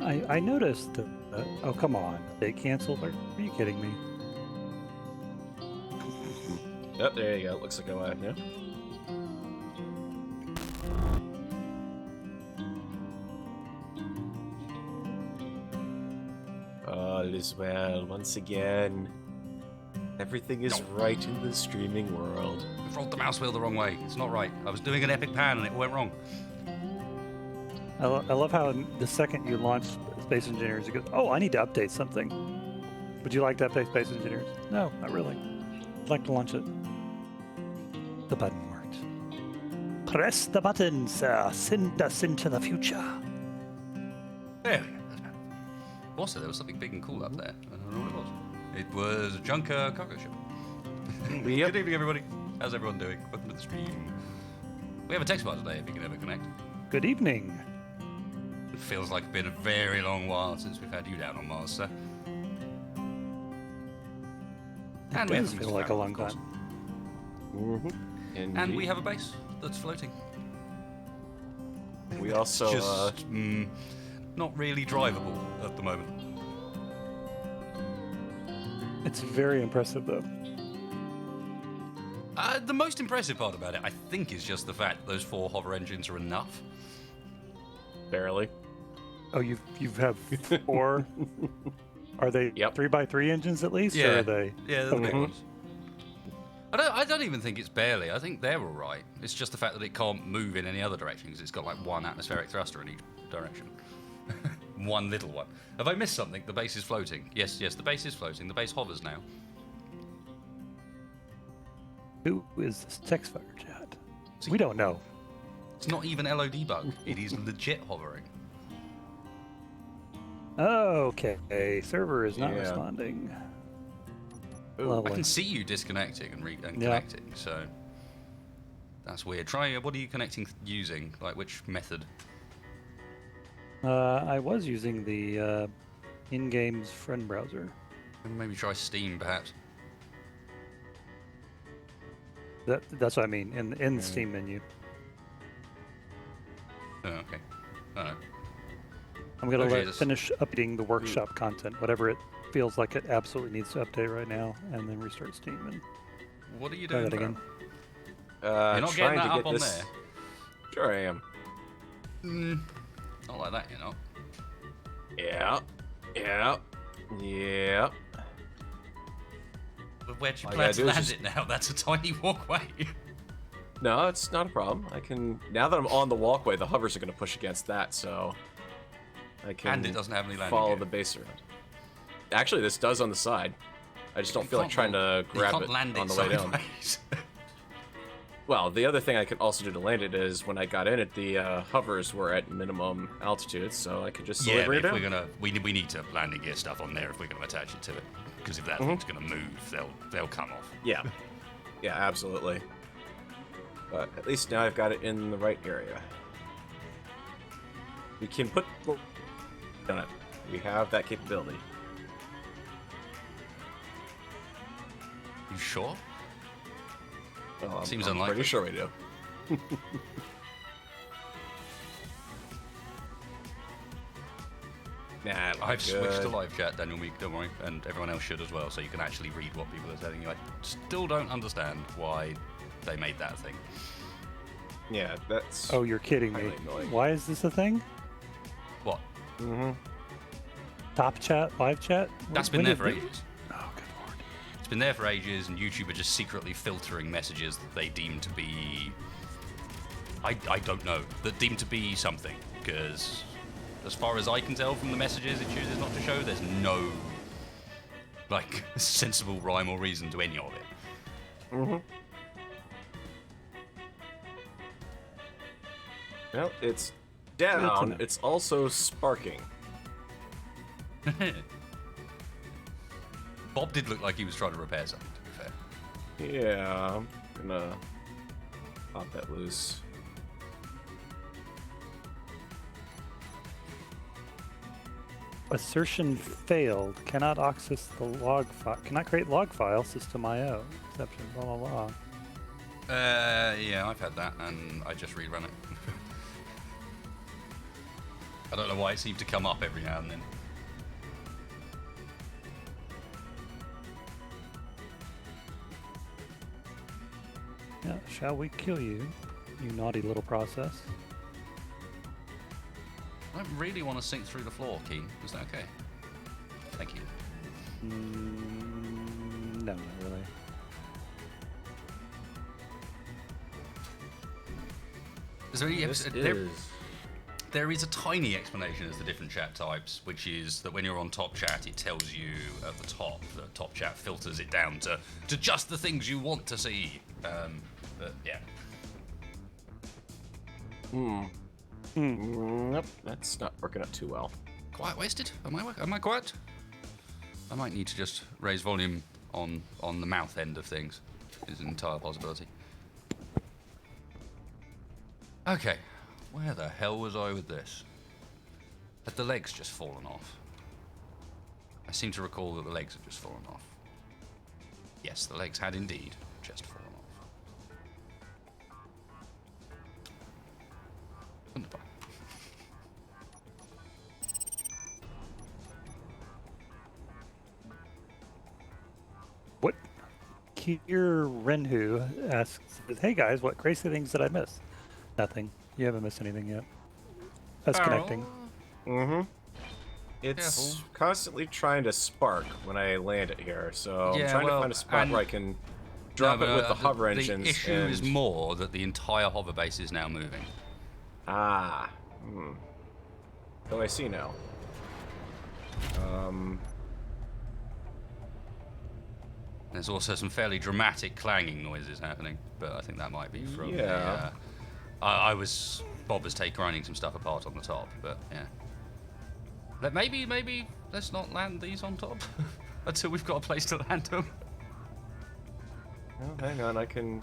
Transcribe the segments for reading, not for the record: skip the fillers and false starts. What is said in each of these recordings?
I noticed. Oh, come on. They canceled. Are you kidding me? Yep, there you go. Looks like a live now. All is well once again. Everything is right in the streaming world. I've rolled the mouse wheel the wrong way. It's not right. I was doing an epic pan and it went wrong. I love how the second you launch Space Engineers, you go, oh, I need to update something. Would you like to update Space Engineers? No, not really. I'd like to launch it. The button worked. Press the button, sir. Send us into the future. There we go. That's better. Also, there was something big and cool up there. I don't know what it was. It was a junker cargo ship. Good evening, everybody. How's everyone doing? Welcome to the stream. We have a text bar today, if you can ever connect. Good evening. It feels like it's been a very long while since we've had you down on Mars, sir. It does feel like a long time. And we have a base that's floating. We also just not really drivable at the moment. It's very impressive, though. The most impressive part about it, I think, is just the fact that those 4 hover engines are enough. barely. Oh, you have 4. Are they 3x3 engines at least? Yeah. Or are they? Yeah, they're the big ones. I don't even think it's barely. I think they're all right. It's just the fact that it can't move in any other direction because it's got like 1 atmospheric thruster in each direction. One little one. Have I missed something? The base is floating. Yes, the base is floating. The base hovers now. Who is this text fire chat? We don't know. It's not even LOD bug. It is legit hovering. Okay, server is not responding. I can see you disconnecting and connecting, so that's weird. Try, what are you connecting using? Like, which method? I was using the in-game's friend browser. Maybe try Steam, perhaps. That's what I mean, in the Steam menu. Oh, okay. Alright. I'm going to finish updating the workshop content, whatever it feels like it absolutely needs to update right now, and then restart Steam. And what are you doing, that again? You're not getting that up on there. Sure I am. Not like that, you're not. Yeah. But where'd you plan to land it now? That's a tiny walkway. No, it's not a problem. I can, now that I'm on the walkway, the hovers are going to push against that, so I can and it doesn't have any landing follow gear. the base around. Actually, this does on the side. I just don't feel like trying to grab it on the way down. Well, the other thing I could also do to land it is when I got in it, the hovers were at minimum altitude, so I could just bring it down. We need to landing gear stuff on there if we're gonna attach it to it, because if that thing's gonna move, they'll come off. Yeah, absolutely. But at least now I've got it in the right area. We can put on it. We have that capability. You sure? Well, Seems I'm unlikely. pretty sure we do. Nah, I've switched to live chat, Daniel Meek, don't worry, and everyone else should as well, so you can actually read what people are telling you. I still don't understand why they made that thing. Yeah, that's... Oh, you're kidding me. Why is this a thing? What? Top chat, live chat? That's been there for ages. Oh, good lord. It's been there for ages, and YouTube are just secretly filtering messages that they deem to be... I don't know. That deem to be something, because as far as I can tell from the messages it chooses not to show, there's no, like, sensible rhyme or reason to any of it. Well, it's down. It's also sparking. Bob did look like he was trying to repair something, to be fair. Yeah, I'm gonna pop that loose. Assertion failed. Cannot access the log file. Cannot create log file. System IO. Exception. Blah blah blah. Yeah, I've had that, and I just rerun it. I don't know why it seemed to come up every now and then. Yeah, shall we kill you, you naughty little process? I don't really want to sink through the floor, Keen. Is that okay? Thank you. No, not really. Is there any This there, is... there is a tiny explanation as to different chat types, which is that when you're on top chat, it tells you at the top that top chat filters it down to just the things you want to see. But yeah. Nope, that's not working out too well. Quiet wasted? Am I quiet? I might need to just raise volume on the mouth end of things. Is an entire possibility. Okay, where the hell was I with this? Had the legs just fallen off? I seem to recall that the legs had just fallen off. Yes, the legs had indeed just fallen off. Wunderbar. What? Kier Renhu asks, "Hey guys, what crazy things did I miss?" Nothing. You haven't missed anything yet. That's connecting. Mm-hmm. It's Careful. constantly trying to spark when I land it here, so Yeah, I'm trying well, to find a spot and- where I can drop No, it but, with the hover engines. The issue and... is more that the entire hover base is now moving. Ah. Oh, I see now. There's also some fairly dramatic clanging noises happening, but I think that might be from Yeah. Bob was grinding some stuff apart on the top, but yeah. Maybe let's not land these on top until we've got a place to land them. Oh, hang on, I can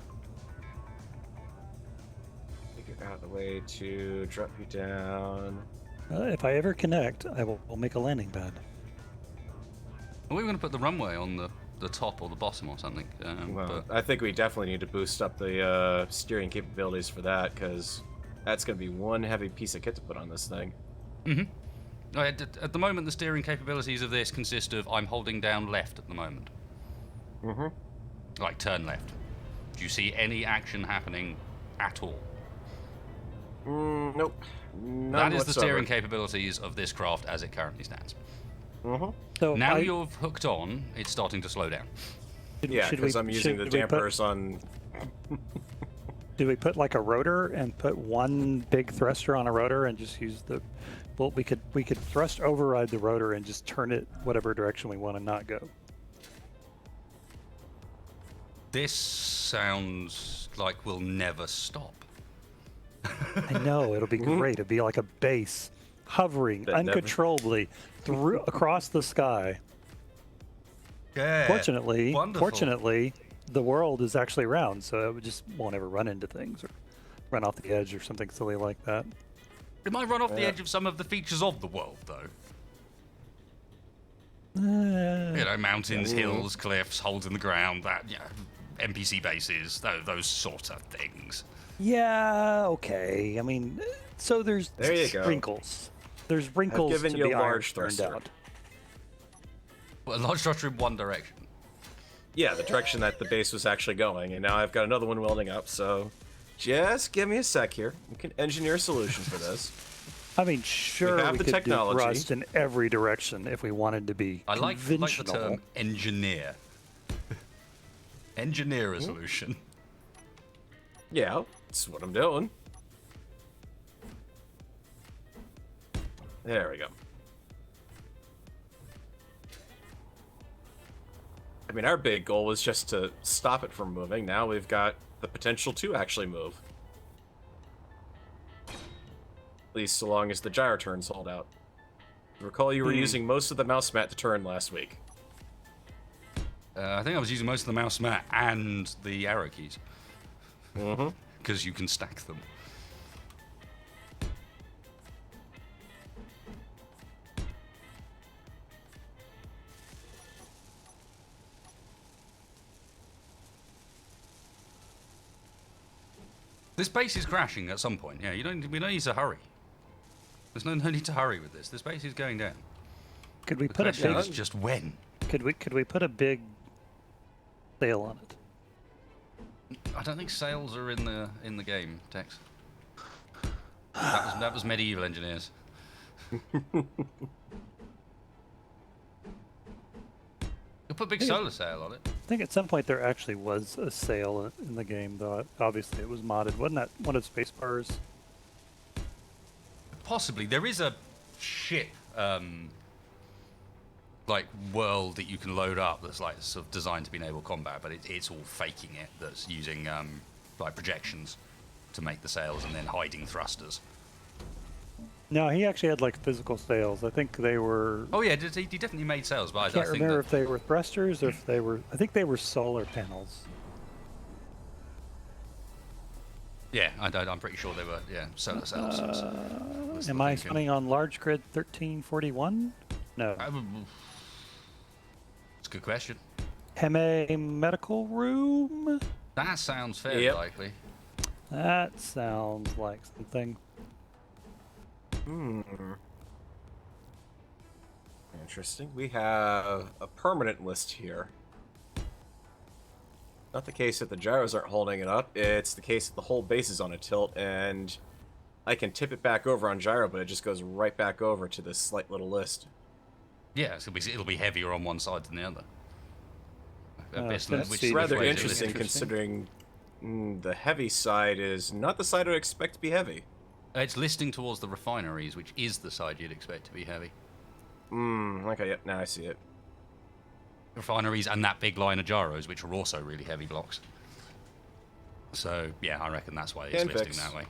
figure out a way to drop you down. If I ever connect, I will make a landing pad. We were going to put the runway on the top or the bottom or something. Well, But I think we definitely need to boost up the steering capabilities for that, because that's going to be one heavy piece of kit to put on this thing. at the moment, the steering capabilities of this consist of I'm holding down left at the moment. Like turn left. Do you see any action happening at all? Nope. None That is the whatsoever. steering capabilities of this craft as it currently stands. So Now you've hooked on, it's starting to slow down. Yeah, because I'm using the dampers on... Do we put like a rotor and put one big thruster on a rotor and just use the? Well, we could thrust override the rotor and just turn it whatever direction we want to not go. This sounds like we'll never stop. I know it'll be great. It'll be like a base hovering That never- uncontrollably through across the sky. Yeah. Fortunately, the world is actually round, so it just won't ever run into things or run off the edge or something silly like that. It might run off the edge of some of the features of the world, though. You know, mountains, hills, cliffs, holes in the ground, NPC bases, those sort of things. Yeah, okay. I mean, so there you go. wrinkles. There's wrinkles given to you be a large turned thruster. out. Well, a large thruster in one direction. Yeah, the direction that the base was actually going, and now I've got another one welding up, so... Just give me a sec here. We can engineer a solution for this. I mean, sure, have we the could technology. do thrust in every direction if we wanted to be I like the conventional. term engineer. Engineer a solution. Yeah, that's what I'm doing. There we go. I mean, our big goal was just to stop it from moving. Now we've got the potential to actually move. At least so long as the gyro turns hold out. Recall you were using most of the mouse mat to turn last week. I think I was using most of the mouse mat and the arrow keys. Because you can stack them. This base is crashing at some point. Yeah, we don't need to hurry. There's no need to hurry with this. This base is going down. Could we The put a question big? is just when. Could we put a big sail on it? I don't think sails are in the game, Tex. That was medieval engineers. You'll put big solar sail on it. I think at some point there actually was a sail in the game, though. Obviously, it was modded. Wasn't that one of Spacebar's? Possibly. There is a ship, like, world that you can load up that's, like, sort of designed to be naval combat, but it's all faking it. That's using, like, projections to make the sails and then hiding thrusters. No, he actually had like physical sails. I think they were. Oh, yeah, he definitely made sails, but I I can't think remember that... if they were thrusters or if they were. I think they were solar panels. Yeah, I'm pretty sure they were, solar sails. Am I spinning on large grid 1341? No. It's a good question. Heme medical room? That sounds fairly Yep. likely. That sounds like something. Interesting. We have a permanent list here. Not the case that the gyros aren't holding it up. It's the case that the whole base is on a tilt, and I can tip it back over on gyro, but it just goes right back over to this slight little list. Yeah, it'll be heavier on one side than the other. Based on that's which It's rather way it is. interesting considering the heavy side is not the side I would expect to be heavy. It's listing towards the refineries, which is the side you'd expect to be heavy. Okay, yep, now I see it. Refineries and that big line of gyros, which are also really heavy blocks. So, yeah, I reckon that's why it's Can listing fix. that way.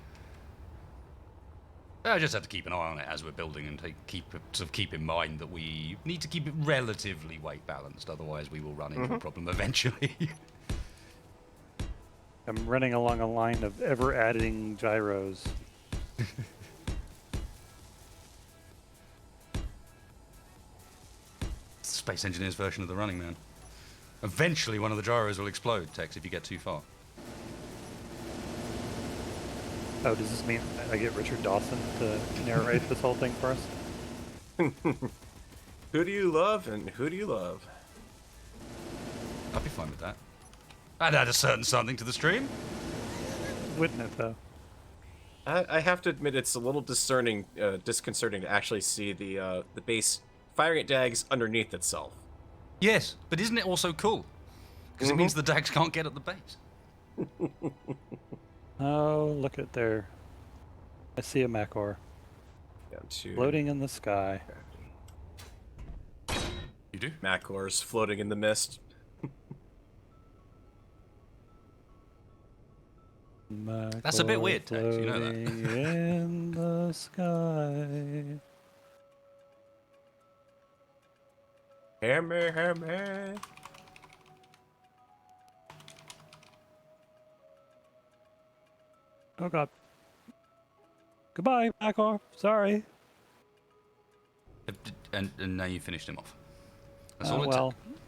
I just have to keep an eye on it as we're building and keep in mind that we need to keep it relatively weight balanced, otherwise we will run into a problem eventually. I'm running along a line of ever adding gyros. Space Engineer's version of the Running Man. Eventually one of the gyros will explode, Tex, if you get too far. Oh, does this mean I get Richard Dawson to narrate this whole thing for us? Who do you love and who do you love? I'd be fine with that. I'd add a certain something to the stream. Wouldn't it, though? I have to admit it's a little disconcerting to actually see the base firing at dags underneath itself. Yes, but isn't it also cool? Because it means the dags can't get at the base. Oh, look at there. I see a Macor Down to floating in the sky. You do? Macors floating in the mist. That's a bit weird, Tex, you know that. Floating in the sky. Hammer, hammer. Oh god. Goodbye, Macor. Sorry. And now you finished him off. That's Oh all it well. took.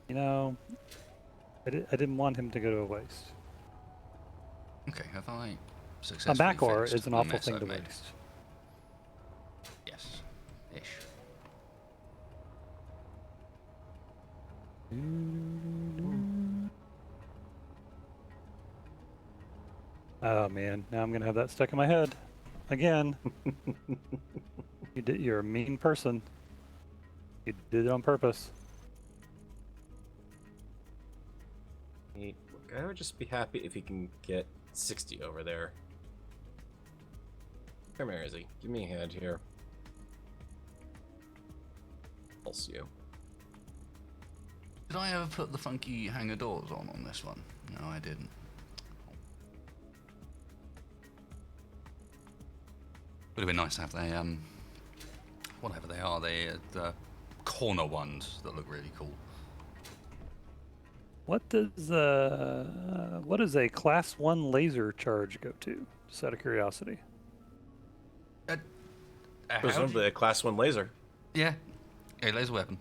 You know, I didn't want him to go to waste. Okay, have I A successfully Macor fixed is an the awful mess thing I've to made? waste. Yes. Ish. Oh man, now I'm gonna have that stuck in my head again. You're a mean person. You did it on purpose. Look, I would just be happy if he can get 60 over there. Come here, Izzy. Give me a hand here. Pulse you. Did I ever put the funky hanger doors on this one? No, I didn't. Would have been nice to have the whatever they are, the corner ones that look really cool. What does a class 1 laser charge go to? Just out of curiosity. Presumably a class 1 laser. Yeah, a laser weapon.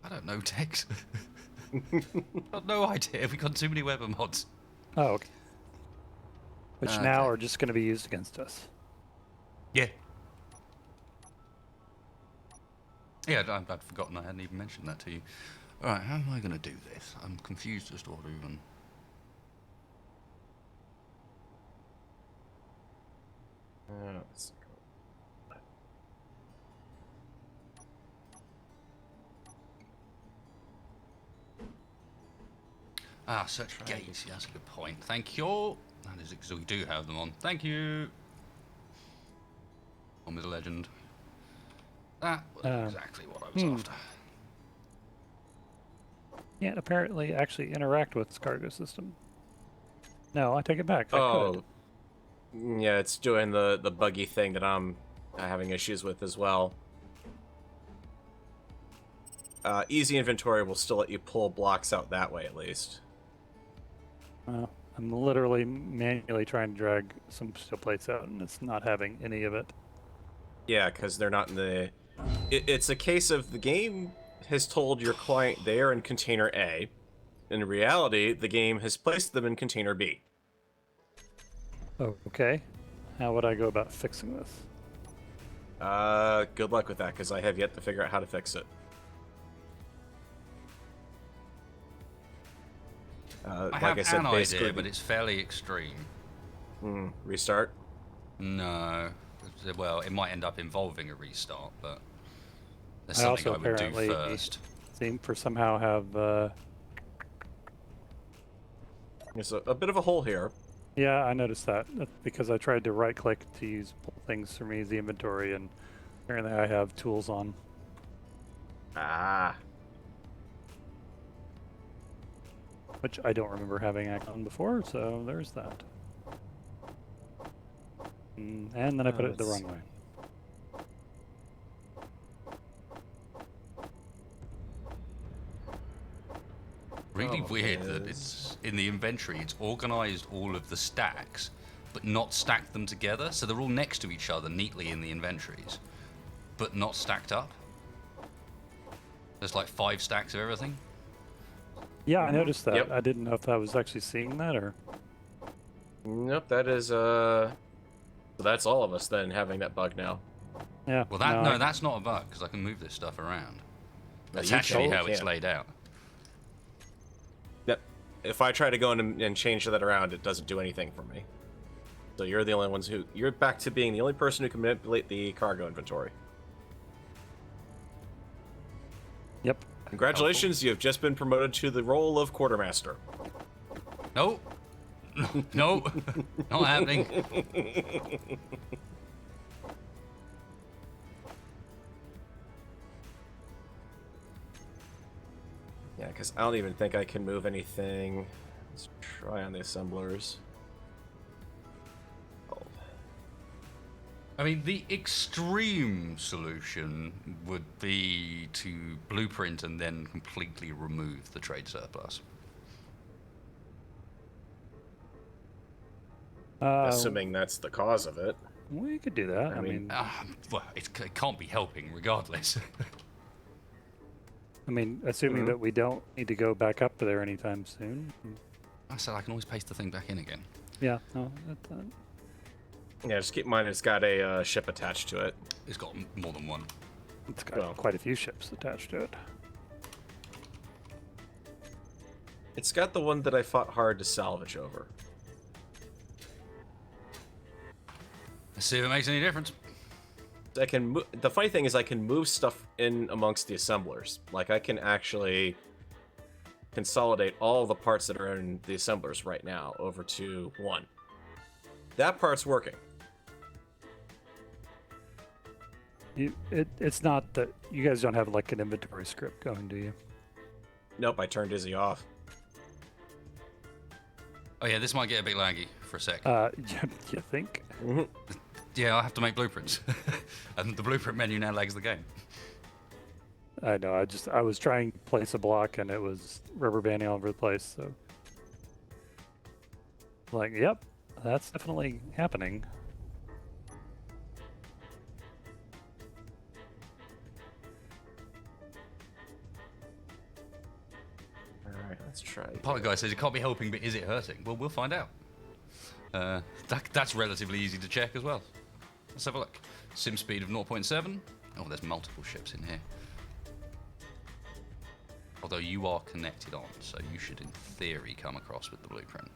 I don't know, Tex. Got no idea. We got too many weapon mods. Oh, okay. Which Okay. now are just going to be used against us. Yeah. Yeah, I'd forgotten I hadn't even mentioned that to you. Alright, how am I going to do this? I'm confused as to what to even... Let's go. Search for gates. Yeah, that's a good point. Thank you. That is because we do have them on. Thank you. On with the legend. That was exactly what I was after. Can't apparently actually interact with this cargo system. No, I take it back. I could. Yeah, it's doing the buggy thing that I'm having issues with as well. Easy inventory will still let you pull blocks out that way, at least. I'm literally manually trying to drag some steel plates out, and it's not having any of it. Yeah, because they're not in the... It's a case of the game has told your client they are in container A. In reality, the game has placed them in container B. Oh, okay. How would I go about fixing this? Good luck with that, because I have yet to figure out how to fix it. I have an idea, but it's fairly extreme. Restart? No. Well, it might end up involving a restart, but there's I something also I would do apparently first. seem to somehow have... There's a bit of a hole here. Yeah, I noticed that. That's because I tried to right-click to use pull things from easy inventory, and apparently I have tools on. Ah. Which I don't remember having on before, so there's that. And then I put it the wrong way. Really weird that it's in the inventory. It's organized all of the stacks, but not stacked them together. So they're all next to each other neatly in the inventories, but not stacked up. There's like 5 stacks of everything. Yeah, I noticed that. Yep. I didn't know if I was actually seeing that or... Nope, that is, so that's all of us then having that bug now. Yeah. Well, that's not a bug because I can move this stuff around. That's you actually totally how it's can. laid out. Yep. If I try to go in and change that around, it doesn't do anything for me. So you're the only ones who... You're back to being the only person who can manipulate the cargo inventory. Yep. Congratulations, you have just been promoted to the role of quartermaster. No. No. Not happening. Yeah, because I don't even think I can move anything. Let's try on the assemblers. Oh. I mean, the extreme solution would be to blueprint and then completely remove the trade surplus. Assuming that's the cause of it. We could do that. I mean, Well, it can't be helping regardless. assuming that we don't need to go back up there anytime soon. I said I can always paste the thing back in again. Yeah, no, that's Yeah, just keep in mind it's got a ship attached to it. It's got more than one. it's got quite a few ships attached to it. It's got the one that I fought hard to salvage over. Let's see if it makes any difference. I can the funny thing is I can move stuff in amongst the assemblers. Like I can actually consolidate all the parts that are in the assemblers right now over to one. That part's working. It's not that you guys don't have like an inventory script going, do you? Nope, I turned Izzy off. Oh yeah, this might get a bit laggy for a sec. You think? Yeah, I have to make blueprints. And the blueprint menu now lags the game. I know. I was trying to place a block and it was rubber banding all over the place. So, like, yep, that's definitely happening. Alright, let's try. Part of the guy says it can't be helping, but is it hurting? Well, we'll find out. That's relatively easy to check as well. Let's have a look. Sim speed of 0.7. Oh, there's multiple ships in here. Although you are connected on, so you should, in theory, come across with the blueprint.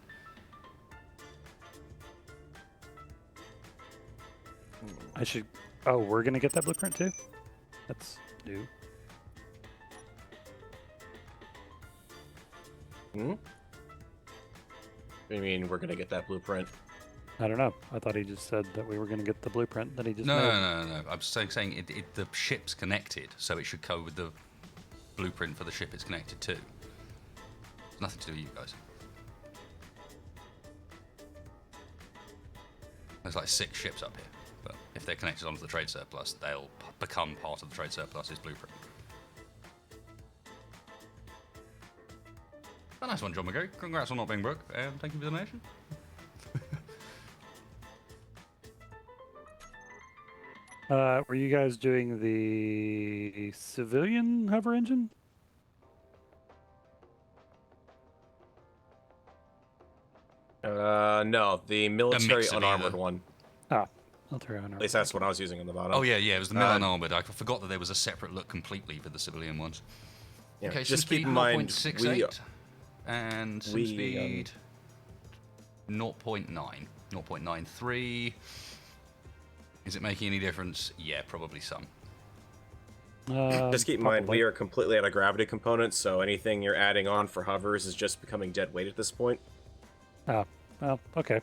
I should. Oh, we're gonna get that blueprint too. That's new. Hmm? I mean, we're gonna get that blueprint. I don't know. I thought he just said that we were gonna get the blueprint that he just No, made. no. I'm saying the ship's connected, so it should go with the blueprint for the ship it's connected to. It's nothing to do with you guys. There's like 6 ships up here, but if they're connected onto the trade surplus, they'll become part of the trade surplus's blueprint. A nice one, John McGarry. Congrats on not being broke, and thank you for the donation. Were you guys doing the civilian hover engine? No, the military mix of unarmored either. one. Ah, military honor. At least that's what I was using on the bottom. Oh yeah, it was the Milan Armored. I forgot that there was a separate look completely for the civilian ones. Yeah, Okay, just sim keep speed in mind 0.68 and sim speed 0.9, 0.93. Is it making any difference? Yeah, probably some. Just keep in mind, Probably. we are completely out of gravity components, so anything you're adding on for hovers is just becoming dead weight at this point. Oh, well, okay.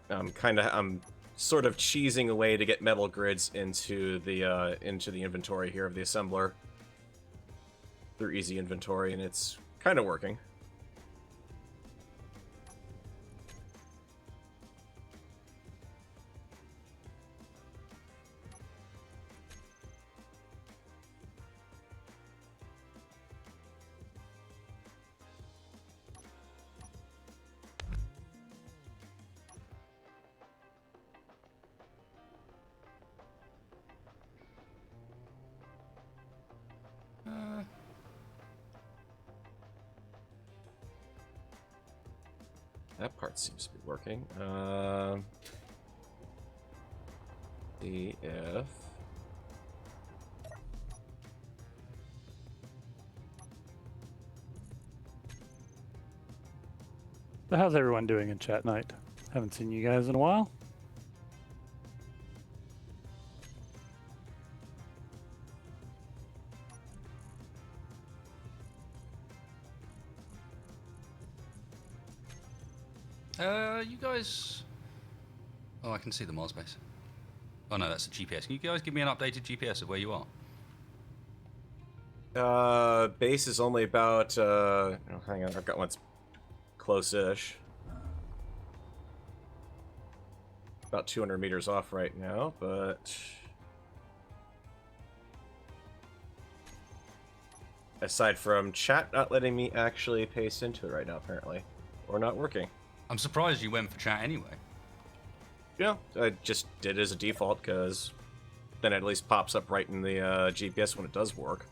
I'm sort of cheesing a way to get metal grids into the inventory here of the assembler through easy inventory, and it's kind of working. That part seems to be working. See if... So how's everyone doing in chat night? Haven't seen you guys in a while. You guys... Oh, I can see the Mars base. Oh no, that's the GPS. Can you guys give me an updated GPS of where you are? Base is only about, oh, hang on, I've got one close-ish. About 200 meters off right now, but... Aside from chat not letting me actually paste into it right now, apparently. Or not working. I'm surprised you went for chat anyway. Yeah, I just did it as a default, because then it at least pops up right in the GPS when it does work.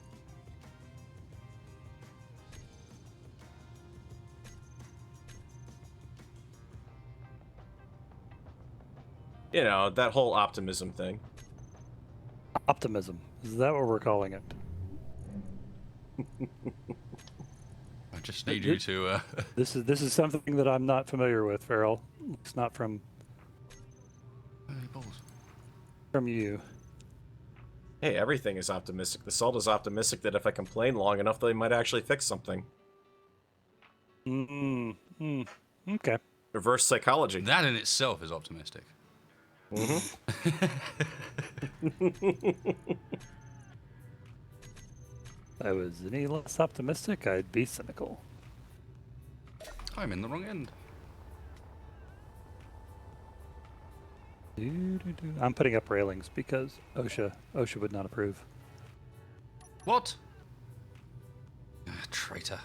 You know, that whole optimism thing. Optimism. Is that what we're calling it? I just need you to... This is something that I'm not familiar with, Farrell. It's not from you. Hey, everything is optimistic. The Salt is optimistic that if I complain long enough, they might actually fix something. Okay. Reverse psychology. That in itself is optimistic. If I was any less optimistic, I'd be cynical. I'm in the wrong end. I'm putting up railings because OSHA would not approve. What? Traitor.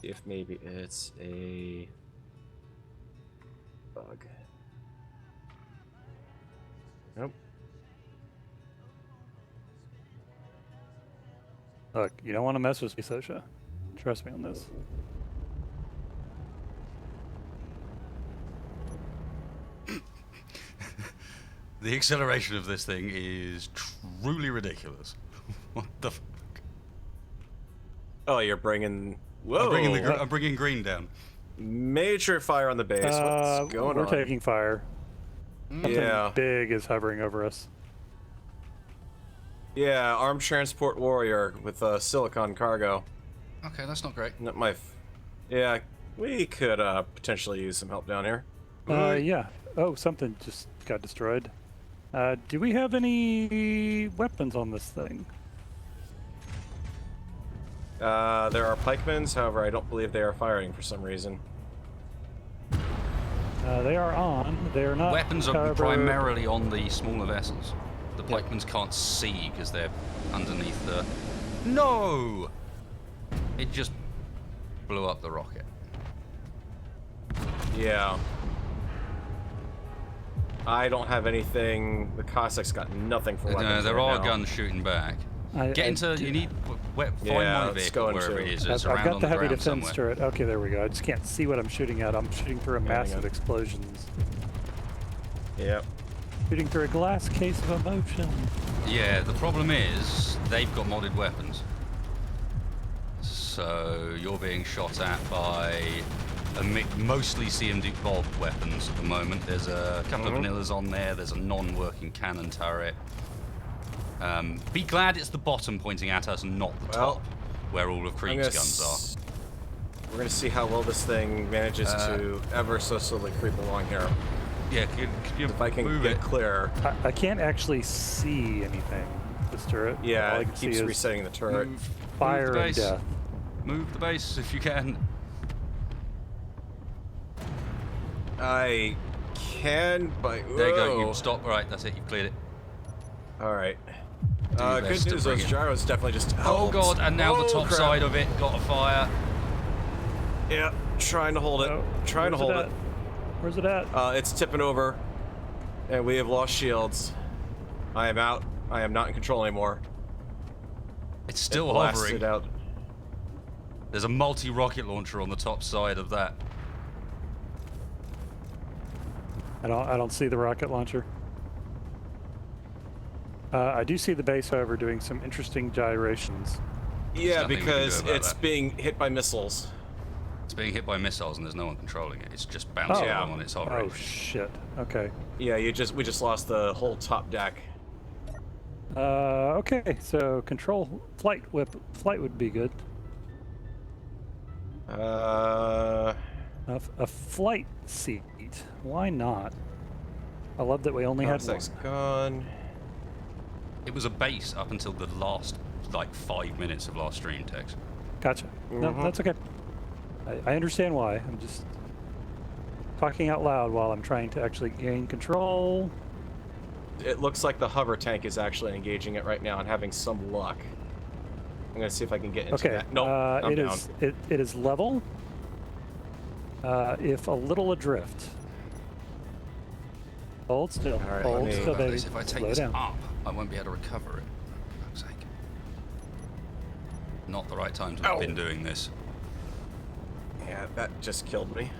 If maybe it's a bug. Nope. Look, you don't want to mess with me, OSHA. Trust me on this. The acceleration of this thing is truly ridiculous. What the fuck? Oh, you're bringing... Whoa! I'm bringing green down. Major fire on the base. What's going we're on? taking fire. Something Yeah. big is hovering over us. Yeah, armed transport warrior with silicon cargo. Okay, that's not great. Not my... Yeah, we could potentially use some help down here. Yeah. Oh, something just got destroyed. Do we have any weapons on this thing? There are pikemans, however, I don't believe they are firing for some reason. They are on. They are not. Weapons are however, primarily on the smaller vessels. The pikemans can't see because they're underneath the... No! It just blew up the rocket. Yeah. I don't have anything. The Cossacks got nothing for weapons. There right are now. guns shooting back. I You need... Find Yeah, my let's vehicle go wherever into- it is. It's I've around got on the the heavy ground defense somewhere. turret. Okay, there we go. I just can't see what I'm shooting at. I'm shooting through a massive hang on. explosions. Yep. Shooting through a glass case of emotion. Yeah, the problem is they've got modded weapons. So you're being shot at by mostly CMD Bob weapons at the moment. There's a couple of vanillas on there. There's a non-working cannon turret. Be glad it's the bottom pointing at us and not the top, where all of Creep's guns are. We're gonna see how well this thing manages to ever so slowly creep along here. Yeah, could you If I can move get it? clear. I can't actually see anything. This turret. All Yeah, I it can see keeps is resetting the turret. Move fire the and base. death. Move the base if you can. I can, but There you go. whoa. You stop. Right, that's it. You've cleared it. All right. your Good best to news. bring Those it. gyros definitely just. Oh helped. god! And now the Oh, top crap. side of it got a fire. Yeah, trying to hold it. Oh, Trying to where's hold at? it. Where's it at? It's tipping over, and we have lost shields. I am out. I am not in control anymore. It's still It blasted hovering. out. There's a multi-rocket launcher on the top side of that. I don't see the rocket launcher. I do see the base, however, doing some interesting gyrations. Yeah, nothing we can because do about it's that. being hit by missiles. It's being hit by missiles and there's no one controlling it. It's just bouncing yeah. along on its hovering. Oh shit. Okay. Yeah, we just lost the whole top deck. Okay. So control flight would be good. A flight seat. Why not? I love that we only had one. Cossacks gone. It was a base up until the last, like, 5 minutes of last stream text. Gotcha. No, that's okay. I understand why. I'm just talking out loud while I'm trying to actually gain control. It looks like the hover tank is actually engaging it right now and having some luck. I'm gonna see if I can get into Okay. that. Nope, I'm down. It is level. If a little adrift. Hold still. All right, Hold let me- still, baby. If I take Slow this down. up, I won't be able to recover it. For fuck's sake. Not the right time to have Ow. been doing this. Yeah, that just killed me.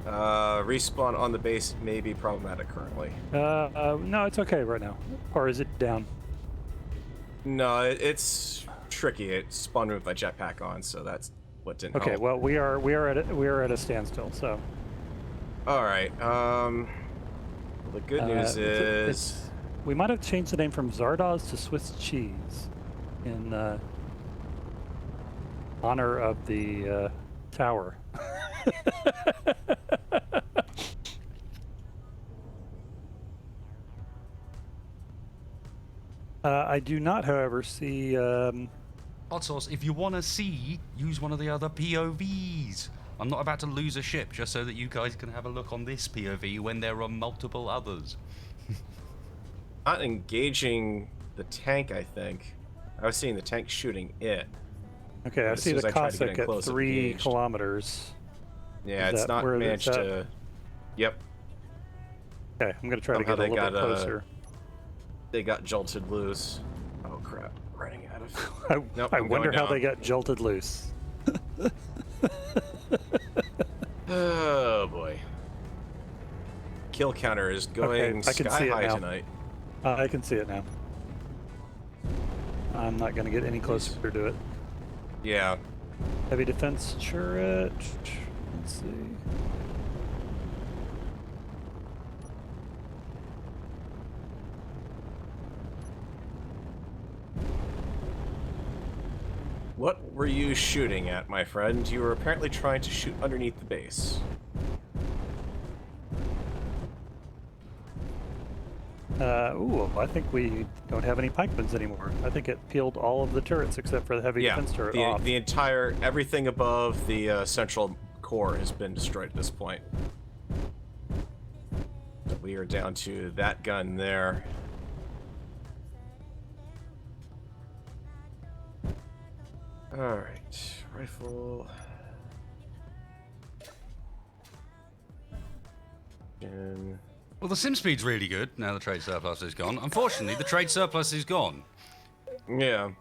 Respawn on the base may be problematic currently. No, it's okay right now. Or is it down? No, it's tricky. It spawned with my jetpack on, so that's what didn't Okay. help. Well, we are at a standstill. So. All right. The good news is we might have changed the name from Zardoz to Swiss cheese in honor of the tower. I do not, however, see. Hot sauce, if you want to see, use one of the other POVs. I'm not about to lose a ship just so that you guys can have a look on this POV when there are multiple others. not engaging the tank, I think. I was seeing the tank shooting it. Okay, I As see soon as the I tried to get Cossack in at close, it 3 engaged. kilometers. Yeah, Is it's that not where managed it's at? to... Yep, Okay, I'm gonna try Somehow to get a they little bit got, closer. they got jolted loose. Oh crap, running out of... I, Nope, I I'm wonder going how they down. got jolted loose. Oh boy. kill counter is going I can sky see it high now. tonight. I can see it now. I'm not going to get any closer to it. Yeah. Heavy defense turret. Let's see. What were you shooting at, my friend? You were apparently trying to shoot underneath the base. Ooh, I think we don't have any pikemen anymore. I think it peeled all of the turrets except for the heavy defense turret off. The entire, everything above the central core has been destroyed at this point. So we are down to that gun there. Alright, rifle. And Well, the sim speed's really good now the trade surplus is gone. Unfortunately, the trade surplus is gone. yeah,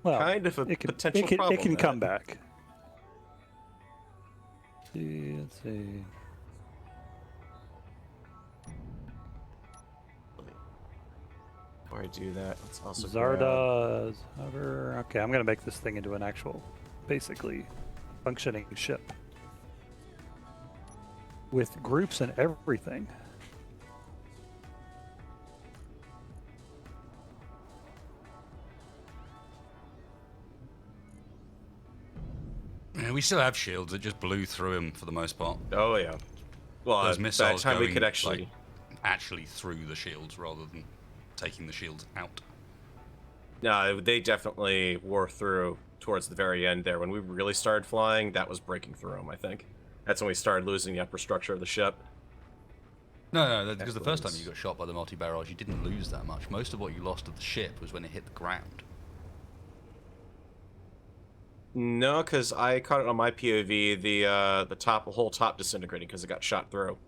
Well, kind of a potential problem. It can that. come back. Let's see. Before I do that, let's also grab... Zardoz, hover. Okay, I'm gonna make this thing into an actual, basically, functioning ship with groups and everything. Yeah, we still have shields that just blew through him for the most part. Oh yeah. Well, Those by missiles the time we going, could actually... like, actually through the shields rather than taking the shields out. No, they definitely wore through towards the very end there. When we really started flying, that was breaking through them, I think. That's when we started losing the upper structure of the ship. No, because the first time you got shot by the multi-barrage, you didn't lose that much. Most of what you lost of the ship was when it hit the ground. No, because I caught it on my POV, the whole top disintegrating because it got shot through.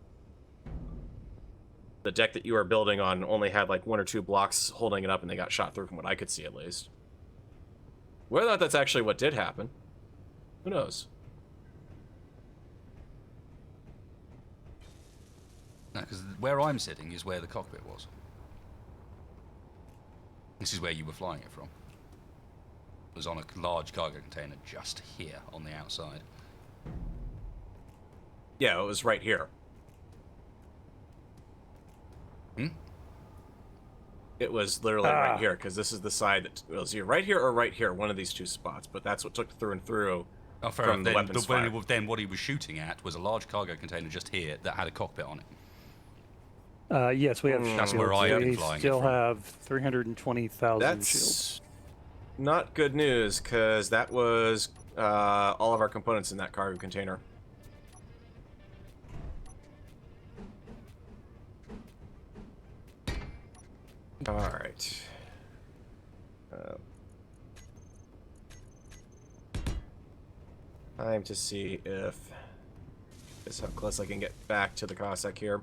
The deck that you were building on only had like 1 or 2 blocks holding it up, and they got shot through from what I could see at least. Whether or not that's actually what did happen, who knows? No, because where I'm sitting is where the cockpit was. This is where you were flying it from. It was on a large cargo container just here on the outside. Yeah, it was right here. Hmm? It was literally right here, because this is the side that was either right here or right here, one of these 2 spots. But that's what took through and through. Oh, fair from enough. the weapons fire. Then what he was shooting at was a large cargo container just here that had a cockpit on it. Yes, we have That's shields. where I have been We flying it still from. have 320,000 That's shields. not good news, because that was all of our components in that cargo container. Alright. Time to see if... This is how close I can get back to the Cossack here.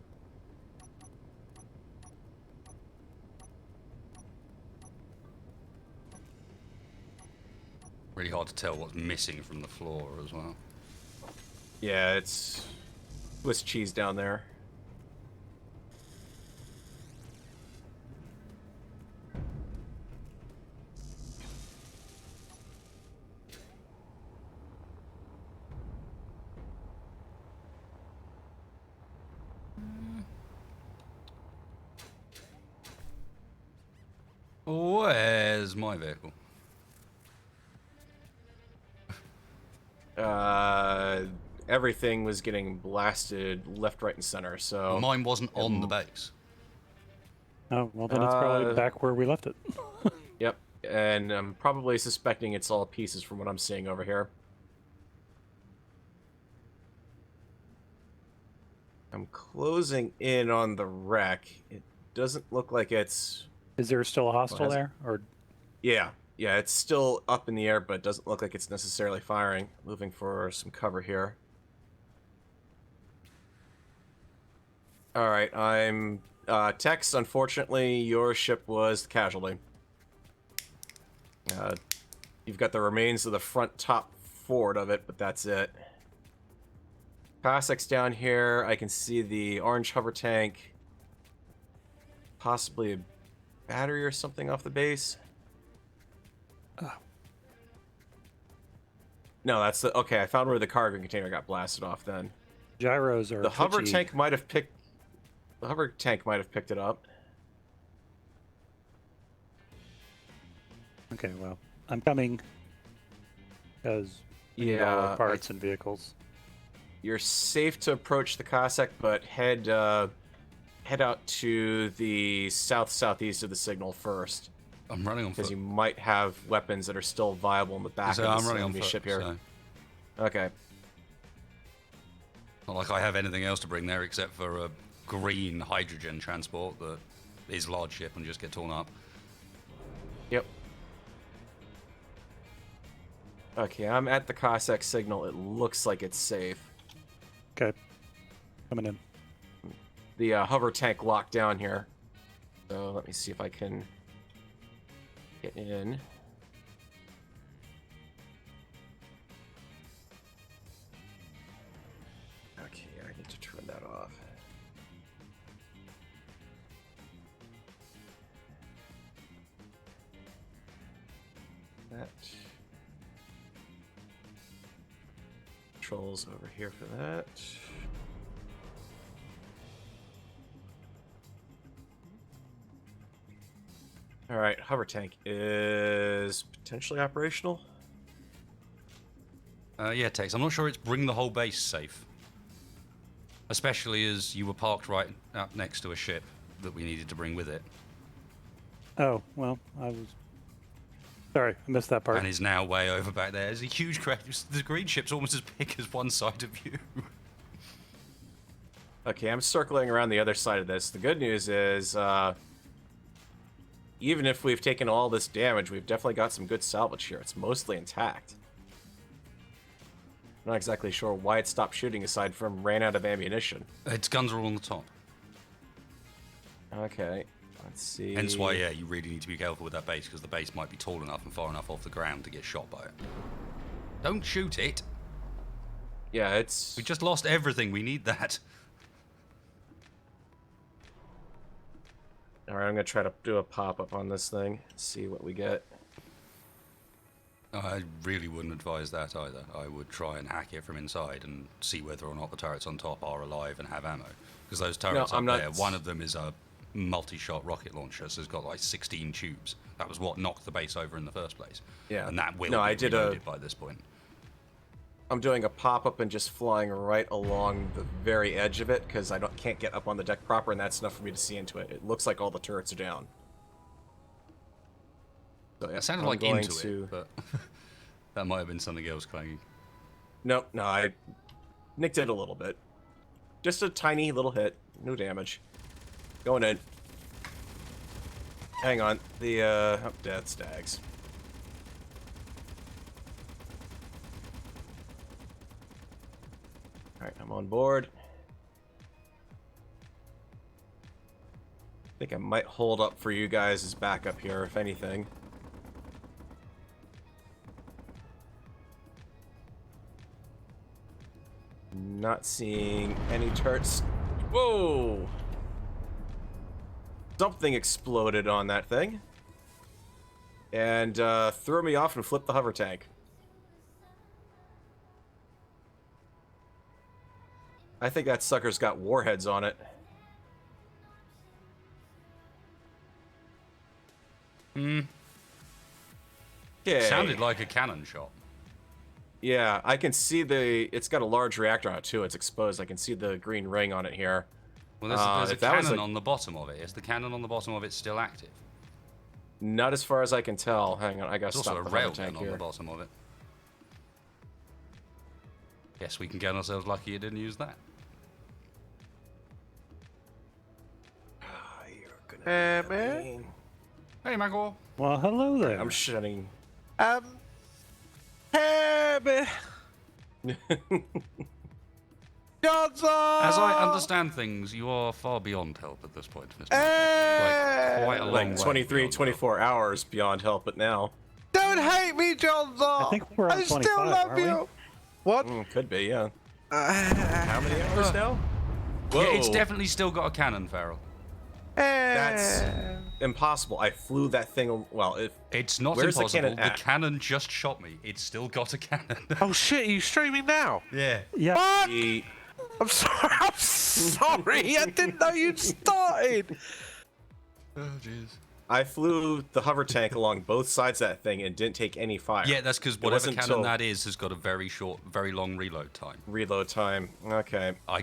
Really hard to tell what's missing from the floor as well. Yeah, it's Swiss cheese down there. Where's my vehicle? Everything was getting blasted left, right, and center, so... Mine wasn't on the base. Oh, well then it's probably back where we left it. Yep, and I'm probably suspecting it's all pieces from what I'm seeing over here. I'm closing in on the wreck. It doesn't look like it's... Is there still a hostile there? Or Yeah, it's still up in the air, but it doesn't look like it's necessarily firing. Moving for some cover here. Alright, I'm... Tex, unfortunately, your ship was the casualty. You've got the remains of the front top forward of it, but that's it. Cossack's down here. I can see the orange hover tank. Possibly a battery or something off the base. No, that's the... Okay, I found where the cargo container got blasted off then. Gyros are The hover twitchy. tank might have picked... The hover tank might have picked it up. Okay, well, I'm coming. Because we need all Yeah, our parts and vehicles. You're safe to approach the Cossack, but head out to the southeast of the signal first, I'm running on because foot. you might have weapons that are still viable in the back So of I'm this running on enemy foot, ship here. so Okay. not like I have anything else to bring there except for a green hydrogen transport that is large ship and just get torn up. Yep. Okay, I'm at the Cossack signal. It looks like it's safe. Okay. Coming in. The hover tank locked down here. So let me see if I can get in. Okay, I need to turn that off. That. Controls over here for that. All right, hover tank is potentially operational. Yeah, Tex, I'm not sure it's bring the whole base safe. Especially as you were parked right up next to a ship that we needed to bring with it. Oh, well, I was... Sorry, I missed that part. And is now way over back there. There's a huge crash. The green ship's almost as big as one side of you. Okay, I'm circling around the other side of this. The good news is, even if we've taken all this damage, we've definitely got some good salvage here. It's mostly intact. I'm not exactly sure why it stopped shooting aside from ran out of ammunition. Its guns are all on the top. Okay, let's see. Hence why, yeah, you really need to be careful with that base, because the base might be tall enough and far enough off the ground to get shot by it. Don't shoot it. Yeah, it's... We just lost everything. We need that. Alright, I'm gonna try to do a pop-up on this thing. See what we get. I really wouldn't advise that either. I would try and hack it from inside and see whether or not the turrets on top are alive and have ammo. Because those turrets I'm up not... there, one of them is a multi-shot rocket launcher, so it's got like 16 tubes. That was what knocked the base over in the first place. Yeah. And that will No, be I did reloaded by this point. I'm doing a pop-up and just flying right along the very edge of it, because I can't get up on the deck proper, and that's enough for me to see into it. It looks like all the turrets are down. So, yeah, It sounded I'm like going into it, but that might have been something else clanging. Nope, no, I nicked it a little bit. Just a tiny little hit. No damage. Going in. Hang on. The, oh, death stags. Alright, I'm on board. I think I might hold up for you guys as backup here, if anything. Not seeing any turrets. Whoa! Something exploded on that thing. And threw me off and flipped the hover tank. I think that sucker's got warheads on it. Hmm. Okay. Sounded like a cannon shot. Yeah, I can see the... It's got a large reactor on it, too. It's exposed. I can see the green ring on it here. Well, there's a if that was cannon a- on the bottom of it. Is the cannon on the bottom of it still active? Not as far as I can tell. Hang on, I gotta There's also stop a the hover rail tank gun on here. the bottom of it. Guess we can get ourselves lucky it didn't use that. You're gonna man. Hey, Magor. Well, hello there. I'm shutting... Hey, man. Johnson! As I understand things, you are far beyond help at this point, Mr. Hey! Like, quite a long way Like 23, beyond 24 hours beyond help, but now... Don't hate me, Johnson! I think we're on I still 25, love aren't we? you! What? Could be, yeah. How many hours now? Whoa, Yeah, it's definitely still got a cannon, Farrell. that's impossible. I flew that thing. Well, if It's not where's impossible. the cannon at? Cannon just shot me. It's still got a cannon. Oh shit, are you streaming now? Yeah. Yeah. What? The- I'm sorry. I'm sorry. I didn't know you'd started. Oh, jeez. I flew the hover tank along both sides of that thing and didn't take any fire. Yeah, that's because It whatever wasn't cannon till that is has got a very short, very long reload time. reload time. Okay. I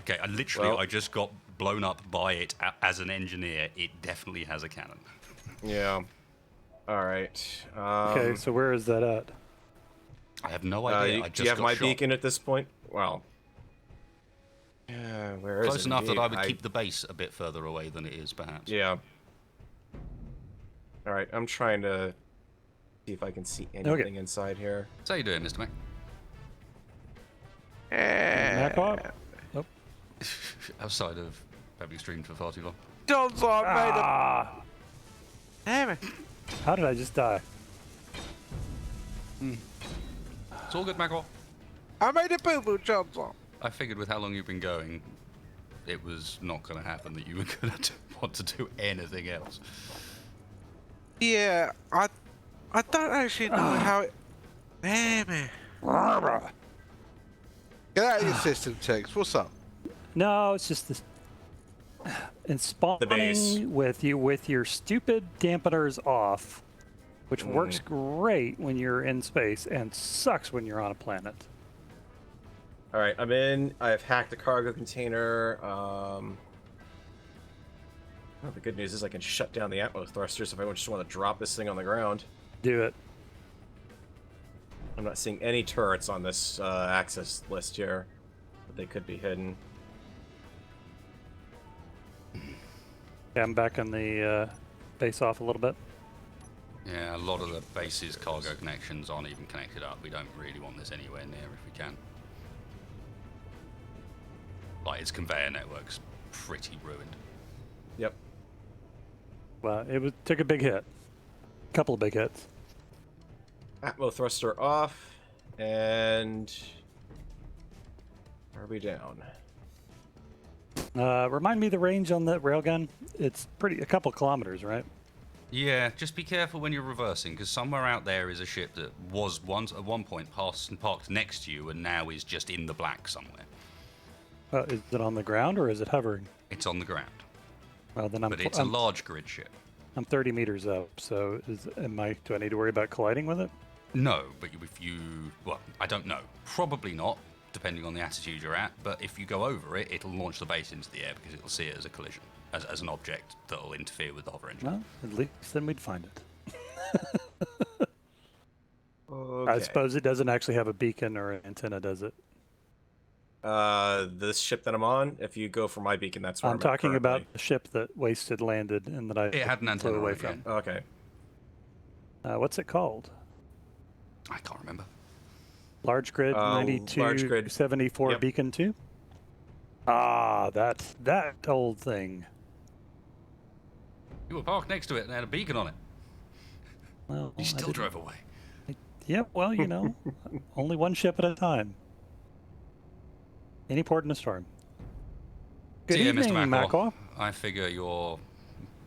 just got blown up by it as an engineer. It definitely has a cannon. Yeah. All right. Okay, so where is that at? I have no idea. I do just you have got my shot. beacon at this point? Well. Yeah, where is it? Close enough that I would Indeed, keep the base a bit further away than it is, perhaps. Yeah. All right, I'm trying to see if I can see anything inside here. So how you doing, Mr. Mac? Back off? Nope. Outside of having streamed for far too long. John's like made a. Ah! Damn it. How did I just die? It's all good, Macro. I made a boo boo, John's on. I figured with how long you've been going, it was not going to happen that you were going to want to do anything else. Yeah, I don't actually know how it. Damn it. Get out of your system, Tex. What's up? No, it's just this. And The base. spawning with your stupid dampeners off, which works great when you're in space and sucks when you're on a planet. All right, I'm in. I've hacked the cargo container. Well, the good news is I can shut down the atmo thrusters if I just want to drop this thing on the ground. Do it. I'm not seeing any turrets on this access list here, but they could be hidden. Yeah, I'm back on the base off a little bit. Yeah, a lot of the base's cargo connections aren't even connected up. We don't really want this anywhere near if we can. Like, its conveyor network's pretty ruined. Yep. Well, took a big hit. A couple of big hits. Atmo thruster off, and are we down? Remind me the range on that railgun. It's a couple kilometers, right? Yeah, just be careful when you're reversing, because somewhere out there is a ship that was once at one point parked next to you and now is just in the black somewhere. Is it on the ground or is it hovering? It's on the ground, Well, then but it's a large grid ship. I'm 30 meters up, so do I need to worry about colliding with it? No, but well, I don't know. Probably not, depending on the attitude you're at, but if you go over it, it'll launch the base into the air because it'll see it as a collision, as an object that'll interfere with the hover engine. Well, at least then we'd find it. Okay. I suppose it doesn't actually have a beacon or an antenna, does it? This ship that I'm on, if you go for my beacon, that's where I'm I'm at talking about currently. the ship that wasted landed and that I It had an antenna flew away on it, from. Okay. What's it called? I can't remember. Large Grid Large 92 Grid. 74 Yep. Beacon 2? Ah, that's that old thing. You were parked next to it and had a beacon on it. Well, You I still didn't- drove away. Yep, well, only one ship at a time. Any port in a storm. Good So yeah, evening, Mr. Macor. Macor. I figure you're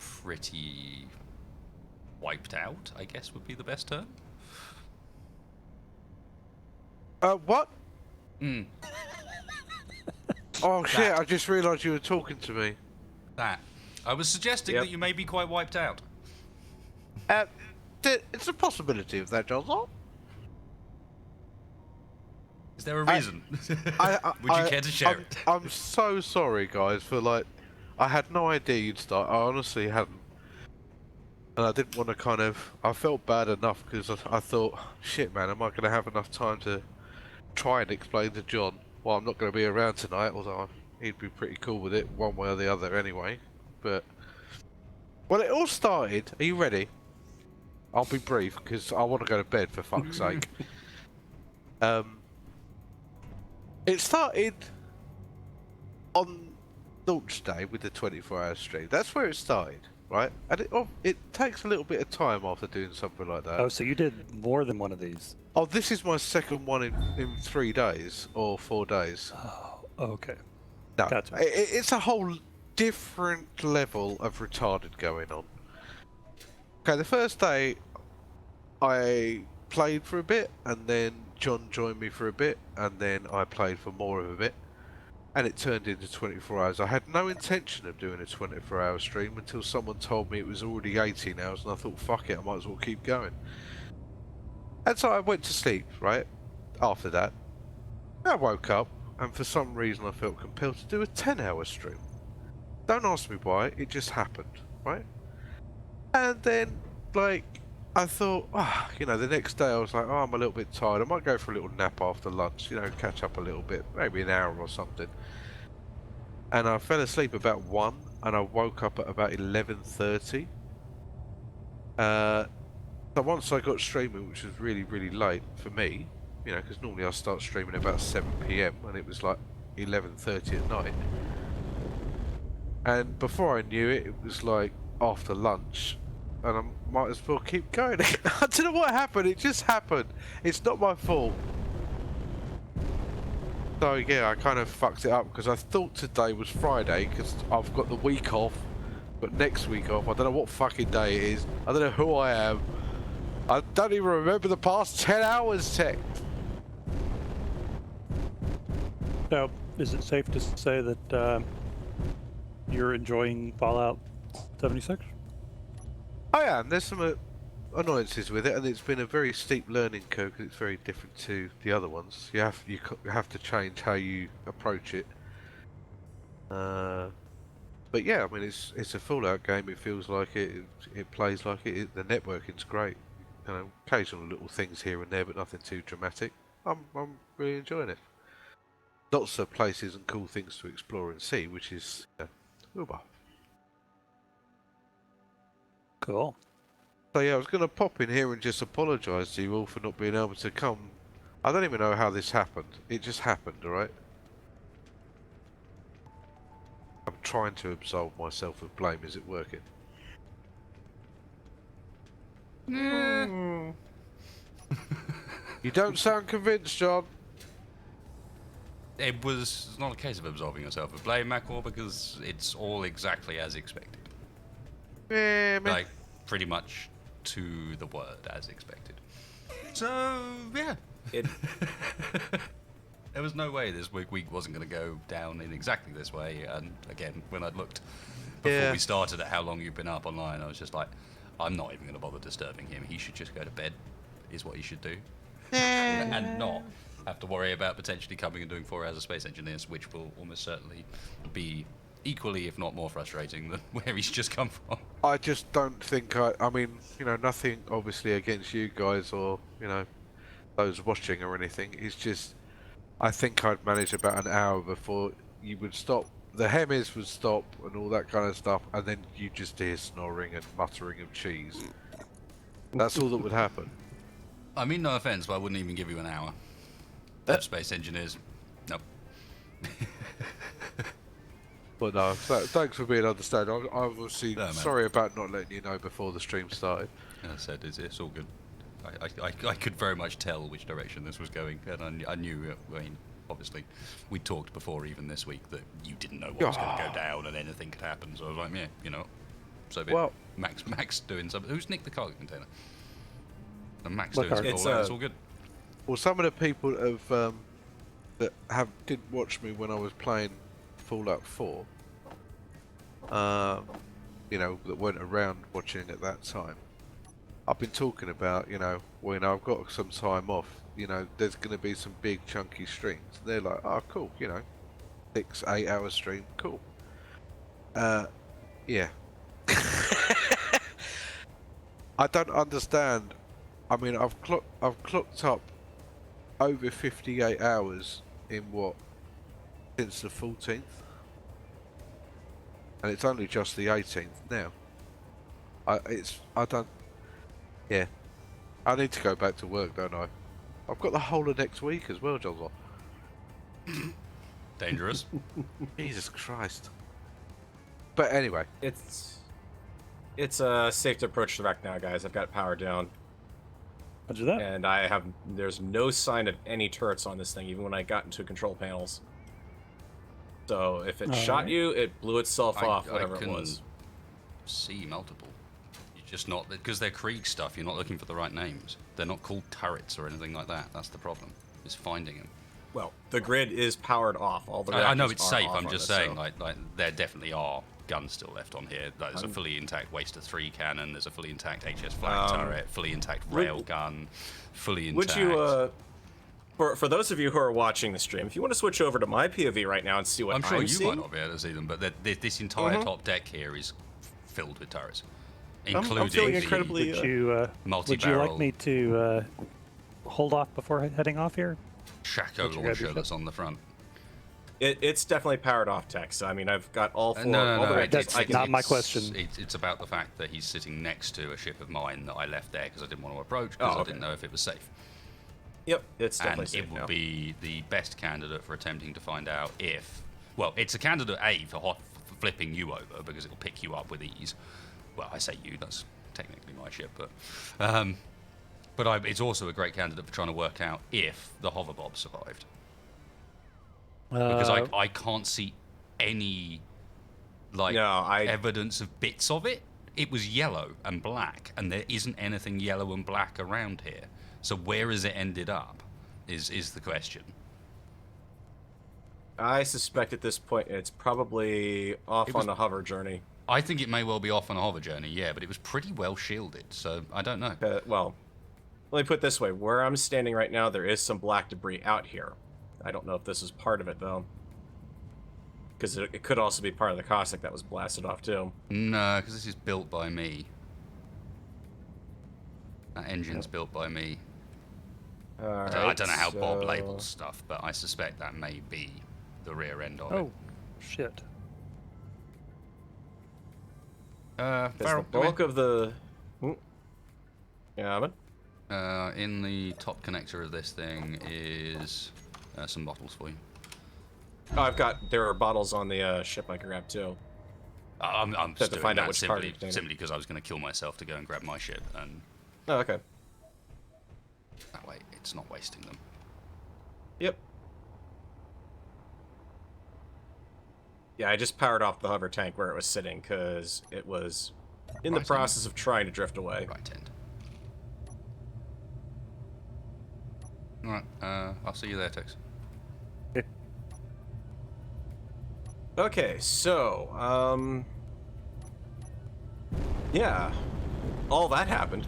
pretty wiped out, I guess would be the best term. What? Hmm. Oh shit! I just realised you were talking to me. That. I was suggesting Yep. that you may be quite wiped out. It's a possibility of that, Johnson. Is there a reason? Would you care to share it? I'm so sorry, guys, for I had no idea you'd start. I honestly hadn't. And I didn't want to I felt bad enough because I thought, shit man, am I going to have enough time to try and explain to John, well, I'm not going to be around tonight, although he'd be pretty cool with it, one way or the other anyway. But, well, it all started, are you ready? I'll be brief, because I want to go to bed, for fuck's sake. It started on launch day with the 24-hour stream. That's where it started, right? And it takes a little bit of time after doing something like that. Oh, so you did more than one of these. Oh, this is my second one in 3 days or 4 days. Oh. Oh, okay. No, Gotcha. it's a whole different level of retarded going on. Okay, the first day I played for a bit, and then John joined me for a bit, and then I played for more of a bit, and it turned into 24 hours. I had no intention of doing a 24-hour stream until someone told me it was already 18 hours, and I thought, fuck it, I might as well keep going. And so I went to sleep, right, after that. I woke up, and for some reason I felt compelled to do a 10-hour stream. Don't ask me why, it just happened, right? And then, like, I thought, you know, the next day I was like, oh, I'm a little bit tired. I might go for a little nap after lunch, you know, catch up a little bit, maybe an hour or something. And I fell asleep about 1, and I woke up at about 11:30. So once I got streaming, which was really, really late for me, you know, because normally I start streaming about 7 PM, and it was like 11:30 at night. And before I knew it, it was like after lunch, and I might as well keep going. I don't know what happened, it just happened. It's not my fault. So yeah, I kind of fucked it up because I thought today was Friday because I've got the week off, but next week off, I don't know what fucking day it is. I don't know who I am. I don't even remember the past 10 hours, Tech. So, is it safe to say that you're enjoying Fallout 76? I am. There's some annoyances with it, and it's been a very steep learning curve because it's very different to the other ones. You have to change how you approach it. But yeah, I mean, it's a Fallout game. It feels like it. It plays like it. The networking's great. You know, occasional little things here and there, but nothing too dramatic. I'm really enjoying it. Lots of places and cool things to explore and see, which is uber. Cool. So yeah, I was going to pop in here and just apologise to you all for not being able to come. I don't even know how this happened. It just happened, alright? I'm trying to absolve myself of blame. Is it working? You don't sound convinced, John. It's not a case of absolving yourself of blame, Macor, because it's all exactly as expected. Yeah, man. Like, pretty much to the word as expected. So, yeah. There was no way this week wasn't going to go down in exactly this way. And again, when I looked before we started at how long you've been up online, I was just like, I'm not even going to bother disturbing him. He should just go to bed, is what he should do. And not have to worry about potentially coming and doing 4 hours of Space Engineers, which will almost certainly be equally, if not more frustrating than where he's just come from. I just don't think I mean, you know, nothing obviously against you guys or, you know, those watching or anything. It's just, I think I'd manage about an hour before you would stop. The Hemis would stop and all that kind of stuff, and then you just hear snoring and muttering of cheese. That's all that would happen. I mean, no offense, but I wouldn't even give you an hour of Space Engineers. Nope. But no, thanks for being understanding. I'm obviously No, man. sorry about not letting you know before the stream started. As I said, it's all good. I could very much tell which direction this was going, and I knew, I mean, obviously, we talked before even this week that you didn't know what was going to go down and anything could happen, so I was like, yeah, you know, so be it. Well, Max doing something. Who's nicked the cargo container? And Max Look, doing it's, something. It's all good. well, some of the people that did watch me when I was playing Fallout 4, you know, that weren't around watching at that time. I've been talking about, you know, well, you know, I've got some time off. You know, there's going to be some big chunky streams. And they're like, oh, cool, you know, 6-8 hour stream, cool. Yeah. I don't understand. I mean, I've clocked up over 58 hours in what, since the 14th, and it's only just the 18th now. Yeah, I need to go back to work, don't I? I've got the whole of next week as well, John. Dangerous. Jesus Christ. But anyway, It's safe to approach the wreck now, guys. I've got power down, Roger that. and there's no sign of any turrets on this thing, even when I got into control panels. So if it All shot right. you, it blew itself off, I whatever it can was. see multiple. You're just not, because they're Krieg stuff, you're not looking for the right names. They're not called turrets or anything like that. That's the problem, is finding them. Well, the grid is powered off. All the I know reactors it's are safe, off I'm on just this, saying, so- like there definitely are guns still left on here. Like, there's a fully intact Waster 3 cannon, there's a fully intact HS Flak turret, fully intact rail gun, fully intact... Would you, for those of you who are watching the stream, if you want to switch over to my POV right now and see what I'm sure you seeing, might not be able to see them, but this entire top deck here is filled with turrets, I'm including feeling the incredibly, Would you like multi-barrel me to hold off before heading off here? Shaco Let you grab your launcher ship. that's on the front. it's definitely powered off tech. So I mean, I've got all four. No, all the reactors that's I can not my use. question. It's about the fact that he's sitting next to a ship of mine that I left there because I didn't want to approach because Oh, I okay. didn't know if it was safe. Yep, it's definitely And safe it would now. be the best candidate for attempting to find out if... Well, it's a candidate A for flipping you over because it'll pick you up with ease. Well, I say you, that's technically my ship, but... it's also a great candidate for trying to work out if the hoverbob survived. Because I can't see any evidence of bits of it. It was yellow and black, and there isn't anything yellow and black around here. So where has it ended up? Is the question. I suspect at this point it's probably off on a hover journey. I think it may well be off on a hover journey, yeah, but it was pretty well shielded, so I don't know. Well, let me put it this way: where I'm standing right now, there is some black debris out here. I don't know if this is part of it though, because it could also be part of the caustic that was blasted off too. No, because this is built by me. That engine's built by me. I don't know how Bob labels stuff, but I suspect that may be the rear end of it. Oh, shit. The Farrell, bulk of the... Yeah, man. in the top connector of this thing is some bottles for you. Oh, there are bottles on the ship I can grab too. I'm Have just to doing find out that which part it simply because I was going to kill myself to go and grab my ship, and Oh, okay. that way it's not wasting them. Yep. Yeah, I just powered off the hover tank where it was sitting because it was in the Right, process of trying to drift away. Right end. Alright, I'll see you there, Tex. Okay, so, yeah, all that happened.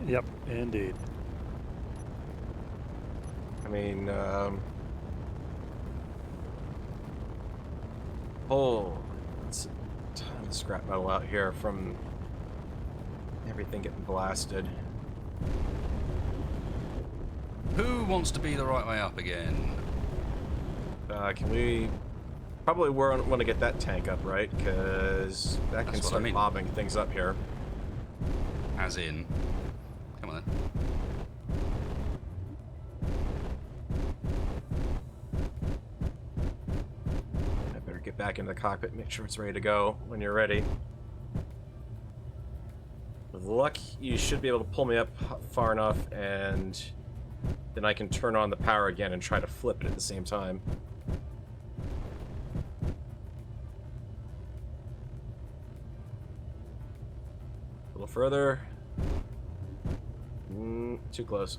Yep, indeed. I mean, it's a ton of scrap metal out here from everything getting blasted. Who wants to be the right way up again? Can we probably want to get that tank up, right? Because that can That's what I start mean. mobbing things up here. As in... Come on then. I better get back into the cockpit, make sure it's ready to go when you're ready. With luck, you should be able to pull me up far enough, and then I can turn on the power again and try to flip it at the same time. A little further. Too close.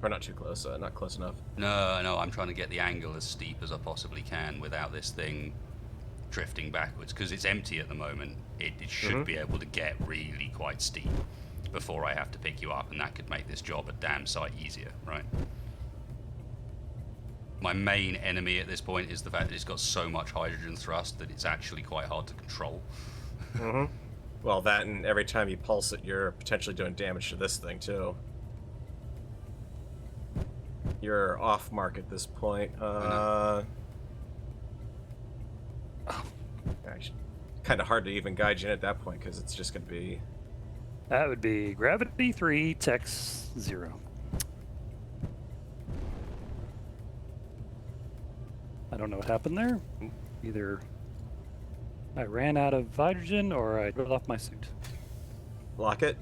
Or not too close, not close enough. No, I'm trying to get the angle as steep as I possibly can without this thing drifting backwards, because it's empty at the moment. It should be able to get really quite steep before I have to pick you up, and that could make this job a damn sight easier, right? My main enemy at this point is the fact that it's got so much hydrogen thrust that it's actually quite hard to control. Well, that, and every time you pulse it, you're potentially doing damage to this thing, too. You're off mark at this point. Actually, kind of hard to even guide you in at that point, because it's just going to be... That would be gravity 3, tex 0. I don't know what happened there. Either I ran out of hydrogen or I rolled off my suit. Lock it.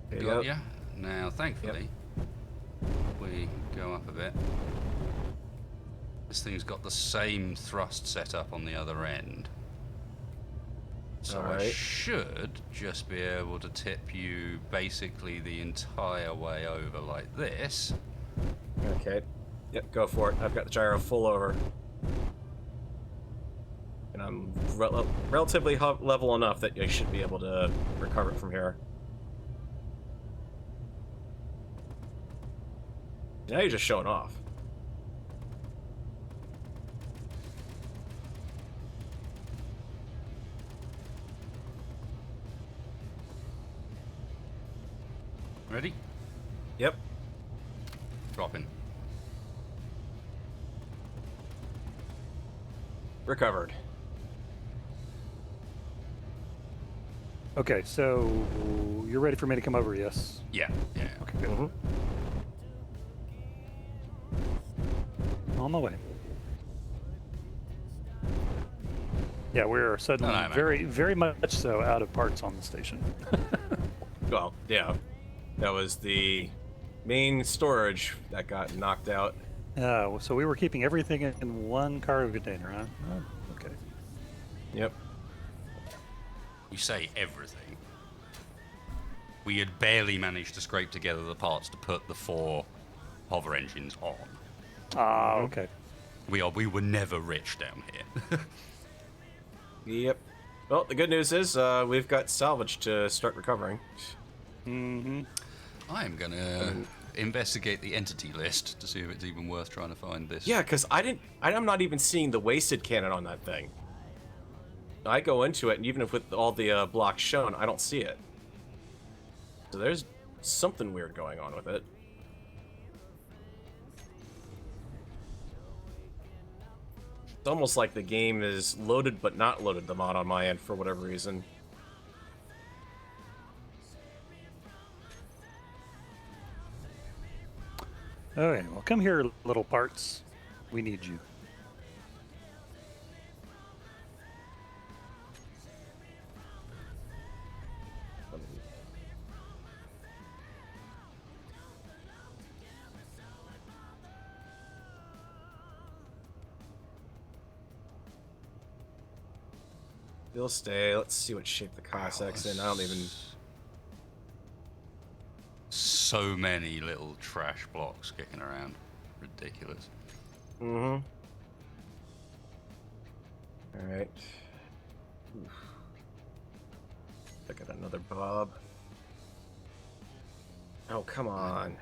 There you go. Got ya? Now, thankfully, we go up a bit. This thing's got the same thrust set up on the other end. So I Alright. should just be able to tip you basically the entire way over like this. Okay. Yep, go for it. I've got the gyro full over. And I'm relatively level enough that I should be able to recover it from here. Now you're just showing off. Ready? Yep. Dropping. Recovered. Okay, so you're ready for me to come over, yes? Yeah, yeah. Okay, good. Mm-hmm. On my way. Yeah, we're suddenly No, no, very, very much so out of parts on the station. Well, yeah. That was the main storage that got knocked out. So we were keeping everything in one cargo container, huh? Oh, okay. Yep. You say everything. We had barely managed to scrape together the parts to put the 4 hover engines on. Ah, okay. We were never rich down here. Yep. Well, the good news is we've got salvage to start recovering. Mm-hmm. I am gonna investigate the entity list to see if it's even worth trying to find this. Yeah, because I'm not even seeing the wasted cannon on that thing. I go into it, and even if with all the blocks shown, I don't see it. So there's something weird going on with it. It's almost like the game is loaded but not loaded the mod on my end for whatever reason. Okay, well, come here, little parts. We need you. They'll stay. Let's see what shape the Cossacks in. I don't even... So many little trash blocks kicking around. Ridiculous. Mm-hmm. Alright. I got another Bob. Oh, come on.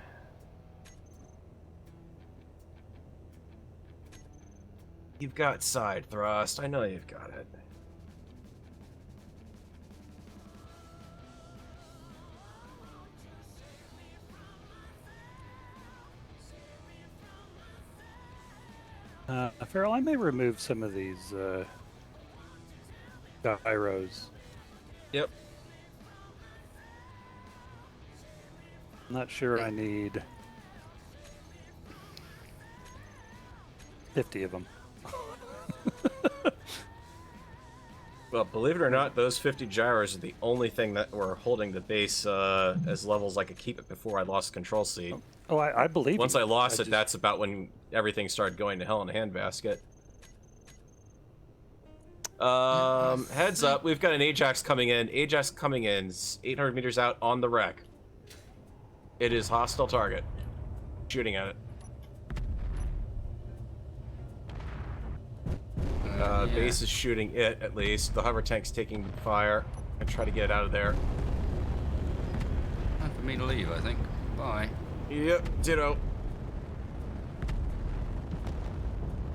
You've got side thrust. I know you've got it. Farrell, I may remove some of these gyros. Yep. I'm not sure I need 50 of them. Well, believe it or not, those 50 gyros are the only thing that were holding the base as level as I could keep it before I lost control seat. Oh, I believe Once you. I lost it, just- that's about when everything started going to hell in a handbasket. Heads up, we've got an Ajax coming in. Ajax coming in, 800 meters out on the wreck. It is hostile target. Shooting at it. Yeah. Base is shooting it, at least. The hover tank's taking fire. I try to get it out of there. Time for me to leave, I think. Bye. Yep, ditto.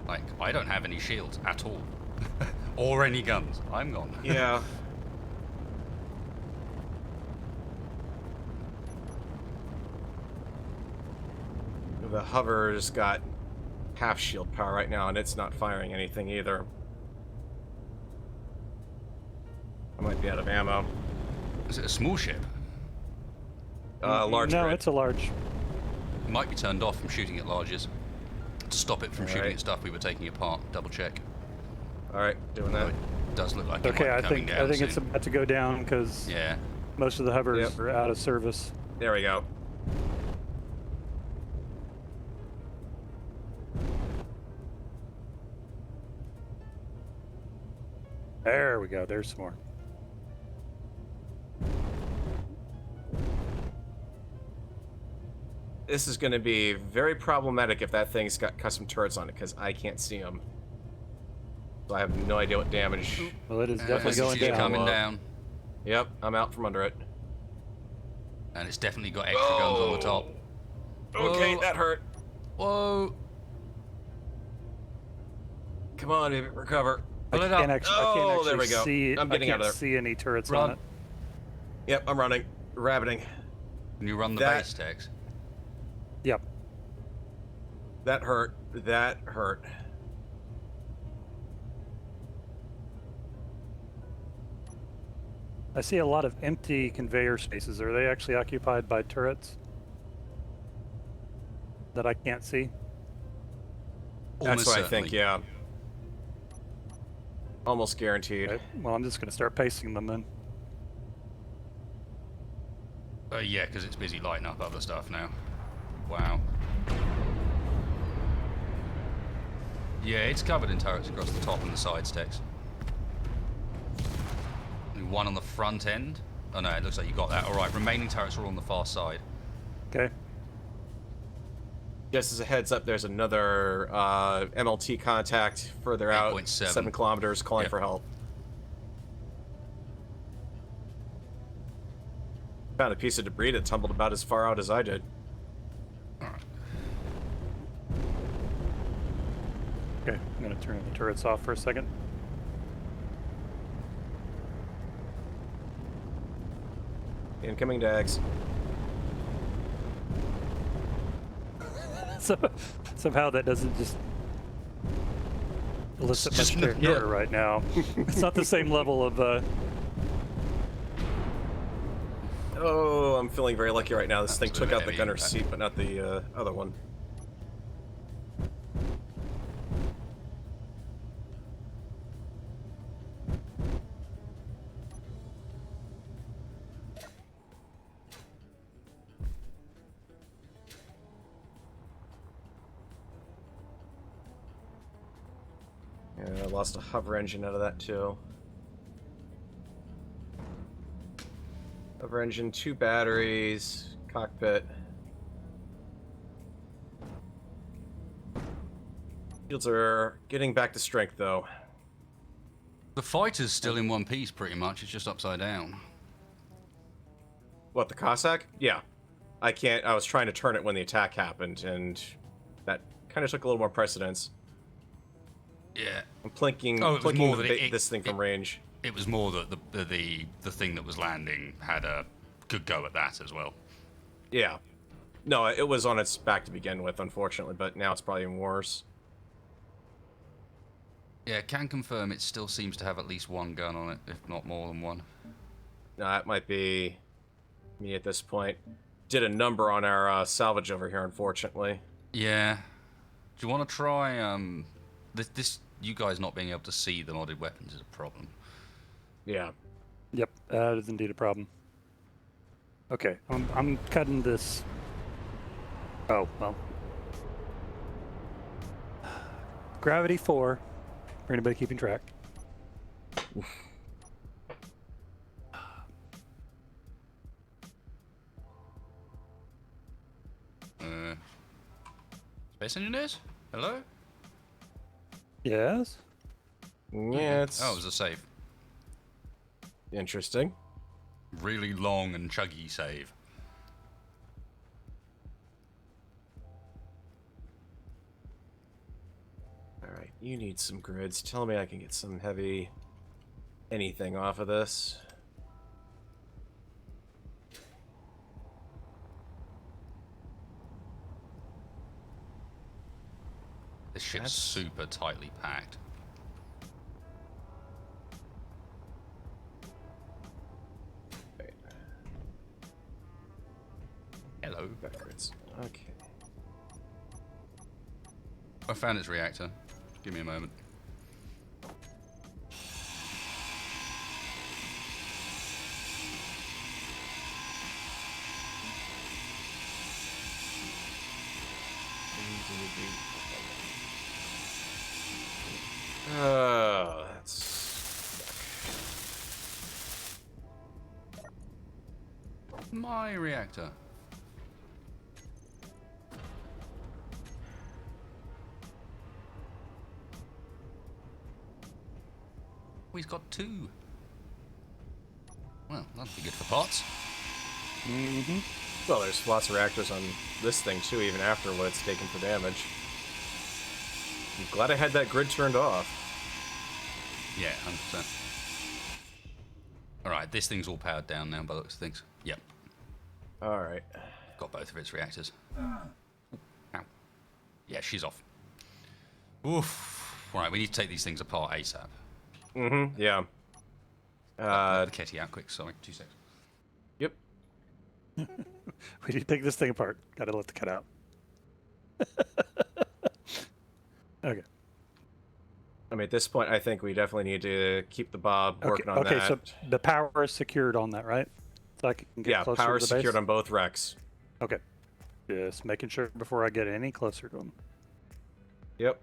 Like, I don't have any shields at all. Or any guns. I'm gone. Yeah. The hover's got half shield power right now, and it's not firing anything either. I might be out of ammo. Is it a small ship? Large No, grid. it's a large. It might be turned off from shooting at larges. To stop it from shooting Alright. at stuff we were taking apart. Double check. Alright, doing that. It does look like it Okay, might I be coming think down it's soon. about to go down because Yeah. most of the hovers Yep. are out of service. There we go. There we go. There's some more. This is going to be very problematic if that thing's got custom turrets on it, because I can't see them. So I have no idea what damage. Well, it is definitely going She's down. coming down. Yep, I'm out from under it. And it's definitely got extra guns on the top. Okay, Whoa. that hurt. Whoa! Come on, baby, recover. Pull I it up. can't actually there we go. see. I'm getting I out can't of there. see any turrets Run. on it. Yep, I'm running. Rabbiting. Can you run the That- base, Tex? Yep. That hurt. That hurt. I see a lot of empty conveyor spaces. Are they actually occupied by turrets that I can't see? That's Almost what I certainly. think, yeah. Almost guaranteed. Okay. Well, I'm just going to start pasting them then. Yeah, because it's busy lighting up other stuff now. Wow. Yeah, it's covered in turrets across the top and the sides, Tex. Only one on the front end. Oh no, it looks like you got that. Alright, remaining turrets are all on the far side. Okay. Just as a heads up, there's another MLT contact further out, 8.7. 7 kilometers, calling Yep. for help. Found a piece of debris that tumbled about as far out as I did. Okay. I'm going to turn the turrets off for a second. Incoming dags. So somehow that doesn't just elicit Just much no- terror right now. It's not the same level of. Oh, I'm feeling very lucky right now. This thing took Absolute out the heavy gunner's impact. seat, but not the other one. Yeah, I lost a hover engine out of that too. Hover engine, 2 batteries, cockpit. Shields are getting back to strength though. The fighter's still in one piece, pretty much. It's just upside down. What, the Cossack? Yeah. I can't. I was trying to turn it when the attack happened, and that kind of took a little more precedence. Yeah. I'm plinking, Oh, it was plinking more the that this thing from range. It was more that the thing that was landing had a good go at that as well. Yeah. No, it was on its back to begin with, unfortunately, but now it's probably even worse. Yeah, can confirm it still seems to have at least one gun on it, if not more than one. No, that might be me at this point. Did a number on our salvage over here, unfortunately. Yeah. Do you want to try this? You guys not being able to see the modded weapons is a problem. Yeah. Yep, that is indeed a problem. Okay, I'm cutting this. Oh well. Gravity 4. For anybody keeping track. Space engineers? Hello? Yes. Yeah, it's Oh, it was a save. interesting. Really long and chuggy save. Alright, you need some grids. Tell me I can get some heavy anything off of this. This ship's That's- super tightly packed. Wait, Hello. got grids. Okay. I found its reactor. Give me a moment. That's my reactor? Oh, he's got 2. Well, that'd be good for pots. Mm-hmm. Well, there's lots of reactors on this thing too, even after what it's taken for damage. I'm glad I had that grid turned off. Yeah, 100%. Alright, this thing's all powered down now by the looks of things. Yep, Alright. got both of its reactors. Ow. Yeah, she's off. Oof. Right, we need to take these things apart ASAP. Mm-hmm, yeah. Let the kitty out quick, sorry. 2 seconds. Yep. We need to take this thing apart. Gotta let the cat out. Okay. I mean, at this point, I think we definitely need to keep the Bob working on okay, that. so the power is secured on that, right? So I can get Yeah, closer power to the base? secured on both wrecks. Okay. Just making sure before I get any closer to them. Yep.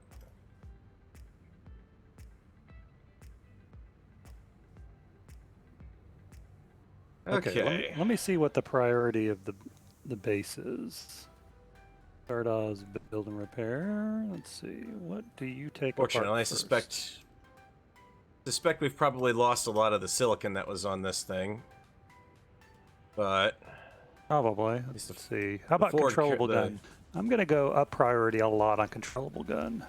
Okay. Let me see what the priority of the base is. Start as build and repair. Let's see. What do you take Fortunately, I apart first? suspect we've probably lost a lot of the silicon that was on this thing. But Probably. least Let's see. How about Ford controllable the- gun? I'm gonna go up priority a lot on controllable gun.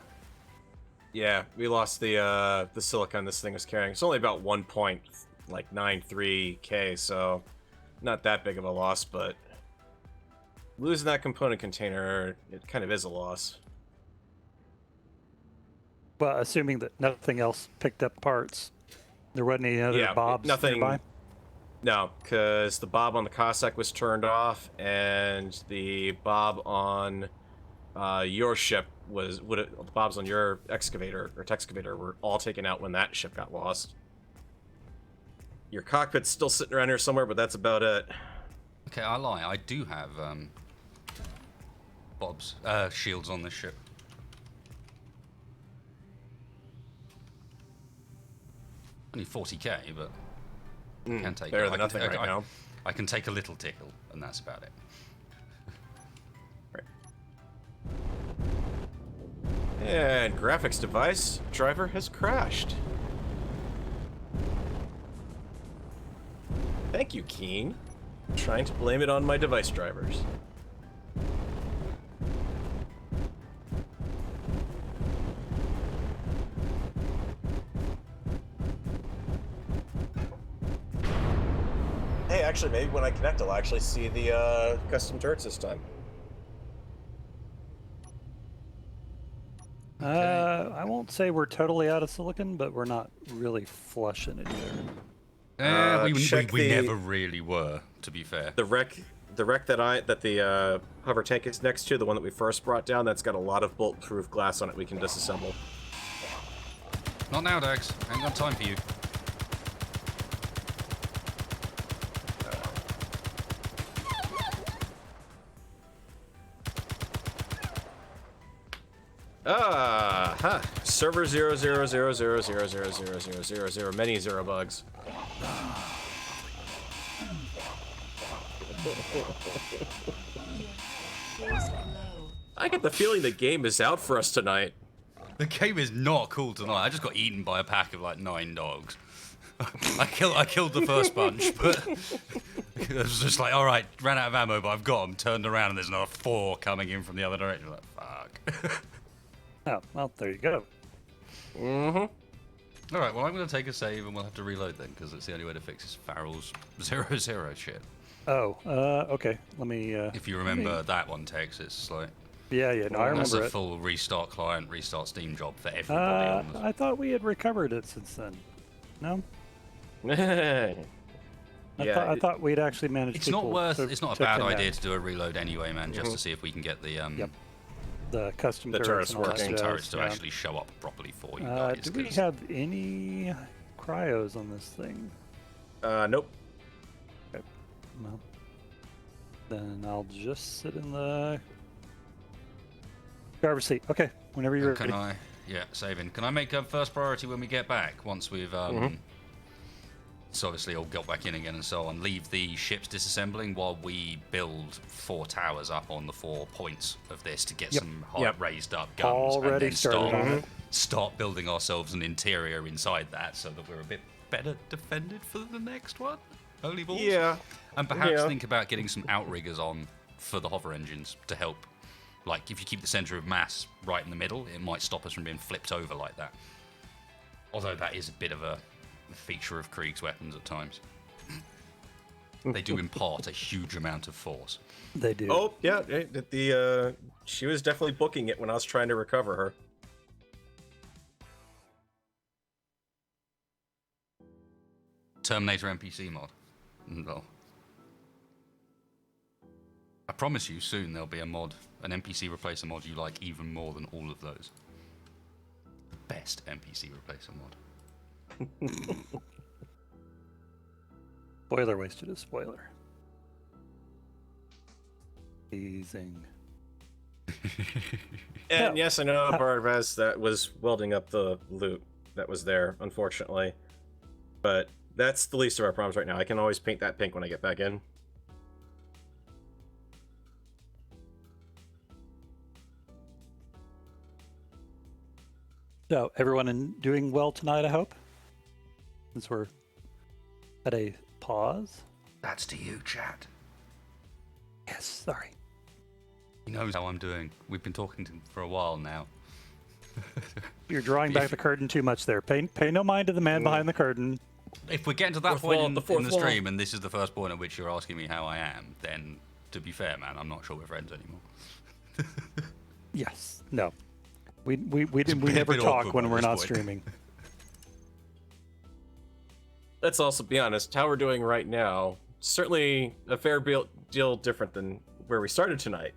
yeah, we lost the silicon this thing was carrying. It's only about 1.93K, so not that big of a loss, but losing that component container, it kind of is a loss. Well, assuming that nothing else picked up parts, there wasn't any other Yeah, bobs nothing. nearby. No, because the bob on the Cossack was turned off, and the bob on your ship the bobs on your excavator or excavator were all taken out when that ship got lost. Your cockpit's still sitting around here somewhere, but that's about it. Okay, I lie. I do have Bob's shields on this ship. Only 40k, but I can take Better it. than nothing right now. I can take a little tickle, and that's about it. Right. And graphics device driver has crashed. Thank you, Keen. Trying to blame it on my device drivers. Hey, actually, maybe when I connect, I'll actually see the custom turrets this time. I won't say we're totally out of silicon, but we're not really flushing it either. We never really were, to be fair. The wreck that the hover tank is next to, the one that we first brought down, that's got a lot of bulletproof glass on it we can disassemble. Not now, Dax. I ain't got time for you. Server 00000000000, many zero bugs. I get the feeling the game is out for us tonight. The game is not cool tonight. I just got eaten by a pack of like 9 dogs. I killed the first bunch, but it was just like, all right, ran out of ammo, but I've got them. Turned around and there's another 4 coming in from the other direction. Like, fuck. Oh, well, there you go. Mm-hmm. All right, well, I'm going to take a save and we'll have to reload then, because it's the only way to fix this Farrell's 0-0 shit. Oh, okay. Let me. If you remember that one, Tex, it's like Yeah, no, I that's remember a it. full restart client, restart Steam job for everybody. on this. I thought we had recovered it since then. No, Yeah, I thought we'd actually managed. It's not It's not a bad idea to do a reload anyway, man, just to see if we can get the the custom The turrets turrets, and all that working. jazz, turrets to yeah. actually show up properly for you guys. Do we 'cause- have any cryos on this thing? Nope. No. Then I'll just sit in the driver's seat. Okay, whenever you're Can ready. I? Yeah, saving. Can I make a first priority when we get back? Once we've So obviously I'll get back in again and so on. Leave the ships disassembling while we build 4 towers up on the 4 points of this to get some raised up guns. Already and then started on it. start building ourselves an interior inside that so that we're a bit better defended for the next one. Holy balls. Yeah. And perhaps think about getting some outriggers on for the hover engines to help. Like, if you keep the center of mass right in the middle, it might stop us from being flipped over like that. Although that is a bit of a feature of Krieg's weapons at times. They do impart a huge amount of force. They do. Oh, yeah. She was definitely booking it when I was trying to recover her. Terminator NPC mod. No. I promise you, soon there'll be a mod, an NPC replacer mod you like even more than all of those. The best NPC replacer mod. Spoiler wasted a spoiler. Amazing. And yes, I know Barvaz that was welding up the loot that was there, unfortunately. But that's the least of our problems right now. I can always paint that pink when I get back in. So, everyone doing well tonight, I hope? Since we're at a pause. That's to you, chat. Yes, sorry. He knows how I'm doing. We've been talking to him for a while now. You're drawing back the curtain too much there. Pay no mind to the man behind the curtain. If we're getting to that Fourth point wall, in the the fourth wall. stream, and this is the first point at which you're asking me how I am, then, to be fair, man, I'm not sure we're friends anymore. Yes. No. We never bit talk awkward when by we're this not point. streaming. Let's also be honest, how we're doing right now, certainly a fair deal different than where we started tonight.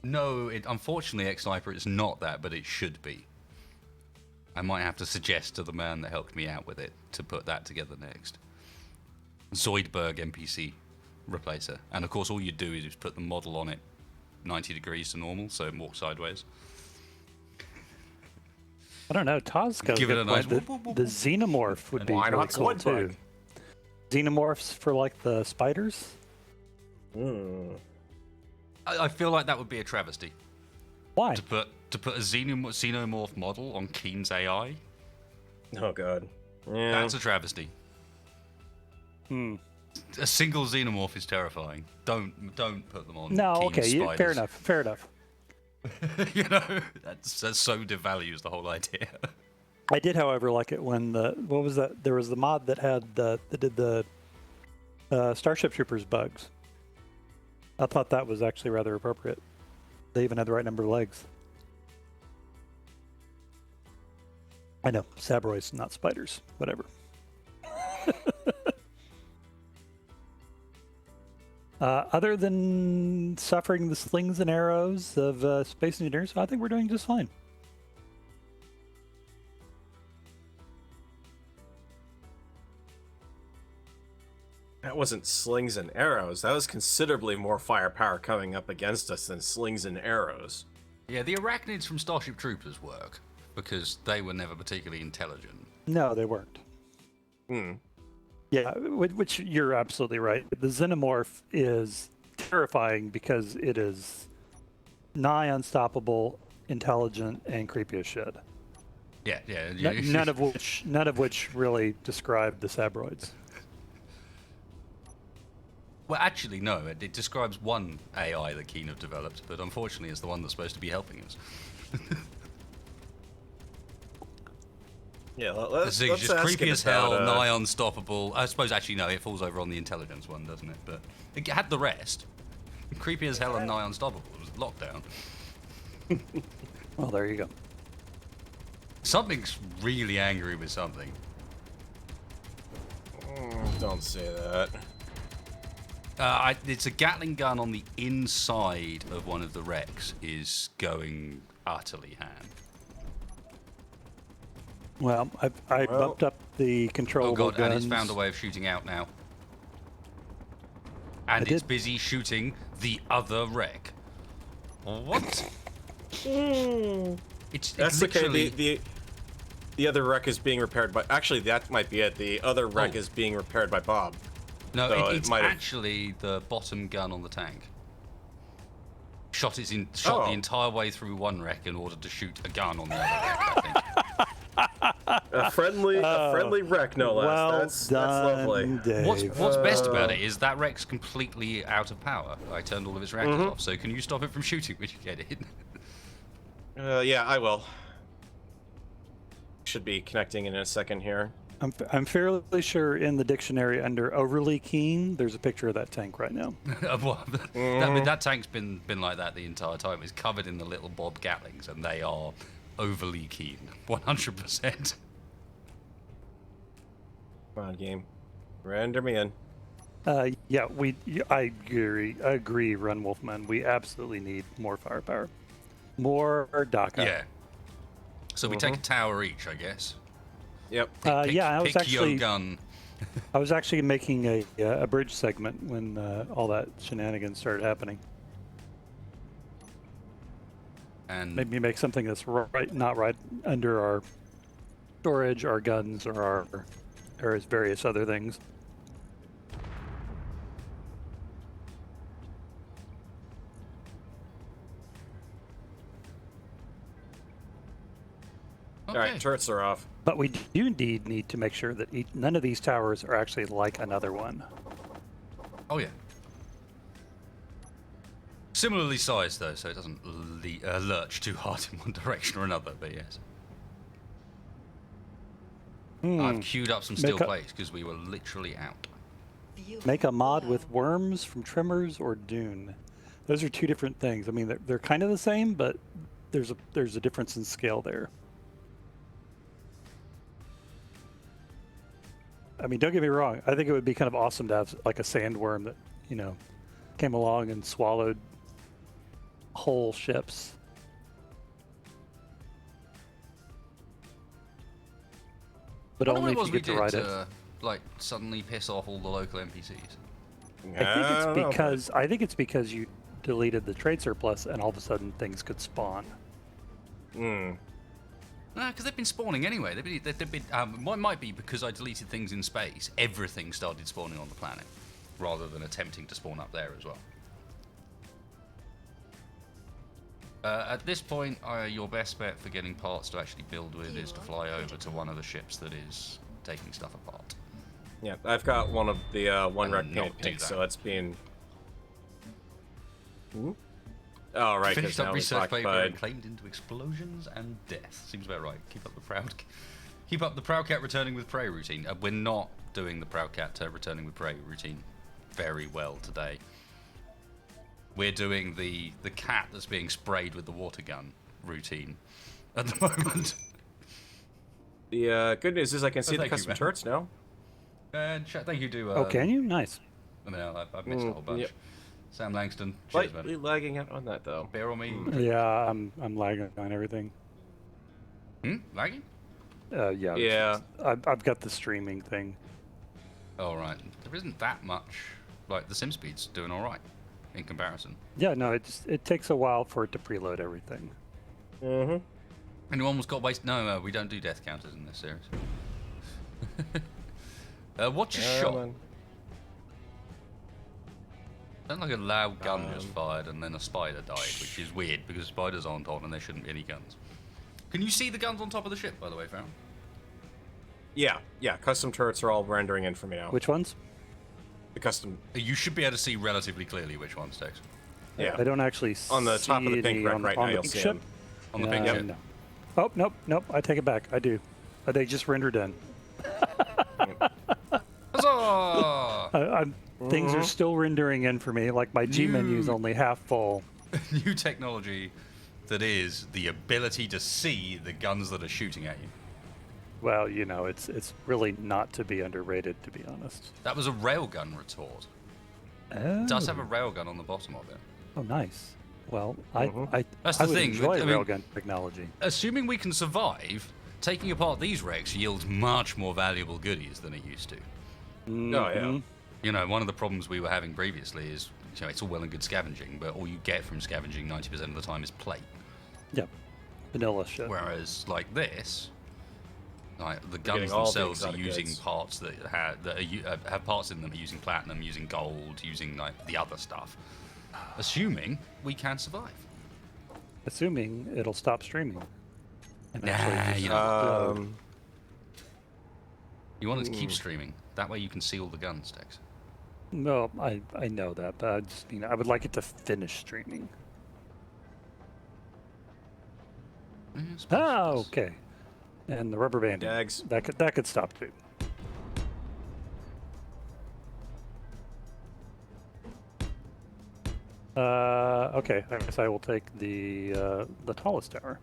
No, unfortunately, X-Sniper, it's not that, but it should be. I might have to suggest to the man that helped me out with it to put that together next. Zoidberg NPC replacer. And of course, all you do is just put the model on it 90 degrees to normal, so it walks sideways. I don't know. Tazko's Give it a nice the whoop, whoop, whoop, the whoop. xenomorph would be Why really not cool Zoidberg? too. Xenomorphs for like the spiders. I feel like that would be a travesty. Why? To put a xenomorph model on Keen's AI, Oh god. Yeah. that's a travesty. Hmm. A single xenomorph is terrifying. Don't put them on. No. Keen's Okay. spiders. Fair enough. Fair enough. You know, that so devalues the whole idea. I did, however, like it when what was that? There was the mod that did the Starship Troopers bugs. I thought that was actually rather appropriate. They even had the right number of legs. I know, sabroids, not spiders. Whatever. Other than suffering the slings and arrows of Space Engineers, I think we're doing just fine. That wasn't slings and arrows. That was considerably more firepower coming up against us than slings and arrows. Yeah, the arachnids from Starship Troopers work because they were never particularly intelligent. No, they weren't. Yeah, which you're absolutely right. The xenomorph is terrifying because it is nigh unstoppable, intelligent, and creepy as shit. Yeah. None of which really describe the sabroids. Well, actually, no. It describes one AI that Keen have developed, but unfortunately, it's the one that's supposed to be helping us. Yeah, It's just creepy as hell, nigh unstoppable. I suppose actually no, it falls over on the intelligence one, doesn't it? But it had the rest. Creepy as hell and nigh unstoppable. It was lockdown. Well, there you go. Something's really angry with something. Don't say that. It's a Gatling gun on the inside of one of the wrecks is going utterly ham. Well, I bumped up the Oh controllable god, guns. and it's found a way of shooting out now. And it's busy shooting the other wreck. What? It's That's literally... okay. The other wreck is being repaired by... Actually, that might be it. The other wreck is being repaired by Bob. No, So it's might have- actually the bottom gun on the tank. Shot the Oh. entire way through one wreck in order to shoot a gun on the other wreck, I think. A friendly wreck, no less. Well That's done, lovely. Dave. What's best about it is that wreck's completely out of power. I turned all of its reactors off, so can you stop it from shooting when you get it? Yeah, I will. Should be connecting in a second here. I'm fairly sure in the dictionary under overly keen, there's a picture of that tank right now. Well, I mean, that tank's been like that the entire time. It's covered in the little Bob Gatlings, and they are overly keen, 100%. Come on, game. Render me in. Yeah, I agree, Run Wolfman. We absolutely need more firepower. More DACA. Yeah. So we take a tower each, I guess. Yep. Yeah, Pick your gun. I was actually making a bridge segment when all that shenanigans started happening. And Maybe make something that's not right under our storage, our guns, or our various other things. okay. All right, turrets are off. But we do indeed need to make sure that none of these towers are actually like another one. Oh yeah. Similarly sized though, so it doesn't lurch too hard in one direction or another. But yes. I've queued up some steel plates because we were literally out. Make a mod with worms from Tremors or Dune. Those are two different things. I mean, they're kind of the same, but there's a difference in scale there. I mean, don't get me wrong. I think it would be kind of awesome to have like a sandworm that, came along and swallowed whole ships. But I wonder only what if it was you we get did to ride it. like suddenly piss off all the local NPCs. I think it's because you deleted the trade surplus and all of a sudden things could spawn. Hmm. No, because they've been spawning anyway. They've been. It might be because I deleted things in space. Everything started spawning on the planet, rather than attempting to spawn up there as well. At this point, your best bet for getting parts to actually build with is to fly over to one of the ships that is taking stuff apart. Yeah, I've got one of the one And wreck not painted do pink, that. so it's being. Oh right, because Finished up now he's research paper occupied. and claimed into explosions and death. Seems about right. Keep up the proud cat returning with prey routine. We're not doing the proud cat returning with prey routine very well today. We're doing the cat that's being sprayed with the water gun routine at the moment. The good news is I can see the thank you, custom man. turrets now. And thank you to. Oh, can you? Nice. I mean, I've missed a whole bunch. Yep. Sam Langston, cheers, Slightly man. lagging out on that though. Bear on me. Yeah, I'm lagging on everything. Lagging? Yeah. Yeah. I've got the streaming thing. Oh, right. There isn't that much. Like, the sim speed's doing alright in comparison. Yeah, no, it takes a while for it to preload everything. Mm-hmm. Anyone almost got waste? No, we don't do death counters in this series. What just shot? Sounds like a loud gun just fired and then a spider died, which is weird because spiders aren't on and there shouldn't be any guns. Can you see the guns on top of the ship, by the way, Farron? Yeah, custom turrets are all rendering in for me now. Which ones? The custom. You should be able to see relatively clearly which ones, Tex. Yeah. I don't actually On the see top of the pink any wreck on, right on now, the you'll pink see ship. 'em. On the pink ship. No. Oh, nope. I take it back. I do. They just rendered in. Huzzah! Things are still rendering in for me. Like my G menu is only half full. New technology that is the ability to see the guns that are shooting at you. Well, it's really not to be underrated, to be honest. That was a railgun retort. Oh, It does have a railgun on the bottom of it. oh nice. Well, I That's I the would thing, enjoy I mean- railgun technology. Assuming we can survive, taking apart these wrecks yields much more valuable goodies than it used to. Oh yeah. One of the problems we were having previously is, it's all well and good scavenging, but all you get from scavenging 90% of the time is plate. Yep. Vanilla shit. Whereas, like this, Like the getting guns all the themselves are exotic using goods. parts that have parts in them using platinum, using gold, using like the other stuff. Assuming we can survive. Assuming it'll stop streaming. And Nah, actually you just know. load. You want it to keep streaming. That way you can see all the gun stacks. No, I know that, but I just I would like it to finish streaming. Yeah, I suppose it Oh, does. okay. And the rubber banding. Dags. That could stop too. Okay. I guess I will take the tallest tower.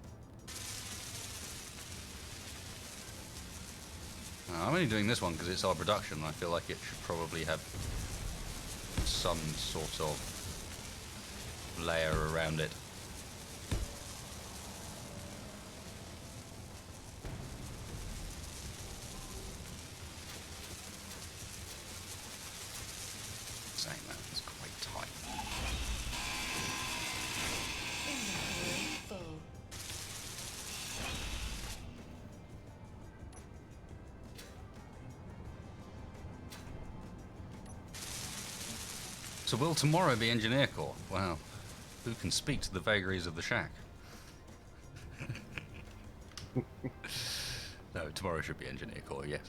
I'm only doing this one because it's our production. I feel like it should probably have some sort of layer around it. Saying that is quite tight. Inventory full. So will tomorrow be Engineer Corps? Wow. Who can speak to the vagaries of the shack? No, tomorrow should be Engineer Corps, yes.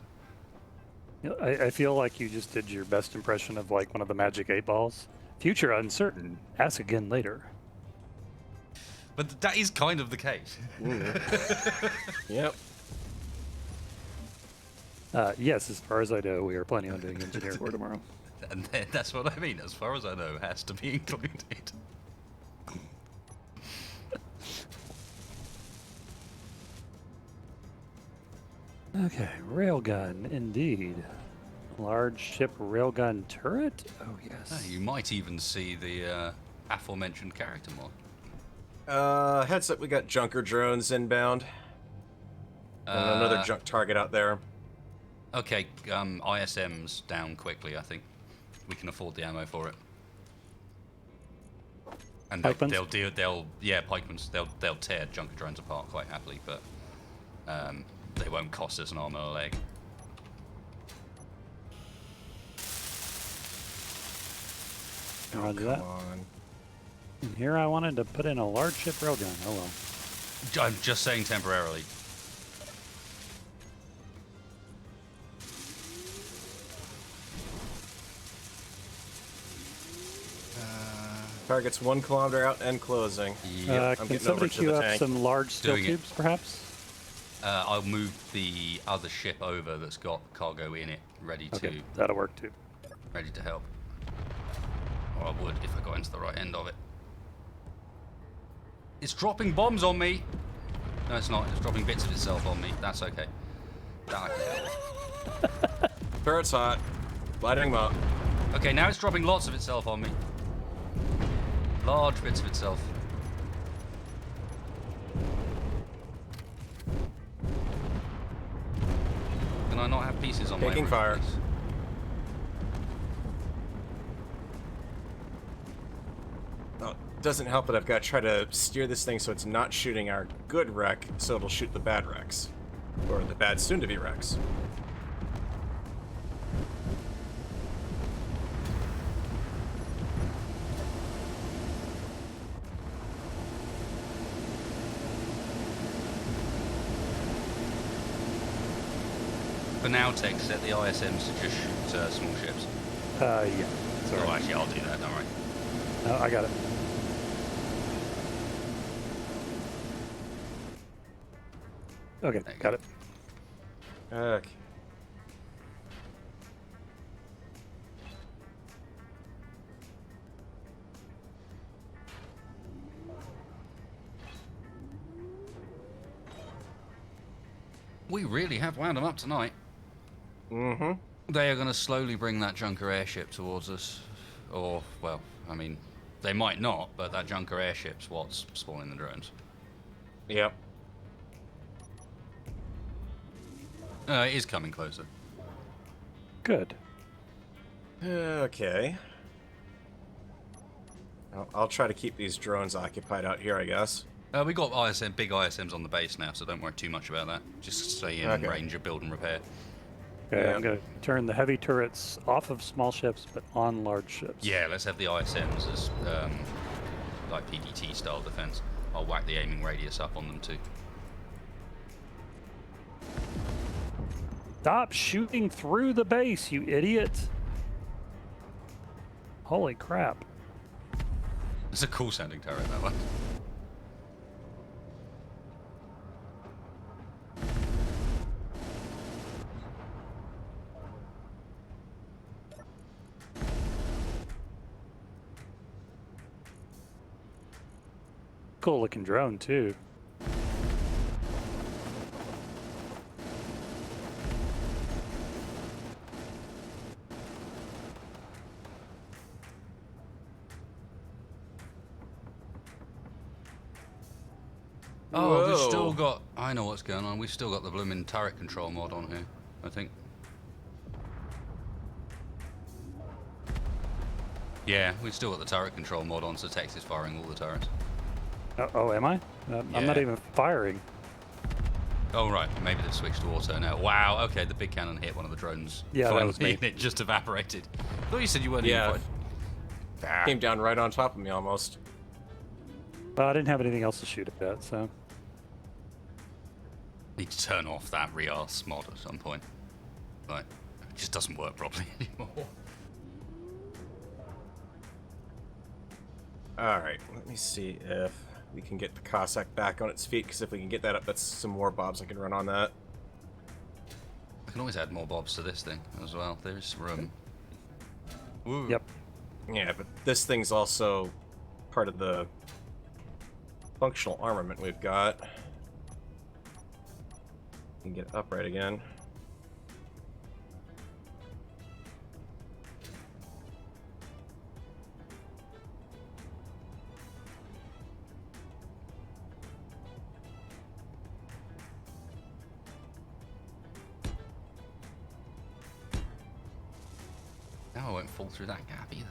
I feel like you just did your best impression of like one of the Magic 8 balls. Future uncertain. Ask again later. But that is kind of the case. Yep. Yes, as far as I know, we are planning on doing Engineer Corps tomorrow. And then, that's what I mean, as far as I know, has to be included. Okay, railgun, indeed. Large ship railgun turret? Oh, yes. You might even see the aforementioned character mod. Heads up, we got junker drones inbound. And another junk target out there. Okay, ISM's down quickly, I think. We can afford the ammo for it. And Pikemans? Pikemans. They'll tear junker drones apart quite happily, but they won't cost us an arm and a leg. Roger that. Come on. And here I wanted to put in a large ship railgun. Oh well. I'm just saying temporarily. Target's 1 kilometer out and closing. Yep. I'm Can getting over somebody to queue the up tank. some large steel Doing it. tubes, perhaps? I'll move the other ship over that's got cargo in it, ready Okay, that'll work too. to help. Or I would if I got into the right end of it. It's dropping bombs on me. No, it's not. It's dropping bits of itself on me. That's okay. That I can deal with. Turret's hot. Lighting them up. Okay, now it's dropping lots of itself on me. Large bits of itself. Can I not have pieces on Taking my fire. roof, please? Oh, doesn't help that I've got to try to steer this thing so it's not shooting our good wreck, so it'll shoot the bad wrecks. Or the bad soon-to-be wrecks. For now, Tech, set the ISMs to just shoot small ships. Yeah. Sorry. Oh, actually, I'll do that, don't worry. No, I got it. Okay, There you got go. it. Okay. We really have wound them up tonight. Mm-hmm. They are going to slowly bring that junker airship towards us. Or, well, I mean, they might not, but that junker airship's what's spawning the drones. Yep. It is coming closer. Good. Okay. I'll try to keep these drones occupied out here, I guess. We got big ISMs on the base now, so don't worry too much about that. Just stay in Okay. range of build and repair. Okay, Yeah. I'm going to turn the heavy turrets off of small ships, but on large ships. Yeah, let's have the ISMs as like PDT style defense. I'll whack the aiming radius up on them too. Stop shooting through the base, you idiot! Holy crap. It's a cool sounding turret, that one. Cool looking drone, too. Oh, we've Whoa. still got... I know what's going on. We've still got the blooming turret control mod on here, I think. Yeah, we've still got the turret control mod on, so Tex is firing all the turrets. Oh, am I? I'm not Yeah. even firing. Oh, right. Maybe they've switched to auto now. Wow, okay, the big cannon hit one of the drones. Yeah, that Finally, was me. and it just evaporated. I thought you said you weren't Yeah. even fighting. Came down right on top of me almost. Well, I didn't have anything else to shoot at, so... Need to turn off that Rias mod at some point. Like, it just doesn't work properly anymore. Alright, let me see if we can get the Cossack back on its feet, because if we can get that up, that's some more bobs I can run on that. I can always add more bobs to this thing as well. There's room. Woo. Yep. Yeah, but this thing's also part of the functional armament we've got. And get it upright again. Now I won't fall through that gap either.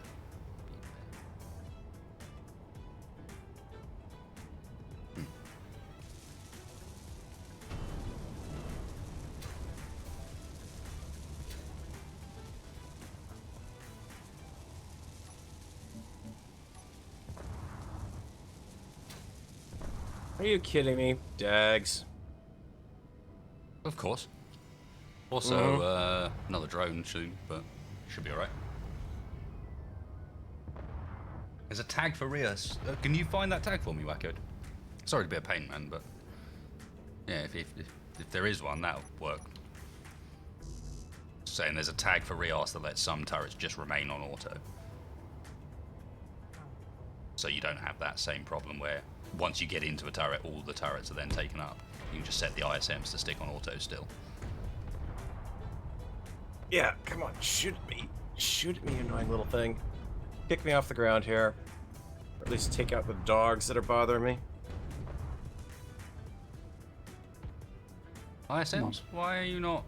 Are you kidding me? Dags. Of course. Also, another drone soon, but should be alright. There's a tag for Rias. Can you find that tag for me, Wacko? Sorry to be a pain, man, but yeah, if there is one, that'll work. Saying there's a tag for Rias that lets some turrets just remain on auto. So you don't have that same problem where once you get into a turret, all the turrets are then taken up. You can just set the ISMs to stick on auto still. Yeah, come on, shoot at me. Shoot at me, you annoying little thing. Kick me off the ground here. Or at least take out the dogs that are bothering me. ISMs? Why are you not...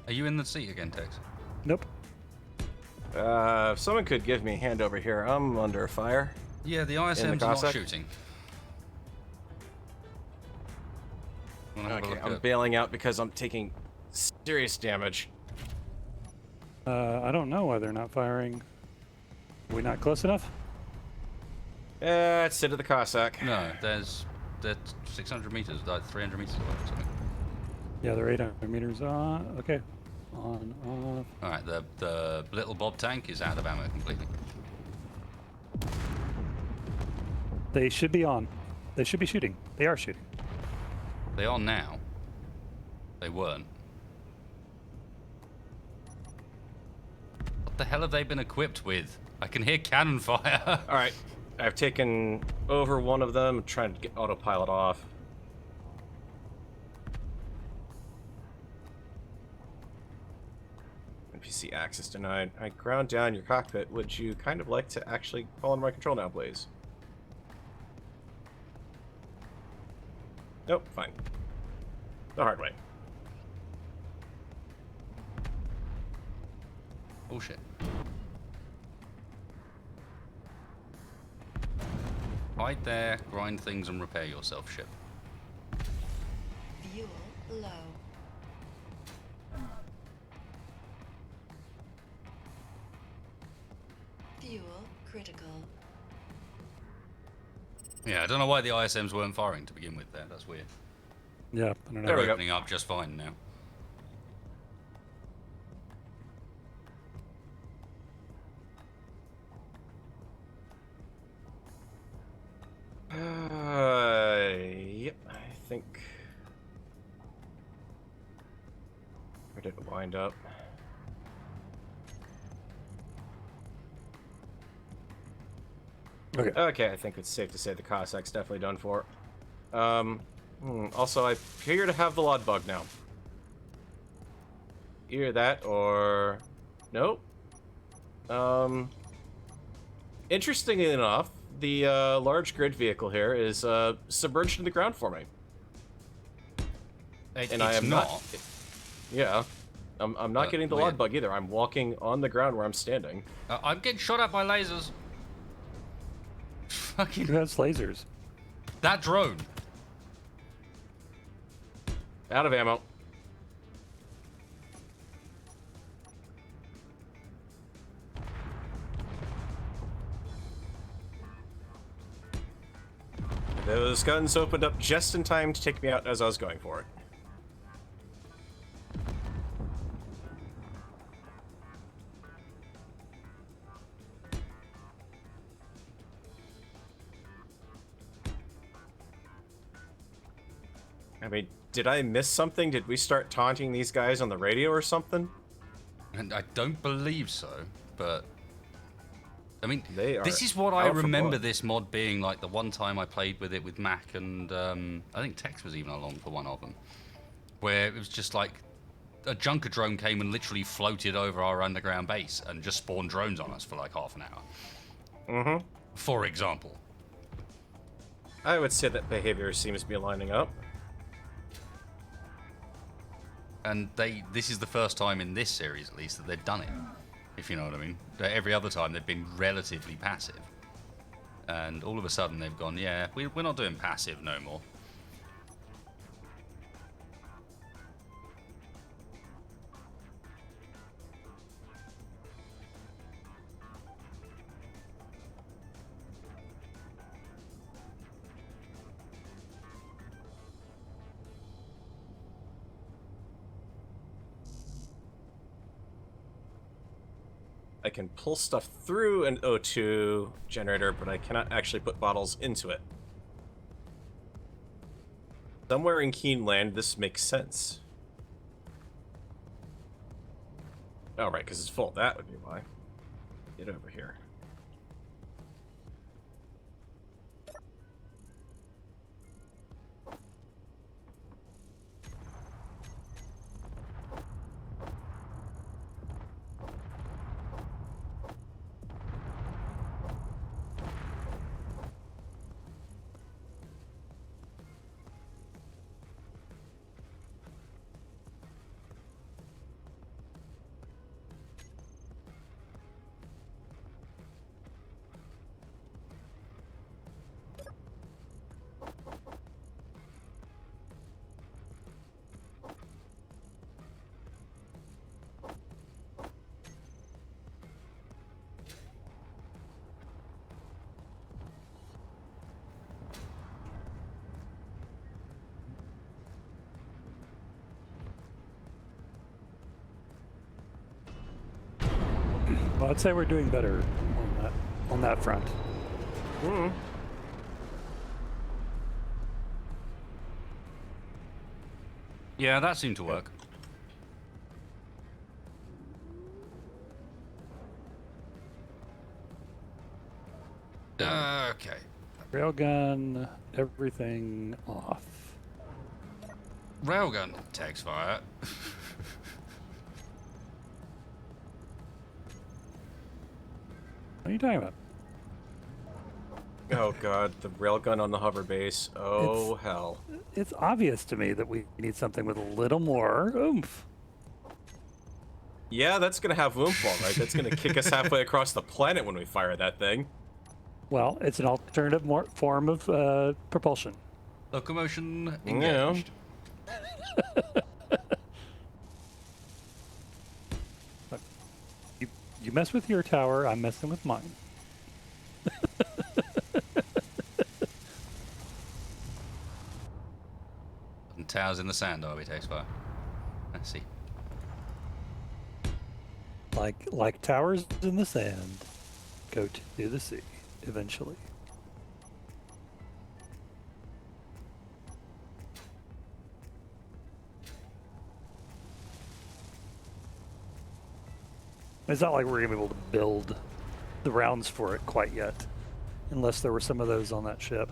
Are you in the seat again, Tex? Nope. If someone could give me a hand over here, I'm under fire. Yeah, the ISMs are not Cossack? shooting. Wanna have a Okay, look I'm at- bailing out because I'm taking serious damage. I don't know why they're not firing. Are we not close enough? It's into the Cossack. No, they're 600 meters, like 300 meters away or something. Yeah, they're 800 meters on. Okay. On, off. Alright, the little Bob tank is out of ammo completely. They should be on. They should be shooting. They are shooting. They are now. They weren't. What the hell have they been equipped with? I can hear cannon fire. Alright, I've taken over one of them, trying to get autopilot off. NPC access denied. I ground down your cockpit. Would you kind of like to actually call on my control now, please? Nope, fine. The hard way. Oh shit. Hide there, grind things, and repair yourself, ship. Fuel low. Fuel critical. Yeah, I don't know why the ISMs weren't firing to begin with there. That's weird. Yeah, I don't know. There we They're go. opening up just fine now. Yep, I think. Where did it wind up? Okay. Okay, I think it's safe to say the Cossack's definitely done for. Also, I appear to have the Lod bug now. Either that or... Nope. Interestingly enough, the large grid vehicle here is submerged in the ground for me. And I am not. Yeah. I'm not getting the weird. Lod bug either. I'm walking on the ground where I'm standing. I'm getting shot at by lasers. Who Fucking has lasers? that drone. Out of ammo. Those guns opened up just in time to take me out as I was going for it. I mean, did I miss something? Did we start taunting these guys on the radio or something? And I don't believe so, but I mean, They are this is what I out for remember blood. this mod being like the one time I played with it with Mac and I think Tex was even along for one of them, where it was just like a junker drone came and literally floated over our underground base and just spawned drones on us for like half an hour. Mm-hmm. For example. I would say that behavior seems to be lining up. And this is the first time in this series, at least, that they've done it, if you know what I mean. Every other time they've been relatively passive. And all of a sudden they've gone, yeah, we're not doing passive no more. I can pull stuff through an O2 generator, but I cannot actually put bottles into it. Somewhere in Keeneland, this makes sense. Oh, right, because it's full. That would be why. Get over here. Well, I'd say we're doing better on that front. Hmm. Yeah, that seemed to work. Okay. Railgun, everything off. Railgun takes fire. What are you talking about? Oh god, the railgun on the hover base. Oh hell. It's obvious to me that we need something with a little more oomph. Yeah, that's gonna have oomph, all right. That's gonna kick us halfway across the planet when we fire that thing. Well, it's an alternative form of propulsion. Locomotion Yeah. engaged. You mess with your tower, I'm messing with mine. And towers in the sand, are we, takes fire? I see. Like towers in the sand, go to the sea eventually. It's not like we're gonna be able to build the rounds for it quite yet, unless there were some of those on that ship.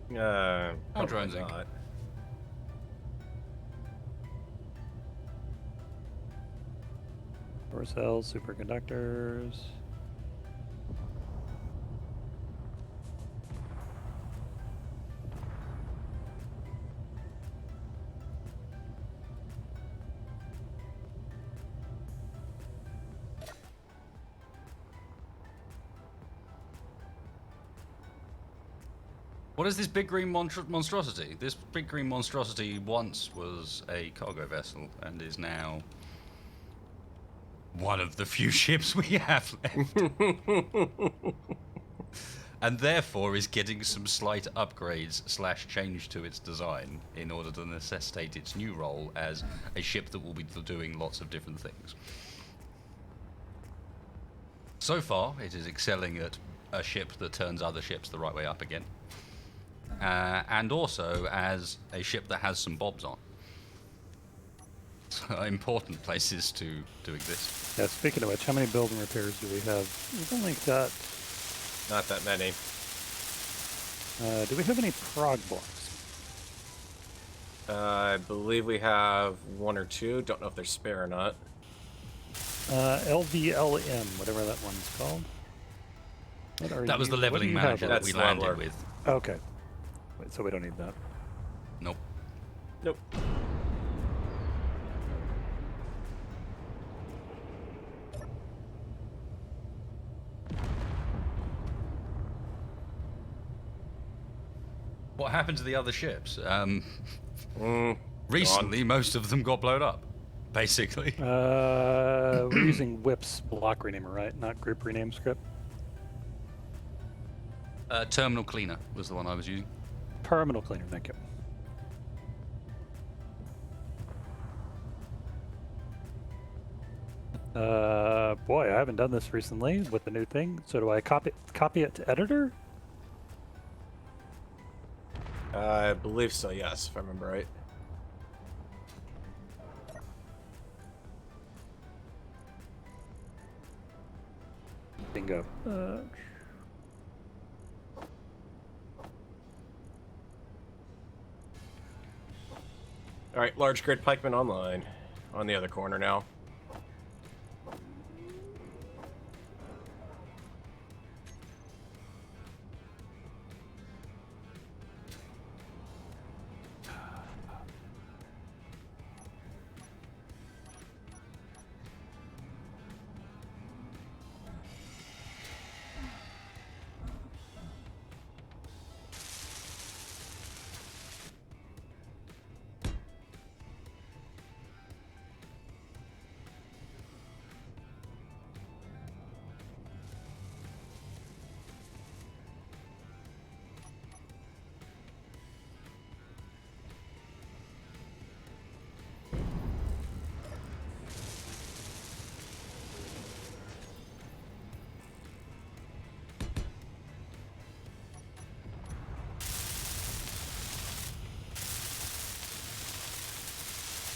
More Probably drones, Inc. not. Power cells, superconductors. What is this big green monstrosity? This big green monstrosity once was a cargo vessel and is now one of the few ships we have left. And therefore is getting some slight upgrades / change to its design in order to necessitate its new role as a ship that will be doing lots of different things. So far, it is excelling at a ship that turns other ships the right way up again. And also as a ship that has some bobs on. So important places to exist. Yeah, speaking of which, how many build and repairs do we have? We've only got... Not that many. do we have any prog blocks? I believe we have 1 or 2. Don't know if they're spare or not. LVLM, whatever that one's called. What are That was you- the what do leveling you have? manager that That's we the landed leveler. with. Okay. Wait, so we don't need that. Nope. Nope. What happened to the other ships? Mm, Recently, most of them got blown up, basically. We're using whip's block renamer, right? Not group rename script. Terminal cleaner was the one I was using. Terminal cleaner, thank you. Boy, I haven't done this recently with the new thing. So do I copy it to editor? I believe so, yes, if I remember right. Bingo. Alright, large grid pikeman online. On the other corner now.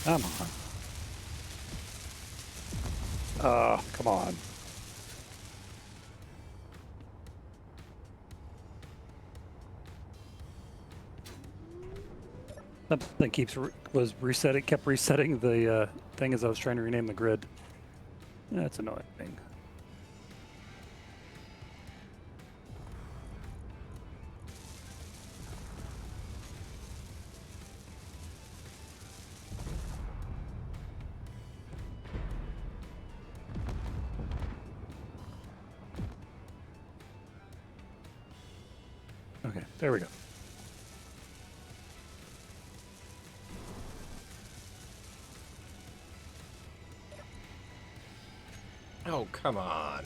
Come on. Come on. Something kept resetting the thing as I was trying to rename the grid. That's annoying. Okay, there we go. Oh, come on.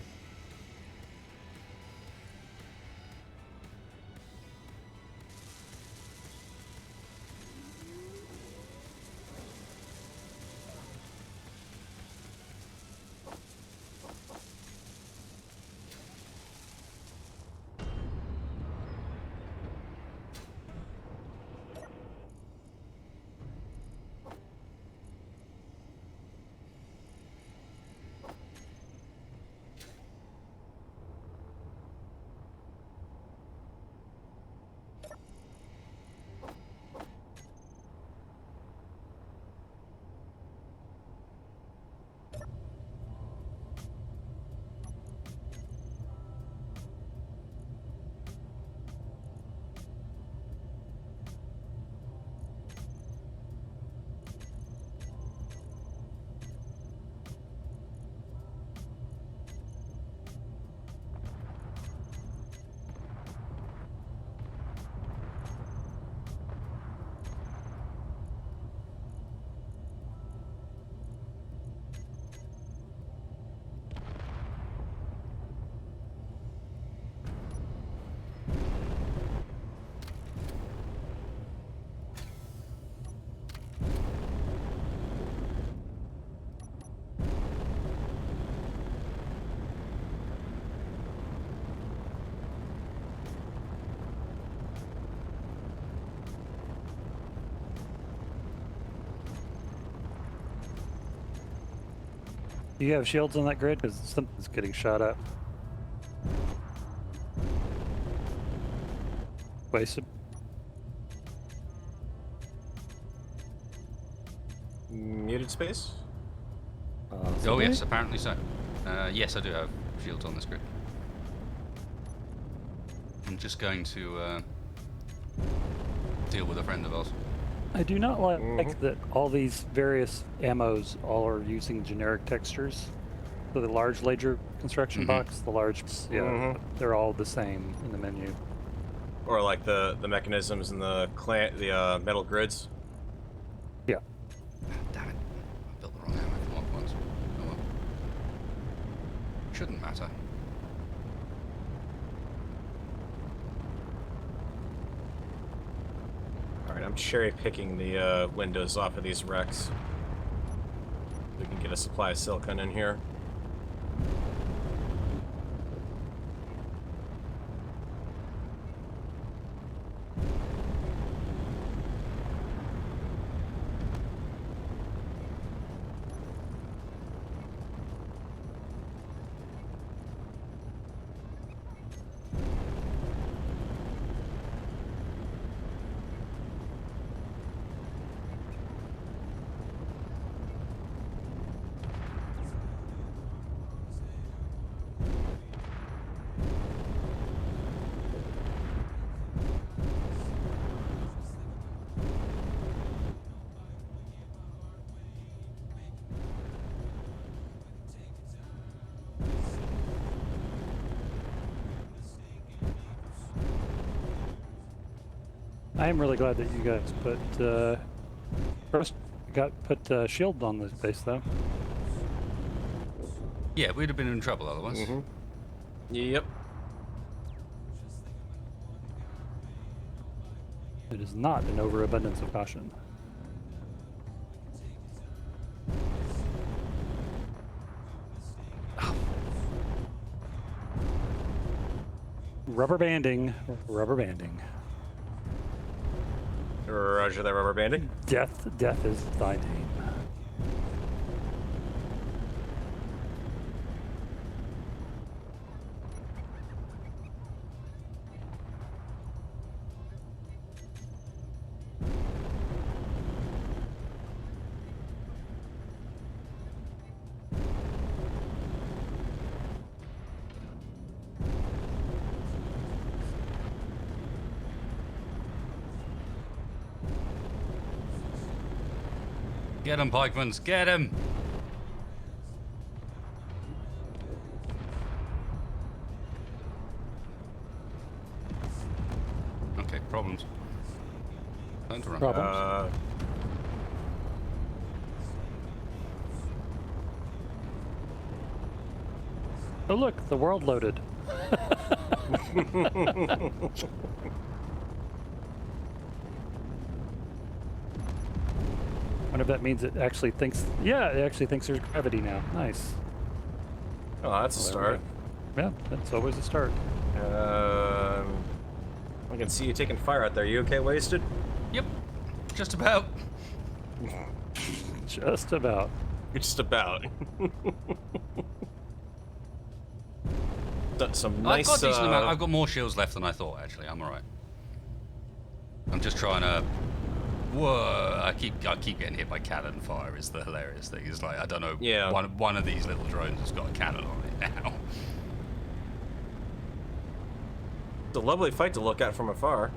Do you have shields on that grid? Because something's getting shot at. Wasted. Muted space? Oh yes, apparently so. Yes, I do have shields on this grid. I'm just going to deal with a friend of ours. I do not like that all these various ammos all are using generic textures. So the large laser construction box, the large, they're all the same in the menu. Or like the mechanisms and the metal grids? Yeah. Damn it. I built the wrong ammo for once. Oh well. Shouldn't matter. Alright, I'm cherry picking the windows off of these wrecks. We can get a supply of silicon in here. I am really glad that you guys put shield on this base though. Yeah, we'd have been in trouble otherwise. Yep. It is not an overabundance of caution. Rubber banding, rubber banding. Roger that, rubber banding. Death is thy name. Get him, Pikemans, get him! problems. Time to run. Problems? Oh look, the world loaded. Wonder if that means it actually thinks. Yeah, it actually thinks there's gravity now. Nice. Oh, that's a Well, there we start. go. Yeah, that's always a start. I can see you taking fire out there. You okay, Wasted? Yep, just about. Just about. Just about. Some I've nice. got a decent amount. I've got more shields left than I thought. Actually, I'm alright. I'm just trying to. Whoa! I keep getting hit by cannon fire. Is the hilarious thing. It's like I don't know. Yeah. One of these little drones has got a cannon on it now. It's a lovely fight to look at from afar.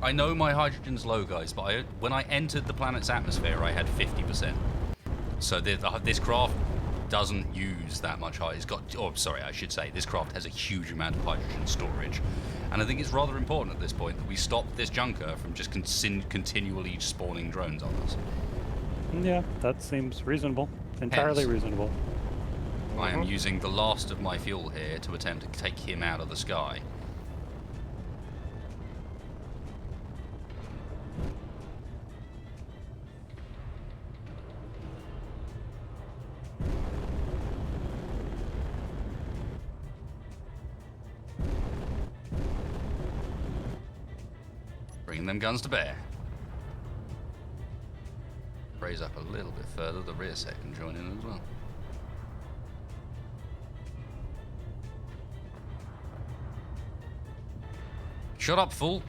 I know my hydrogen's low, guys, but when I entered the planet's atmosphere, I had 50%. So this craft doesn't use that much hydrogen. It's got, oh, sorry, I should say, this craft has a huge amount of hydrogen storage. And I think it's rather important at this point that we stop this junker from just continually spawning drones on us. Yeah, that seems reasonable. Entirely Hence. reasonable. I am using the last of my fuel here to attempt to take him out of the sky. Bringing them guns to bear. Raise up a little bit further, the rear set can join in as well. Shut up, fool!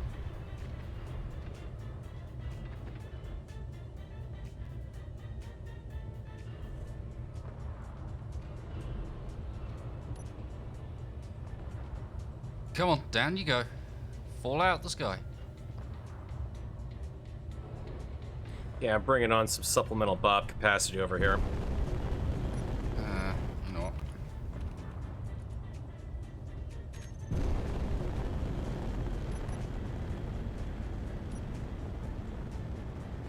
Come on, down you go. Fall out the sky. Yeah, I'm bringing on some supplemental Bob capacity over here. You know what?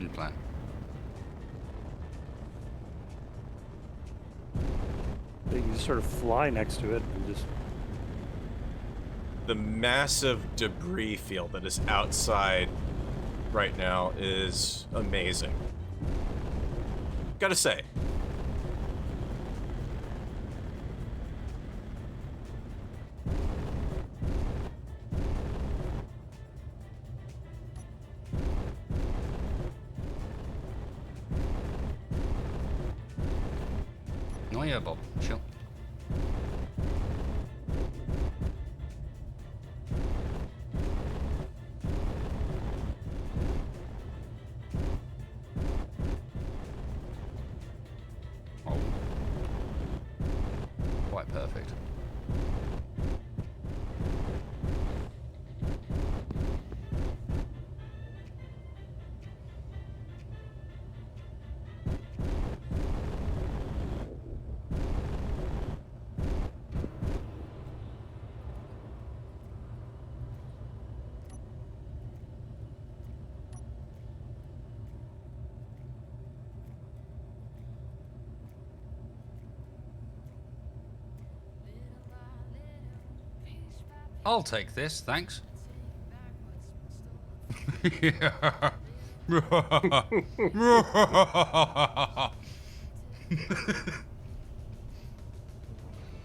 New plan. You can just sort of fly next to it and just. The massive debris field that is outside right now is amazing. Gotta say. Oh yeah, Bob. Chill. Oh. Quite perfect. I'll take this, thanks.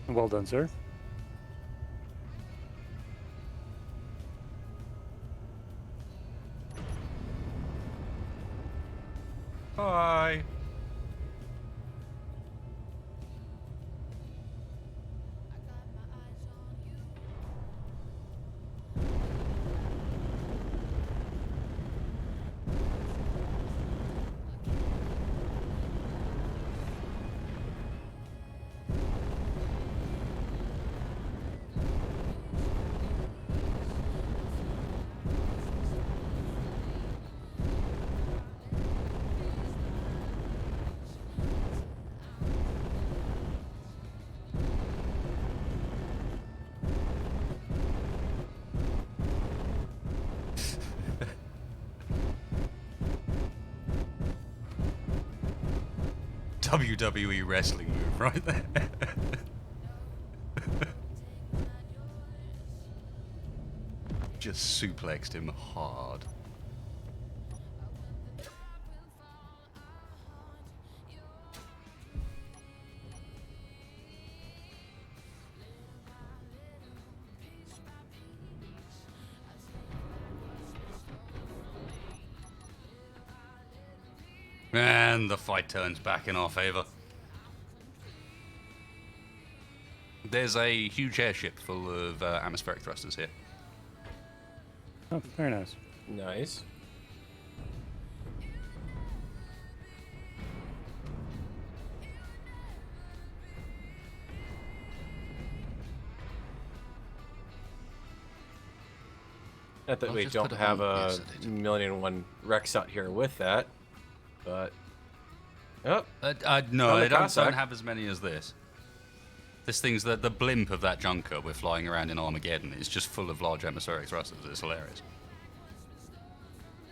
Well done, sir. Hi. WWE wrestling move right there. Just suplexed him hard. And the fight turns back in our favor. There's a huge airship full of atmospheric thrusters here. Oh, very nice. Nice. Not that I'll we just don't put it have on- a yes, I did. million and one Rex out here with that, but oh, No, Found they the don't Cossack. have as many as this. This thing's the blimp of that junker we're flying around in Armageddon. It's just full of large atmospheric thrusters. It's hilarious.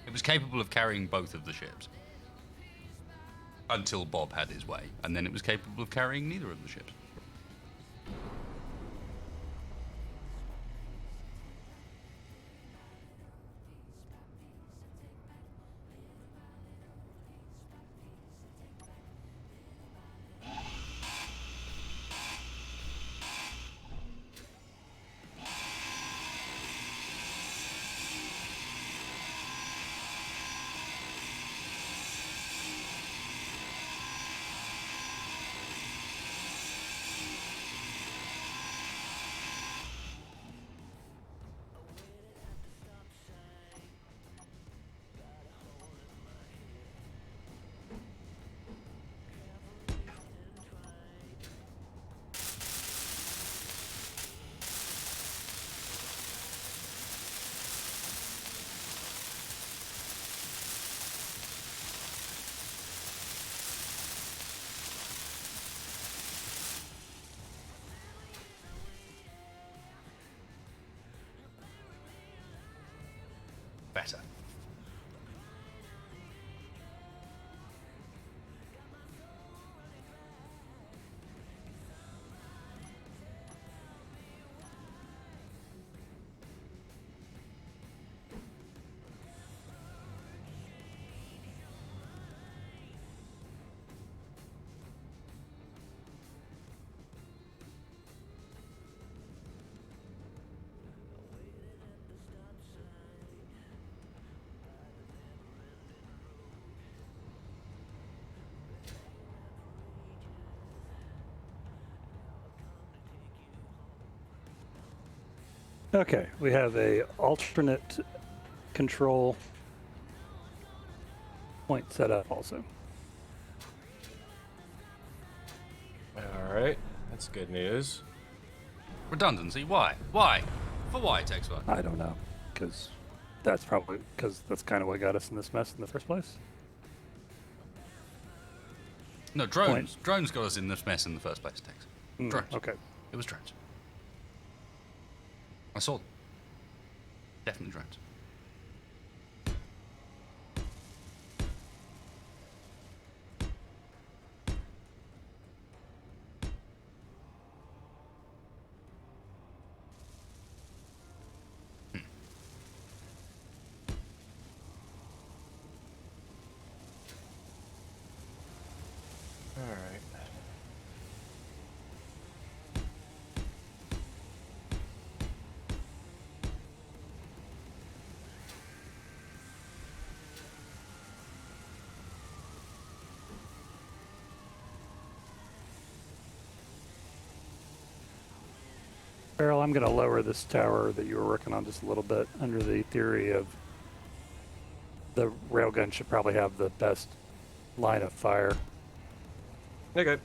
It was capable of carrying both of the ships. Until Bob had his way. And then it was capable of carrying neither of the ships. Better. Okay, we have a alternate control point set up also. all right, that's good news. Redundancy? Why? Why? For why, Texfire? I don't know, because that's probably because that's kind of what got us in this mess in the first place. No, drones. Drones got us in this mess in the first place, Tex. Drones. Okay. It was drones. I saw them. Definitely drones. All right. Farrell, I'm going to lower this tower that you were working on just a little bit under the theory of the railgun should probably have the best line of fire. Okay.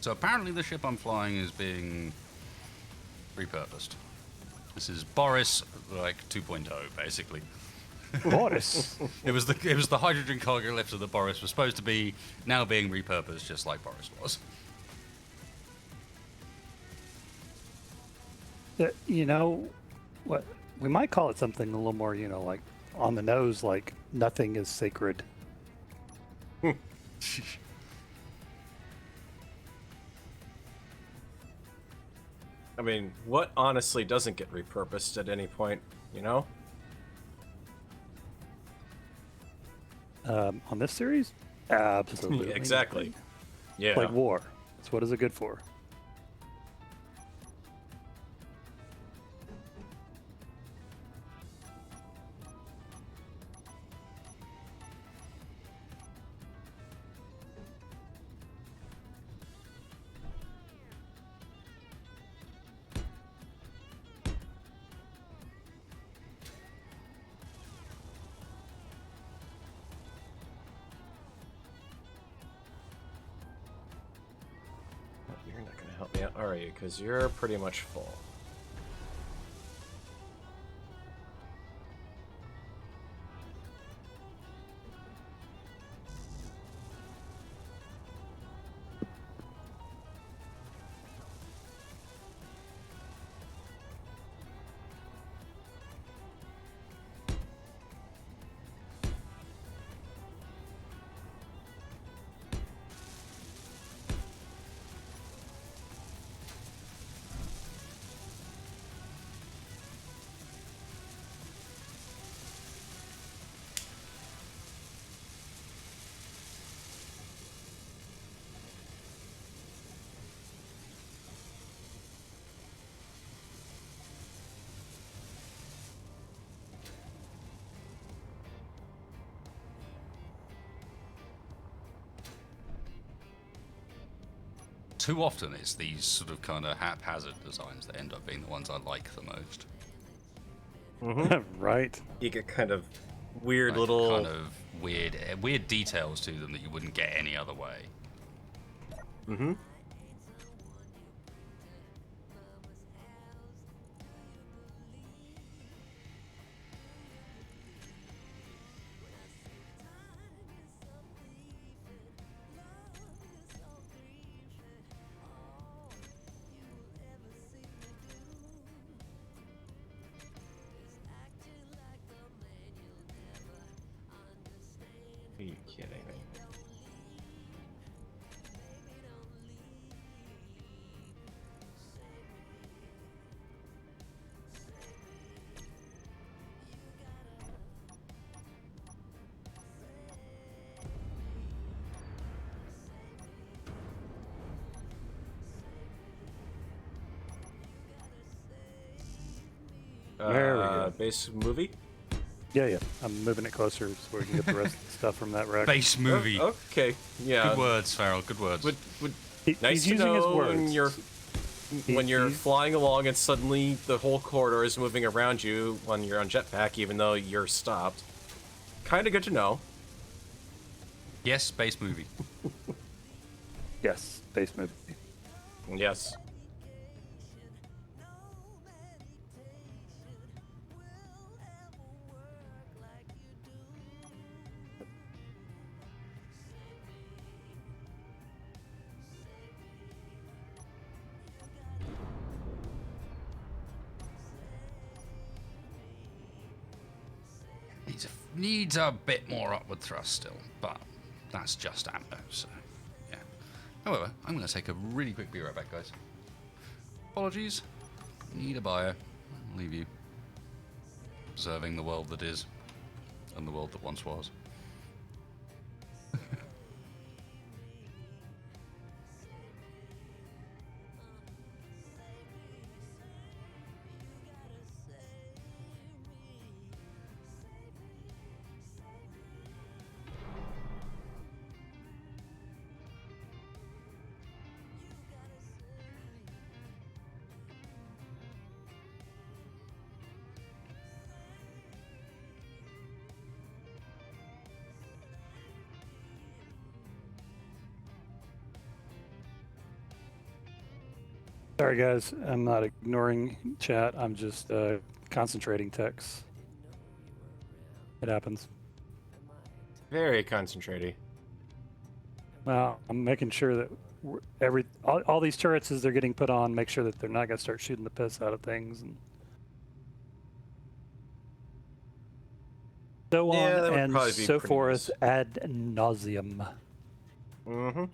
So apparently the ship I'm flying is being repurposed. This is Boris, like 2.0, basically. Boris. It was the hydrogen cargo lifter that Boris was supposed to be, now being repurposed just like Boris was. You know what? We might call it something a little more, like on the nose, like nothing is sacred. I mean, what honestly doesn't get repurposed at any point, you know? On this series? Absolutely. Exactly. nothing. Yeah. Like war. That's what is it good for? You're not going to help me out, are you? Because you're pretty much full. Too often it's these sort of kind of haphazard designs that end up being the ones I like the most. Right. You get kind of weird Like, little... kind of weird details to them that you wouldn't get any other way. Mm-hmm. Are you kidding me? There we go. Base movie? Yeah. I'm moving it closer so we can get the rest of the stuff from that wreck. Base movie. Okay, yeah. Good words, Farrell. Good words. Would He's nice to using his know words. when you're He's- flying along and suddenly the whole corridor is moving around you when you're on jetpack, even though you're stopped. Kind of good to know. Yes, base movie. Yes, base movie. Yes. Needs a bit more upward thrust still, but that's just ammo, so yeah. However, I'm going to take a really quick be right back, guys. Apologies. Need a bio. I'll leave you observing the world that is and the world that once was. Sorry, guys. I'm not ignoring chat. I'm just concentrating text. It happens. Very concentrating. Well, I'm making sure that all these turrets as they're getting put on, make sure that they're not going to start shooting the piss out of things and so on Yeah, that would and probably be so pretty forth nice. ad nauseum. Mm-hmm.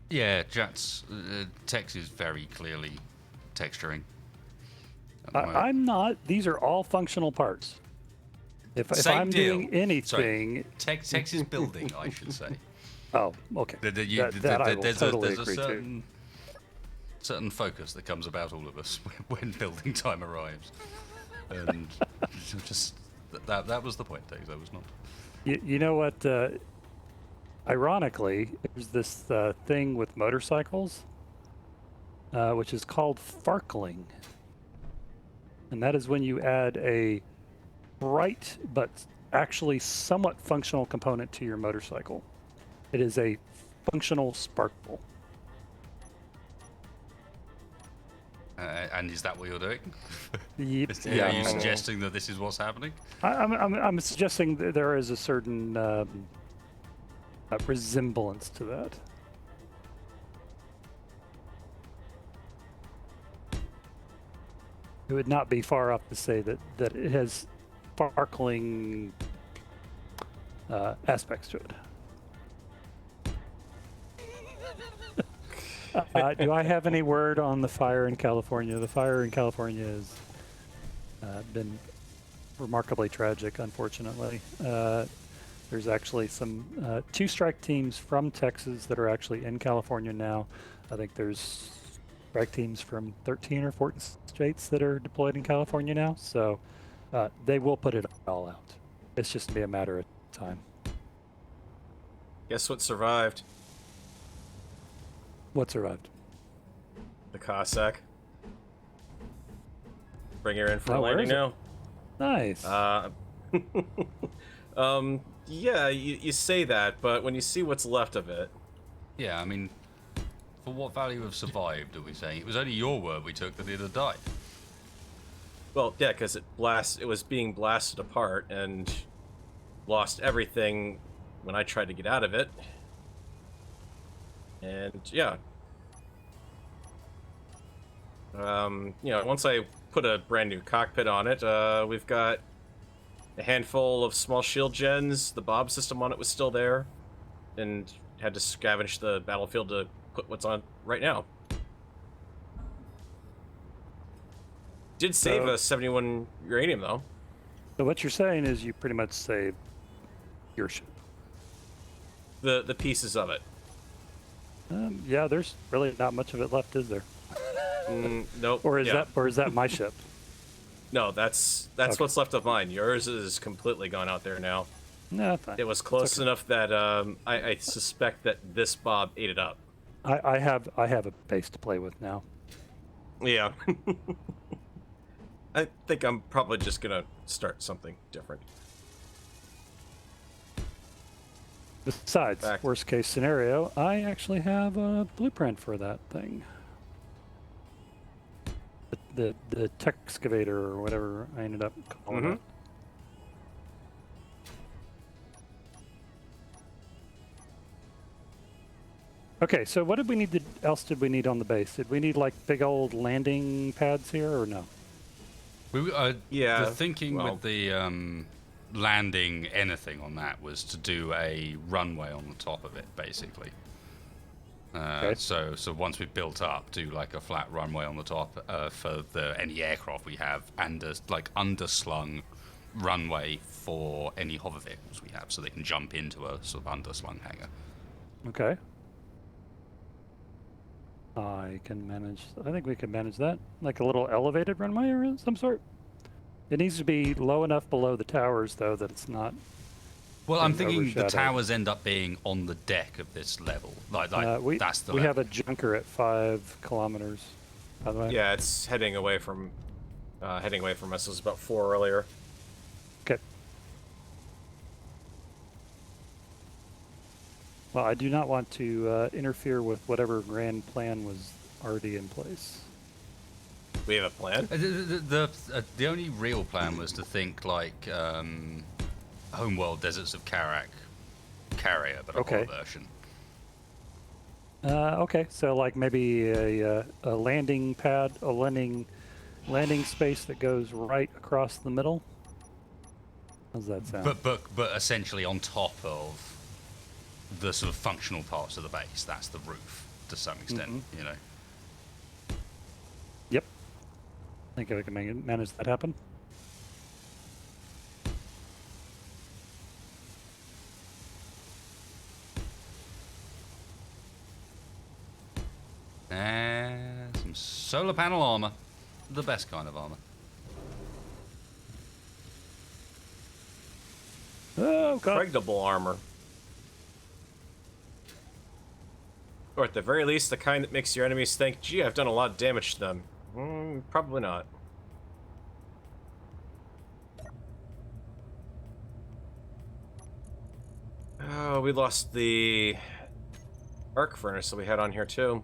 Yeah, chat's text is very clearly texturing. at the moment. I'm not. These are all functional parts. If Same I'm deal. doing anything, Text is building, I should say. oh, okay. That I will totally There's a agree to. certain focus that comes about all of us when building time arrives, and just that was the point, Dave. That was not. You know what? Ironically, there's this thing with motorcycles, which is called farkling. And that is when you add a bright but actually somewhat functional component to your motorcycle. It is a functional sparkle. And is that what you're doing? Yep. Are you suggesting that this is what's happening? I'm suggesting that there is a certain resemblance to that. It would not be far off to say that it has sparkling aspects to it. Do I have any word on the fire in California? The fire in California has been remarkably tragic, unfortunately. There's actually some two strike teams from Texas that are actually in California now. I think there's strike teams from 13 or 14 states that are deployed in California now. So they will put it all out. It's just going to be a matter of time. Guess what survived? What survived? The Cossack. Bring her in for a Oh, where landing is it? now. Nice. Yeah, you say that, but when you see what's left of it, Yeah, I mean, for what value of survived are we saying? It was only your word we took that it had died. well, yeah, because it was being blasted apart and lost everything when I tried to get out of it. And yeah. Once I put a brand new cockpit on it, we've got a handful of small shield gens. The Bob system on it was still there, and had to scavenge the battlefield to put what's on right now. Did save So- a 71 uranium though. So what you're saying is you pretty much saved your ship. The pieces of it. Yeah, there's really not much of it left, is there? Nope. Or is yeah. that my ship? No, that's Okay. what's left of mine. Yours is completely gone out there now. No, fine. It was close enough that I suspect that this Bob ate it up. I have a base to play with now. Yeah. I think I'm probably just gonna start something different. Besides, Back. worst case scenario, I actually have a blueprint for that thing. The Texcavator or whatever I ended up calling it. Okay, so what did we need else did we need on the base? Did we need like big old landing pads here or no? Yeah, The thinking well- with the landing anything on that was to do a runway on the top of it, basically. Okay. So once we've built up, do like a flat runway on the top for any aircraft we have, and a like underslung runway for any hover vehicles we have, so they can jump into a sort of underslung hangar. Okay. I can manage. I think we can manage that. Like a little elevated runway or some sort. It needs to be low enough below the towers, though, that it's not. Well, I'm being thinking the overshadowed. towers end up being on the deck of this level. Like that's the we level. have a junker at 5 kilometers. By the way. Yeah, it's heading away from us. It was about 4 earlier. Okay. Well, I do not want to interfere with whatever grand plan was already in place. We have a plan. The only real plan was to think like Homeworld Deserts of Karak carrier, but a Okay. horror version. Okay, so like maybe a landing pad, a landing space that goes right across the middle. How's that sound? But essentially on top of the sort of functional parts of the base. That's the roof to some extent, you know. Yep. I think I can manage that happen. And some solar panel armor. The best kind of armor. Oh, God. Impregnable armor. Or at the very least, the kind that makes your enemies think, gee, I've done a lot of damage to them. Probably not. Oh, we lost the arc furnace that we had on here, too.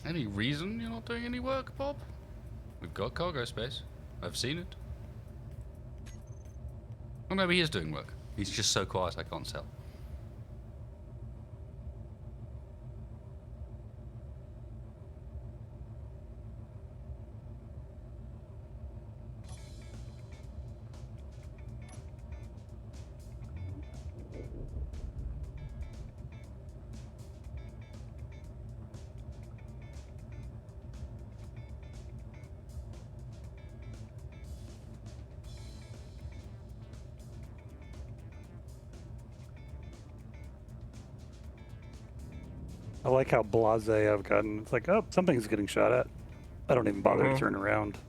Any reason you're not doing any work, Bob? We've got cargo space. I've seen it. Or maybe he is doing work. He's just so quiet I can't tell. I like how blasé I've gotten. It's like, oh, something's getting shot at. I don't even bother to turn around.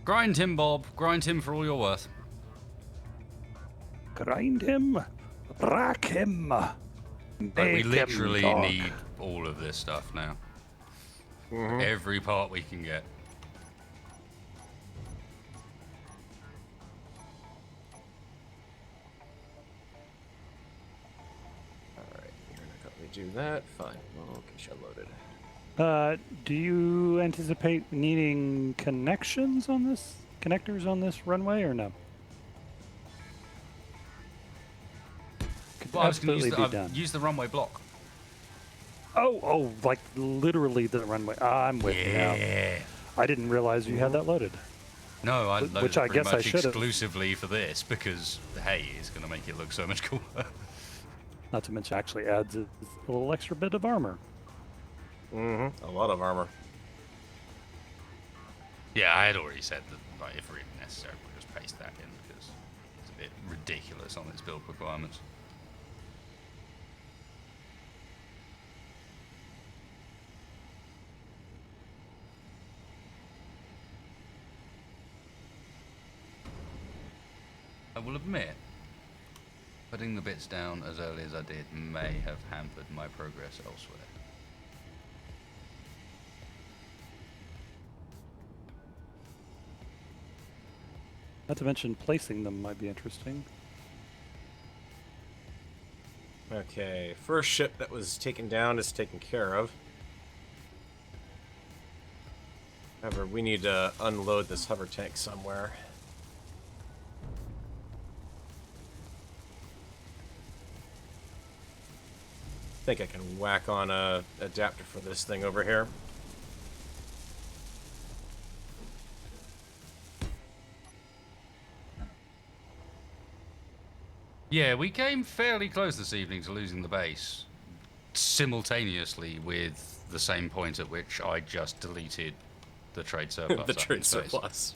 Grind him, Bob. Grind him for all you're worth. Grind him, rack him. Like, we make him literally talk. need all of this stuff now. Every part we can get. Alright, you're gonna let me do that. Fine. Well, get you loaded. Do you anticipate needing connections on this, connectors on this runway, or no? Could Well, I was going to absolutely be done. use the runway block. Oh, like literally the runway. I'm with you now. Yeah. I didn't realize you had that loaded. No, I Which loaded it I pretty guess I much should've. exclusively for this because, hey, it's going to make it look so much cooler. Not to mention, actually adds a little extra bit of armor. A lot of armor. Yeah, I had already said that, like, if really necessary, we'll just paste that in because it's a bit ridiculous on its build requirements. I will admit, putting the bits down as early as I did may have hampered my progress elsewhere. Not to mention, placing them might be interesting. Okay, first ship that was taken down is taken care of. However, we need to unload this hover tank somewhere. I think I can whack on a adapter for this thing over here. Yeah, we came fairly close this evening to losing the base, simultaneously with the same point at which I just deleted the trade surplus. The up in trade space. surplus.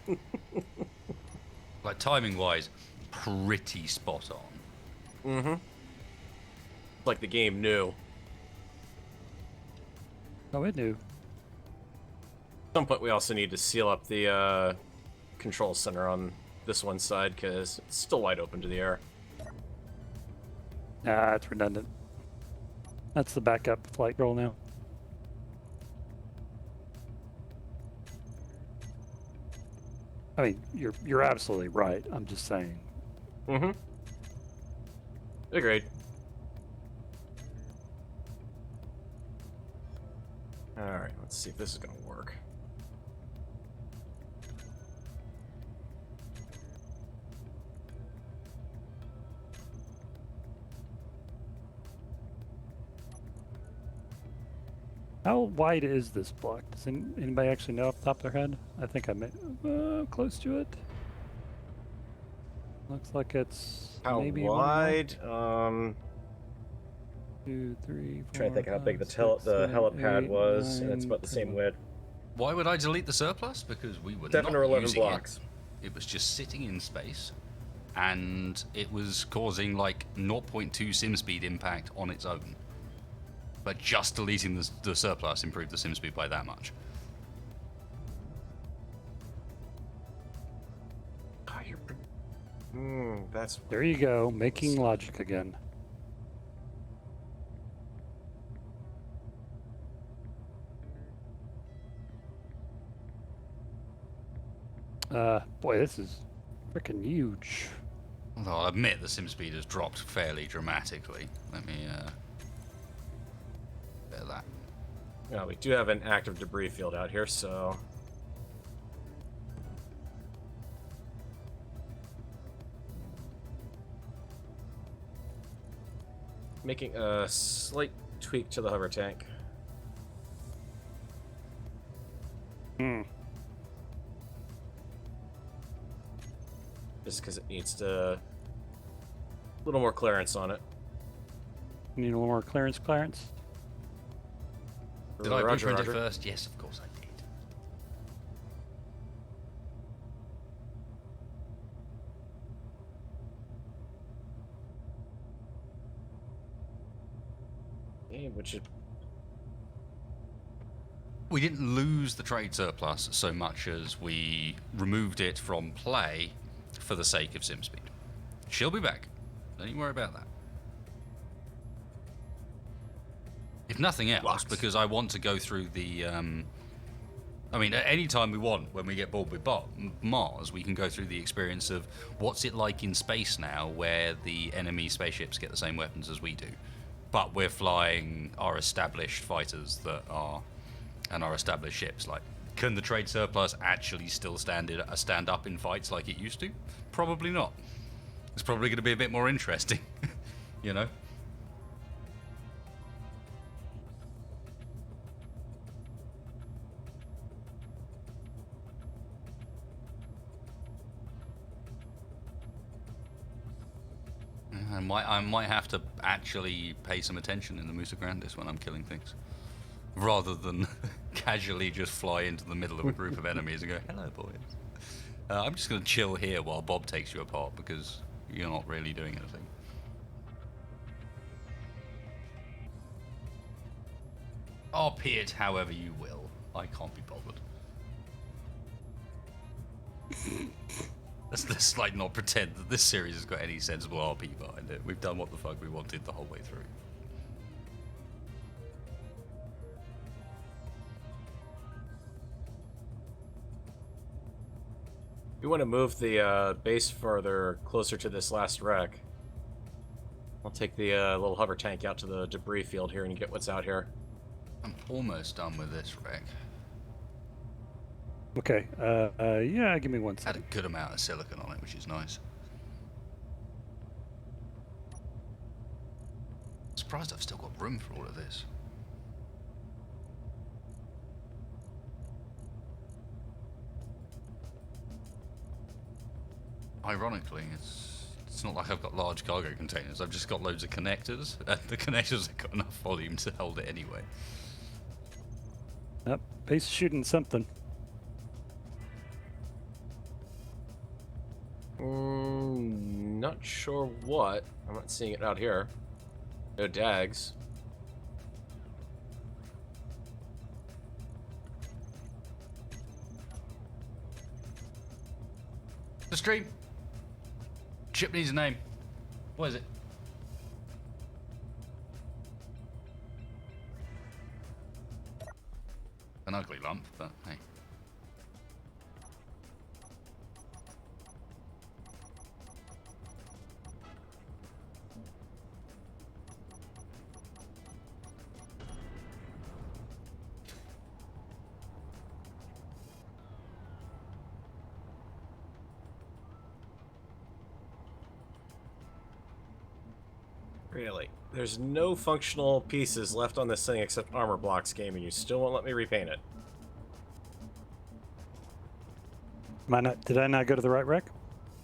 Like, timing-wise, pretty spot on. Mm-hmm. Like the game knew. Oh, it knew. At some point, we also need to seal up the control center on this one side, because it's still wide open to the air. Ah, it's redundant. That's the backup flight roll now. I mean, you're absolutely right. I'm just saying. Mm-hmm. Agreed. Alright, let's see if this is gonna work. How wide is this block? Does anybody actually know off the top of their head? I think I made close to it. Looks like it's How maybe wide? 1, 2, 3, 4, Trying to think how big the 6, the 7, helipad 8, was, and it's 9, about the same 10. width. Why would I delete the surplus? Because we were 7 not or 11 using blocks. it was just sitting in space, and it was causing like 0.2 sim speed impact on its own. But just deleting the surplus improved the sim speed by that much. Oh, that's There you go, making logic again. Boy, this is freaking huge. Although I'll admit the sim speed has dropped fairly dramatically. Let me bear that. Yeah, we do have an active debris field out here, so making a slight tweak to the hover tank. Just because it needs a little more clearance on it. Need a little more clearance, Clarence? Did I Roger, blueprint it Roger. first? Yes, of course I did. Yeah, which is We didn't lose the trade surplus so much as we removed it from play for the sake of sim speed. She'll be back. Don't you worry about that. If nothing else, Lots. because I want to go through the... I mean, at any time we want, when we get bored with Mars, we can go through the experience of what's it like in space now, where the enemy spaceships get the same weapons as we do. But we're flying our established fighters that are... and our established ships. Like, can the trade surplus actually still stand up in fights like it used to? Probably not. It's probably going to be a bit more interesting, you know? I might have to actually pay some attention in the Musa Grandis when I'm killing things, rather than casually just fly into the middle of a group of enemies and go, hello, boys. I'm just going to chill here while Bob takes you apart, because you're not really doing anything. RP it however you will. I can't be bothered. Let's like not pretend that this series has got any sensible RP behind it. We've done what the fuck we wanted the whole way through. we want to move the base further closer to this last wreck. I'll take the little hover tank out to the debris field here and get what's out here. I'm almost done with this wreck. Okay. Yeah, give me one Had a second. good amount of silicon on it, which is nice. Surprised I've still got room for all of this. Ironically, it's not like I've got large cargo containers. I've just got loads of connectors, and the connectors have got enough volume to hold it anyway. Yep, base shooting something. Not sure what. I'm not seeing it out here. No dags. The stream. Ship needs a name. What is it? An ugly lump, but hey. Really? There's no functional pieces left on this thing except armor blocks, game, and you still won't let me repaint it. Did I not go to the right wreck?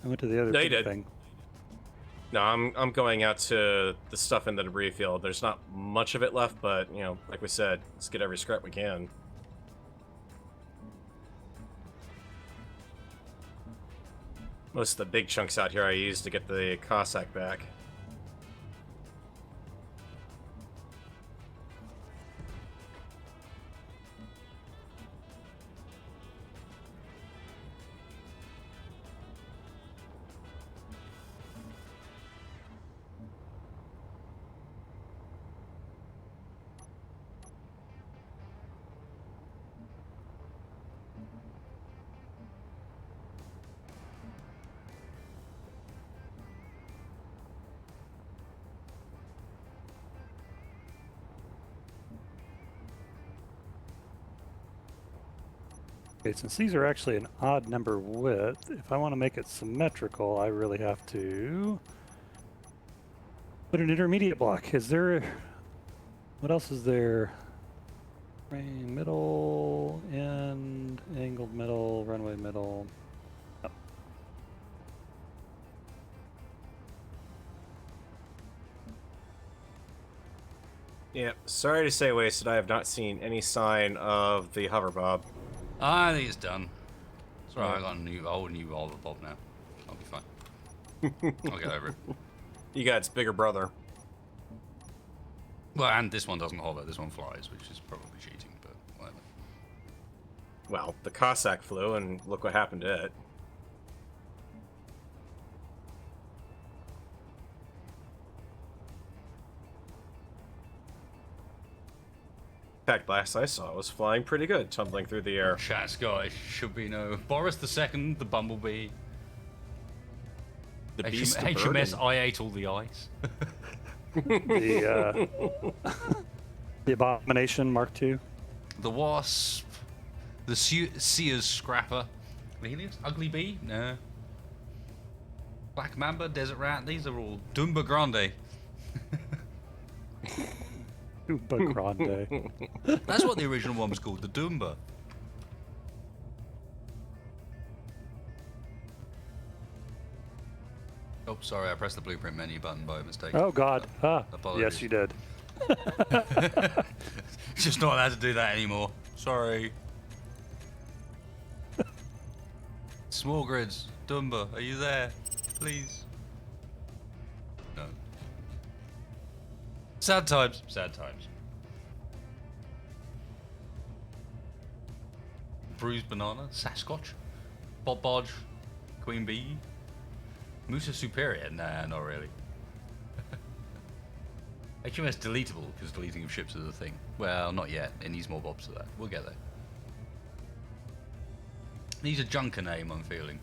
I went to the other No, you big did. thing. No, I'm going out to the stuff in the debris field. There's not much of it left, but, you know, like we said, let's get every scrap we can. Most of the big chunks out here I used to get the Cossack back. Okay, since these are actually an odd number width, if I want to make it symmetrical, I really have to put an intermediate block. Is there... What else is there? Frame middle, end, angled middle, runway middle. Oh. Yeah, sorry to say, Wasted, I have not seen any sign of the hover bob. I think it's done. It's alright, I got a whole new Oliver Bob now. I'll be fine. I'll get over it. You got its bigger brother. Well, and this one doesn't hover, this one flies, which is probably cheating, but whatever. Well, the Cossack flew, and look what happened to it. In fact, last I saw it was flying pretty good, tumbling through the air. Chat Scottish should be no Boris II, the Bumblebee. The beast of burden. HMS I ate all the ice. The, the Abomination Mark II. The Wasp. The Sears Scrapper. The Helios? Ugly Bee? No. Black Mamba, Desert Rat, these are all Dumba Grande. Dumba Grande. That's what the original one was called, the Dumba. Oh, sorry, I pressed the blueprint menu button by mistake. Oh God. Ah, Apologies. yes, you did. Just not allowed to do that anymore. Sorry. Small grids, Dumba, are you there? Please. No. Sad times. Sad times. Bruised Banana, Sasquatch, Bob Bodge, Queen Bee, Musa Superior? Nah, not really. HMS deletable, because deleting of ships is a thing. Well, not yet. It needs more bobs for that. We'll get there. Needs a junker name, I'm feeling.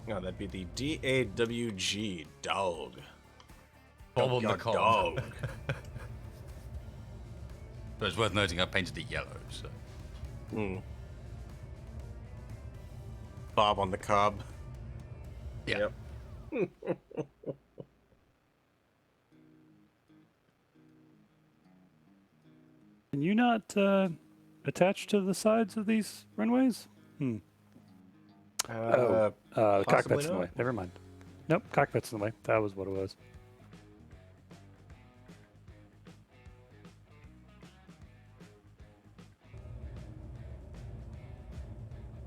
No, that'd be the DAWG, dog. Bob on the Dog, con. dog. But it's worth noting I painted it yellow, so. Bob on the cob. Yeah. Yep. Can you not attach to the sides of these runways? The cockpit's in the not. way. Never mind. Nope, cockpit's in the way. That was what it was.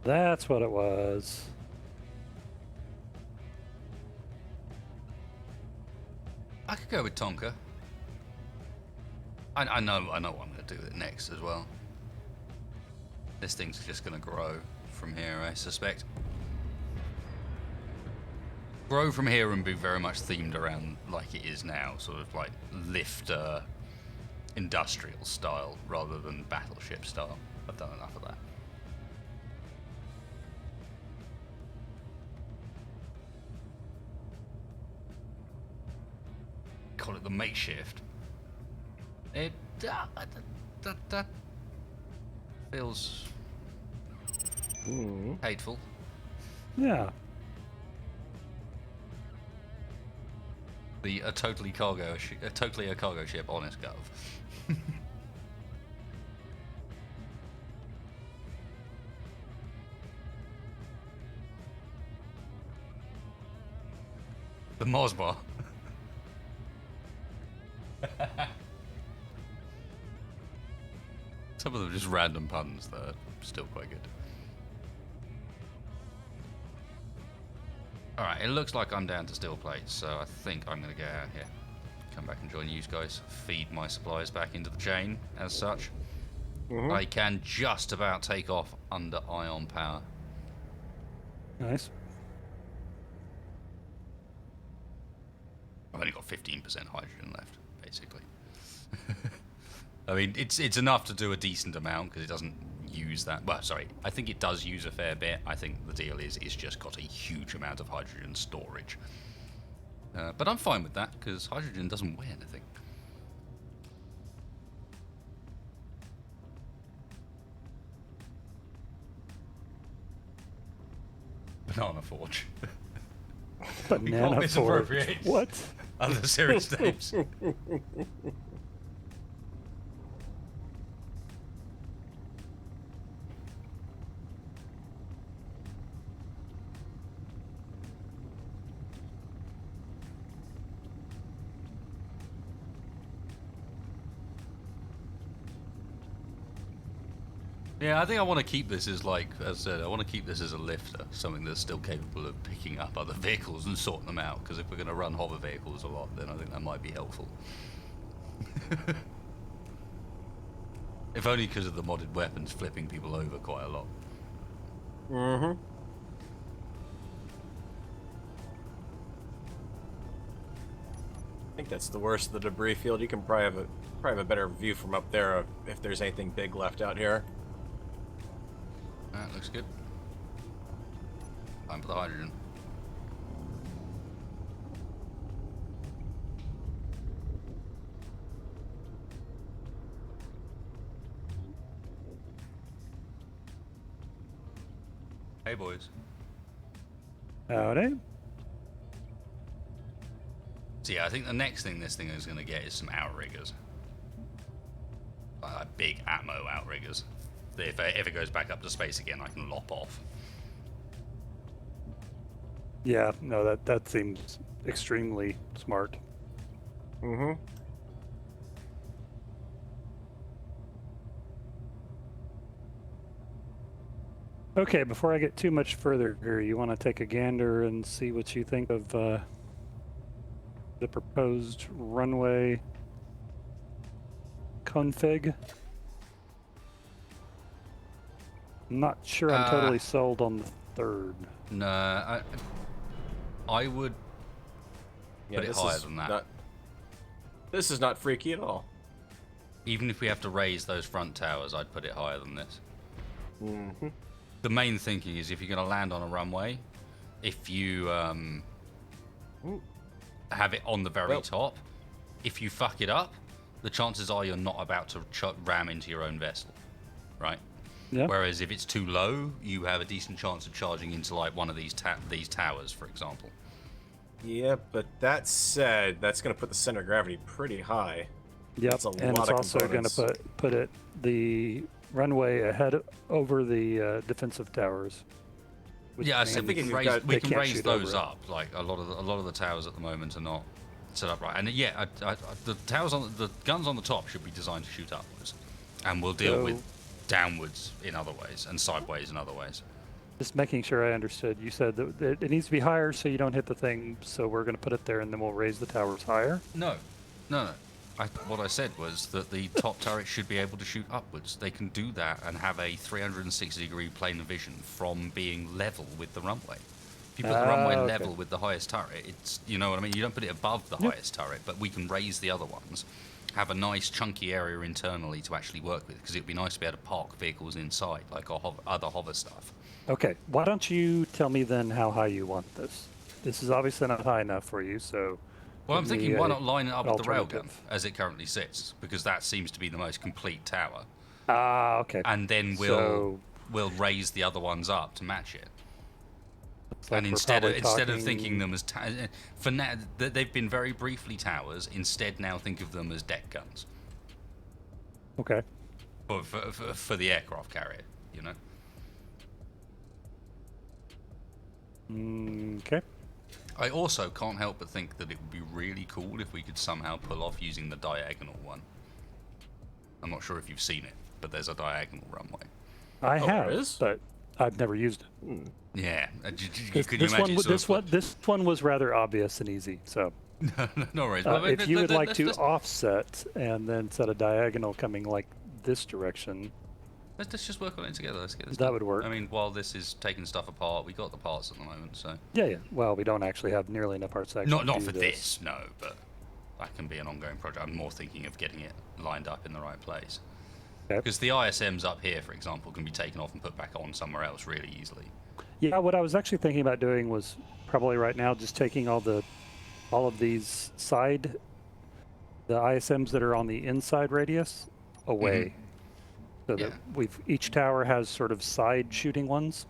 That's what it was. I could go with Tonka. I know what I'm going to do with it next as well. This thing's just going to grow from here, I suspect. Grow from here and be very much themed around like it is now, sort of like lifter, industrial style rather than battleship style. I've done enough of that. Call it the makeshift. It that feels hateful. Yeah. The totally a cargo ship, honest gov. The Mosbar. Some of them are just random puns that are still quite good. Alright, it looks like I'm down to steel plates, so I think I'm going to get out of here. Come back and join you guys. Feed my supplies back into the chain, as such. I can just about take off under ion power. Nice. I've only got 15% hydrogen left, basically. I mean, it's enough to do a decent amount because it doesn't use that. Well, sorry, I think it does use a fair bit. I think the deal is it's just got a huge amount of hydrogen storage. But I'm fine with that because hydrogen doesn't weigh anything. Banana Forge. Banana Forge. misappropriate. What? Other serious names. Yeah, I think I want to keep this as, like, as I said, I want to keep this as a lifter, something that's still capable of picking up other vehicles and sorting them out, because if we're going to run hover vehicles a lot, then I think that might be helpful. If only because of the modded weapons flipping people over quite a lot. I think that's the worst of the debris field. You can probably have a better view from up there of if there's anything big left out here. That looks good. Time for the hydrogen. Hey, boys. Howdy. So yeah, I think the next thing this thing is going to get is some outriggers. Big Atmo outriggers. If it goes back up to space again, I can lop off. Yeah, no, that seems extremely smart. Okay, before I get too much further here, you want to take a gander and see what you think of the proposed runway config? I'm not sure I'm totally sold on the third. No, I would put it higher than that. This is not freaky at all. Even if we have to raise those front towers, I'd put it higher than this. The main thinking is if you're going to land on a runway, if you have it on the very top, if you fuck it up, the chances are you're not about to ram into your own vessel, right? Yeah. Whereas if it's too low, you have a decent chance of charging into like one of these towers, for example. Yeah, but that said, that's going to put the center of gravity pretty high. Yep. That's a And lot it's of also going to components. put it the runway ahead over the defensive towers. which Yeah, I said we means can you've raise got- we they can can't raise shoot those over it. up. Like a lot of the towers at the moment are not set up right. And yeah, the towers on the guns on the top should be designed to shoot upwards, and we'll deal So- with downwards in other ways and sideways in other ways. Just making sure I understood. You said that it needs to be higher so you don't hit the thing. So we're going to put it there, and then we'll raise the towers higher. No. What I said was that the top turret should be able to shoot upwards. They can do that and have a 360-degree plane of vision from being level with the runway. If you put the runway Okay. level with the highest turret, it's, you know what I mean? You don't put it above the Yep. highest turret, but we can raise the other ones, have a nice chunky area internally to actually work with, because it would be nice to be able to park vehicles inside, like our other hover stuff. Okay. Why don't you tell me then how high you want this? This is obviously not high enough for you, so. Well, I'm give me thinking, why a not line it up with the railgun alternative. as it currently sits? Because that seems to be the most complete tower. Ah, okay. And then So- we'll raise the other ones up to match it. Looks like And we're instead of probably thinking them as for now, they've been very briefly towers. Instead, now think of them as deck guns Okay. for the aircraft carrier. You know. Okay. I also can't help but think that it would be really cool if we could somehow pull off using the diagonal one. I'm not sure if you've seen it, but there's a diagonal runway. I Oh, have, there is? but I've never used it. Yeah, This, could you this imagine? one, sort of this one was rather obvious and easy. So, no worries. but if you would like to let's- offset and then set a diagonal coming like this direction, Let's just work on it together. Let's get this That done. would work. I mean, while this is taking stuff apart, we got the parts at the moment, so yeah. Well, we don't actually have nearly enough parts to actually not do for this, no. But that can be an ongoing project. I'm more thinking of getting it lined up in the right place. Okay. Because the ISMs up here, for example, can be taken off and put back on somewhere else really easily. Yeah, what I was actually thinking about doing was probably right now just taking all of these the ISMs that are on the inside radius away. So that Yeah. each tower has sort of side shooting ones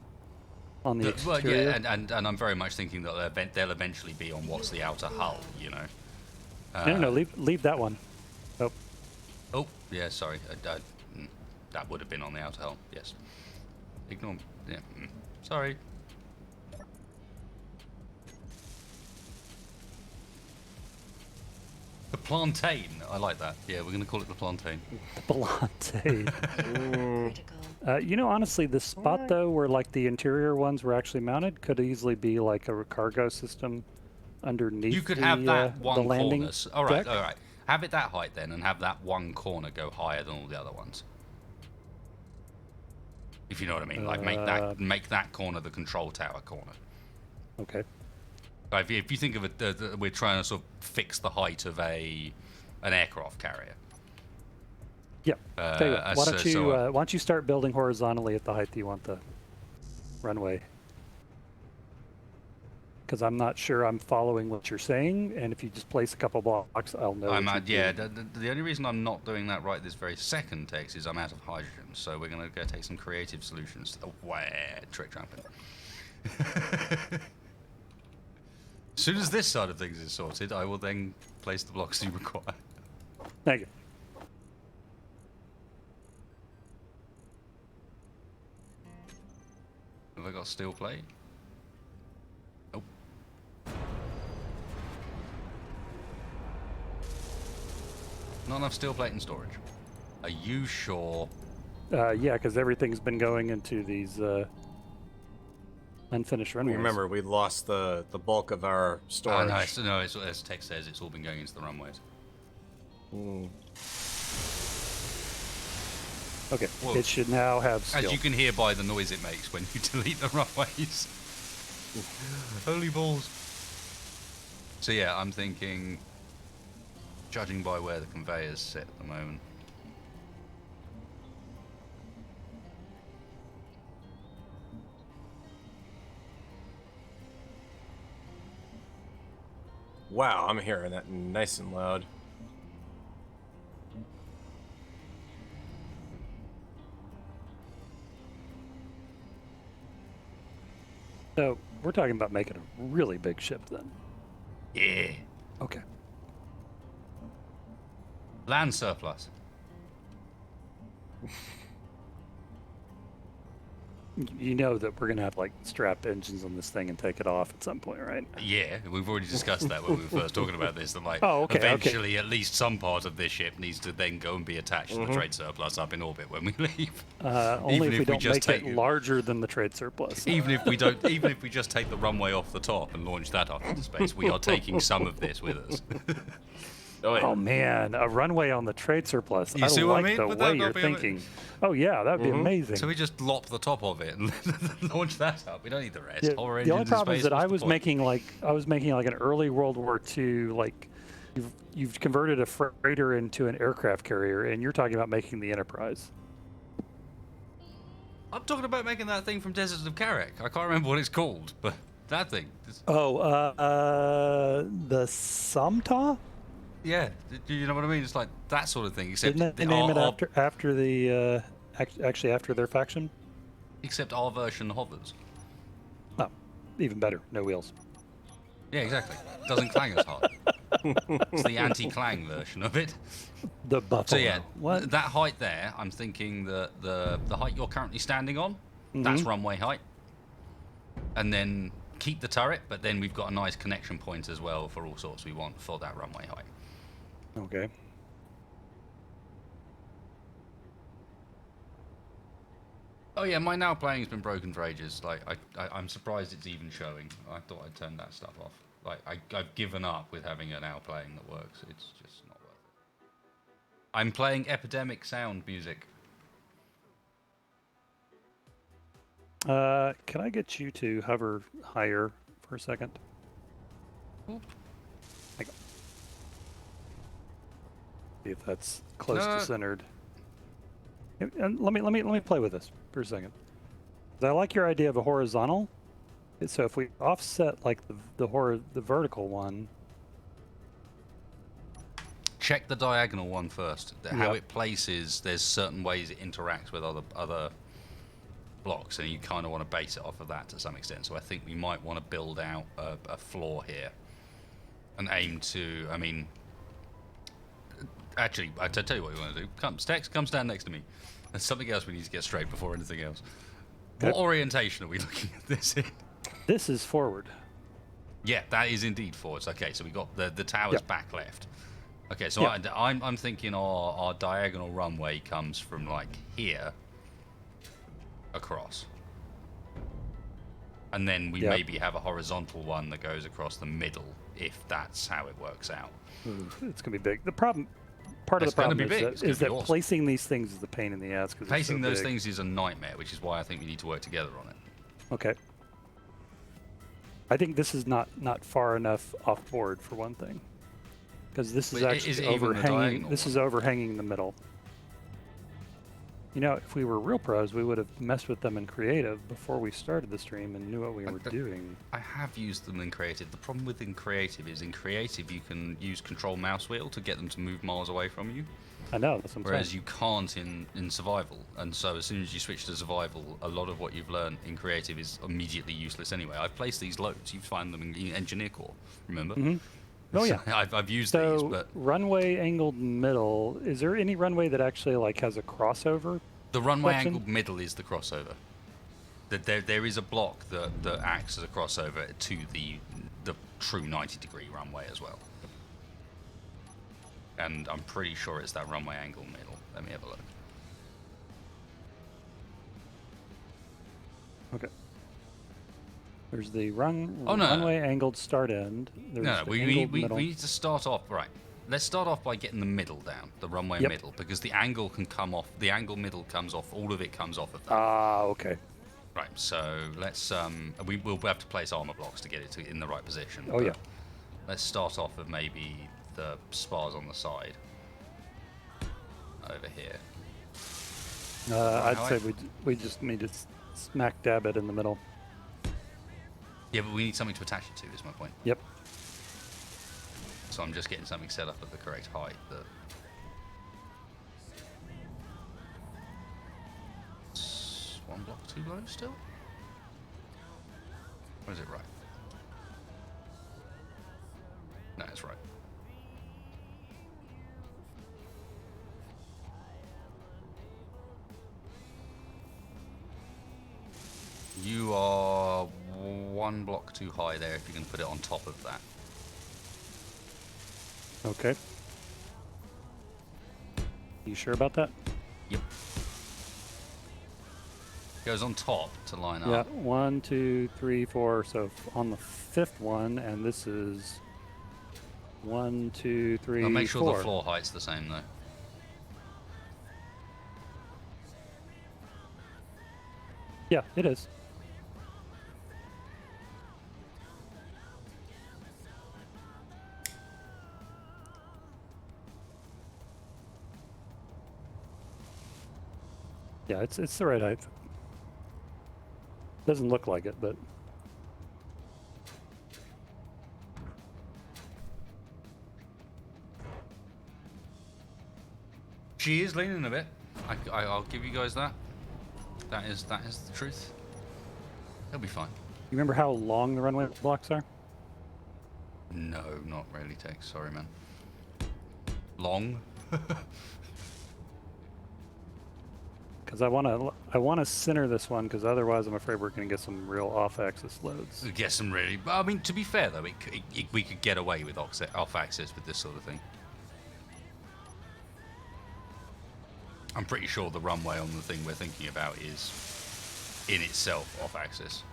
on the Well, exterior. yeah, and I'm very much thinking that they'll eventually be on what's the outer hull, you know. No, leave that one. Oh, Oh, yeah, sorry. That would have been on the outer hull, yes. Ignore. Yeah, sorry. The plantain. I like that. Yeah, we're going to call it the plantain. Blante. Critical. You know, honestly, the spot though where like the interior ones were actually mounted could easily be like a cargo system underneath. You could the, have that the one landing corner. All right, deck. all right. Have it that height then, and have that one corner go higher than all the other ones. If you know what I mean, like make that corner the control tower corner. Okay. Like, if you think of it, we're trying to sort of fix the height of an aircraft carrier. Yeah. Tell you what, why so- don't you start building horizontally at the height that you want the runway? Because I'm not sure I'm following what you're saying, and if you just place a couple blocks, I'll know. I'm what you're yeah. doing. The only reason I'm not doing that right this very second, Tex, is I'm out of hydrogen. So we're gonna go take some creative solutions. Trick jumping. As soon as this side of things is sorted, I will then place the blocks you require. Thank you. Have I got steel plate? Oh. Not enough steel plate in storage. Are you sure? Yeah, because everything's been going into these unfinished runways. Remember, we lost the bulk of our storage. No, it's, as Tex says, it's all been going into the runways. Okay, Whoa. it should now have steel. As you can hear by the noise it makes when you delete the runways. Holy balls. So yeah, I'm thinking, judging by where the conveyors sit at the moment. Wow, I'm hearing that nice and loud. So we're talking about making a really big ship then. Yeah. Okay. Land surplus. You know that we're gonna have like strap engines on this thing and take it off at some point, right? Yeah, we've already discussed that when we were first talking about this. That like, Oh, okay, eventually, at least some part of this ship needs to then go and be attached to the trade surplus up in orbit when we leave. Only Even if we if we don't just make it take- larger than the trade surplus. Even if we don't, even if we just take the runway off the top and launch that up into space, we are taking some of this with us. Oh, yeah. Oh man, a runway on the trade surplus. You I see what I like mean? the Would way that you're not be thinking. Oh yeah, that'd be amazing. So we just lop the top of it and launch that up. We don't need the rest. Yeah, Horror the only engines in problem is space, that what's I the was point? making like an early World War II, like you've converted a freighter into an aircraft carrier, and you're talking about making the Enterprise. I'm talking about making that thing from Deserts of Carrick. I can't remember what it's called, but that thing. Oh, the Samta? Yeah, do you know what I mean? It's like that sort of thing, except Didn't they name it after the actually after their faction? except our version hovers. Oh, even better, no wheels. Yeah, exactly. Doesn't clang as hard. It's the anti-clang version of it. The Buffalo. So yeah, What? that height there, I'm thinking the height you're currently standing on, that's runway height. And then keep the turret, but then we've got a nice connection point as well for all sorts we want for that runway height. Okay. Oh yeah, my now playing's been broken for ages. Like I'm surprised it's even showing. I thought I'd turn that stuff off. Like I've given up with having a now playing that works. It's just not worth it. I'm playing Epidemic sound music. Can I get you to hover higher for a second? Oop. Hang on. See if that's close No. to centered. And let me play with this for a second. 'Cause I like your idea of a horizontal. So if we offset like the vertical one, Check the diagonal one first. How Yep. it places. There's certain ways it interacts with other blocks, and you kind of want to base it off of that to some extent. So I think we might want to build out a floor here, and aim to. I mean, actually, I tell you what we want to do. Come stand next to me. There's something else we need to get straight before anything else. What Okay. orientation are we looking at this in? this is forward. Yeah, that is indeed forwards. Okay, so we got the tower's Yep. back left. Okay, so Yep. I'm thinking our diagonal runway comes from like here across, and then we Yep. maybe have a horizontal one that goes across the middle if that's how it works out. Ooh, it's gonna be big. Part of It's the gonna problem be is big. that, It's gonna is be that awesome. placing these things is the pain in the ass. Cause Placing it's so those big. things is a nightmare, which is why I think we need to work together on it. Okay. I think this is not far enough off board for one thing, because this is Wait, actually is it even the overhanging. diagonal This one? is overhanging the middle. You know, if we were real pros, we would have messed with them in creative before we started the stream and knew what we were doing. I have used them in creative. The problem with in creative is in creative you can use control mouse wheel to get them to move miles away from you. I know, that's what I'm Whereas saying. you can't in survival, and so as soon as you switch to survival, a lot of what you've learned in creative is immediately useless anyway. I've placed these loads. You find them in Engineer Core, remember? Oh yeah. I've used So these, but runway angled middle. Is there any runway that actually like has a crossover? the runway section? angled middle is the crossover. There is a block that acts as a crossover to the true 90-degree runway as well. And I'm pretty sure it's that runway angle middle. Let me have a look. Okay. There's the Oh, no. runway angled start end. There's No, the we angled we middle. need to start off right. Let's start off by getting the middle down, the runway Yep. middle, because the angle can come off. The angle middle comes off. All of it comes off of that. Ah, okay. Right. So let's we'll have to place armor blocks to get it in the right position. Oh, but yeah. Let's start off with maybe the spars on the side. Over here. I'd how say I- we just need to smack dab it in the middle. Yeah, but we need something to attach it to. Is my point. Yep. So I'm just getting something set up at the correct height. One block too low still. Or is it right? No, it's right. You are one block too high there if you can put it on top of that. Okay. You sure about that? Yep. Goes on top to line Yeah. up. 1, 2, 3, 4. So on the 5th one, and this is 1, 2, 3, I'll make sure 4. the floor height's the same though. Yeah, it is. Yeah, it's the right height. Doesn't look like it, but She is leaning a bit. I'll give you guys that. That is the truth. He'll be fine. you remember how long the runway blocks are? No, not really, Tex. Sorry, man. Long. Because I want to center this one, because otherwise I'm afraid we're going to get some real off-axis loads. Get some really. I mean, to be fair though, we could get away with off-axis with this sort of thing. I'm pretty sure the runway on the thing we're thinking about is in itself off-axis.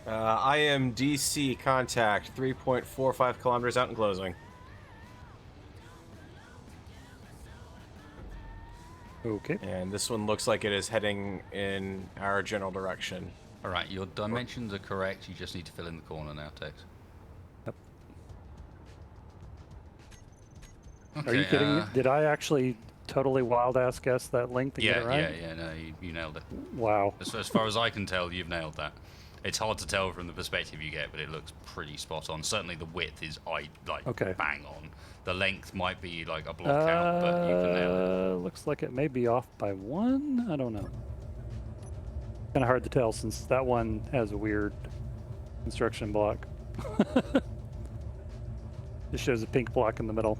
I am DC contact, 3.45 kilometers out and closing. Okay. And this one looks like it is heading in our general direction. All right, your dimensions are correct. You just need to fill in the corner now, Tex. Yep. Okay, Are you kidding me? Did I actually totally wild-ass guess that length and get it right? Yeah, no, you nailed it. Wow. As far as I can tell, you've nailed that. It's hard to tell from the perspective you get, but it looks pretty spot on. Certainly the width is Okay. bang on. The length might be like a block out, but you can nail it. Looks like it may be off by 1. I don't know. Kind of hard to tell since that one has a weird construction block. It shows a pink block in the middle.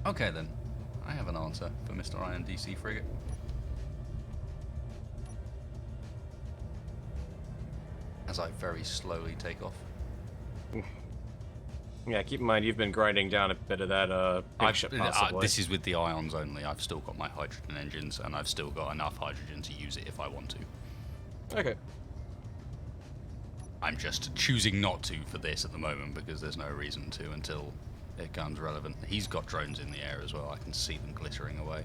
Okay then, I have an answer for Mr. Iron DC frigate. As I very slowly take off. Yeah, keep in mind you've been grinding down a bit of that big ship possibly. This is with the ions only. I've still got my hydrogen engines, and I've still got enough hydrogen to use it if I want to. Okay. I'm just choosing not to for this at the moment because there's no reason to until it becomes relevant. He's got drones in the air as well. I can see them glittering away.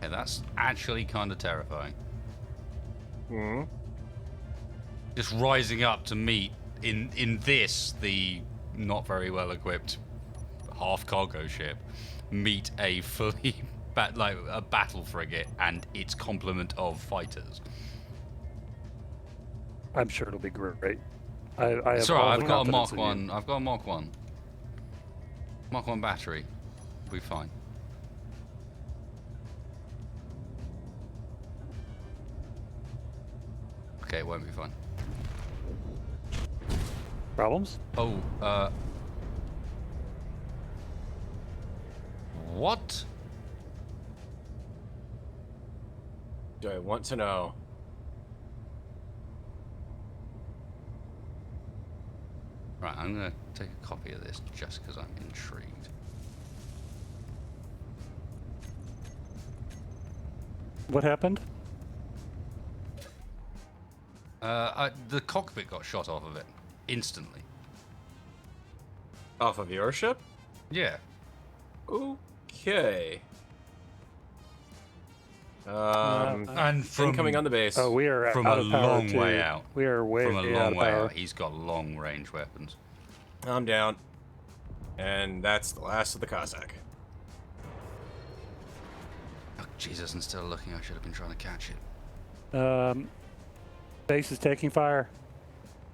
Yeah, that's actually kind of terrifying. Hmm. Just rising up to meet in this the not very well equipped half cargo ship meet a fully a battle frigate and its complement of fighters. I'm sure it'll be great. I have It's all alright. the I've got a confidence Mark in One. you. I've got a Mark One. Mark One battery. We'll be fine. Okay, it won't be fine. Problems? Oh, what? Do I want to know? Right, I'm gonna take a copy of this just because I'm intrigued. What happened? The cockpit got shot off of it instantly. Off of your ship? Yeah. Okay. And from Incoming on the base. Oh, we are from out a of power long too. way out. We are way From a out long of way power. out, he's got long range weapons. I'm down. And that's the last of the Cossack. Oh, Jesus, I'm still looking. I should have been trying to catch it. Base is taking fire.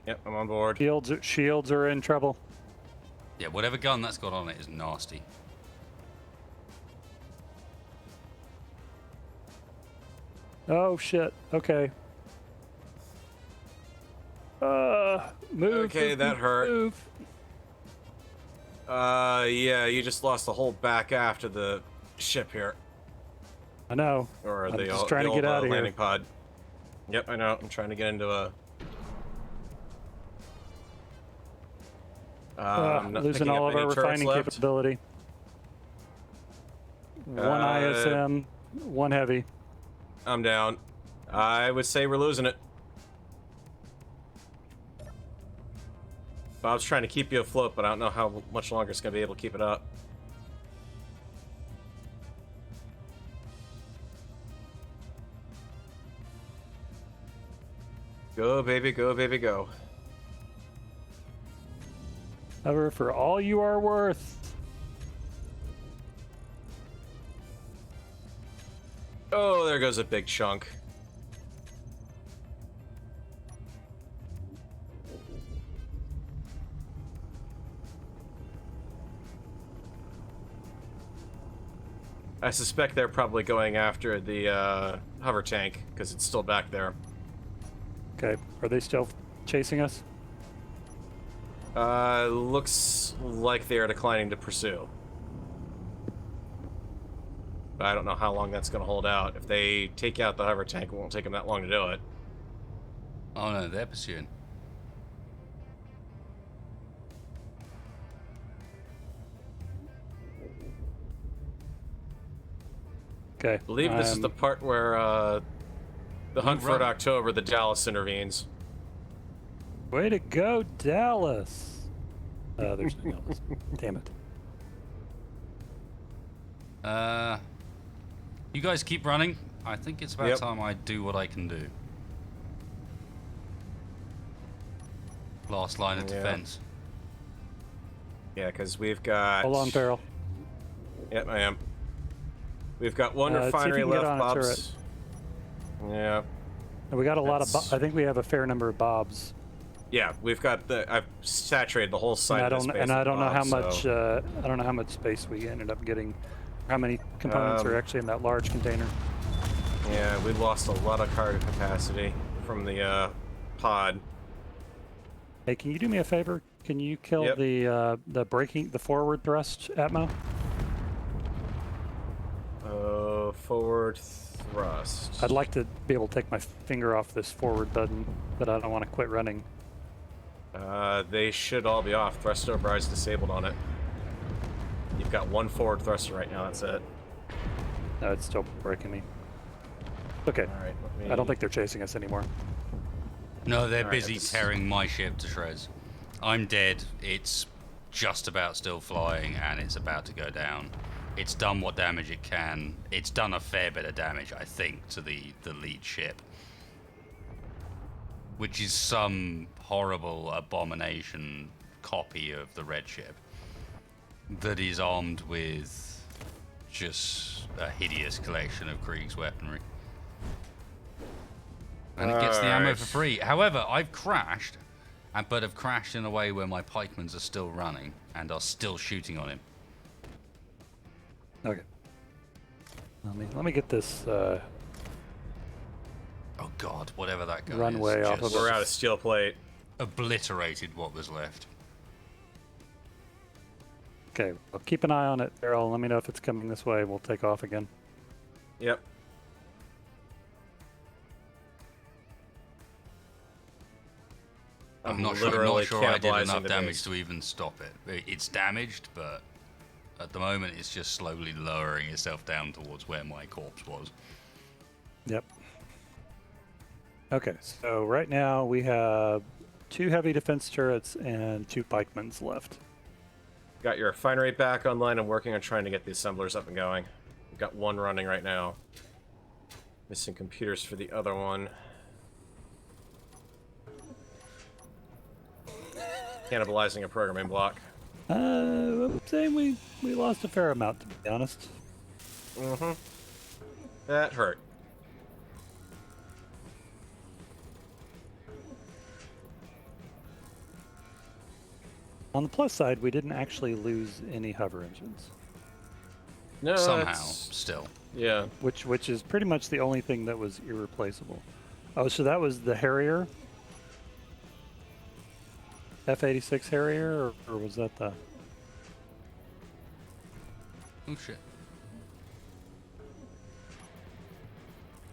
Yep, I'm on board. Shields are in trouble. Yeah, whatever gun that's got on it is nasty. Oh shit. Okay. Move. Okay, move, that move, hurt. Move. Yeah, you just lost the whole back aft of the ship here. I know. Or I'm the just old, trying the to get old, out of landing here. pod. Yep, I know. I'm trying to get into a... I'm not Losing picking all up of any our turrets refining left. capability. One ISM, one heavy. I'm down. I would say we're losing it. Bob's trying to keep you afloat, but I don't know how much longer it's going to be able to keep it up. Go, baby, go, baby, go. However, for all you are worth. Oh, there goes a big chunk. I suspect they're probably going after the hover tank, because it's still back there. Okay, are they still chasing us? Looks like they are declining to pursue. But I don't know how long that's going to hold out. If they take out the hover tank, it won't take them that long to do it. Oh no, they're pursuing. Okay. I believe this is the part where the hunt for run. October, the Dallas intervenes. Way to go, Dallas. There's no Dallas. Damn it. You guys keep running. I think it's about Yep. time I do what I can do. Last line of Yeah. defense. Yeah, because we've got... Hold on, Farrell. Yep, I am. We've got one See if you refinery can get left, on a Bob's. Yeah. And we got a lot of. That's- I think we have a fair number of bobs. Yeah, we've got the... I've saturated the whole site And I of this don't. base And I with don't know how Bob's, much. so- I don't know how much space we ended up getting. How many components are actually in that large container? Yeah, we lost a lot of cargo capacity from the pod. Hey, can you do me a favor? Can you kill Yep. the forward thrust Atmo? Forward thrust. I'd like to be able to take my finger off this forward button, but I don't want to quit running. They should all be off. Thrust override's disabled on it. You've got one forward thruster right now, that's it. No, it's still breaking me. Okay. Alright, let me... I don't think they're chasing us anymore. No, they're Alright, busy that's- tearing my ship to shreds. I'm dead. It's just about still flying, and it's about to go down. It's done what damage it can. It's done a fair bit of damage, I think, to the lead ship. Which is some horrible abomination copy of the red ship that is armed with just a hideous collection of Krieg's weaponry. And it gets the ammo Alright. for free. However, I've crashed, but have crashed in a way where my pikemans are still running and are still shooting on him. Okay. Let me get this Oh god, whatever that guy Runway is, off of just We're out of steel plate. obliterated what was left. Okay, well, keep an eye on it, Farrell. Let me know if it's coming this way. We'll take off again. Yep. I'm I'm not literally sure I did cannibalizing enough the damage base. to even stop it. It's damaged, but at the moment it's just slowly lowering itself down towards where my corpse was. Yep. Okay, so right now we have 2 heavy defense turrets and 2 pikemans left. Got your refinery back online and working on trying to get the assemblers up and going. We've got one running right now. Missing computers for the other one. Cannibalizing a programming block. I'm saying we lost a fair amount, to be honest. Mm-hmm. That hurt. On the plus side, we didn't actually lose any hover engines, No, Somehow, that's- still. Yeah. which is pretty much the only thing that was irreplaceable. Oh, so that was the Harrier? F-86 Harrier, or was that the... Oh shit.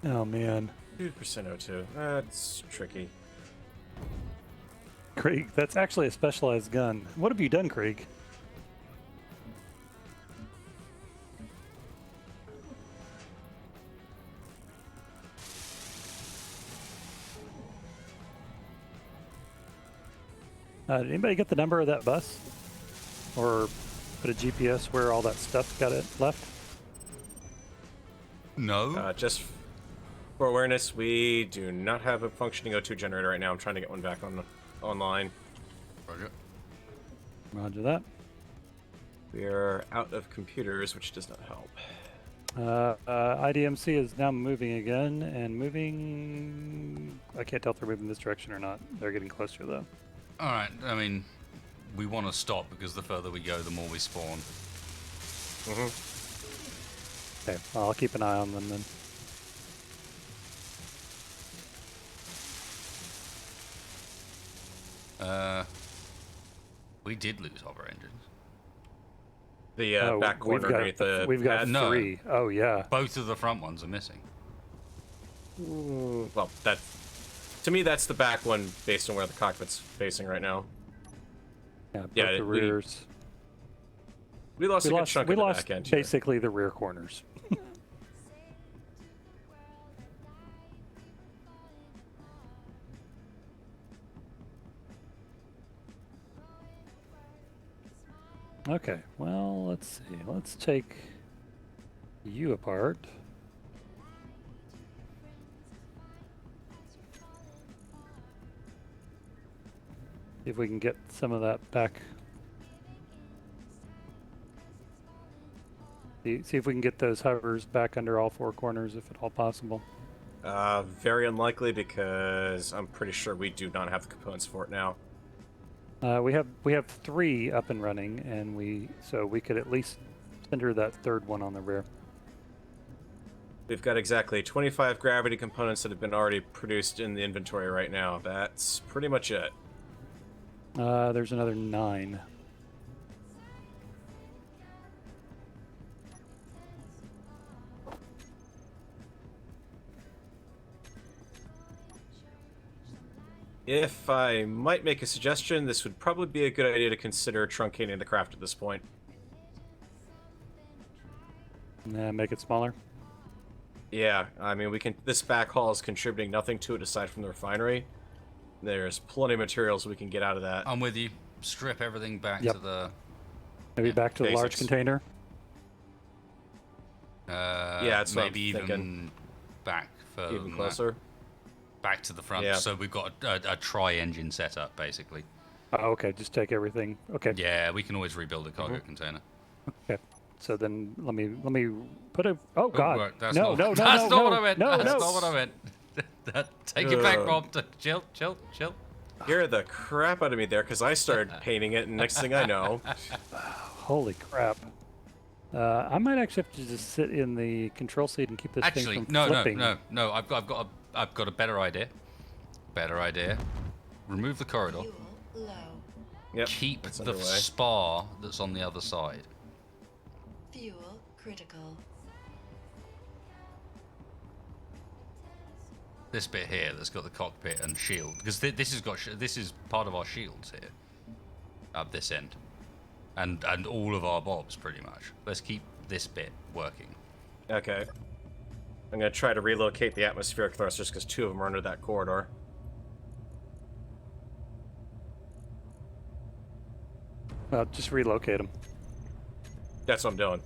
Oh, man. 2% O2. That's tricky. Krieg, that's actually a specialized gun. What have you done, Krieg? Did anybody get the number of that bus? Or put a GPS where all that stuff got it left? No. Just for awareness, we do not have a functioning O2 generator right now. I'm trying to get one back online. Roger. Roger that. We are out of computers, which does not help. IDMC is now moving again, and moving... I can't tell if they're moving this direction or not. They're getting closer, though. Alright, I mean, we want to stop because the further we go, the more we spawn. Okay, well, I'll keep an eye on them then. We did lose hover engines. The Oh, back corner underneath the we've got pad. No. 3. Oh, yeah. Both of the front ones are missing. Well, to me, that's the back one based on where the cockpit's facing right now. Yeah, both Yeah, the we- rears. We lost a good chunk we of the lost back end here. basically the rear corners. Okay, well, let's see. Let's take you apart. See if we can get some of that back. See if we can get those hovers back under all 4 corners, if at all possible. Very unlikely because I'm pretty sure we do not have the components for it now. We have 3 up and running, and so we could at least center that 3rd one on the rear. We've got exactly 25 gravity components that have been already produced in the inventory right now. That's pretty much it. There's another 9. If I might make a suggestion, this would probably be a good idea to consider truncating the craft at this point. Make it smaller. Yeah, I mean, this backhaul is contributing nothing to it aside from the refinery. There's plenty of materials we can get out of that. I'm with you. Strip everything back Yep. to the... Maybe back to the large Basics. container. Yeah, that's what I'm maybe even thinking. back further Even than closer. that. Back to the front. Yeah. So we've got a tri-engine setup, basically. Oh, okay, just take everything. Okay. Yeah, we can always rebuild a cargo container. Okay. So then let me put a. Oh God! right, that's no, not, no, no, that's no, not no, what I meant. no, That's no. not what I meant. Take it back, Bob. Chill. Scared the crap out of me there because I started painting it, and next thing I know, Holy crap! I might actually have to just sit in the control seat and keep this Actually, thing from no. flipping. I've got a better idea. Remove the corridor. Fuel low. yep, Keep it's the underway. spar that's on the other side. Fuel critical. This bit here that's got the cockpit and shield, because this is part of our shields here, up this end, and all of our bobs pretty much. Let's keep this bit working. Okay. I'm going to try to relocate the atmospheric thrusters because 2 of them are under that corridor. Well, just relocate them. That's what I'm doing.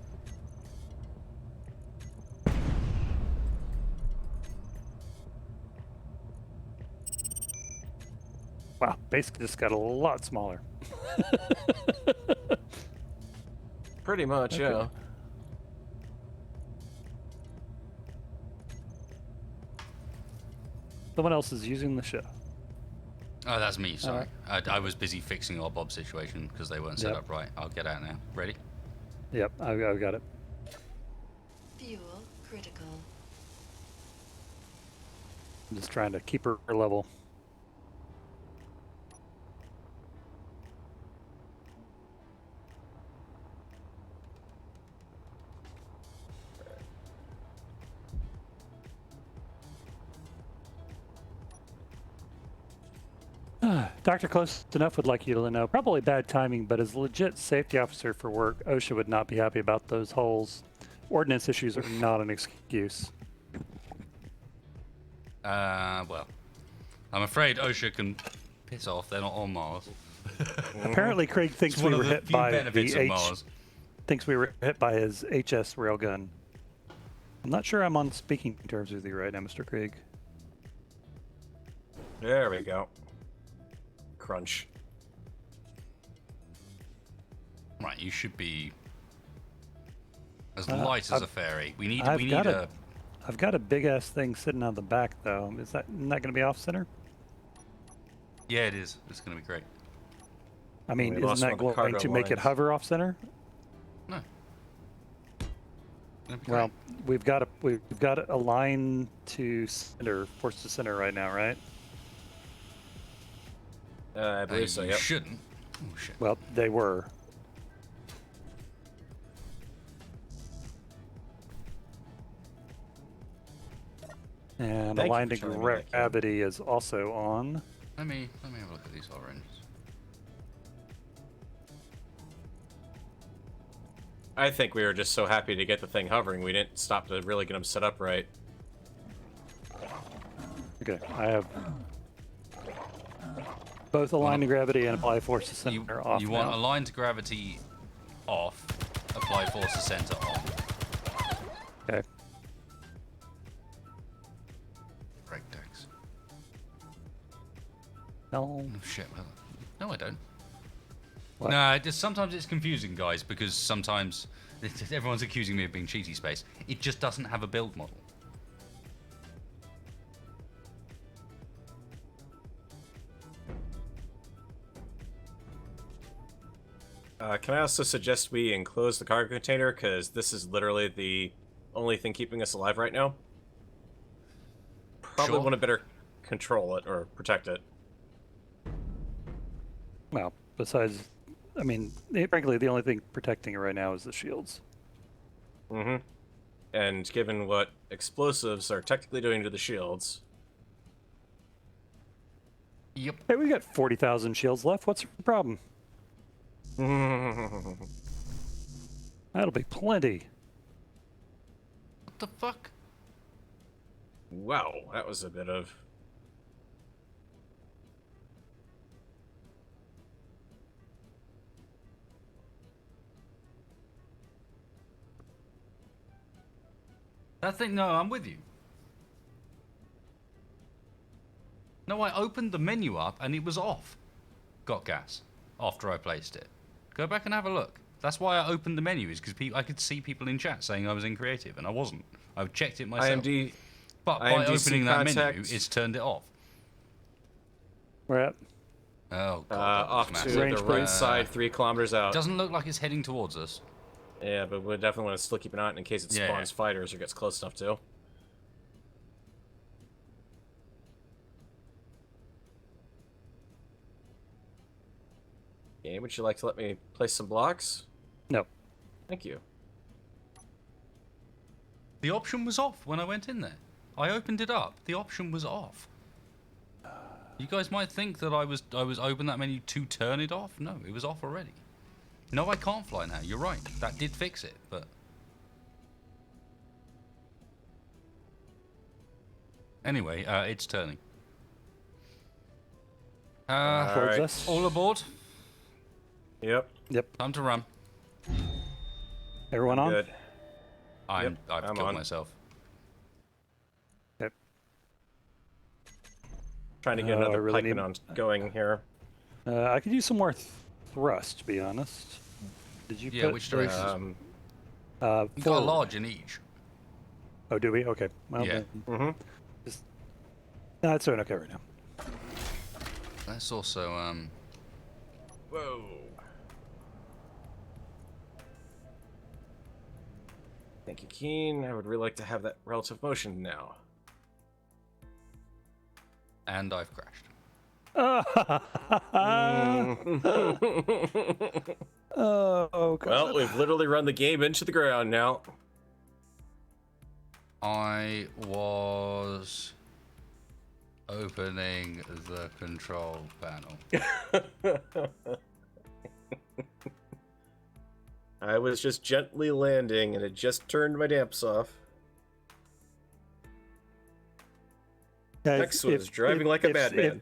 Wow, basically just got a lot smaller. Pretty much, yeah. Someone else is using the ship. Oh, that's me. Sorry, I was busy fixing our Bob situation because they weren't set Yep. up right. I'll get out now. Ready? Yep, I've got it. Fuel critical. I'm just trying to keep her level. Dr. Close Enough would like you to know, probably bad timing, but as a legit safety officer for work, OSHA would not be happy about those holes. Ordnance issues are not an excuse. Well, I'm afraid OSHA can piss off. They're not on Mars. Apparently, Craig thinks It's we one of were the hit few by benefits the of Mars. thinks we were hit by his HS railgun. I'm not sure I'm on speaking terms with you right now, Mr. Craig. There we go. Crunch. Right, you should be as light as a fairy. We need I've we got need a- I've got a big ass thing sitting on the back though. Is that not going to be off center? Yeah, it is. It's going to be great. I mean, We isn't lost that one of the going cargo to make it lines. hover off center? No. It'll be Well, great. we've got a line to center, force to center right now, right? I believe so. You Yep. shouldn't. Oh shit. Well, they were. And Thank you aligned for to showing me that, Ken. gravity is also on. Let me have a look at these oranges. I think we were just so happy to get the thing hovering, we didn't stop to really get them set up right. Okay, I have both aligned to gravity and apply force to center off You now. want aligned gravity off, apply force to center on. Okay. Breakdowns. No. Oh shit. Well, no, I don't. What? No, sometimes it's confusing, guys, because sometimes everyone's accusing me of being cheaty space. It just doesn't have a build model. Can I also suggest we enclose the cargo container, because this is literally the only thing keeping us alive right now? Probably Sure. want to better control it, or protect it. Well, besides, I mean, frankly, the only thing protecting it right now is the shields. Mm-hmm. And given what explosives are technically doing to the shields... Yep. Hey, we got 40,000 shields left. What's the problem? Wow, That'll be plenty. What the fuck? that was a bit of... That thing, no, I'm with you. No, I opened the menu up and it was off. Got gas after I placed it. Go back and have a look. That's why I opened the menu, is because I could see people in chat saying I was in creative, and I wasn't. I checked it myself. IMD... But by IMDC opening that contact. menu, it's turned it off. We're at Oh, God. that off was to massive. Range the break. right side, 3 kilometers out. Doesn't look like it's heading towards us. Yeah, but we definitely want to still keep an eye on it in case it Yeah. spawns fighters or gets close enough to. Okay, would you like to let me place some blocks? no. Thank you. The option was off when I went in there. I opened it up. The option was off. You guys might think that I was open that menu to turn it off. No, it was off already. No, I can't fly now. You're right. That did fix it, but anyway, it's turning. Towards Alright. us. All aboard. Yep. Yep. Time to run. Everyone on? Good. I've I'm killed on. myself. Yep. Trying to get Oh, I another really pikeman need- on going here. I could use some more thrust, to be honest. Did you Yeah, put which direction? We've got a forward. large in each. Oh, do we? Okay. Well, Yeah. then, no, it's doing okay right now. Let's also Whoa. Thank you, Keen. I would really like to have that relative motion now. and I've crashed. Oh, God. Well, we've literally run the game into the ground now. I was opening the control panel. I was just gently landing, and it just turned my damps off. Guys, Hex was driving like a madman.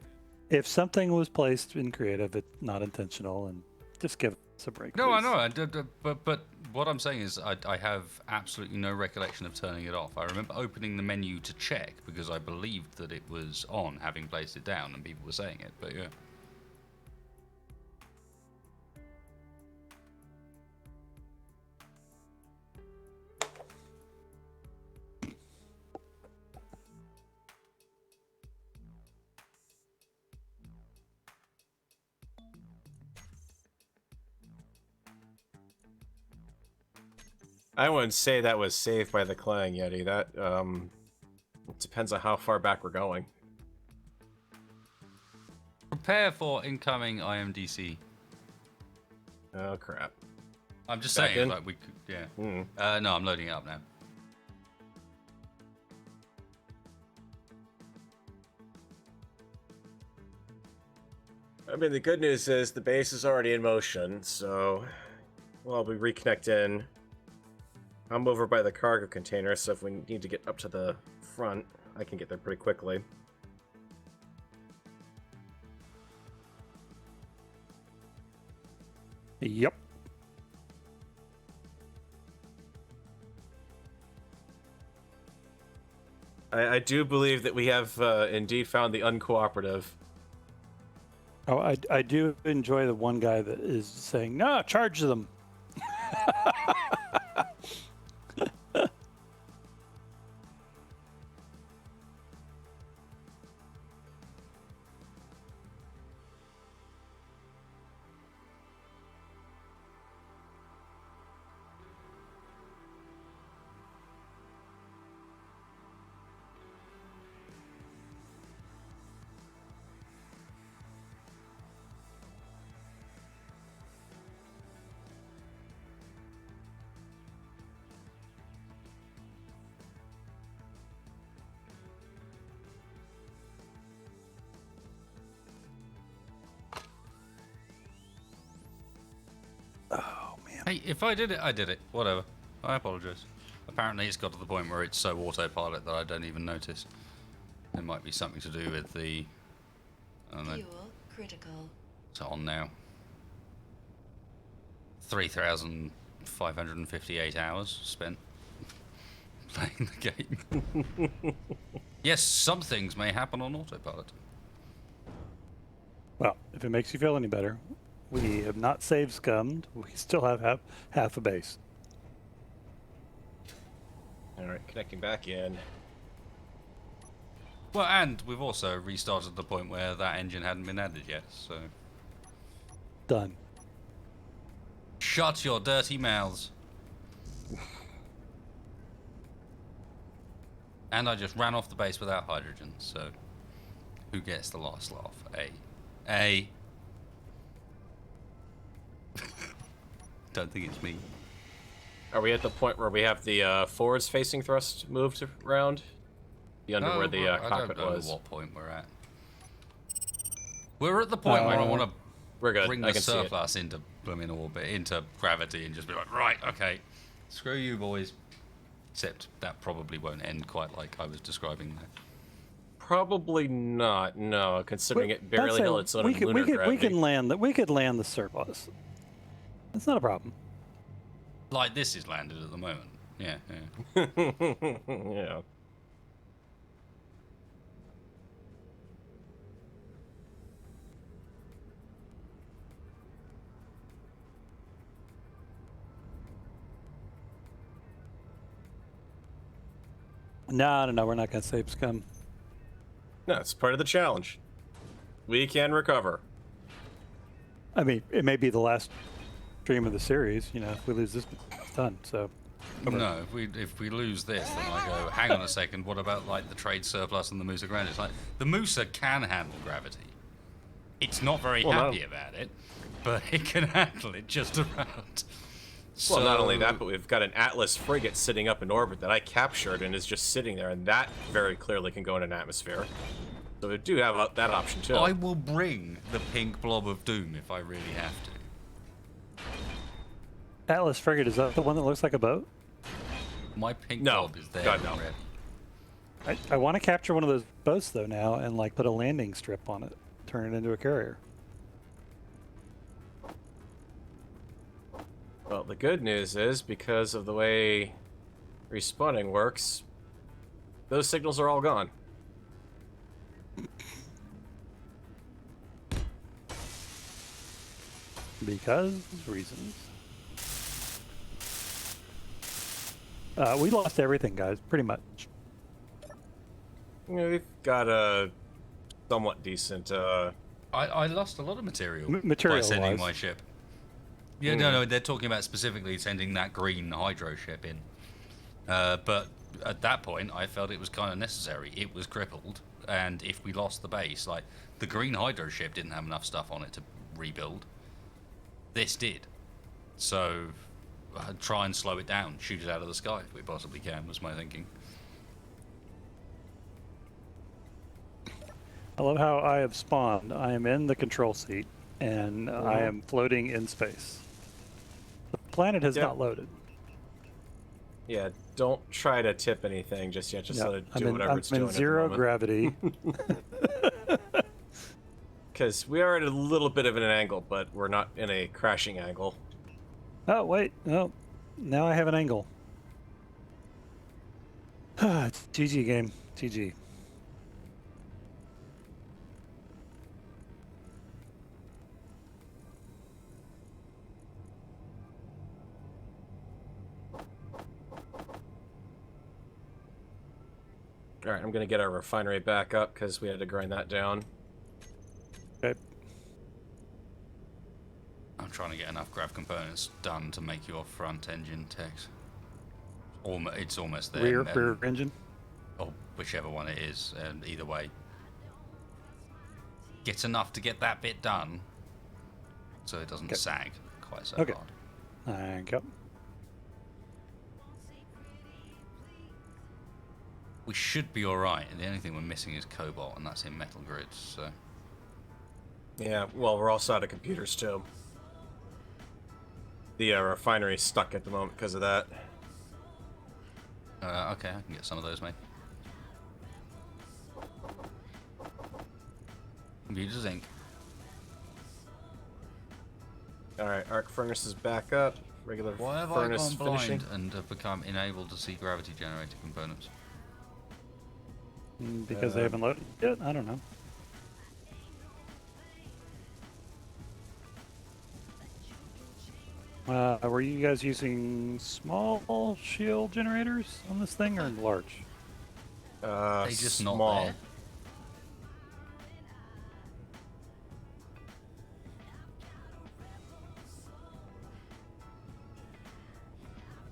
If something was placed in creative, it's not intentional, and just give us a break. No, I please. know, but what I'm saying is I have absolutely no recollection of turning it off. I remember opening the menu to check because I believed that it was on, having placed it down, and people were saying it, but yeah. I wouldn't say that was saved by the Clang Yeti. That, it depends on how far back we're going. Prepare for incoming IMDC. Oh, crap. I'm just Back saying, in? like, we could, yeah. Hmm. No, I'm loading it up now. I mean, the good news is the base is already in motion, so we'll be reconnecting. I'm over by the cargo container, so if we need to get up to the front, I can get there pretty quickly. Yep. I do believe that we have indeed found the uncooperative. Oh, I do enjoy the one guy that is saying, "No, charge them." Oh man. Hey, if I did it, I did it. Whatever. I apologize. Apparently it's got to the point where it's so autopilot that I don't even notice. It might be something to do with the... I don't know. Fuel critical. It's on now. 3,558 hours spent playing the game. Yes, some things may happen on autopilot. Well, if it makes you feel any better, we have not save scummed. We still have half a base. Alright, connecting back in. Well, and we've also restarted the point where that engine hadn't been added yet, so... Done. Shut your dirty mouths. And I just ran off the base without hydrogen, so... Who gets the last laugh? A. Don't think it's me. Are we at the point where we have the forwards facing thrust moved around? The under where the cockpit I don't know was. what point we're at. We're at the point where I want to We're good. bring I the can see it. surplus into blooming orbit, into gravity, and just be like, right, okay, screw you, boys. Except that probably won't end quite like I was describing there. Probably not. No, considering it barely That's held a- its own we in could, lunar we could, gravity. we can land that. We could land the surplus. That's not a problem. Like this is landed at the moment. Yeah, yeah. Yeah. No, we're not gonna save scum. No, it's part of the challenge. We can recover. I mean, it may be the last stream of the series. You know, if we lose this, it's done. So. No, if we lose this, then I go, hang on a second, what about like the trade surplus and the Musa Grand? It's like, the Musa can handle gravity. It's not very happy about it, but it can handle it just about. Well, not only that, but we've got an Atlas frigate sitting up in orbit that I captured and is just sitting there, and that very clearly can go in an atmosphere. So we do have that option too. I will bring the pink blob of doom if I really have to. Atlas frigate, is that the one that looks like a boat? My pink No, blob is there God, no. already. I want to capture one of those boats though now and like put a landing strip on it, turn it into a carrier. Well, the good news is, because of the way respawning works, those signals are all gone. Because reasons. We lost everything, guys, pretty much. You know, we've got a somewhat decent. I lost a lot of material by Material-wise. sending my ship. Yeah, no, they're talking about specifically sending that green hydro ship in. But at that point, I felt it was kind of necessary. It was crippled, and if we lost the base, like, the green hydro ship didn't have enough stuff on it to rebuild. This did. So, try and slow it down, shoot it out of the sky if we possibly can, was my thinking. I love how I have spawned. I am in the control seat, and I am floating in space. The planet has not loaded. Yeah, don't try to tip anything just yet. Just let it do whatever it's doing. I'm in zero at the gravity. Because we are at a little bit of an angle, but we're not in a crashing angle. Oh, wait. No. Now I have an angle. It's GG game. GG. Alright, I'm going to get our refinery back up because we had to grind that down. Okay. I'm trying to get enough grav components done to make your front engine text. It's almost there. Rear engine? Or whichever one it is, and either way. Get enough to get that bit done, so it doesn't sag quite so hard. Thank you. We should be alright, and the only thing we're missing is cobalt, and that's in metal grids, so... Yeah, well, we're also out of computers, too. The refinery's stuck at the moment because of that. Okay, I can get some of those made. Computer zinc. Alright, arc furnace is back up. Regular Why have I furnace gone finishing. blind and have become unable to see gravity generator components? Because they haven't loaded yet? I don't know. Were you guys using small shield generators on this thing or large? They just small. not there.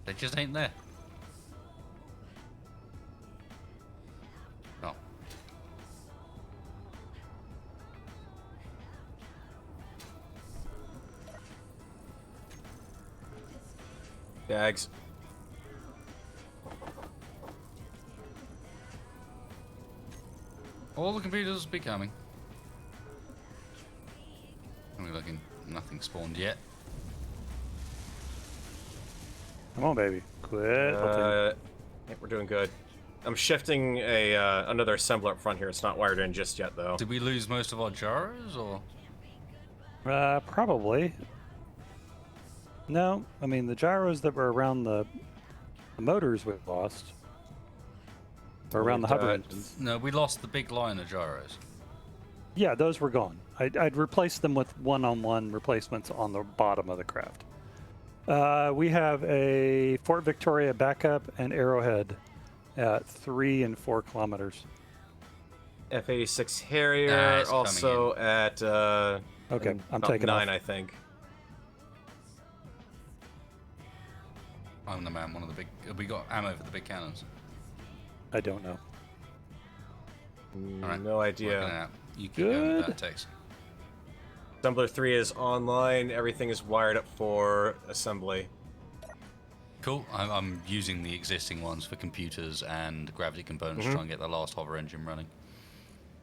They just ain't there. Oh. Dags. All the computers be coming. Only looking, nothing spawned yet. Come on, baby. Quit. I think we're doing good. I'm shifting another assembler up front here. It's not wired in just yet, though. Did we lose most of our gyros, or? Probably. No, I mean the gyros that were around the motors we've lost. Or around the hover engines. No, we lost the big line of gyros. Yeah, those were gone. I'd replaced them with one-on-one replacements on the bottom of the craft. We have a Fort Victoria backup and Arrowhead at 3 and 4 kilometers. F-86 Harrier, it's coming also at Okay, in I'm about taking 9, off. I think. I'm the man. One of the big. Have we got ammo for the big cannons? I don't know. All right. No Working it idea. out. You keep going with Good. that text. Assembler 3 is online. Everything is wired up for assembly. Cool. I'm using the existing ones for computers and gravity components to try and get the last hover engine running.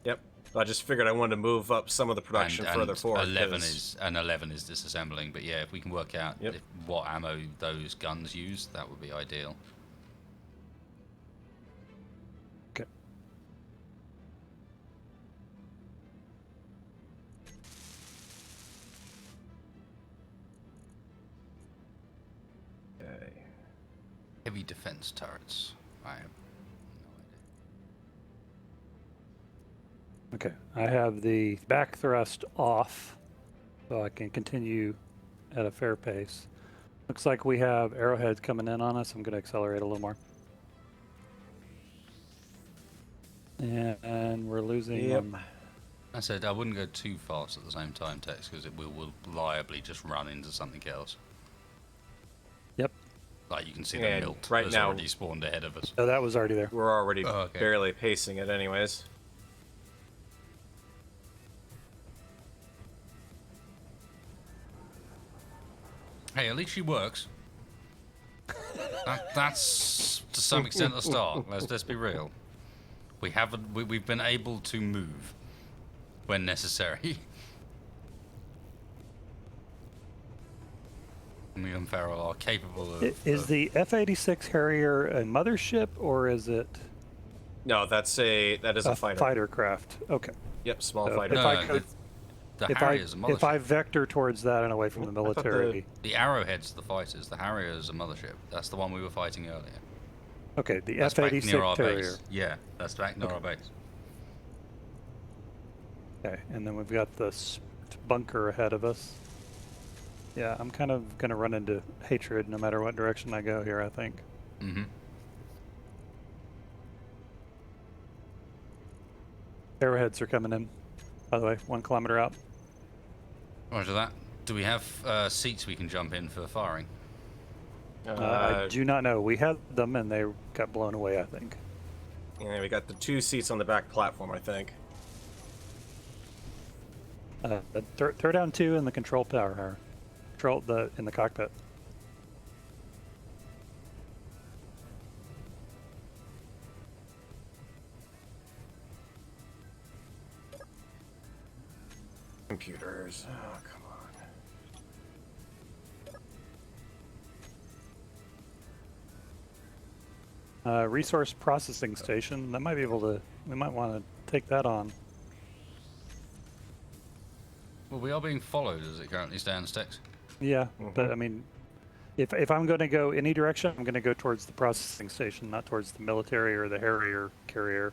Yep. I just figured I wanted to move up some of the production further forward. 11 'cause- is disassembling. But yeah, if we can work out Yep. what ammo those guns use, that would be ideal. Okay. Okay. Heavy defense turrets. I have no idea. Okay, I have the back thrust off, so I can continue at a fair pace. Looks like we have arrowheads coming in on us. I'm going to accelerate a little more. And we're losing. Yep. I said I wouldn't go too fast at the same time, Tex, because it will reliably just run into something else. Yep. Like you can see And the milt right has now- already spawned ahead of us. Oh, that was already there. We're already Oh, okay. barely pacing it anyways. Hey, at least she works. That's to some extent a start. Let's be real. We've been able to move when necessary. Me and Farrell are capable of. Is the F-86 Harrier a mothership or is it No, that is a fighter. fighter craft? Okay. Yep, small So fighter. if No, I could, the if Harrier's a mothership. if I vector towards that and away from the I thought military. The Arrowhead's the fighters. The Harrier's a mothership. That's the one we were fighting earlier. Okay, the That's back near our F-86 Harrier. base. Yeah, that's back near our base. Okay, and then we've got this bunker ahead of us. Yeah, I'm kind of going to run into hatred no matter what direction I go here, I think. Mm-hmm. Arrowheads are coming in, by the way, 1 kilometer out. Roger that. Do we have seats we can jump in for firing? I do not know. We had them and they got blown away, I think. Yeah, we got the 2 seats on the back platform, I think. Throw down 2 in the control tower. In the cockpit. Computers. Oh, come on. Resource processing station. That might be able to. We might want to take that on. Well, we are being followed as it currently stands, Tex. Yeah, but I mean, if I'm going to go any direction, I'm going to go towards the processing station, not towards the military or the Harrier carrier.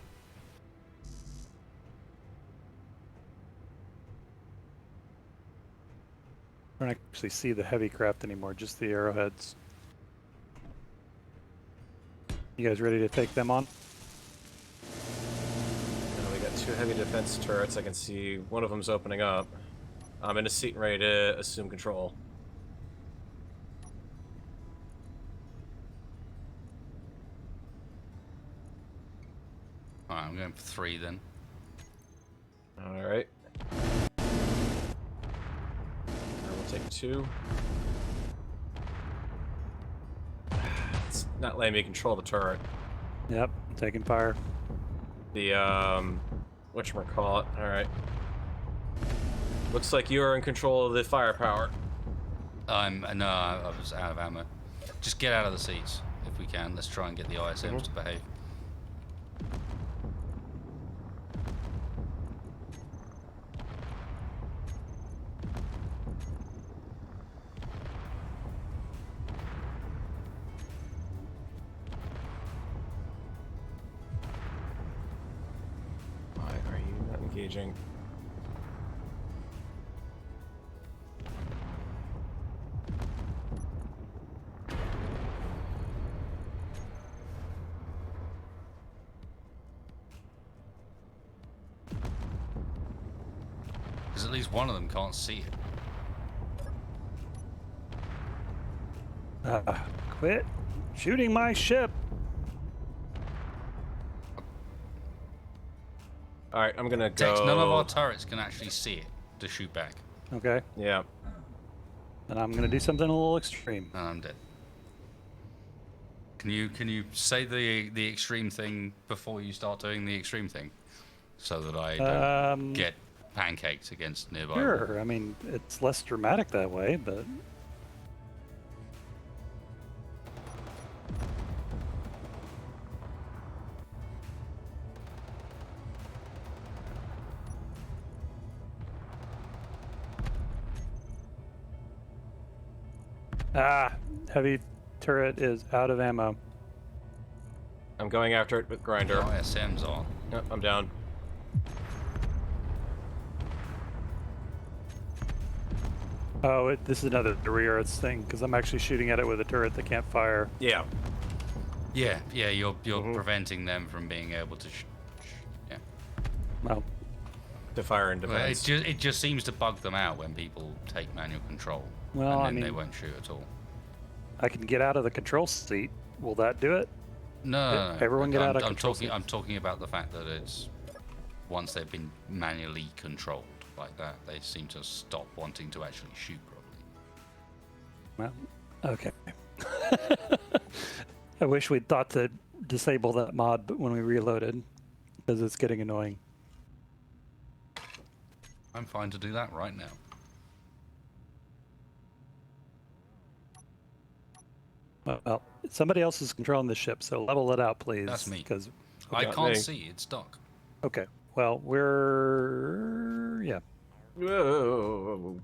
I don't actually see the heavy craft anymore, just the arrowheads. You guys ready to take them on? We got 2 heavy defense turrets. I can see one of them's opening up. I'm in a seat and ready to assume control. Alright, I'm going for 3 then. Alright. I will take 2. It's not letting me control the turret. Yep, taking fire. The, whatchamacallit. Alright. Looks like you are in control of the firepower. No, I was out of ammo. Just get out of the seats if we can. Let's try and get the ISMs to behave. Why are you not engaging? Because at least one of them can't see it. Quit shooting my ship. All right, I'm gonna Tex, go. none of our turrets can actually see it to shoot back. Okay. Yeah. And I'm gonna do something a little extreme. And I'm dead. Can you say the extreme thing before you start doing the extreme thing, so that I don't get pancaked against nearby? Sure. I mean, it's less dramatic that way, but heavy turret is out of ammo. I'm going after it with grinder. ISM's on. Yep, I'm down. Oh, this is another rear thing because I'm actually shooting at it with a turret that can't fire. Yeah. Yeah, you're preventing them from being able to. Yeah. Well, To fire and Well, defense. it just seems to bug them out when people take manual control. Well, I and then they mean- won't shoot at all. I can get out of the control seat. Will that do it? No. Everyone get I'm, out of I'm control talking. seats. I'm talking about the fact that it's once they've been manually controlled like that, they seem to stop wanting to actually shoot properly. Well, okay. I wish we'd thought to disable that mod when we reloaded, because it's getting annoying. I'm fine to do that right now. Well, somebody else is controlling the ship, so level it out, please. That's me. Because I Not can't me. see. It's stuck. okay, well, yeah. Whoa.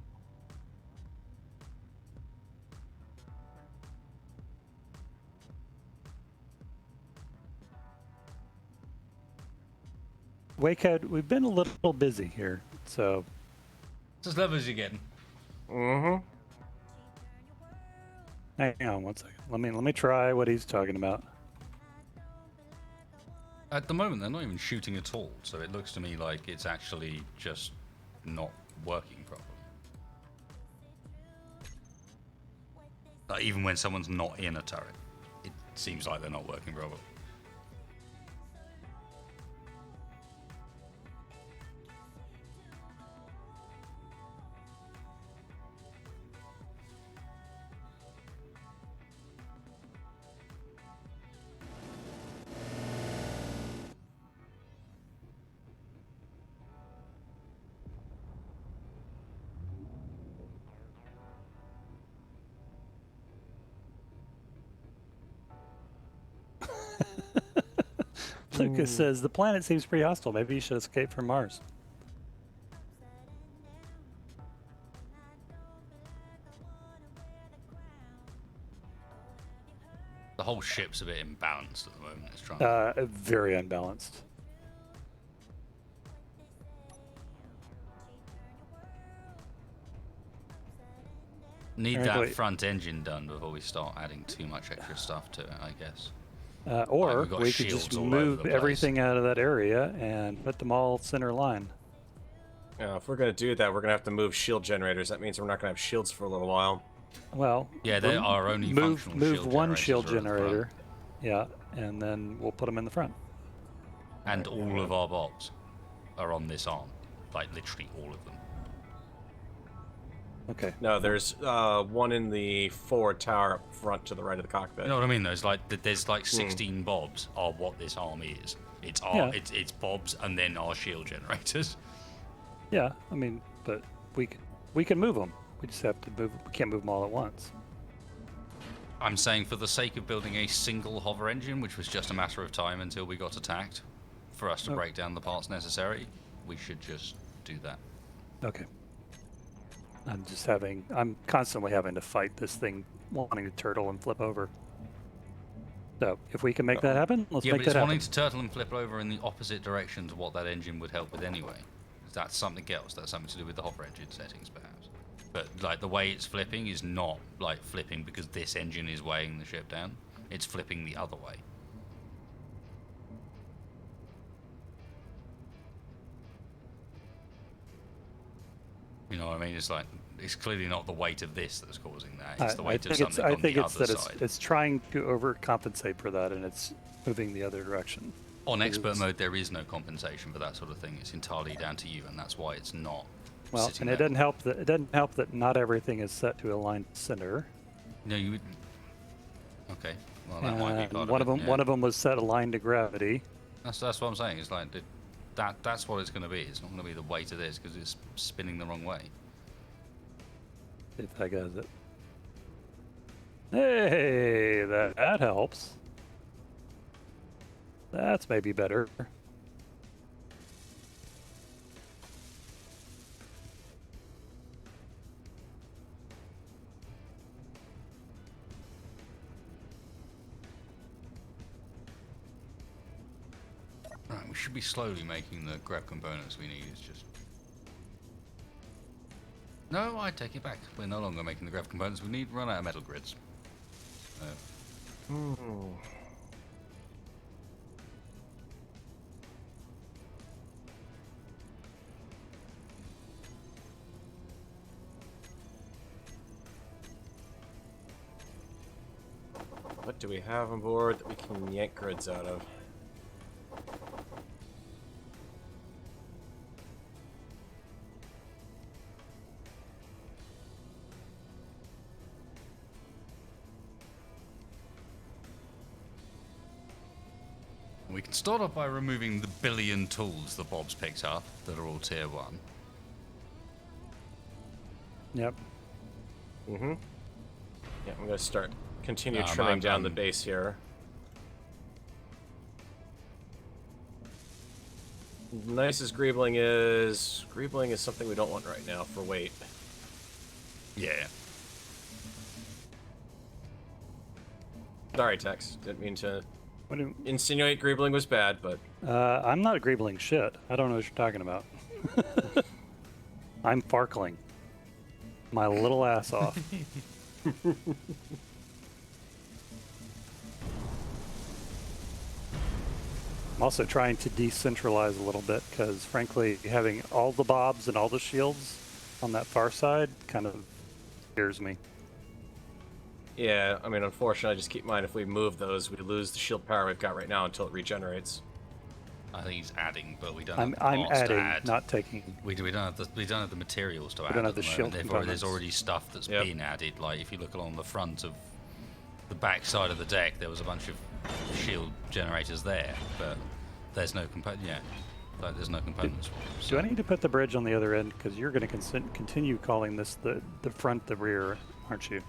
Wakehead, we've been a little busy here, so Just levels you're getting. Mm-hmm. hang on one second. Let me try what he's talking about. At the moment, they're not even shooting at all, so it looks to me like it's actually just not working properly. Like, even when someone's not in a turret, it seems like they're not working properly. Lucas says the planet seems pretty hostile. Maybe you should escape from Mars. The whole ship's a bit imbalanced at the moment. It's trying. Very unbalanced. Need Apparently- that front engine done before we start adding too much extra stuff to it, I guess. Or we've got we could shields just all over move the place. everything out of that area and put them all center line. Yeah, if we're gonna do that, we're gonna have to move shield generators. That means we're not gonna have shields for a little while. Well, Yeah, they are only move functional shield one generators shield are at the front. generator. Yeah, and then we'll put them in the front. And all of our bombs are on this arm. Like, literally all of them. Okay. No, there's one in the forward tower up front to the right of the cockpit. You know what I mean? There's like 16 bobs are what this arm is. It's Yeah. it's bobs and then our shield generators. Yeah, I mean, but we can move them. We just have to move. We can't move them all at once. I'm saying for the sake of building a single hover engine, which was just a matter of time until we got attacked, for us to Oh. break down the parts necessary, we should just do that. Okay. I'm constantly having to fight this thing wanting to turtle and flip over. So if we can make that happen, let's Yeah, make but that it's happen. wanting to turtle and flip over in the opposite direction to what that engine would help with anyway. That's something else. That's something to do with the hover engine settings, perhaps. But like the way it's flipping is not like flipping because this engine is weighing the ship down. It's flipping the other way. You know what I mean? It's like it's clearly not the weight of this that's causing that. It's the I weight of think it's, something I on think the it's other that side. it's trying to overcompensate for that, and it's moving the other direction. On expert It's- mode, there is no compensation for that sort of thing. It's entirely down to you, and that's why it's not. Well, sitting and there. it doesn't help that not everything is set to align center. No, you would. Okay, well that might be part one of of it. them, Yeah. one of them was set aligned to gravity. That's what I'm saying. It's like that's what it's going to be. It's not going to be the weight of this because it's spinning the wrong way. If that does it. Hey, that helps. That's maybe better. Right, we should be slowly making the grab components we need. It's just. No, I take it back. We're no longer making the grab components we need. Run out of metal grids. What do we have on board that we can yank grids out of? We can start off by removing the billion tools that Bob's picked up that are all tier 1. Yep. Mm-hmm. Yeah, I'm gonna continue I'm trimming down the base here. Nice as Greebling is something we don't want right now for weight. Yeah. Sorry, Tex. Didn't mean to What do, insinuate Greebling was bad, but I'm not agreeabling shit. I don't know what you're talking about. I'm farkling my little ass off. I'm also trying to decentralize a little bit because, frankly, having all the bobs and all the shields on that far side kind of scares me. yeah, I mean, unfortunately, just keep in mind if we move those, we lose the shield power we've got right now until it regenerates. I think he's adding, but we don't I'm have the parts adding, to add. not taking. We don't have the materials to add. don't have at the the moment. shield There's components. already stuff that's Yep. been added. Like if you look along the front of the back side of the deck, there was a bunch of shield generators there, but there's no yeah, like there's no components for them. Do I need to put the bridge on the other end? Because you're going to continue calling this the front, the rear, aren't you?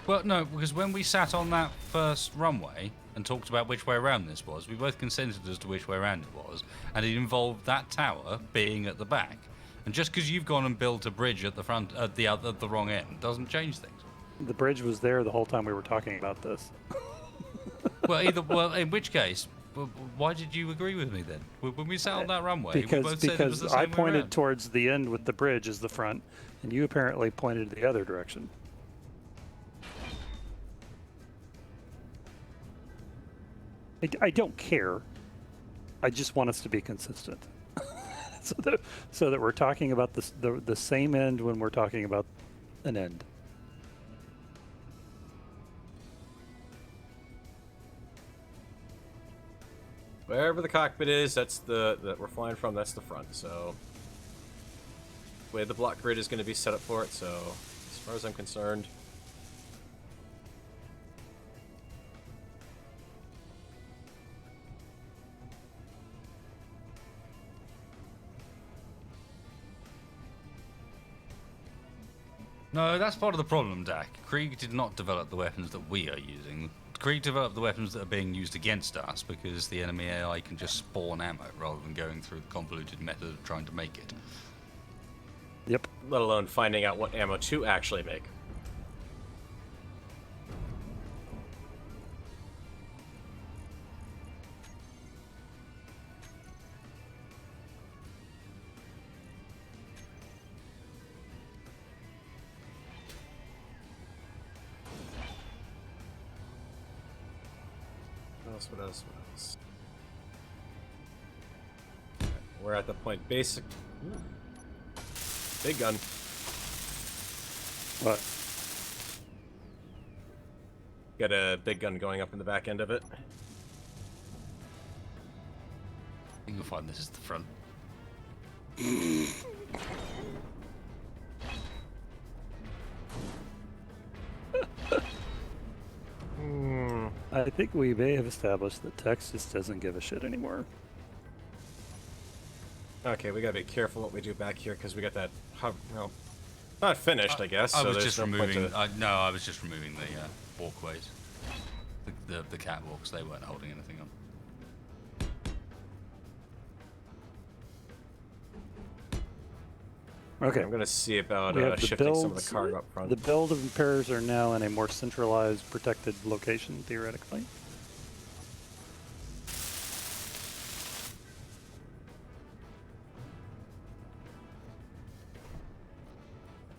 Well, no, because when we sat on that first runway and talked about which way around this was, we both consented as to which way around it was, and it involved that tower being at the back. And just because you've gone and built a bridge at the front, at the wrong end, doesn't change things. The bridge was there the whole time we were talking about this. Well, in which case, why did you agree with me then? When we sat on that runway, we Because both said it was the same I way pointed around. towards the end with the bridge as the front, and you apparently pointed the other direction. I don't care. I just want us to be consistent, so that we're talking about the same end when we're talking about an end. Wherever the cockpit is, that's that we're flying from. That's the front. So, the way the block grid is going to be set up for it. So, as far as I'm concerned, No, that's part of the problem, Dak. Krieg did not develop the weapons that we are using. Krieg developed the weapons that are being used against us because the enemy AI can just spawn ammo rather than going through the convoluted method of trying to make it. Yep. let alone finding out what ammo to actually make. What else? We're at the point basic. Big gun. What? Got a big gun going up in the back end of it. I think you'll find this is the front. I think we may have established that Tex just doesn't give a shit anymore. Okay, we gotta be careful what we do back here because we got that. Well, not finished, I guess. I so was there's just no point removing. to- I was just removing the walkways, the catwalks. They weren't holding anything on. Okay. I'm gonna see about We have the shifting some of builds. the cargo up front. The build of repairs are now in a more centralized, protected location, theoretically.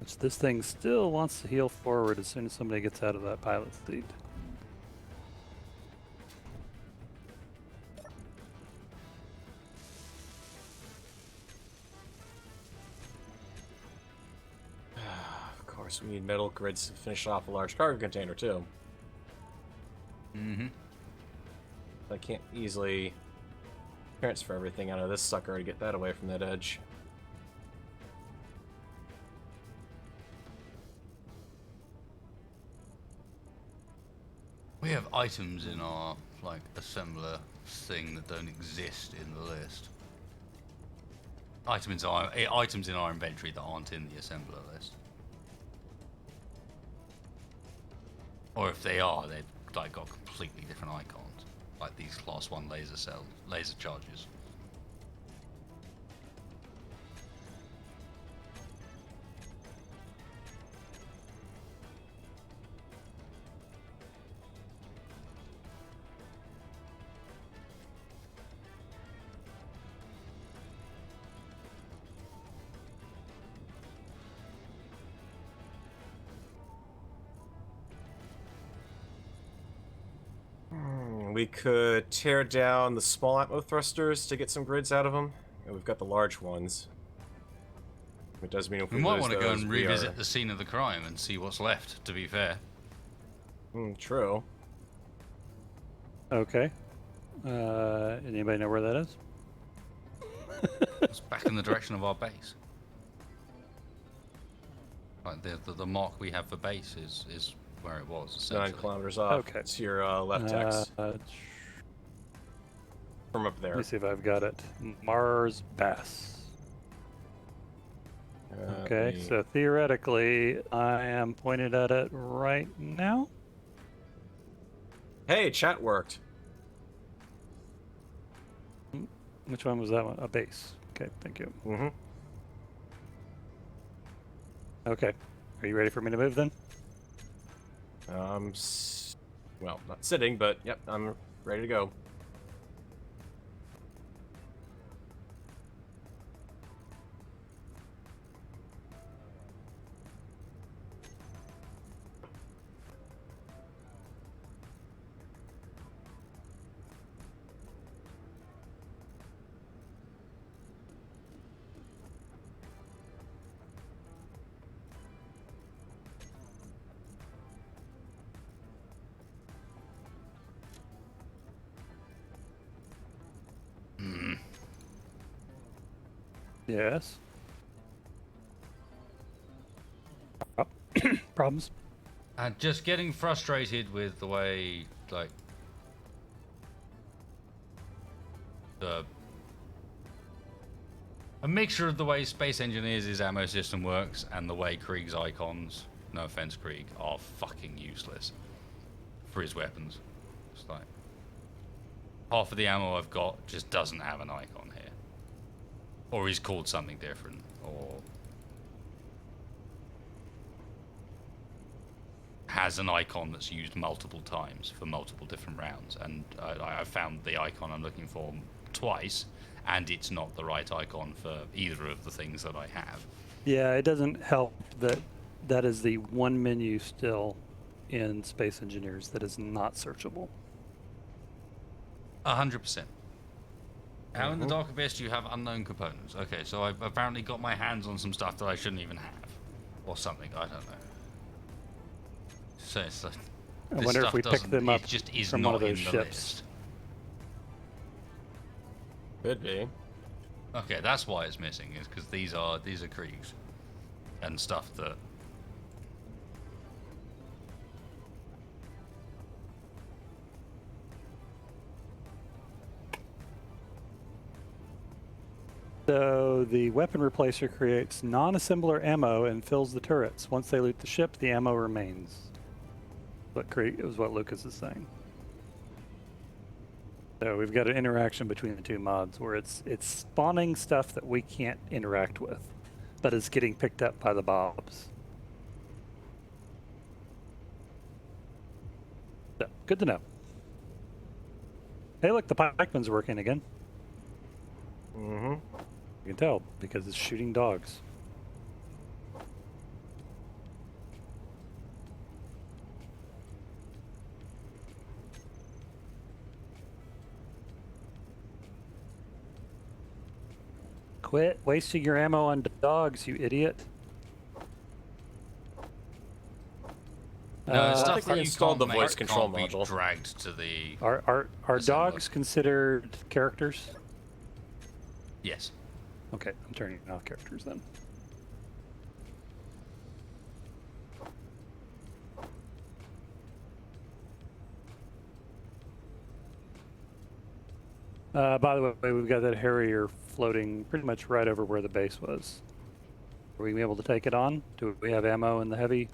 Which this thing still wants to heal forward as soon as somebody gets out of that pilot seat. Of course, we need metal grids to finish off a large cargo container too. Mm-hmm. I can't easily transfer everything out of this sucker to get that away from that edge. We have items in our like assembler thing that don't exist in the list. Items in our inventory that aren't in the assembler list. Or if they are, they've like got completely different icons, like these class 1 laser charges. We could tear down the small atmo thrusters to get some grids out of them. And we've got the large ones. It does mean if we We might lose want to go those, and we revisit are- the scene of the crime and see what's left, to be fair. True. Okay. Anybody know where that is? It's back in the direction of our base. Like the mark we have for base is where it was, It's 9 essentially. kilometers off. Okay. It's your left X from up Let there. me see if I've got it. Mars Bass. Okay, so theoretically, I am pointed at it right now. Hey, chat worked. Which one was that one? A base. Okay, thank you. Mm-hmm. Okay, are you ready for me to move then? Well, not sitting, but yep, I'm ready to go. Yes. Oh, problems? And just getting frustrated with the way, like, a mixture of the way Space Engineers' ammo system works and the way Krieg's icons, no offense Krieg, are fucking useless for his weapons. It's like, half of the ammo I've got just doesn't have an icon here. Or he's called something different, or has an icon that's used multiple times for multiple different rounds, and I found the icon I'm looking for twice, and it's not the right icon for either of the things that I have. Yeah, it doesn't help that that is the one menu still in Space Engineers that is not searchable. 100%. How in the Dark Abyss do you have unknown components? Okay, so I've apparently got my hands on some stuff that I shouldn't even have. Or something, I don't know. So it's like, I this wonder if stuff we pick doesn't, them up it just is from not one of those in the ships. list. Could be. Okay, that's why it's missing, is because these are Kriegs. And stuff that... So the weapon replacer creates non-assembler ammo and fills the turrets. Once they loot the ship, the ammo remains. It was what Lucas is saying. So we've got an interaction between the two mods where it's spawning stuff that we can't interact with, but it's getting picked up by the bobs. So, good to know. Hey, look, the pikeman's working again. Mm-hmm. You can tell because it's shooting dogs. Quit wasting your ammo on dogs, you idiot. No, it's I stuff think that we you installed can't the voice make, control can't be module. dragged to the... Are Assembler. dogs considered characters? Yes. Okay, I'm turning off characters then. By the way, we've got that Harrier floating pretty much right over where the base was. Are we able to take it on? Do we have ammo in the heavy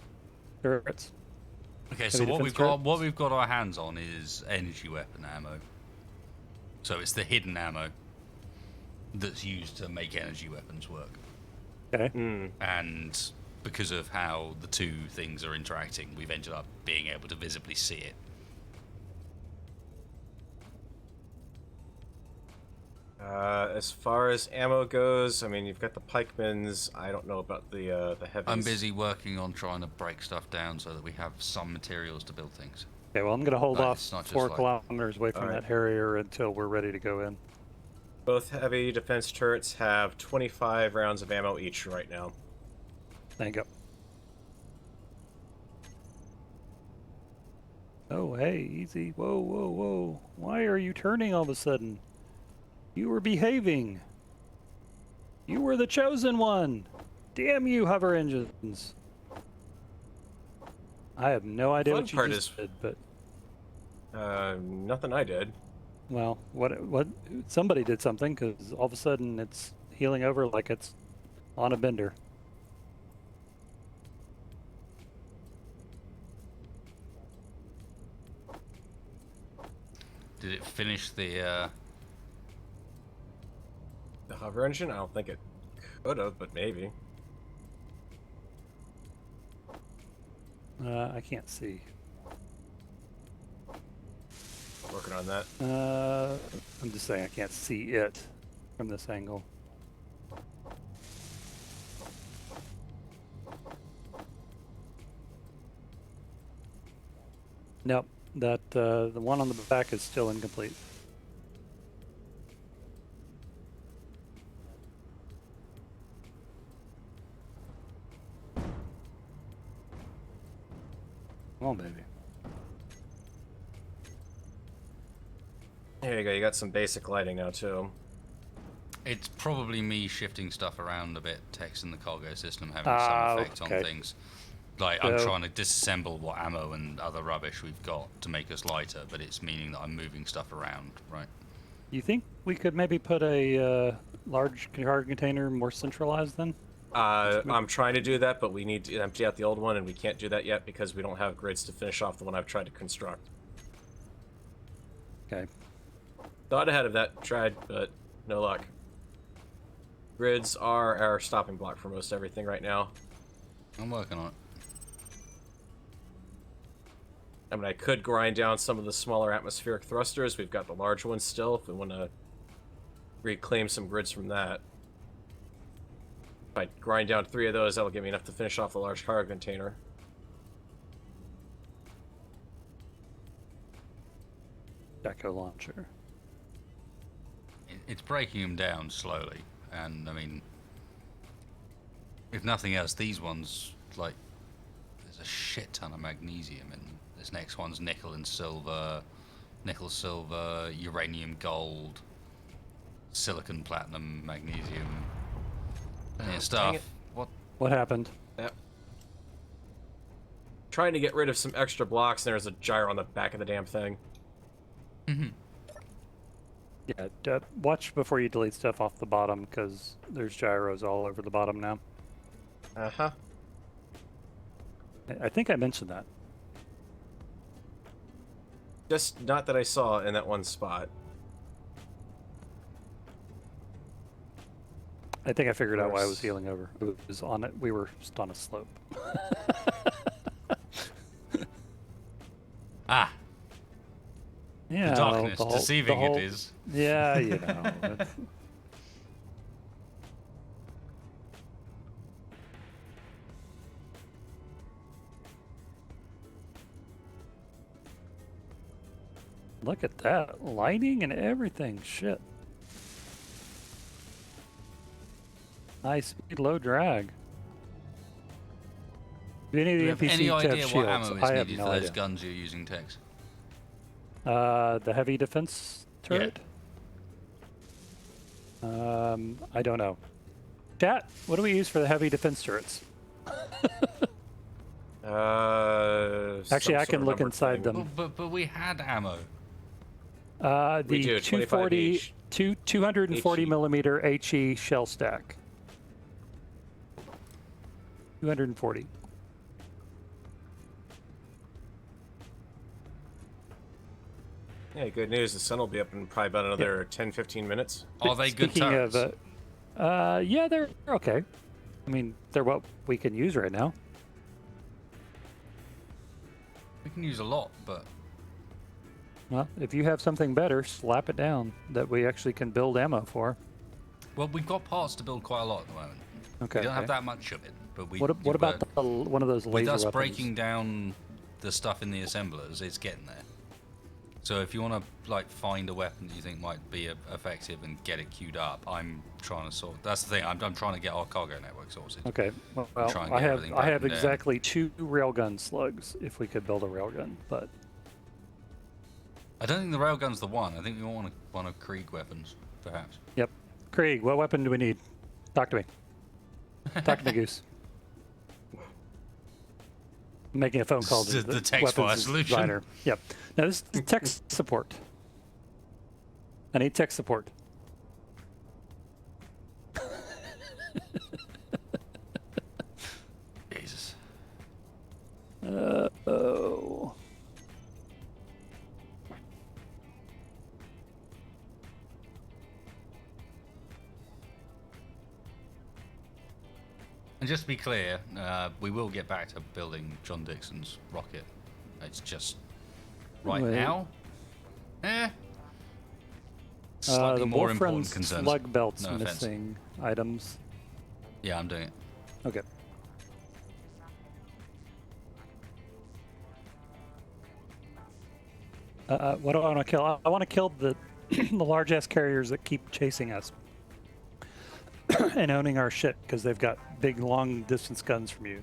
turrets? Okay, so Heavy what defense we've got our hands on is energy weapon ammo. So it's the hidden ammo that's used to make energy weapons work. Okay. And because of how the two things are interacting, we've ended up being able to visibly see it. As far as ammo goes, I mean, you've got the pikemans. I don't know about the heavies. I'm busy working on trying to break stuff down so that we have some materials to build things. Okay, well, I'm going to hold Right, off it's not just 4 like- kilometers away from Alright. that Harrier until we're ready to go in. Both heavy defense turrets have 25 rounds of ammo each right now. Thank you. Oh, hey, easy. Whoa, whoa, whoa. Why are you turning all of a sudden? You were behaving. You were the chosen one. Damn you, hover engines. I have no idea Fun what you part just did, but Nothing I did. well, what? Somebody did something because all of a sudden it's healing over like it's on a bender. Did it finish the... The hover engine? I don't think it could have, but maybe. I can't see. Working on that. I'm just saying I can't see it from this angle. Nope, that the one on the back is still incomplete. Come on, baby. There you go. You got some basic lighting now too. It's probably me shifting stuff around a bit, text in the cargo system having some effect on okay. things. Like, I'm So- trying to disassemble what ammo and other rubbish we've got to make us lighter, but it's meaning that I'm moving stuff around, right? You think we could maybe put a large cargo container more centralized then? I'm trying to do that, but we need to empty out the old one, and we can't do that yet because we don't have grids to finish off the one I've tried to construct. Okay. Thought ahead of that, tried, but no luck. Grids are our stopping block for most everything right now. I'm working on it. I mean, I could grind down some of the smaller atmospheric thrusters. We've got the large ones still, if we want to reclaim some grids from that. If I grind down 3 of those, that'll give me enough to finish off the large cargo container. Echo launcher. it's breaking them down slowly, and I mean, if nothing else, these ones, like, there's a shit ton of magnesium in them. This next one's nickel, silver, uranium, gold, silicon, platinum, magnesium, plenty of stuff. it. What happened? Yep. Trying to get rid of some extra blocks, and there's a gyro on the back of the damn thing. Yeah, watch before you delete stuff off the bottom, because there's gyros all over the bottom now. Uh-huh. I think I mentioned that. Just not that I saw in that one spot. I think I figured out why I was healing over. It was on it. We were just on a slope. Ah, Yeah, the darkness the whole- deceiving the whole- it is. Yeah, you know. it's- Look at that lighting and everything. Shit. High speed, low drag. Do any Do you of have the any NPCs have idea what shields? ammo is I have needed no for those idea. guns you're using, Tex? The heavy defense turret? I don't know. Chat, what do we use for the heavy defense turrets? Actually, I can look inside them. But we had ammo. The We do, 25 240, each. 240 HE. millimeter HE shell stack. 240. Yeah, good news. The sun will be up in probably about another 10-15 minutes. Are they good Speaking turrets? of, yeah, they're okay. I mean, they're what we can use right now. We can use a lot, but Well, if you have something better, slap it down that we actually can build ammo for. well, we've got parts to build quite a lot at the moment. Okay. We don't have okay. that much of it, but we. What about one of those with laser us weapons? breaking down the stuff in the assemblers? It's getting there. So if you want to like find a weapon that you think might be effective and get it queued up, I'm trying to sort. That's the thing. I'm trying to get our cargo network sorted. Okay. Well, Try and I get have everything I have broken down. exactly 2 railgun slugs. If we could build a railgun, but I don't think the railgun's the one. I think we want one of Krieg weapons, perhaps. yep. Krieg, what weapon do we need? Talk to me. Talk to me, Goose. I'm making a phone call to The text file weapons solution. designer. Yep. Now this is tech support. I need tech support. Jesus. Oh. And just to be clear, we will get back to building John Dixon's rocket. It's just right Wait. now. Slightly The more Wolfram important concerns. slug belts No offense. missing items. Yeah, I'm doing it. Okay. What do I want to kill? I want to kill the the large ass carriers that keep chasing us and owning our shit because they've got big long distance guns from you.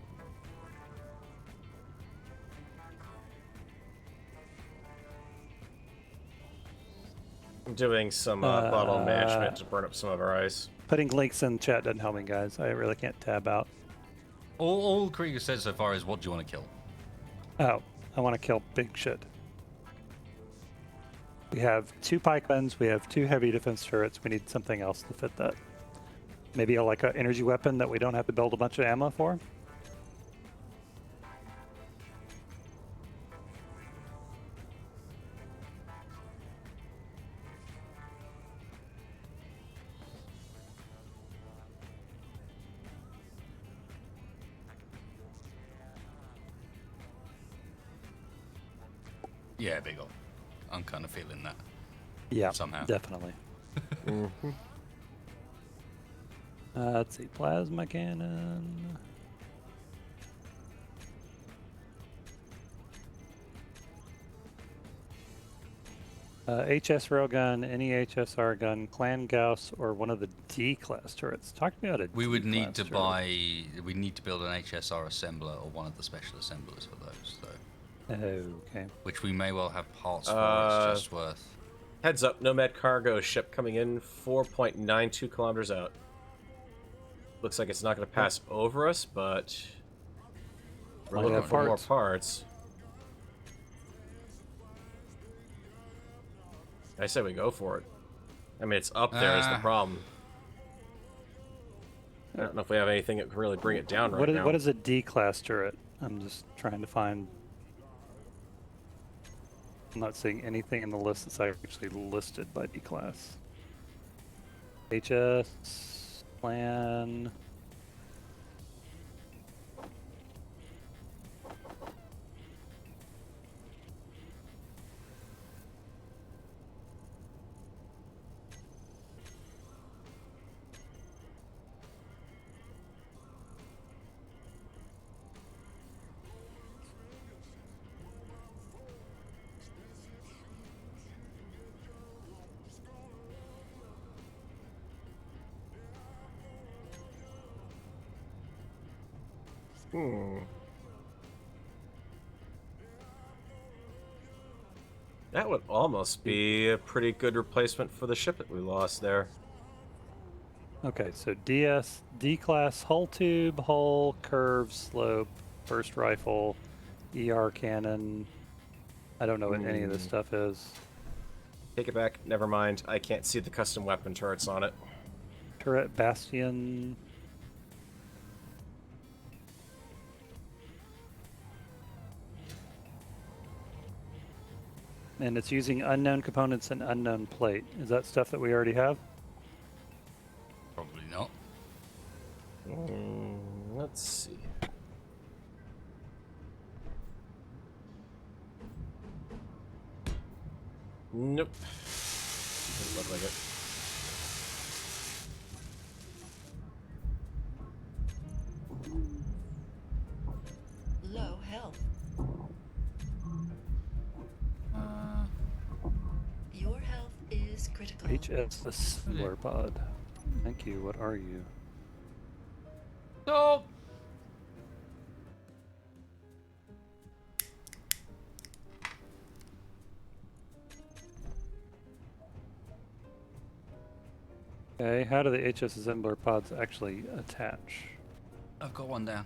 I'm doing some bottle management to burn up some of our ice. Putting links in chat doesn't help me, guys. I really can't tab out. All Krieger said so far is, what do you want to kill? Oh, I want to kill big shit. We have 2 pike guns. We have 2 heavy defense turrets. We need something else to fit that. Maybe like an energy weapon that we don't have to build a bunch of ammo for. Yeah, big ol'. I'm kind of feeling that. Yeah, Somehow. definitely. Let's see, plasma cannon. HS railgun, any HSR gun, Clan Gauss, or one of the D-class turrets. Talk to me about a We would need to D-class turret. we need to build an HSR assembler or one of the special assemblers for those, though. Okay. Which we may well have parts for, it's just worth. Heads up, Nomad cargo ship coming in 4.92 kilometers out. Looks like it's not going to pass over us, but we're Might looking have for more parts. parts. I say we go for it. I mean, it's up there is the problem. I don't know if we have anything that can really bring it down right now. What is a D-class turret? I'm just trying to find... I'm not seeing anything in the list that's actually listed by D-class. HS... Plan... That would almost be a pretty good replacement for the ship that we lost there. Okay, so D-class hull tube, hull, curve, slope, burst rifle, ER cannon. I don't know what any of this stuff is. Take it back. Never mind. I can't see the custom weapon turrets on it. Turret bastion. And it's using unknown components and unknown plate. Is that stuff that we already have? Probably not. Let's see. Nope. Doesn't look like it. Low health. Your health is critical. HS assembler pod. Thank you. What are you? No. Okay, how do the HS assembler pods actually attach? I've got one down.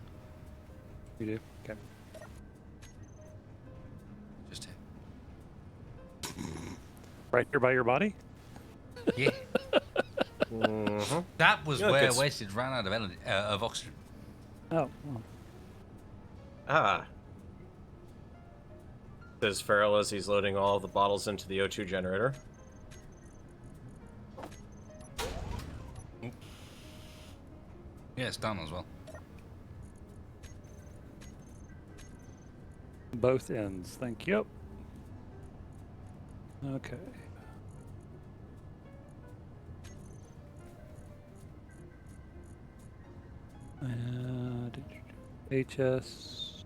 You do? Okay. Just here. Right here by your body? Yeah. Mm-hmm. That was Yeah, where good. Wasted ran out of energy, of oxygen. Oh, well. Ah. Says Farrell as he's loading all the bottles into the O2 generator. Yeah, it's done as well. Both ends. Thank you. Okay. HS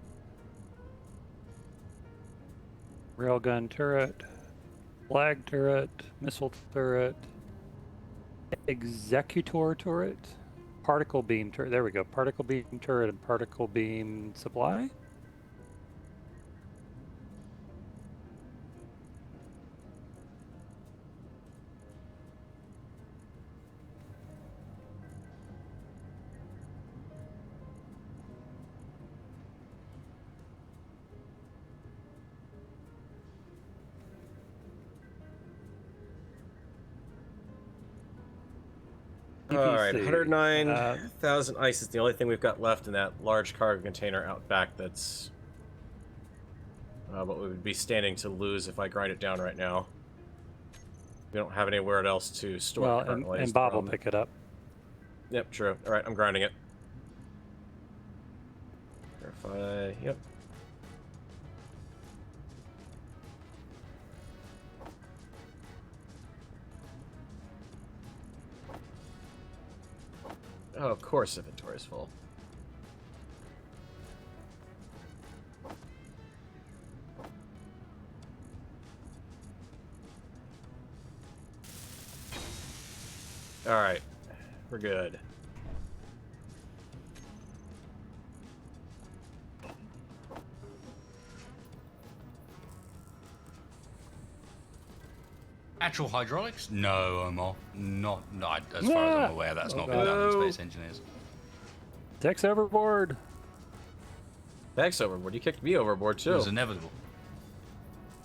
railgun turret, flag turret, missile turret, executor turret, particle beam turret. There we go. Particle beam turret and particle beam supply. Alright, EPC. 109,000 ice is the only thing we've got left in that large cargo container out back that's what we would be standing to lose if I grind it down right now. We don't have anywhere else to store Well, it currently. and is the Bob will problem. pick it up. Yep, true. Alright, I'm grinding it. Verify, yep. Oh, of course inventory's full. Alright. We're good. Actual hydraulics? No, Omar. Not as far as I'm aware, that's not been done in no. Space Engineers. Tech's overboard. Thanks overboard. You kicked me overboard It too. was inevitable.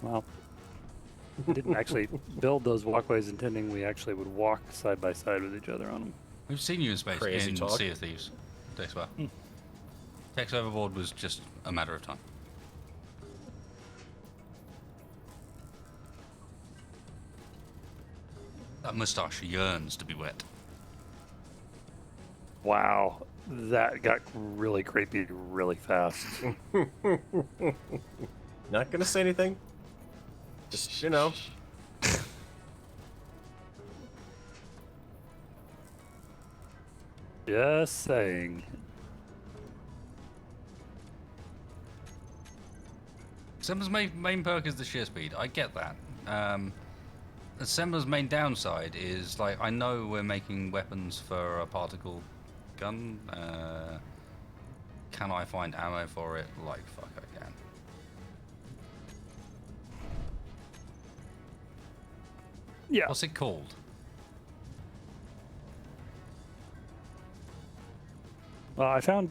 Well, we didn't actually build those walkways intending we actually would walk side by side with each other on them. We've seen you in space Crazy in talk. Sea of Thieves. Dexter. Tex overboard was just a matter of time. That moustache yearns to be wet. Wow, that got really creepy really fast. Not gonna say anything. Just, you know. Just saying. Semba's main perk is the sheer speed. I get that. Semba's main downside is, like, I know we're making weapons for a particle gun. Can I find ammo for it? Like, fuck, I can. Yeah. What's it called? Well, I found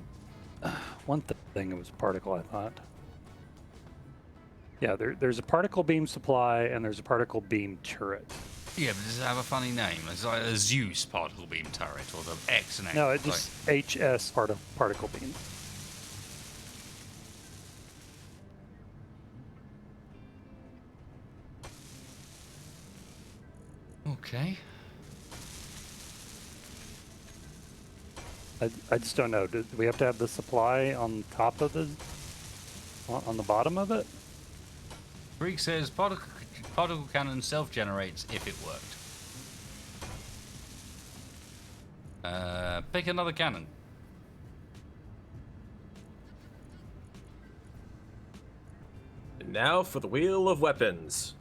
one thing. It was a particle, I thought. Yeah, there's a particle beam supply and there's a particle beam turret. Yeah, but does it have a funny name? It's like a Zeus particle beam turret or the X and X. No, it just HS particle beam. Okay. I just don't know. Do we have to have the supply on top of the on the bottom of it? Greek says particle cannon self-generates if it worked. Pick another cannon. And now for the wheel of weapons.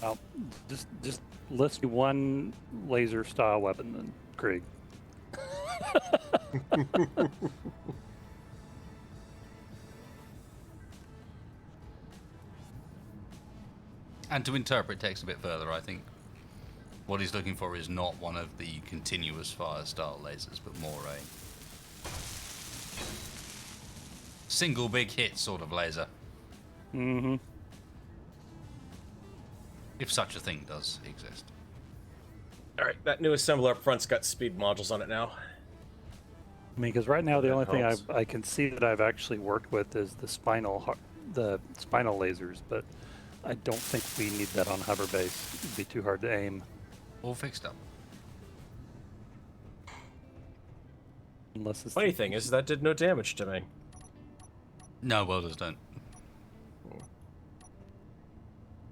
Well, just list one laser style weapon then, Krieg. And to interpret text a bit further, I think what he's looking for is not one of the continuous fire style lasers, but more a single big hit sort of laser. Mm-hmm. If such a thing does exist. Alright, that new assembler up front's got speed modules on it now. I mean, because right now the That only thing helps. I can see that I've actually worked with is the spinal lasers, but I don't think we need that on hover base. It'd be too hard to aim All fixed up. unless it's Funny thing is, that did no damage to me. No, welders don't.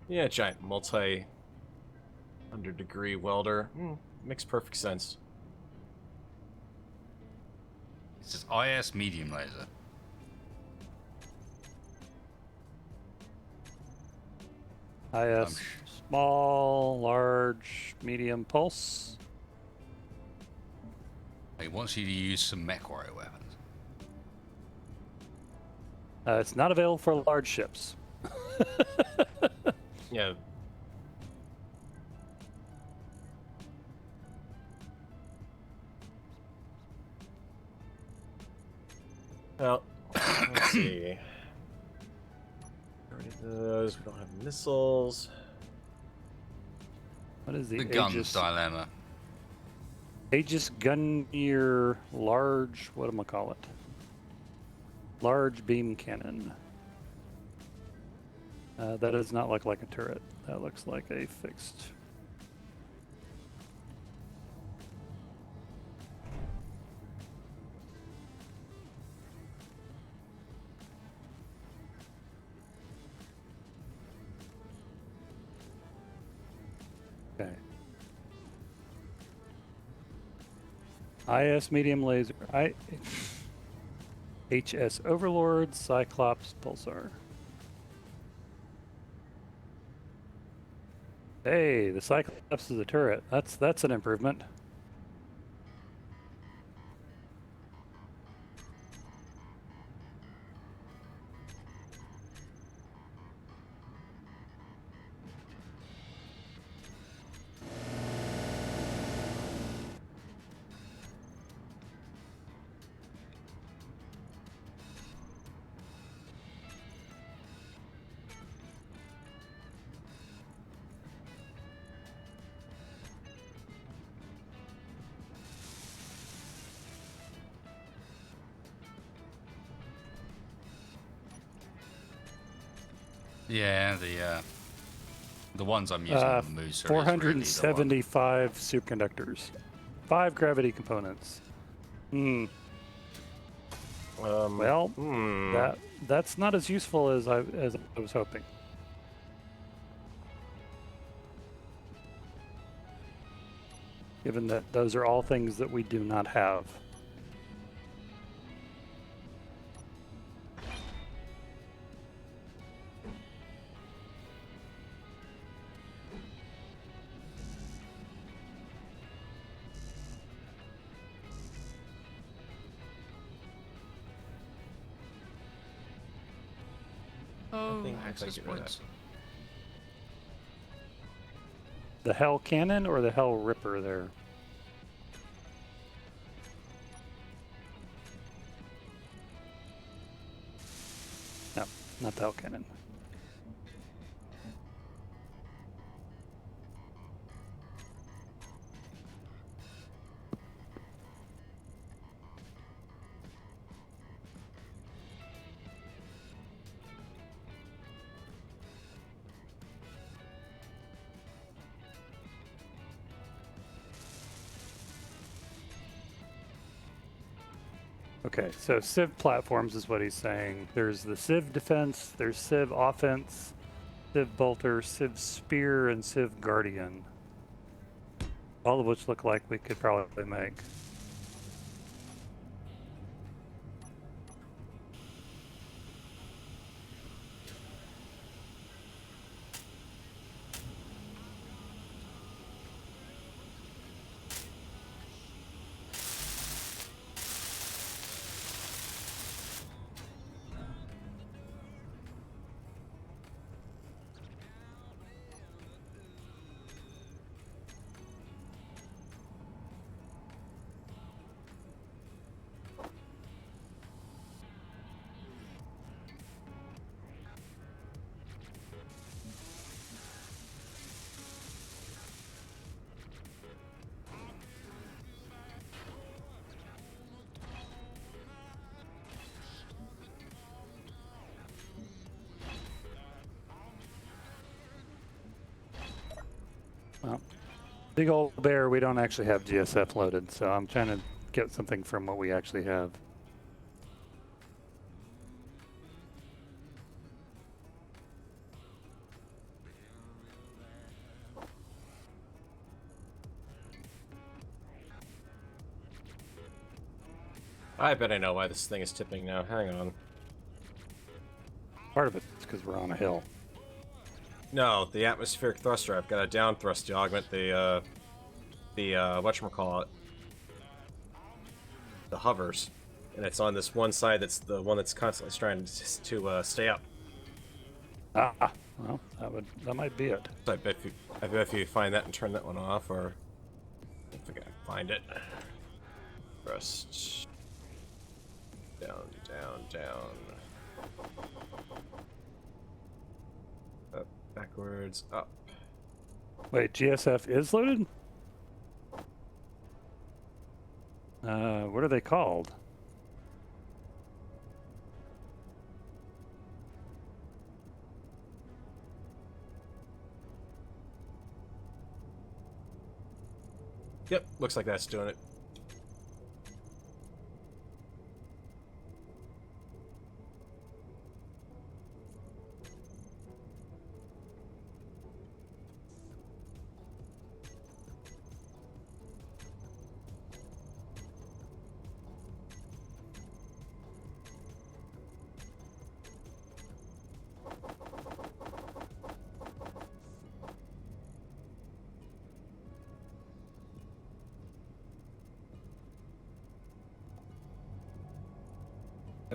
Yeah, giant multi 100-degree welder. Makes perfect sense. It's just IS medium laser. IS small, large, medium pulse. He wants you to use some mech warrior weapons. It's not available for large ships. Yeah. Well, let's see. Already those. We don't have missiles. What is the The guns Aegis? dilemma. Aegis Gunnier large. What am I call it? Large beam cannon. That does not look like a turret. That looks like a fixed. Okay. IS medium laser. HS Overlord, Cyclops, Pulsar. Hey, the Cyclops is a turret. That's an improvement. Yeah, the ones I'm using on the Moose are really the one. 475 superconductors, 5 gravity components. Hmm. Well, that's not as useful as I was hoping. Given that those are all things that we do not have. Oh, think if I access get rid of points. The Hell Cannon or the Hell Ripper there? No, not the Hell Cannon. Okay, so Civ platforms is what he's saying. There's the Civ defense, there's Civ offense, Civ bolter, Civ spear, and Civ guardian. All of which look like we could probably make. Well, big old bear, we don't actually have GSF loaded, so I'm trying to get something from what we actually have. I bet I know why this thing is tipping now. Hang on. Part of it is because we're on a hill. No, the atmospheric thruster. I've got a down thrust to augment the whatchamacallit, the hovers, and it's on this one side that's the one that's constantly trying to stay up. Ah, well, that might be it. So I bet if you find that and turn that one off, or if I can find it, thrust down, down, down, up, backwards, up. Wait, GSF is loaded? What are they called? Yep, looks like that's doing it.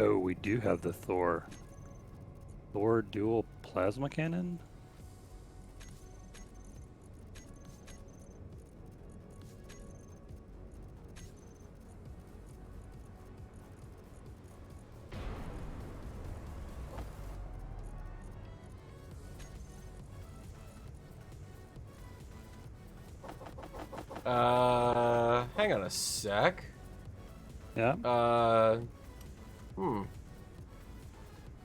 Oh, we do have the Thor. Thor dual plasma cannon? Hang on a sec. Yeah.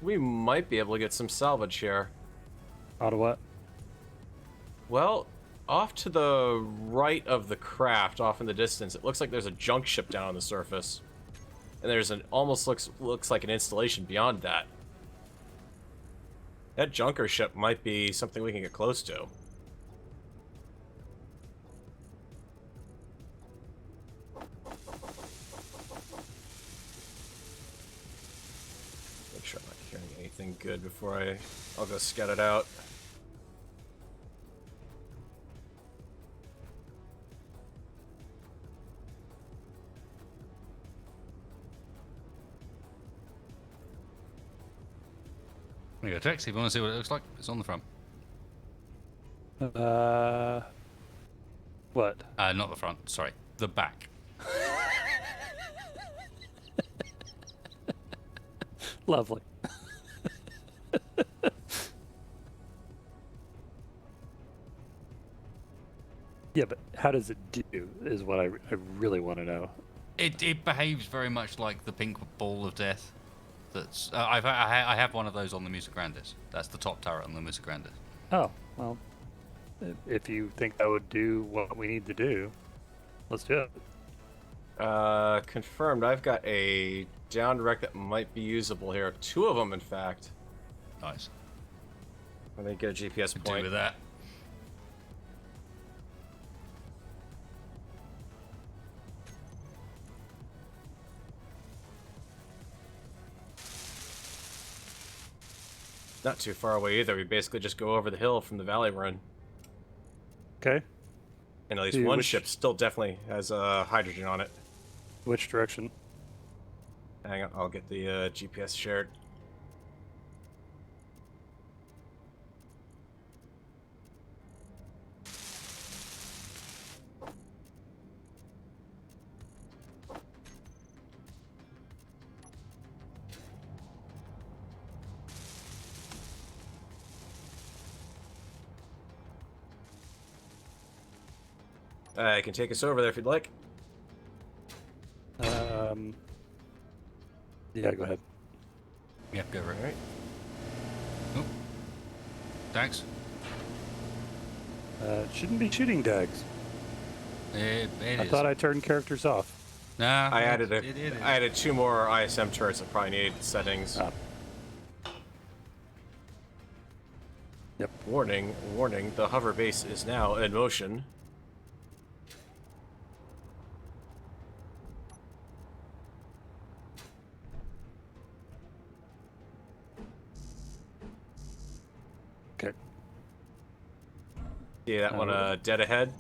We might be able to get some salvage here. Out of what? Well, off to the right of the craft, off in the distance, it looks like there's a junk ship down on the surface. And there's an almost looks like an installation beyond that. That junker ship might be something we can get close to. Make sure I'm not hearing anything good before I'll go scout it out. There you go, Tex. If you want to see what it looks like, it's on the front. What? Not the front, sorry. The back. Lovely. Yeah, but how does it do is what I really want to know. It behaves very much like the pink ball of death. That's I have one of those on the Musa Grandis. That's the top turret on the Musa Grandis. Oh, well, if you think that would do what we need to do, let's do it. Confirmed. I've got a downed wreck that might be usable here. 2 of them, in fact. Nice. Let me get a GPS Could do point. with that. Not too far away either. We basically just go over the hill from the valley run. Okay. And at least Dude, one which- ship still definitely has hydrogen on it. Which direction? Hang on, I'll get the GPS shared. I can take us over there if you'd like. Yeah, go ahead. Yep, go right. Alright. Oh. Thanks. Shouldn't be shooting dags. It I is. thought I turned characters off. Nah, I added it is. I added 2 more ISM turrets that probably need settings. Ah. Yep. Warning, warning, the hover base is now in motion. Okay. See that one dead ahead?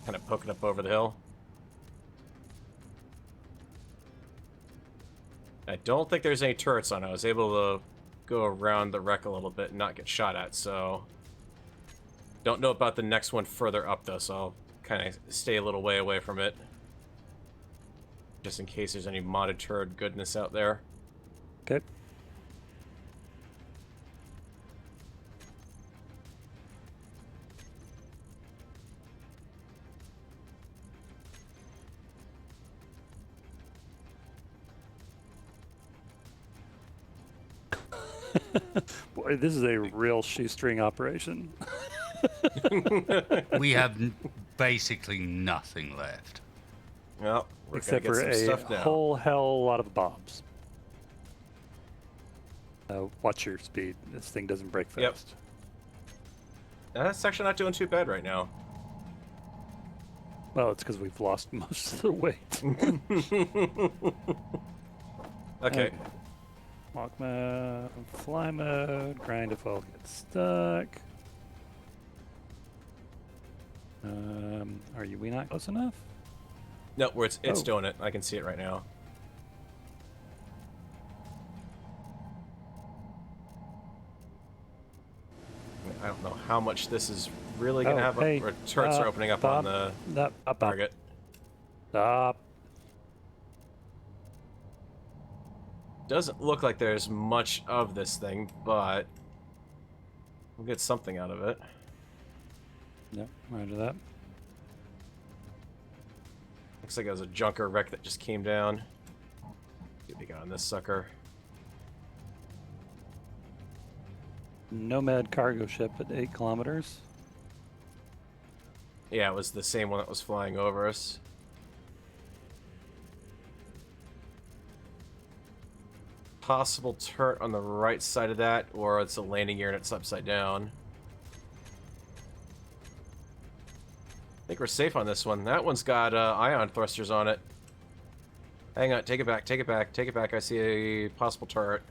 Kind of poking up over the hill. I don't think there's any turrets on it. I was able to go around the wreck a little bit and not get shot at, so... Don't know about the next one further up, though, so I'll kind of stay a little way away from it. Just in case there's any modded turret goodness out there. Okay. Boy, this is a real shoestring operation. We have basically nothing left. Well, we're Except gonna for get some a stuff now. whole hell lot of bombs. Watch your speed. This thing doesn't break Yep. fast. That's actually not doing too bad right now. Well, it's because we've lost most of the weight. Okay. Walk mode, fly mode, grind if all get stuck. Are we not close enough? No, where it's Oh. doing it. I can see it right now. how much this is really going to Oh, have hey, or turrets are opening up on the target. Stop. Doesn't look like there's much of this thing, but we'll get something out of it. Yep, roger that. Looks like it was a junker wreck that just came down. See what we got on this sucker. Nomad cargo ship at 8 kilometers. Yeah, it was the same one that was flying over us. Possible turret on the right side of that, or it's a landing gear and it's upside down. I think we're safe on this one. That one's got ion thrusters on it. Hang on, take it back, take it back, take it back. I see a possible turret.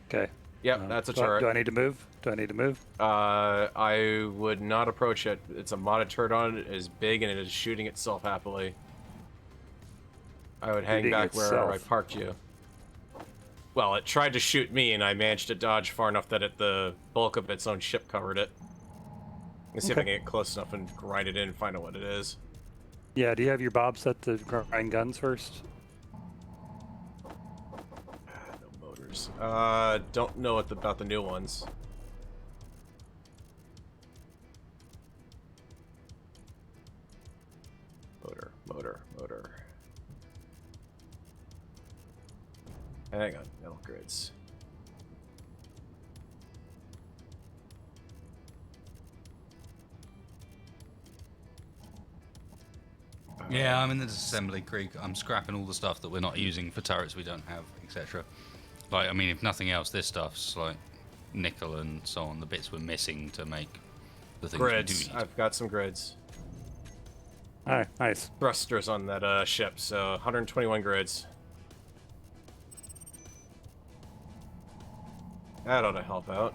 Okay. Yep, that's a turret. Do I need to move? Do I need to move? I would not approach it. It's a modded turret on it. It is big and it is shooting itself happily. I would hang back where I parked you. Well, it tried to shoot me and I managed to dodge far enough that the bulk of its own ship covered it. Let's see if I can get close enough and grind it in and find out what it is. Yeah, do you have your bob set to grind guns first? No motors. Don't know about the new ones. Motor. Hang on, metal grids. Yeah, I'm in the disassembly creek. I'm scrapping all the stuff that we're not using for turrets we don't have, etc. Like, I mean, if nothing else, this stuff's like nickel and so on, the bits we're missing to make the things Grids. we do need. I've got some grids. Alright, nice. Thrusters on that ship, so 121 grids. That ought to help out.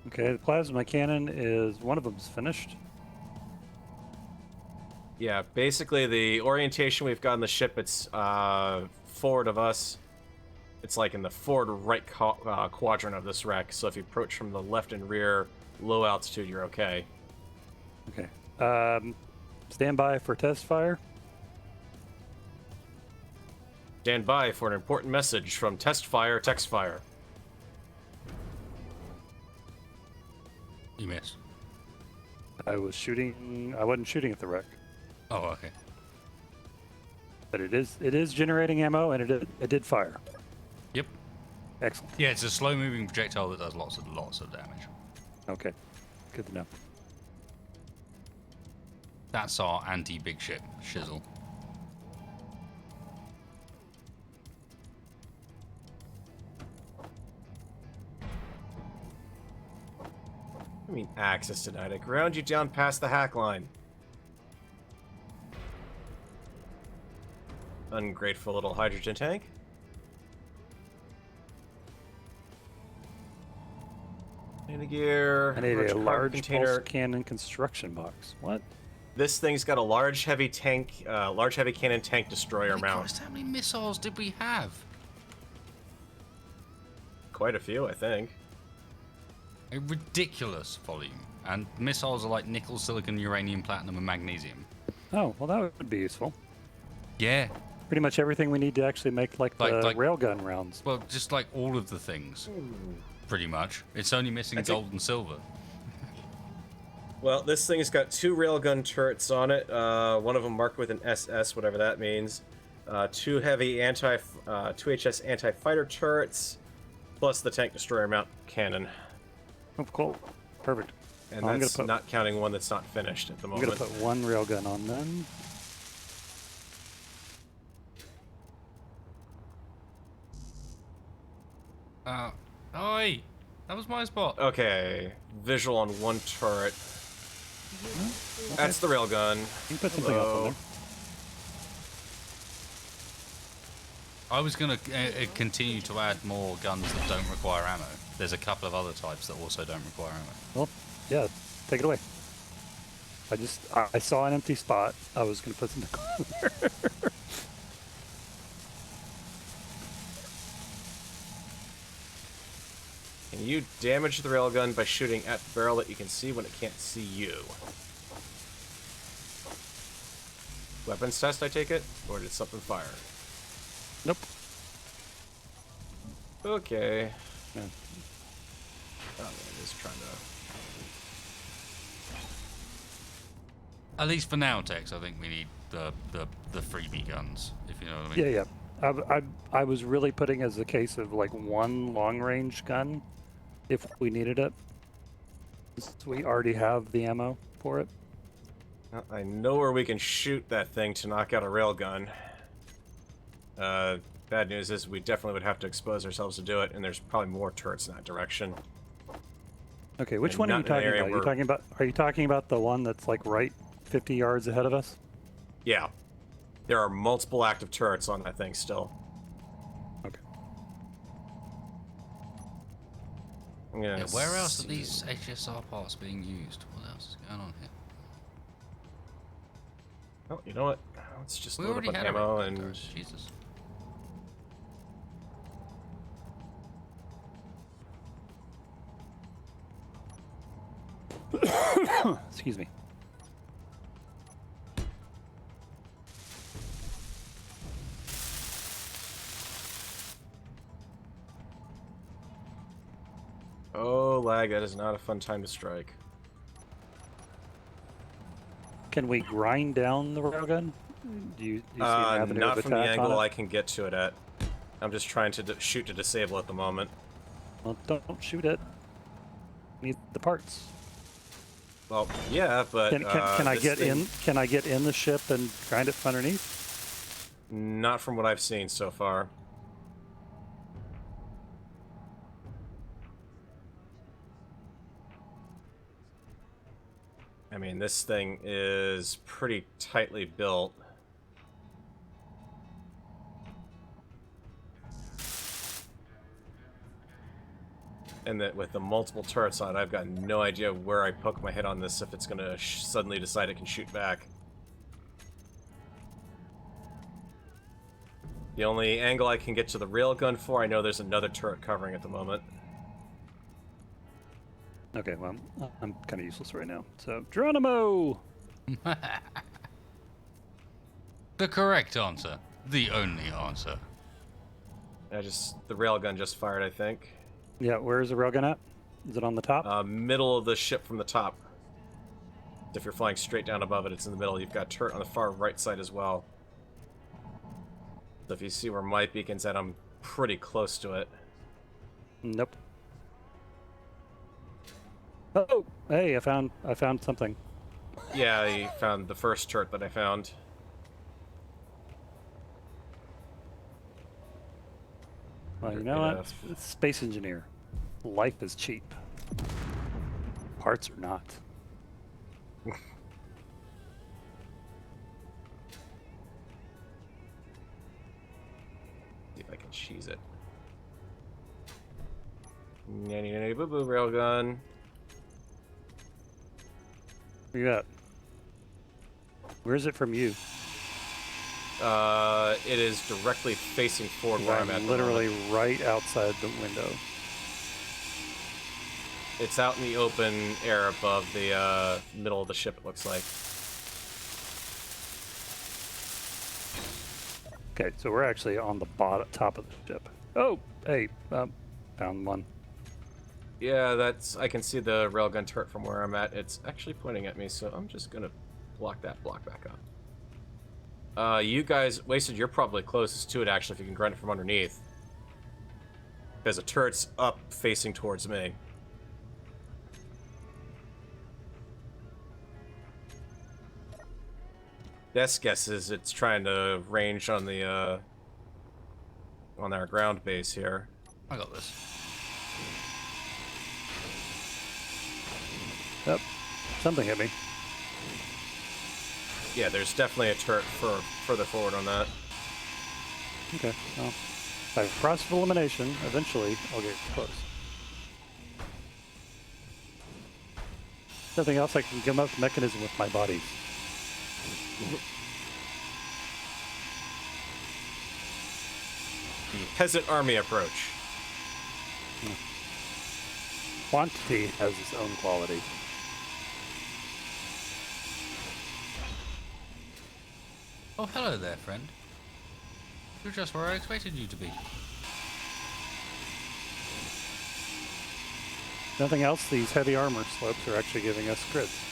Okay, the plasma cannon is, one of them's finished. Yeah, basically the orientation we've got on the ship, it's forward of us. It's like in the forward right quadrant of this wreck, so if you approach from the left and rear, low altitude, you're okay. Okay. Stand by for test fire. Stand by for an important message from text fire. You missed. I wasn't shooting at the wreck. Oh, okay. But it is generating ammo and it did fire. Yep. Excellent. Yeah, it's a slow-moving projectile that does lots of damage. Okay. Good to know. That's our anti-big ship shizzle. I mean, access denied. I ground you down past the hack line. Ungrateful little hydrogen tank. Landing gear. I need a large container. pulse cannon construction box. What? This thing's got a large heavy cannon tank destroyer Holy mount. Christ, how many missiles did we have? Quite a few, I think. A ridiculous volume. And missiles are like nickel, silicon, uranium, platinum, and magnesium. Oh, well that would be useful. Yeah. Pretty much everything we need to actually make like the railgun rounds. Well, just like all of the things. Pretty much. It's only missing gold and silver. Well, this thing's got 2 railgun turrets on it. One of them marked with an SS, whatever that means. 2 heavy 2HS anti-fighter turrets, plus the tank destroyer mount cannon. Oh, cool. Perfect. And I'm that's gonna put, not counting one that's not finished at the I'm moment. going to put 1 railgun on then. Oi! That was my spot. Okay, visual on 1 turret. Okay. That's the railgun. You can put something else on there. I was going to continue to add more guns that don't require ammo. There's a couple of other types that also don't require ammo. Well, yeah, take it away. I saw an empty spot. I was going to put something on there. Can you damage the railgun by shooting at the barrel that you can see when it can't see you? Weapons test, I take it? Or did something fire? Nope. Okay. Yeah. Oh, man, just trying to... At least for now, Tex, I think we need the freebie guns, if you know what I mean. Yeah, yeah. I was really putting as a case of like one long range gun, if we needed it. We already have the ammo for it. Well, I know where we can shoot that thing to knock out a railgun. Bad news is we definitely would have to expose ourselves to do it, and there's probably more turrets in that direction. Okay, which And one are you not in an talking area about? where- Are you talking about the one that's like right 50 yards ahead of us? Yeah. There are multiple active turrets on that thing still. Okay. I'm gonna Yeah, where else are see- these HSR parts being used? What else is going on here? Oh, you know what? Let's just We load already up on had a ammo railgun and... turret, Jesus. Excuse me. Oh, lag, that is not a fun time to strike. Can we grind down the railgun? Do you see an avenue Not of from the attack on angle it? I can get to it at. I'm just trying to shoot to disable at the moment. Well, don't shoot it. Need the parts. Well, yeah, but Can I this get thing- in? Can I get in the ship and grind it from underneath? Not from what I've seen so far. I mean, this thing is pretty tightly built. And that with the multiple turrets on it, I've got no idea where I poke my head on this if it's going to suddenly decide it can shoot back. The only angle I can get to the railgun for, I know there's another turret covering at the moment. Okay, well, I'm kind of useless right now. So, Geronimo! The correct answer. The only answer. The railgun just fired, I think. Yeah, where is the railgun at? Is it on the top? Middle of the ship from the top. If you're flying straight down above it, it's in the middle. You've got turret on the far right side as well. So if you see where my beacon's at, I'm pretty close to it. Nope. Oh, hey, I found something. Yeah, I found the first turret that I found. Well, you know Yeah. what? It's Space Engineer. Life is cheap. Parts are not. See if I can cheese it. Nanny nanny boo boo railgun. Where you at? Where is it from you? It is directly facing forward where I'm at. the literally moment. right outside the window. It's out in the open air above the middle of the ship, it looks like. Okay, so we're actually on the top of the ship. Oh, hey, found one. Yeah, I can see the railgun turret from where I'm at. It's actually pointing at me, so I'm just gonna block that block back up. You guys, Wasted, you're probably closest to it, actually, if you can grind it from underneath. Because the turret's up, facing towards me. Best guess is it's trying to range on the, on our ground base here. I got this. Yep, something hit me. Yeah, there's definitely a turret further forward on that. Okay, well, by process of elimination, eventually I'll get close. Nothing else I can come up with the mechanism with my body. The peasant army approach. quantity has its own quality. Oh, hello there, friend. You're just where I expected you to be. Nothing else, these heavy armor slopes are actually giving us crits.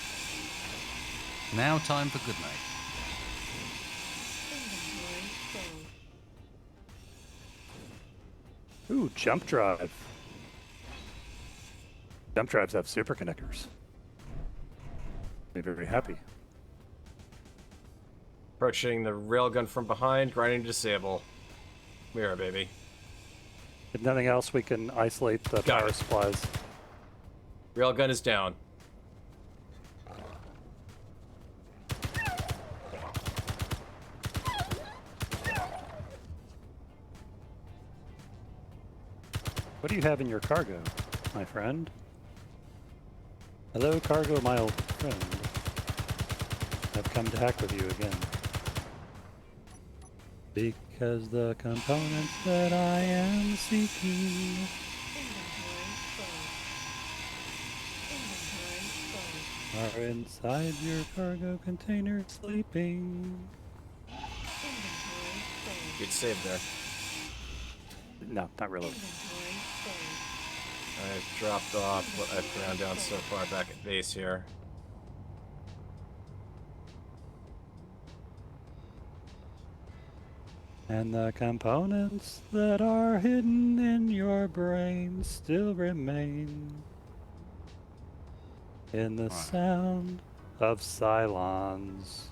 Now time for good night. Inventory full. Ooh, jump drive. Jump drives have super connectors. Be very happy. Approaching the railgun from behind, grinding to disable. Mirror, baby. If nothing else, we can isolate the Got power it. supplies. Railgun is down. What do you have in your cargo, my friend? Hello, cargo, my old friend. I've come to hack with you again. Because the components that I am seeking Inventory full. Inventory full. are inside your cargo container sleeping. Inventory full. Good save there. No, not really. Inventory full. I've dropped off what I've ground down so far back at base here. And the components that are hidden in your brain still remain in the Right. sound of Cylons.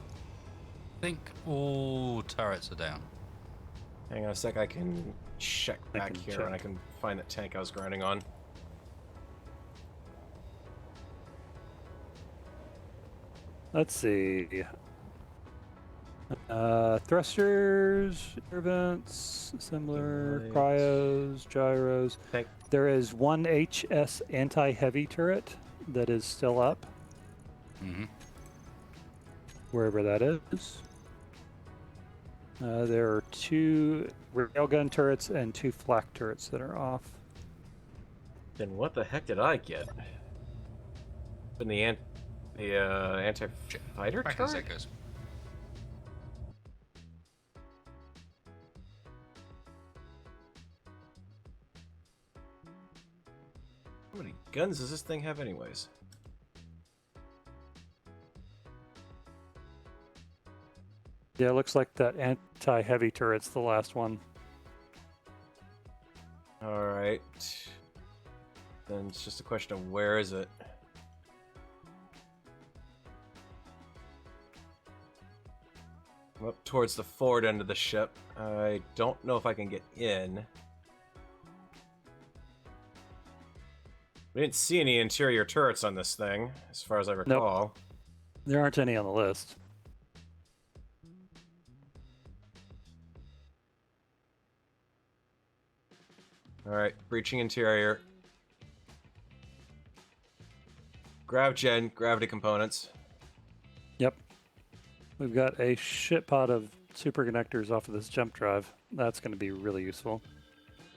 I think all turrets are down. Hang on a sec, I can check I back can here and I check. can find that tank I was grinding on. Let's see. Thrusters, air vents, similar, Lights. cryos, gyros. Tank. There is one HS anti-heavy turret that is still up, Mm-hmm. wherever that is. There are 2 railgun turrets and 2 flak turrets that are off. Then what the heck did I get? In the anti-fighter Back in a turret? sec, guys. How many guns does this thing have anyways? Yeah, it looks like that anti-heavy turret's the last one. Alright. Then it's just a question of where is it? I'm up towards the forward end of the ship. I don't know if I can get in. We didn't see any interior turrets on this thing, as far as I recall. There aren't any on the list. Alright, breaching interior. Grav gen, gravity components. Yep. We've got a shit pot of super connectors off of this jump drive. That's going to be really useful.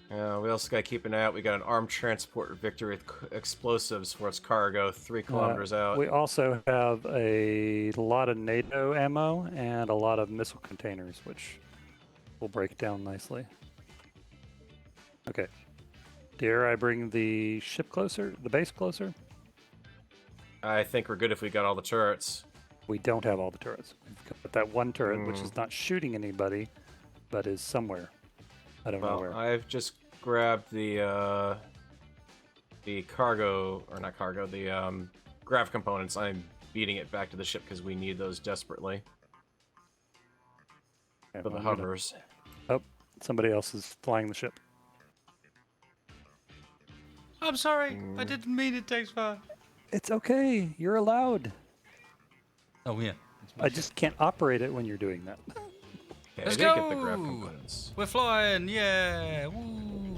We also gotta keep an eye out. We got an armed transport Victory with explosives for its cargo, 3 kilometers out. We also have a lot of NATO ammo and a lot of missile containers, which will break down nicely. Okay. Dare I bring the ship closer, the base closer? I think we're good if we got all the turrets. We don't have all the turrets. We've got that one turret, which is not shooting anybody, but is somewhere. I don't know Well, where. I've just grabbed the cargo, or not cargo, the grav components. I'm beating it back to the ship because we need those desperately Okay, for the well, I'm gonna- hovers. Oh, somebody else is flying the ship. I'm sorry, I didn't mean it takes fire. It's okay. You're allowed. Oh yeah. I just can't operate it when you're doing that. Okay, Let's I did get the go! grav components. We're flying, yeah! Woo!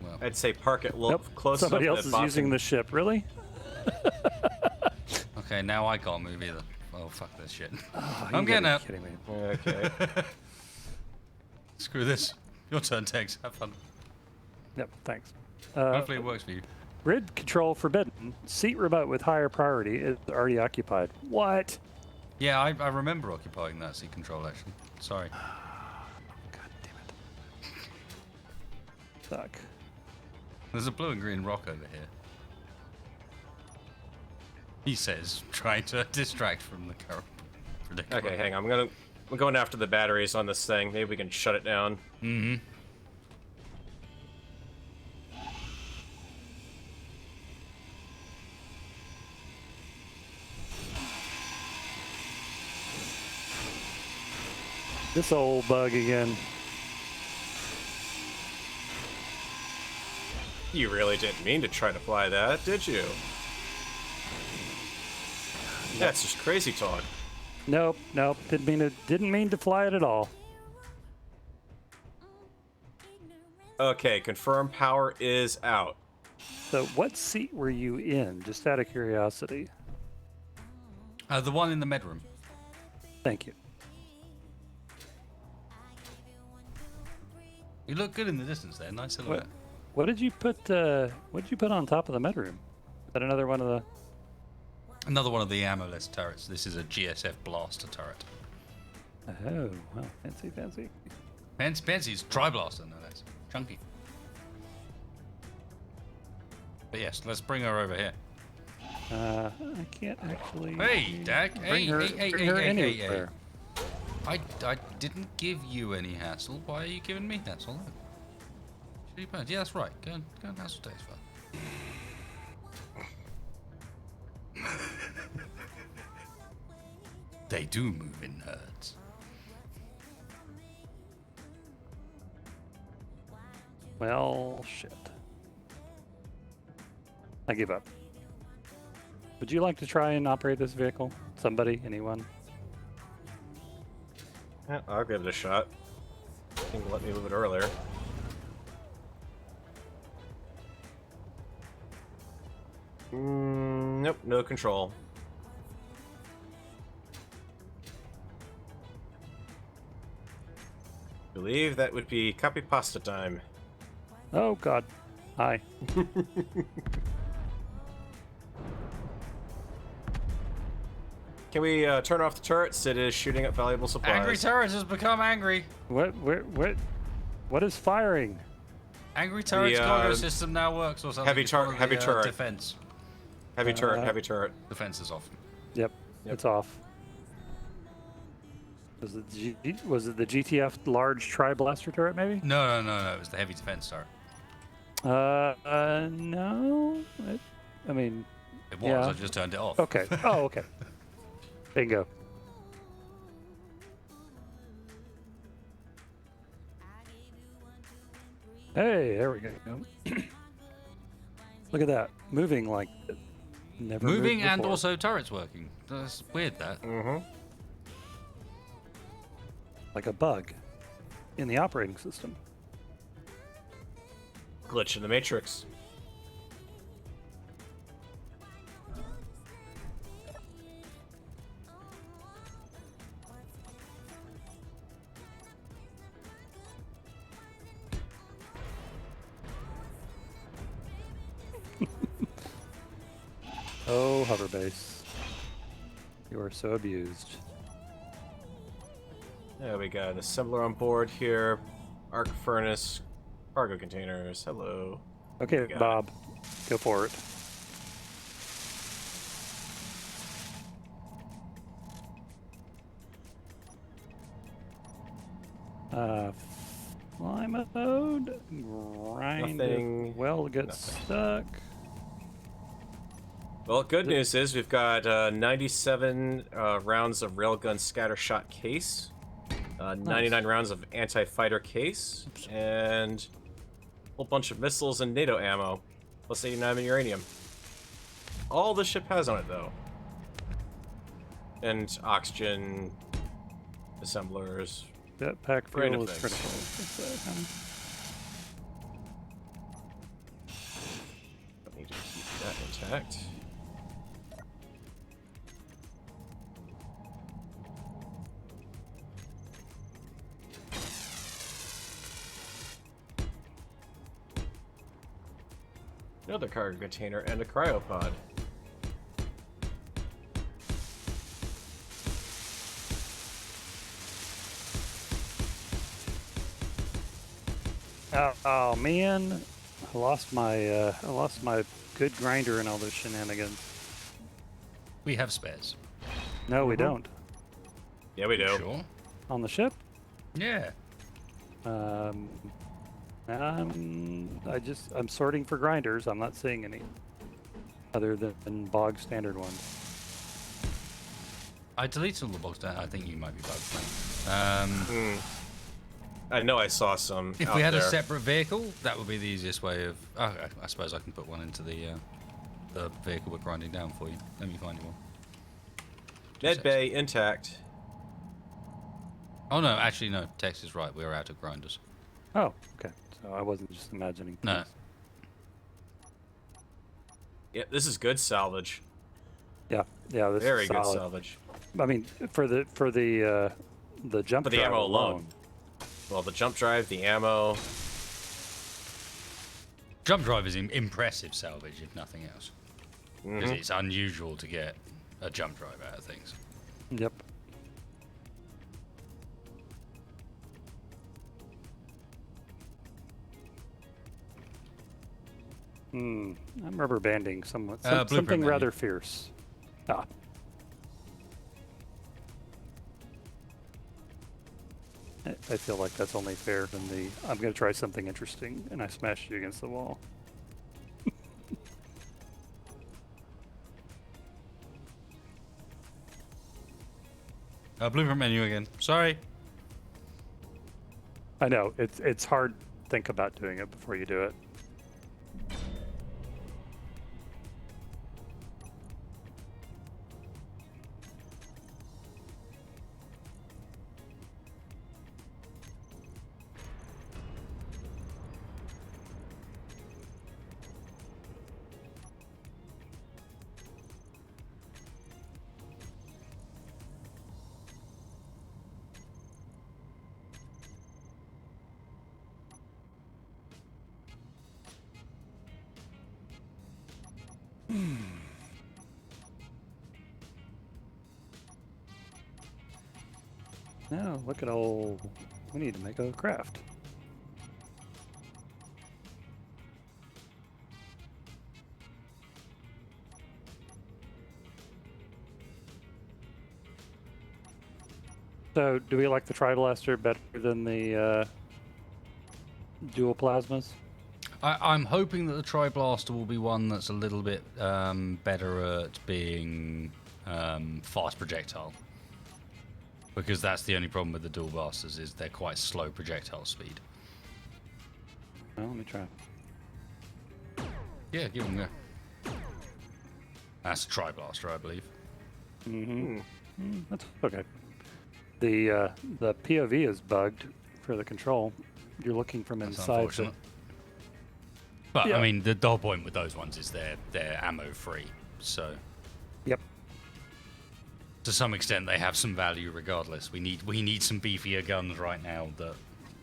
Well, I'd say park it Nope. close Somebody enough else that is Bob using can- the ship. Really? okay, now I can't move either. Oh fuck this shit. Oh, I'm you getting gotta out. be kidding me. Okay. Screw this. Your turn, Tex. Have fun. Yep. Thanks. Hopefully it works for you. Grid control forbidden. Seat remote with higher priority is already occupied. What? Yeah, I remember occupying that seat control actually. Sorry. God damn it. Suck. There's a blue and green rock over here. He says, trying to distract from the current predicament. Okay, hang on. I'm going after the batteries on this thing. Maybe we can shut it down. Mm-hmm. This old bug again. You really didn't mean to try to fly that, did you? That's just crazy talk. Nope, nope. Didn't mean to fly it at all. Okay, confirm power is out. So what seat were you in? Just out of curiosity. The one in the med room. Thank you. You look good in the distance there. Nice silhouette. What did you put? What did you put on top of the med room? Is that another one of the? Another one of the ammo-less turrets. This is a GSF blaster turret. Oh, wow, fancy, fancy. Fancy's tri-blaster, no less. Chunky. But yes, let's bring her over here. I can't actually. Hey, Dak. Bring her anywhere. I didn't give you any hassle. Why are you giving me hassle? Yeah, that's right. Go and hassle Dave's fun. They do move in herds. Well, shit. I give up. Would you like to try and operate this vehicle? Somebody? Anyone? Yeah, I'll give it a shot. I think let me move it earlier. Nope, no control. Believe that would be copy pasta time. Oh, God. Hi. Can we turn off the turrets? It is shooting up valuable supplies. Angry turrets has become angry. What is firing? Angry turret's cargo system now works or something. Heavy turret. Defense. Heavy turret. Defense is off. Yep, it's off. Was it the GTF large tri-blaster turret, maybe? No. It was the heavy defense turret. No. I mean, It was. yeah. I just turned it off. Okay. Oh, okay. Bingo. Hey, there we go. Look at that. Moving like it never Moving moved and before. also turrets working. That's weird, that. Mm-hmm. Like a bug in the operating system. Glitch in the Matrix. Oh, hover base. You are so abused. Yeah, we got an assembler on board here. Arc furnace, cargo containers. Hello. Okay, Got it. Bob. Go for it. Fly mode. Grind. Nothing. Well, get Nothing. stuck. Well, good news is we've got 97 rounds of railgun scatter shot case, 99 rounds of anti-fighter case, and a whole bunch of missiles and NATO ammo, plus 89 uranium. All the ship has on it, though. And oxygen, assemblers. Jetpack Random fuel is things. critical. What's that, huh? Don't need to keep that intact. Another cargo container and a cryopod. Oh man, I lost my good grinder and all those shenanigans. We have spares. No, we don't. Yeah, we do. Sure. On the ship. Yeah. I'm sorting for grinders. I'm not seeing any other than bog standard ones. I deleted all the box down. I think you might be bugged. I know I saw some. If out we had there. a separate vehicle, that would be the easiest way of. Oh, I suppose I can put one into the vehicle we're grinding down for you. Let me find you one. Med bay intact. Oh no, actually no. Tex is right. We're out of grinders. Oh, okay. So I wasn't just imagining. No. things. Yeah, this is good salvage. Yeah, this Very is good solid. salvage. I mean, for the jump For the drive ammo alone. Well, the jump drive, the ammo. Jump drive is impressive salvage, if nothing else, because it's unusual to get a jump drive out of things. Yep. I'm rubber banding somewhat. Blueprint Something menu. rather fierce. Ah. I feel like that's only fair when I'm going to try something interesting and I smashed you against the wall. Blueprint menu again. Sorry. I know it's hard to think about doing it before you do it. Now look at all. We need to make a craft. So, do we like the Tri-Blaster better than the dual plasmas? I'm hoping that the Tri-Blaster will be one that's a little bit better at being fast projectile. Because that's the only problem with the dual blasters, is they're quite slow projectile speed. Well, let me try. Yeah, give them a go. That's a Tri-Blaster, I believe. That's okay. The POV is bugged for the control. You're looking from That's inside. unfortunate. But, Yeah. I mean, the whole point with those ones is they're ammo-free, so... Yep. To some extent, they have some value regardless. We need some beefier guns right now that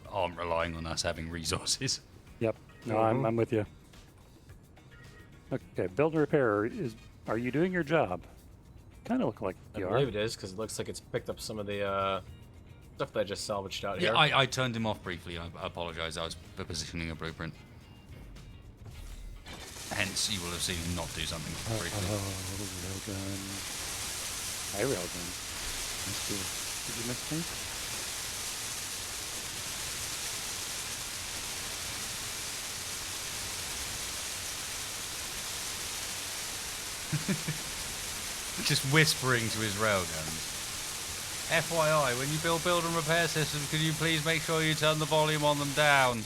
aren't relying on us having resources. Yep. No, I'm with you. Okay, build and repair. Are you doing your job? Kind of look like I you believe are. it is, because it looks like it's picked up some of the stuff that I just salvaged out Yeah, here. I turned him off briefly. I apologise. I was positioning a blueprint. Hence, you will have seen him not do something briefly. Railgun. Hi, railgun. Nice to. Did you miss me? Just whispering to his railguns. FYI, when you build and repair systems, could you please make sure you turn the volume on them down?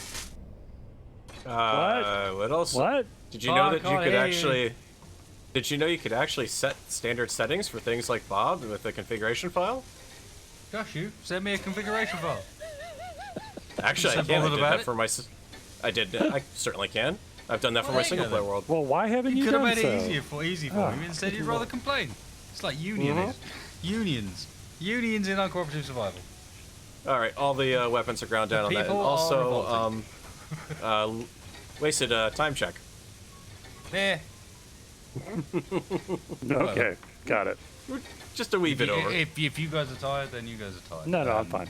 What else? What? Did you know I that you can't could hear you. actually... Did you know you could actually set standard settings for things like Bob with the configuration file? Gosh, you send me a configuration file. Actually, I So can. I bothered did about that it? for my... I did. I certainly can. I've done that for Well, my there you go single player then. world. Well, why haven't you, You could have done made so? it easy for him. Instead, you'd rather complain. It's like unions. Unions in uncooperative survival. All right, all the weapons are ground down on that. And people are also, wasted time check. Eh. Okay, got it. Just a wee bit over. If you guys are tired, then you guys are tired. No, I'm fine.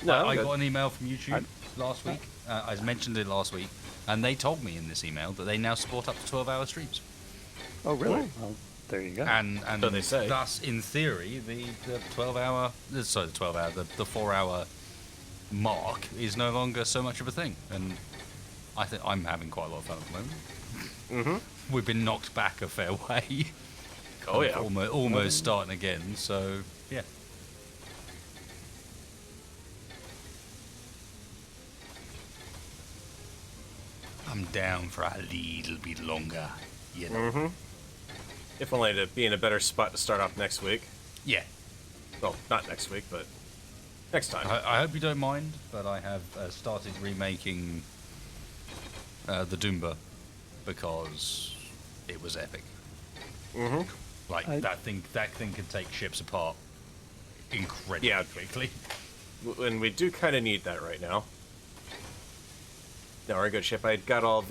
No, I'm I good. got an email from YouTube last week. I mentioned it last week, and they told me in this email that they now support up to 12-hour streams. Oh, really? Well, there you go. And So they say. thus, in theory, the 12-hour, sorry, the 12-hour, the 4-hour mark is no longer so much of a thing. And I think I'm having quite a lot of fun at the moment. Mm-hmm. We've been knocked back a fair way. Oh yeah. Almost starting again. So yeah. I'm down for a little bit longer. You know. Mm-hmm. If only to be in a better spot to start off next week. Yeah. Well, not next week, but next time. I hope you don't mind, but I have started remaking the Doomba because it was epic. Mm-hmm. Like that thing can take ships apart incredibly Yeah. quickly. And we do kind of need that right now. No, we're a good ship. I got all of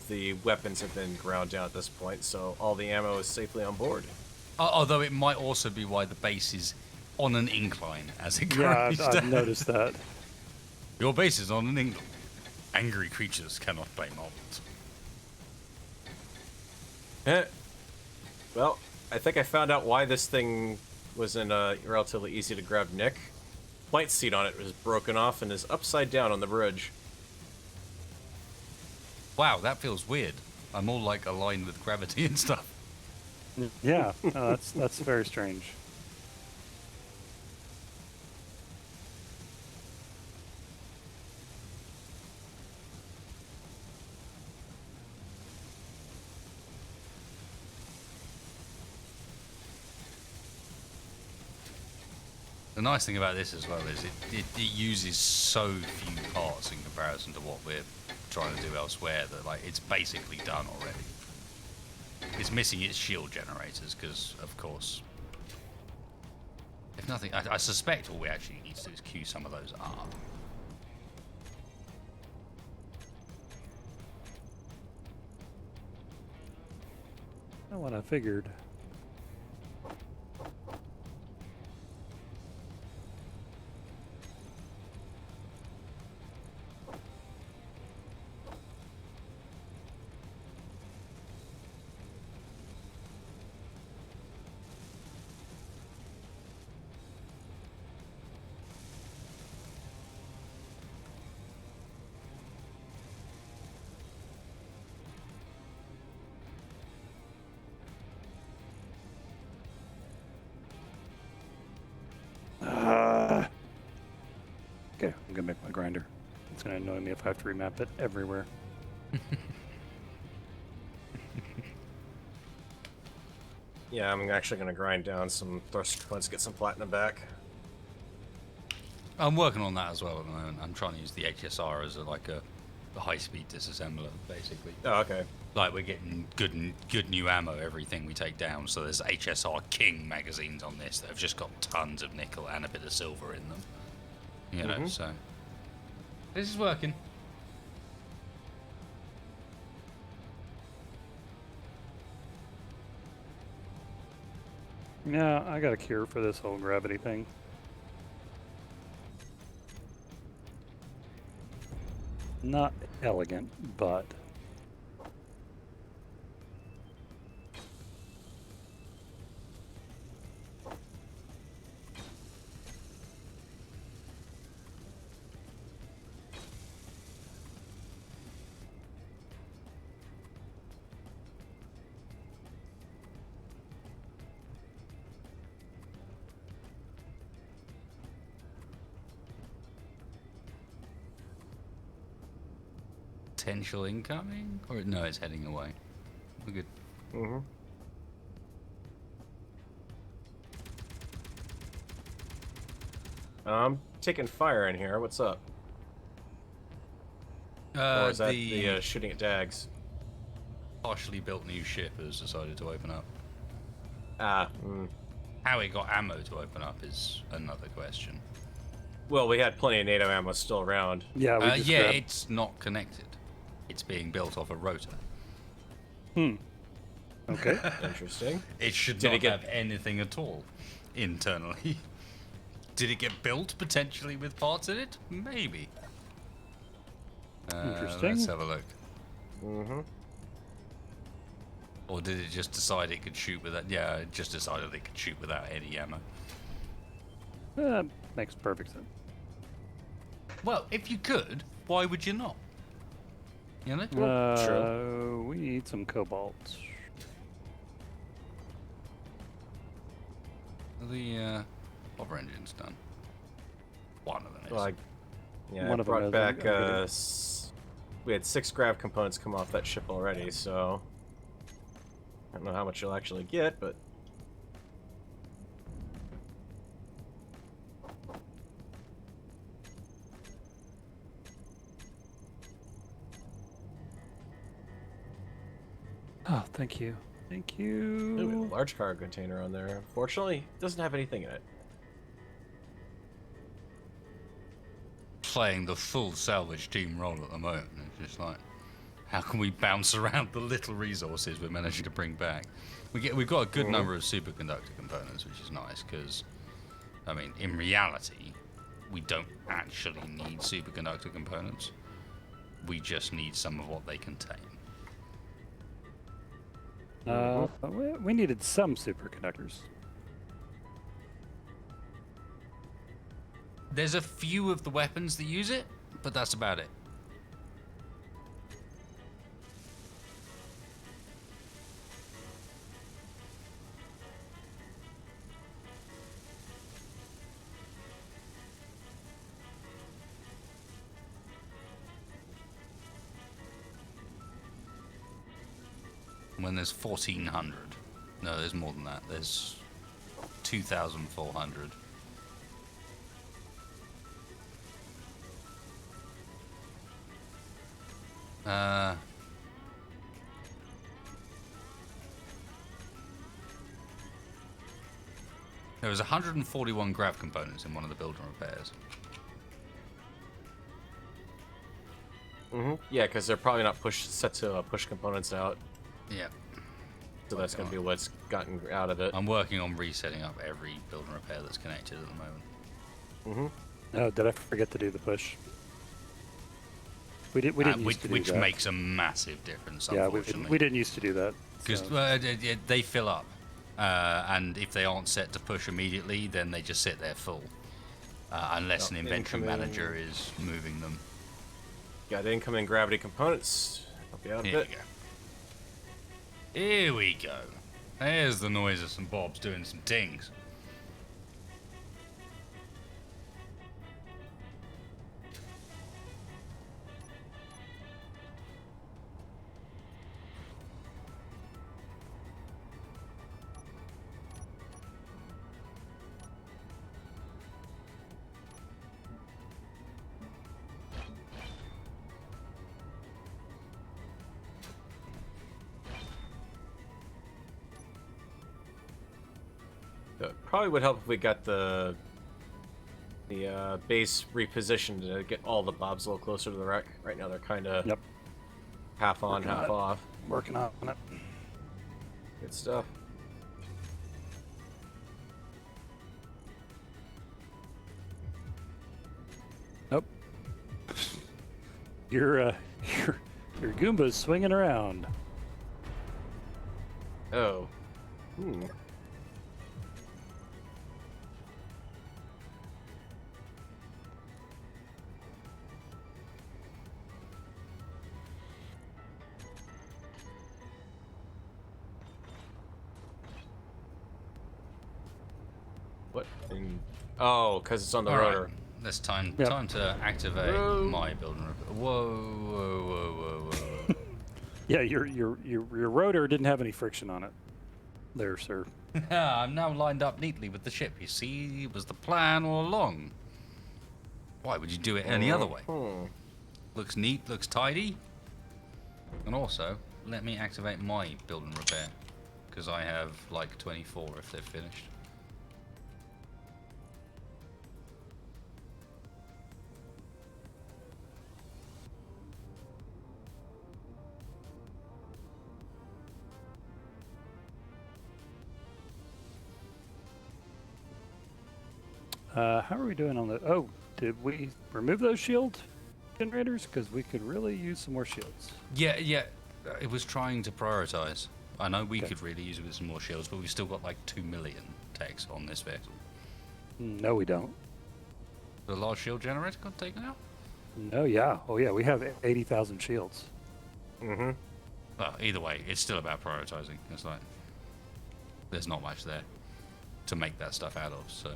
the weapons have been ground down at this point, so all the ammo is safely on board. Although it might also be why the base is on an incline as it Yeah, currently I've stands. noticed that. Your base is on an incline. Angry creatures cannot play marbles. Well, I think I found out why this thing was in a relatively easy to grab nick. Flight seat on it was broken off and is upside down on the bridge. Wow, that feels weird. I'm all like aligned with gravity and stuff. Yeah, that's very strange. The nice thing about this as well is it uses so few parts in comparison to what we're trying to do elsewhere that like it's basically done already. It's missing its shield generators because, of course, if nothing, I suspect all we actually need to do is queue some of those up. Not what I figured. Okay, I'm gonna make my grinder. It's gonna annoy me if I have to remap it everywhere. Yeah, I'm actually going to grind down some thruster points, get some platinum back. I'm working on that as well at the moment. I'm trying to use the HSR as a high-speed disassembler, basically. Oh, okay. Like we're getting good new ammo everything we take down. So there's HSR King magazines on this that have just got tons of nickel and a bit of silver in them. You know, so this is working. Yeah, I got a cure for this whole gravity thing. Not elegant, but Potential incoming? Or no, it's heading away. We're good. Mm-hmm. I'm taking fire in here. What's up? Or is that the shooting at dags? partially built new ship has decided to open up. Ah. How it got ammo to open up is another question. Well, we had plenty of NATO ammo still around. yeah, we just Yeah, grabbed- it's not connected. It's being built off a rotor. Hmm. Okay. Interesting. It should Did not it get- have anything at all internally. Did it get built potentially with parts in it? Maybe. Interesting. Let's have a look. Mm-hmm. Or did it just decide it could shoot without? Yeah, it just decided it could shoot without any ammo. Makes perfect sense. Well, if you could, why would you not? You know? True. We need some cobalt. The hover engine's done. One of them is. Well, yeah, One I of them brought is, back. I'm getting- We had 6 grav components come off that ship already, so I don't know how much you'll actually get, but Oh, thank you. Thank ooh, we have you. a large cargo container on there. Unfortunately, it doesn't have anything in it. Playing the full salvage team role at the moment. It's just like, how can we bounce around the little resources we're managing to bring back? We've got a good number of superconductor components, which is nice because, I mean, in reality, we don't actually need superconductor components. We just need some of what they contain. We needed some superconductors. There's a few of the weapons that use it, but that's about it. When there's 1,400. No, there's more than that. There's 2,400. There was 141 grav components in one of the build and repairs. Mm-hmm. Yeah, because they're probably not set to push components out, Yeah. so that's going to be what's gotten out of it. I'm working on resetting up every build and repair that's connected at the moment. Mm-hmm. Oh, did I forget to do the push? We didn't used to do Which that. makes a massive difference, Yeah, unfortunately. we didn't used to do that. Because so- they fill up, and if they aren't set to push immediately, then they just sit there full, unless an inventory incoming- manager is moving them. Got incoming gravity components. Help you out a Here we bit. go. Here we go. There's the noise of some bobs doing some things. It probably would help if we got the base repositioned to get all the bobs a little closer to the wreck. Right now they're kind of Yep, half on, Working on half it. off. working on it. Good stuff. Nope. Your your Goomba's swinging around. Oh. Hmm. What? Oh, because it's on the All right, rotor. It's time Yep. time to activate Whoa. my build and repair. Whoa. Yeah, your rotor didn't have any friction on it. There, sir. I'm now lined up neatly with the ship. You see, it was the plan all along. Why would you do it any other way? Hmm. Looks neat, looks tidy. And also, let me activate my build and repair. Because I have like 24 if they're finished. How are we doing on the? Oh, did we remove those shield generators? Because we could really use some more shields. Yeah. It was trying to prioritize. I know we Okay. could really use it with some more shields, but we've still got like 2 million techs on this vehicle. No, we don't. The large shield generator got taken out? No, yeah. Oh, yeah. We have 80,000 shields. Mm-hmm. Well, either way, it's still about prioritizing. It's like there's not much there to make that stuff out of. So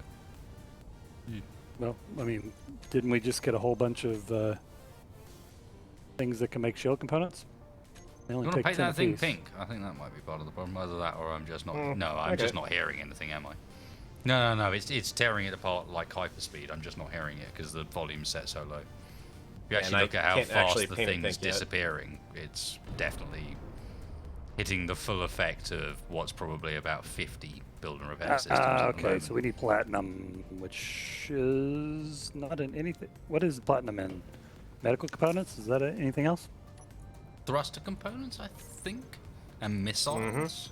Well, I mean, didn't we just get a whole bunch of things that can make shield components? They you only want to take paint 10 that thing apiece. pink? I think that might be part of the problem. Either that, or I'm just not. No, I'm okay. just not hearing anything, am I? No. It's tearing it apart like hyperspeed. I'm just not hearing it because the volume's set so low. If you actually I look at how can't actually fast the paint it thing's pink yet. disappearing, it's definitely hitting the full effect of what's probably about 50 build and repair systems. at the Okay, moment. so we need platinum, which is not in anything. What is platinum in? Medical components? Is that anything else? Thruster components, I think, and missiles.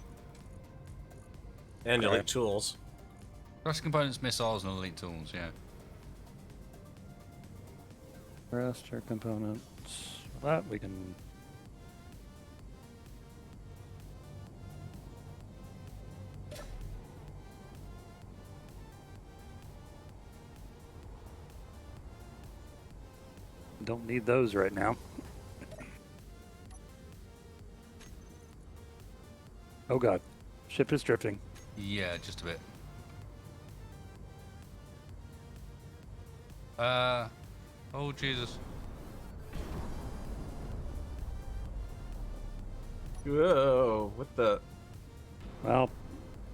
And Okay. elite tools. Thruster components, missiles, and elite tools. Yeah. Thruster components. That we can. Don't need those right now. Oh god, ship is drifting. Yeah, just a bit. Oh Jesus. Whoa, what the? Well,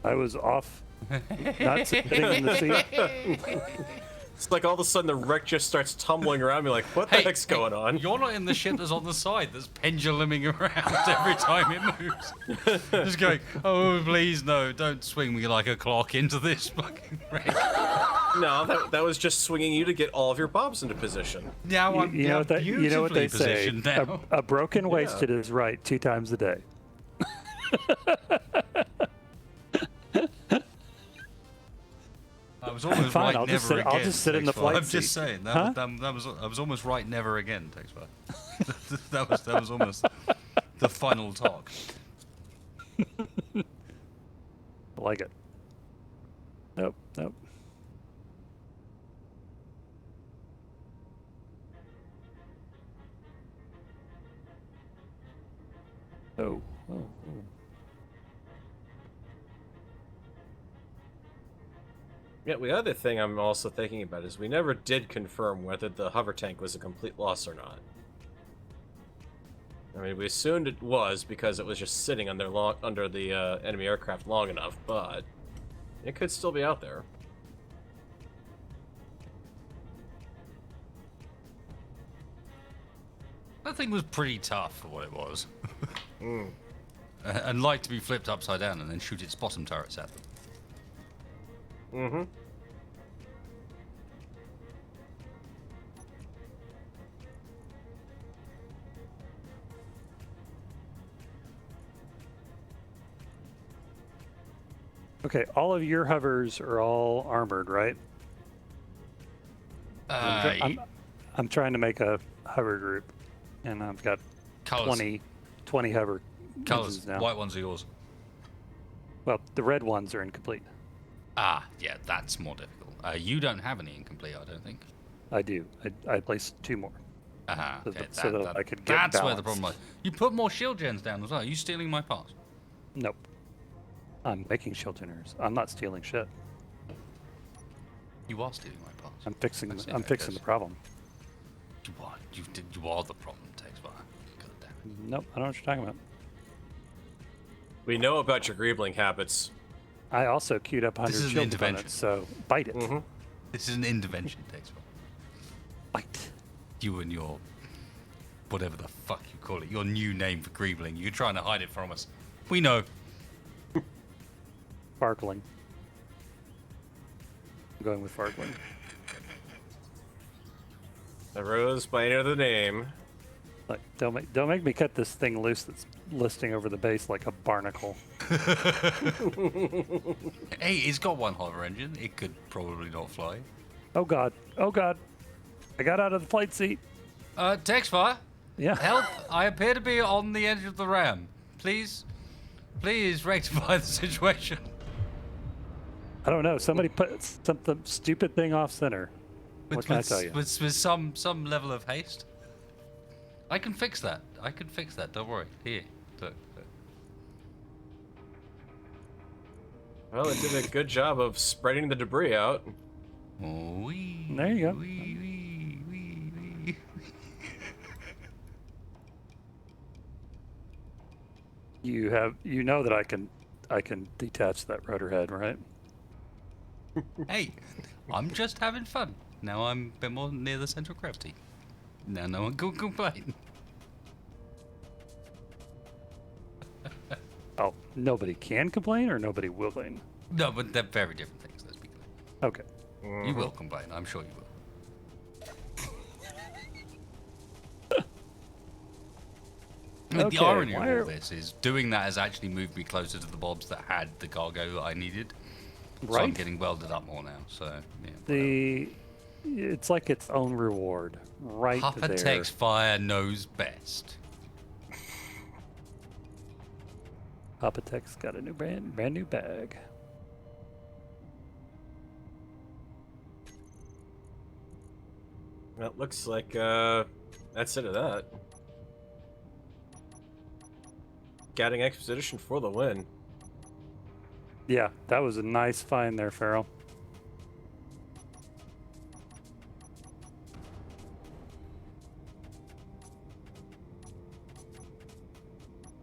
I was off, not sitting in the seat. It's like all of a sudden the wreck just starts tumbling around me like, what the heck's going on? You're not in the ship that's on the side that's penduluming around every time it moves. Just going, oh please no, don't swing me like a clock into this fucking wreck. No, that was just swinging you to get all of your bobs into position. Now I'm You know what they, you know what they say? positioned now. A broken waisted is right 2 times a day. I was almost Fine, right, I'll never just sit- again. I'll just sit in the Texfire. flight I'm just seat. saying Huh? that was I was almost right, never again. Texfire. that was almost the final talk. I like it. Nope, nope. Oh, oh, oh. Yeah, the other thing I'm also thinking about is we never did confirm whether the hover tank was a complete loss or not. I mean, we assumed it was because it was just sitting under the enemy aircraft long enough, but it could still be out there. That thing was pretty tough for what it was. And like to be flipped upside down and then shoot its bottom turrets at them. Mm-hmm. Okay, all of your hovers are all armored, right? I'm trying to make a hover group, and I've got Colors. 20 hover Colors. engines now. White ones are yours. Well, the red ones are incomplete. Ah, yeah, that's more difficult. You don't have any incomplete, I don't think. I do. I placed 2 more. So Okay, so that I could get that's where the balance. problem lies. You put more shield gens down as well. Are you stealing my parts? Nope. I'm making shield generators. I'm not stealing shit. You are stealing my parts. I'm fixing. I see I'm how it fixing goes. the problem. You are the problem, Texfire. God damn it. Nope. I don't know what you're talking about. We know about your greebling habits. I also queued up 100 This is an shield intervention. components, so bite it. Mm-hmm. This is an intervention, Texfire. Bite. You and your whatever the fuck you call it, your new name for Greebling. You're trying to hide it from us. We know. Sparkling. I'm going with sparkling. I rose by any other name. Like, don't make me cut this thing loose that's listing over the base like a barnacle. Hey, it's got one hover engine. It could probably not fly. Oh god. Oh god. I got out of the flight seat. Texfire, Yeah. help! I appear to be on the edge of the ram. Please rectify the situation. I don't know. Somebody put some stupid thing off center. What can I tell you? With some level of haste. I can fix that. Don't worry. Here, look. Well, it did a good job of spreading the debris out. Oh, wee, There you go. wee, wee, wee, wee. You know that I can detach that rotor head, right? Hey, I'm just having fun. Now I'm a bit more near the central gravity. Now no one can complain. Oh, nobody can complain or nobody will complain? No, but they're very different things, let's be clear. Okay. You will complain, I'm sure you will. I mean, Okay, the irony of why all are- this is doing that has actually moved me closer to the bobs that had the cargo that I needed. So I'm Right? getting welded up more now. So yeah. It's like its own reward, right Papa there. Texfire knows best. Papa Tex got a brand new bag. Well, it looks like that's it of that. Scouting expedition for the win. Yeah, that was a nice find there, Farrell.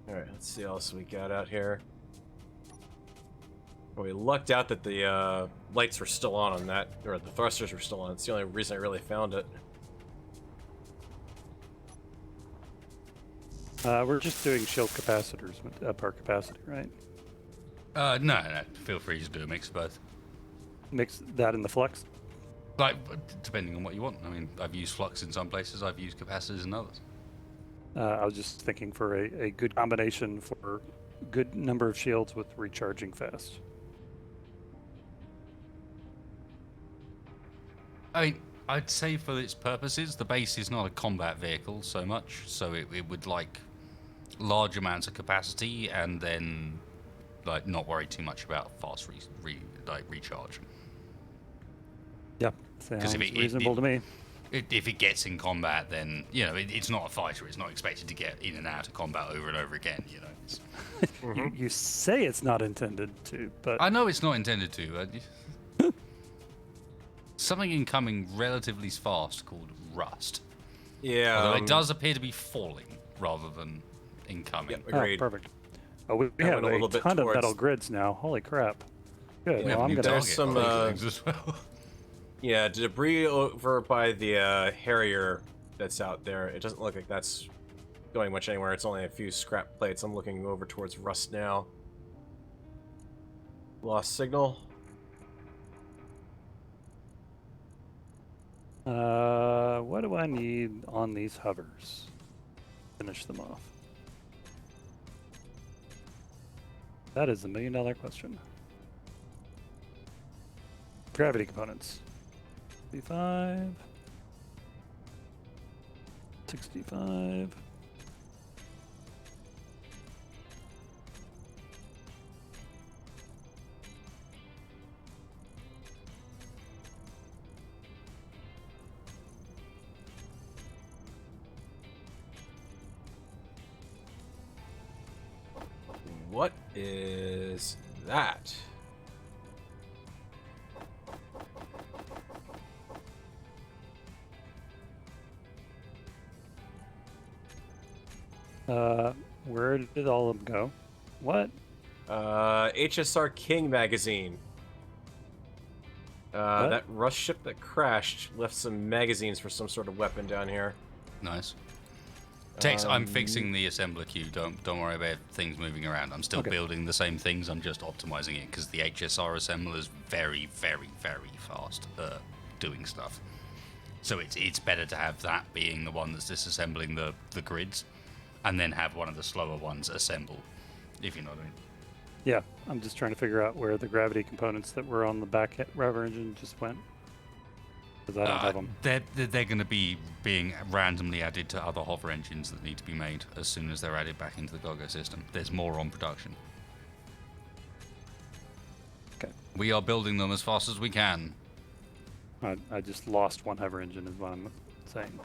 Alright, let's see what else we got out here. Well, we lucked out that the lights were still on that, or the thrusters were still on. It's the only reason I really found it. We're just doing shield capacitors up our capacity, right? No. Feel free to do a mix of both. Mix that in the flux. Like, depending on what you want. I mean, I've used flux in some places, I've used capacitors in others. I was just thinking for a good combination for good number of shields with recharging fast. I mean, I'd say for its purposes, the base is not a combat vehicle so much, so it would like large amounts of capacity and then like not worry too much about fast recharge. Yep, sounds if it- reasonable to me. If it gets in combat, then you know it's not a fighter. It's not expected to get in and out of combat over and over again. You know. It's, You say it's not intended to, but I know it's not intended to. Something incoming relatively fast called rust. Yeah. Although it does appear to be falling rather than incoming. Yep, oh, agreed. perfect. Oh, we That have went a a little bit ton of towards- metal grids now. Holy crap! Good. We have well, a I'm new gonna. There's target some, for these things as well. Yeah, debris over by the Harrier that's out there. It doesn't look like that's going much anywhere. It's only a few scrap plates. I'm looking over towards Rust now. Lost signal. What do I need on these hovers? Finish them off. That is the million-dollar question. Gravity components. 65. 65. What is that? Where did all of them go? What? HSR King magazine. What? That Rust ship that crashed left some magazines for some sort of weapon down here. Nice. Tex, I'm fixing the assembler queue. Don't worry about things moving around. I'm still Okay. building the same things. I'm just optimizing it because the HSR assembler is very, very, very fast doing stuff. So it's better to have that being the one that's disassembling the grids, and then have one of the slower ones assemble. If you know what I mean. Yeah, I'm just trying to figure out where the gravity components that were on the back rover engine just went. Because I don't have them. They're going to be being randomly added to other hover engines that need to be made as soon as they're added back into the Gogo system. There's more on production. Okay. We are building them as fast as we can. I just lost one hover engine, is what I'm saying.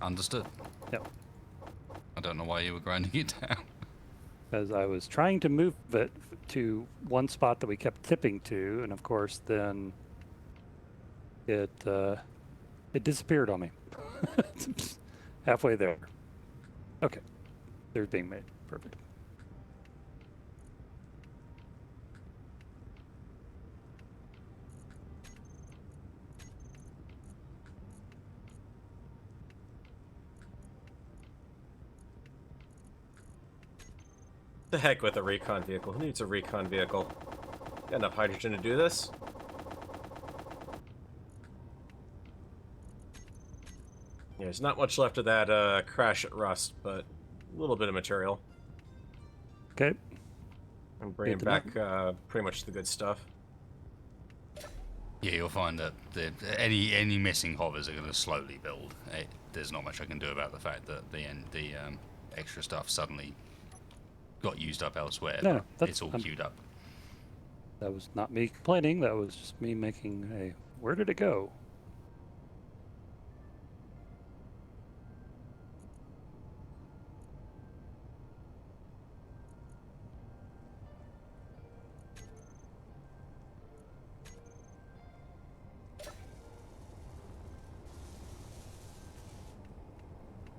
Understood. Yep. I don't know why you were grinding it down. Because I was trying to move it to one spot that we kept tipping to, and of course then it disappeared on me. Halfway there. Okay. They're being made. Perfect. The heck with a recon vehicle. Who needs a recon vehicle? Got enough hydrogen to do this? Yeah, there's not much left of that crash at Rust, but a little bit of material. Okay. I'm bringing Good to back pretty much the good stuff. Yeah, you'll find that any missing hovers are going to slowly build. There's not much I can do about the fact that the extra stuff suddenly got used up elsewhere. No, but it's all queued up. That was not me complaining. That was just me making a... Where did it go?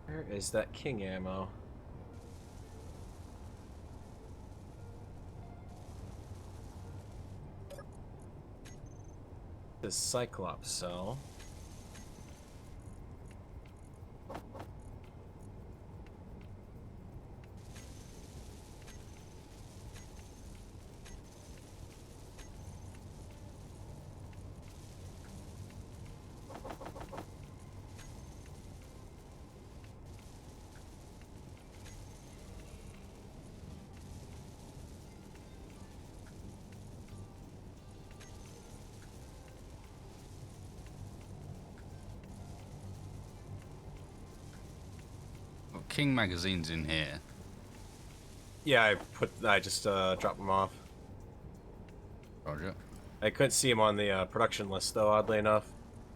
Where is that king ammo? The Cyclops cell. Well, King magazine's in here. Yeah, I just dropped them off. Roger. I couldn't see them on the production list though, oddly enough.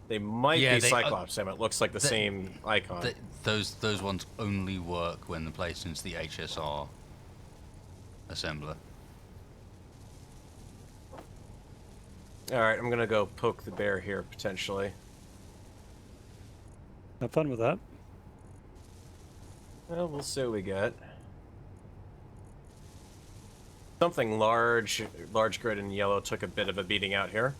They might Yeah, be they- Cyclops ammo. It looks like the same icon. Those ones only work when they're placed into the HSR assembler. Alright, I'm gonna go poke the bear here, potentially. Have fun with that. Well, we'll see what we get. Something large grid in yellow took a bit of a beating out here.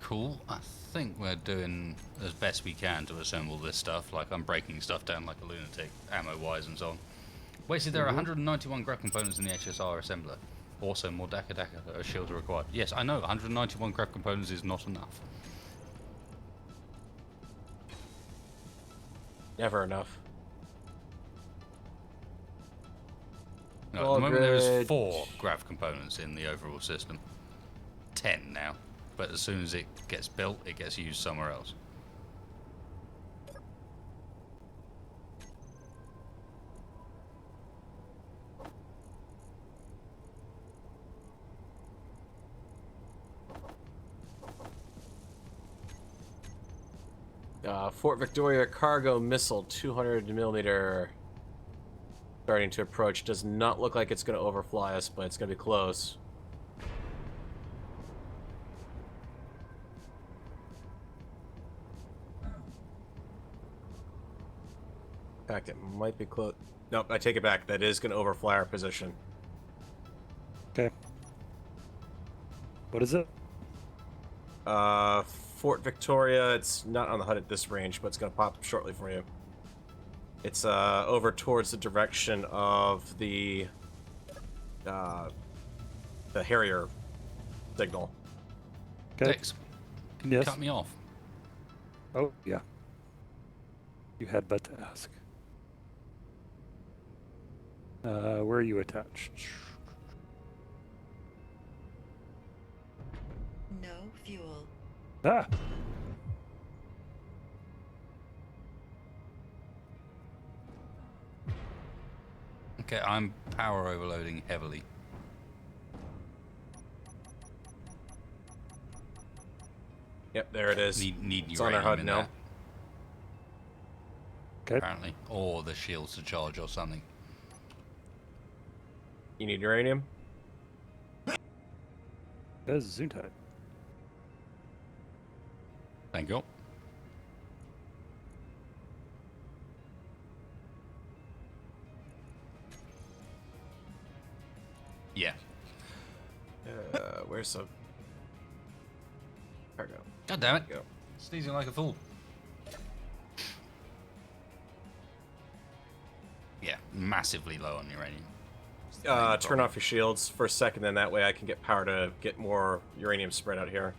Cool. I think we're doing as best we can to assemble this stuff. Like, I'm breaking stuff down like a lunatic, ammo-wise and so on. Wait, see, there are 191 grab components in the HSR assembler. Also, more Daka shields are required. Yes, I know, 191 grab components is not enough. Never enough. No, at the moment there is 4 grav components in the overall system. 10 now. But as soon as it gets built, it gets used somewhere else. Fort Victoria cargo missile, 200mm. Starting to approach. Does not look like it's going to overfly us, but it's going to be close. In fact, it might be close. Nope, I take it back. That is going to overfly our position. Okay. What is it? Fort Victoria. It's not on the HUD at this range, but it's gonna pop up shortly for you. It's over towards the direction of the Harrier signal. Okay. Dex, Yes. cut me off. Oh, yeah. You had but to ask. Where are you attached? No fuel. Ah! Okay, I'm power overloading heavily. Yep, there it is. Need It's on our uranium HUD in now. that, Okay. apparently, or the shields to charge or something. You need uranium? There's Zuntide. Thank you. Yeah. Where's the cargo? God damn it. Go. Sneezing like a fool. Yeah, massively low on uranium. It's the main Turn problem. off your shields for a second, then that way I can get power to get more uranium spread out here.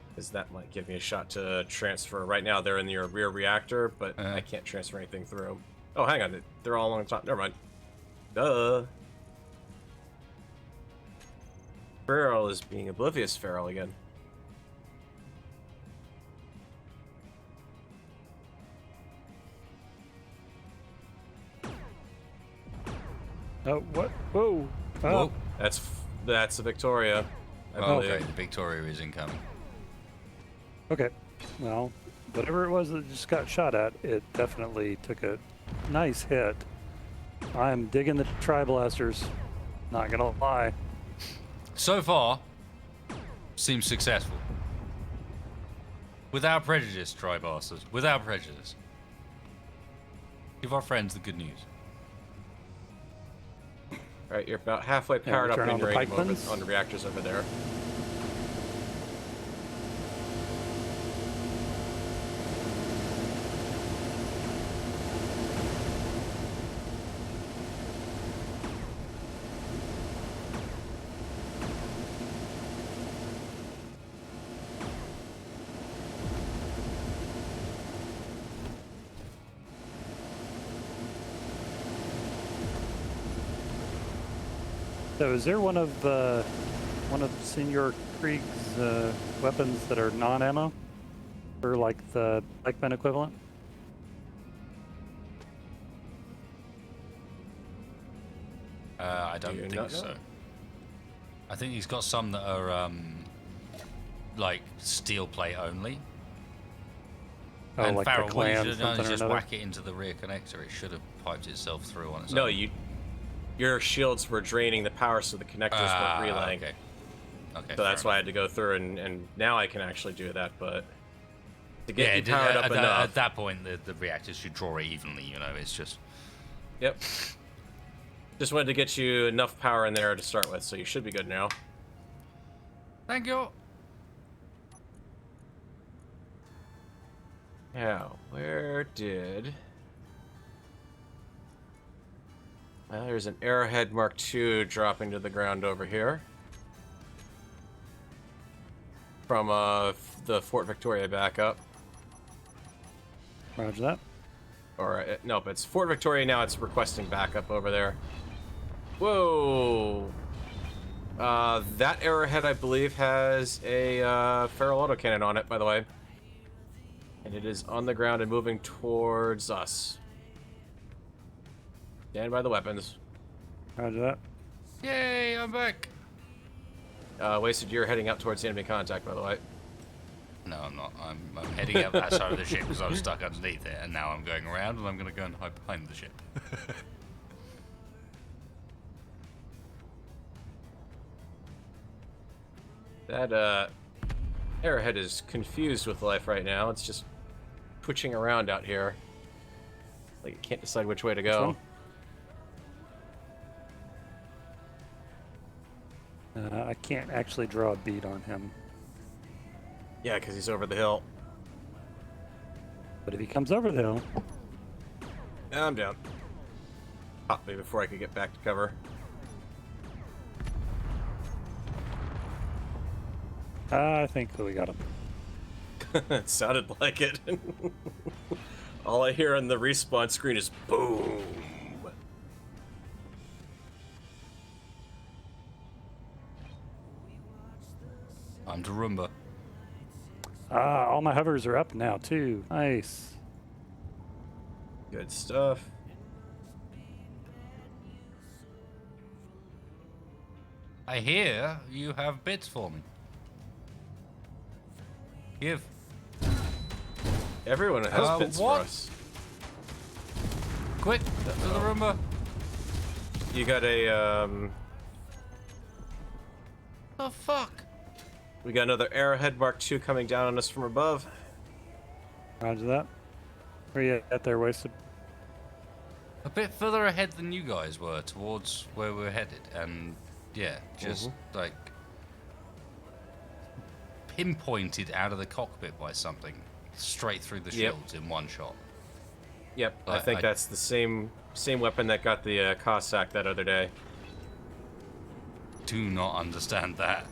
Because that might give me a shot to transfer. Right now they're in your rear reactor, but I can't transfer anything through. Oh, hang on. They're all on top. Never mind. Duh. Feral is being oblivious feral again. Oh, what? Whoa! Whoa. That's a Victoria, I believe. Okay, the Victoria is incoming. Okay. Well, whatever it was that just got shot at, it definitely took a nice hit. I'm digging the tri-blasters. Not gonna lie. So far, seems successful. Without prejudice, Tribasters. Without prejudice. Give our friends the good news. Alright, you're about halfway powered up turn in on the uranium pipelines. on the reactors over there. So, is there one of Senior Krieg's weapons that are non-ammo, or like the Eichmann equivalent? I Do don't you think not know? so. I think he's got some that are like steel plate only. Oh, And like Farrell, the what you clan should have done something is or just another? whack it into the rear connector. It should have piped itself through on its No, own. your shields were draining the power, so the connectors weren't relaying. Okay. Okay. So that's why I had to go through, and now I can actually do that, but to get Yeah, you powered up enough. at that point, the reactors should draw it evenly. You know, it's just. Yep. Just wanted to get you enough power in there to start with, so you should be good now. Thank you. Now, where did... Well, there's an Arrowhead Mark II dropping to the ground over here. From the Fort Victoria backup. Roger that. Or, nope, it's Fort Victoria now, it's requesting backup over there. Whoa! That Arrowhead, I believe, has a feral autocannon on it, by the way. And it is on the ground and moving towards us. Stand by the weapons. Roger that. Yay! I'm back. Wasted, you're heading out towards the enemy contact, by the way. No, I'm not. I'm heading out that side of the ship because I was stuck underneath it, and now I'm going around, and I'm going to go and hide behind the ship. That Arrowhead is confused with life right now. It's just twitching around out here. Like it can't decide which way to go. one? I can't actually draw a bead on him. Yeah, because he's over the hill. But if he comes over the hill, I'm down. Pop me before I could get back to cover. I think that we got him. It sounded like it. All I hear on the respawn screen is boom. I'm to Roomba. All my hovers are up now too. Nice. Good stuff. I hear you have bits for me. Give. Everyone has bits what? for us. Quick, to the Roomba. You got a, The fuck? we got another Arrowhead Mark II coming down on us from above. Roger that. Where you at there, Wasted? A bit further ahead than you guys were, towards where we're headed, and yeah, just like pinpointed out of the cockpit by something, straight through the Yep. shields in one shot. Yep, I think that's the same weapon that got the Cossack that other day. Do not understand that.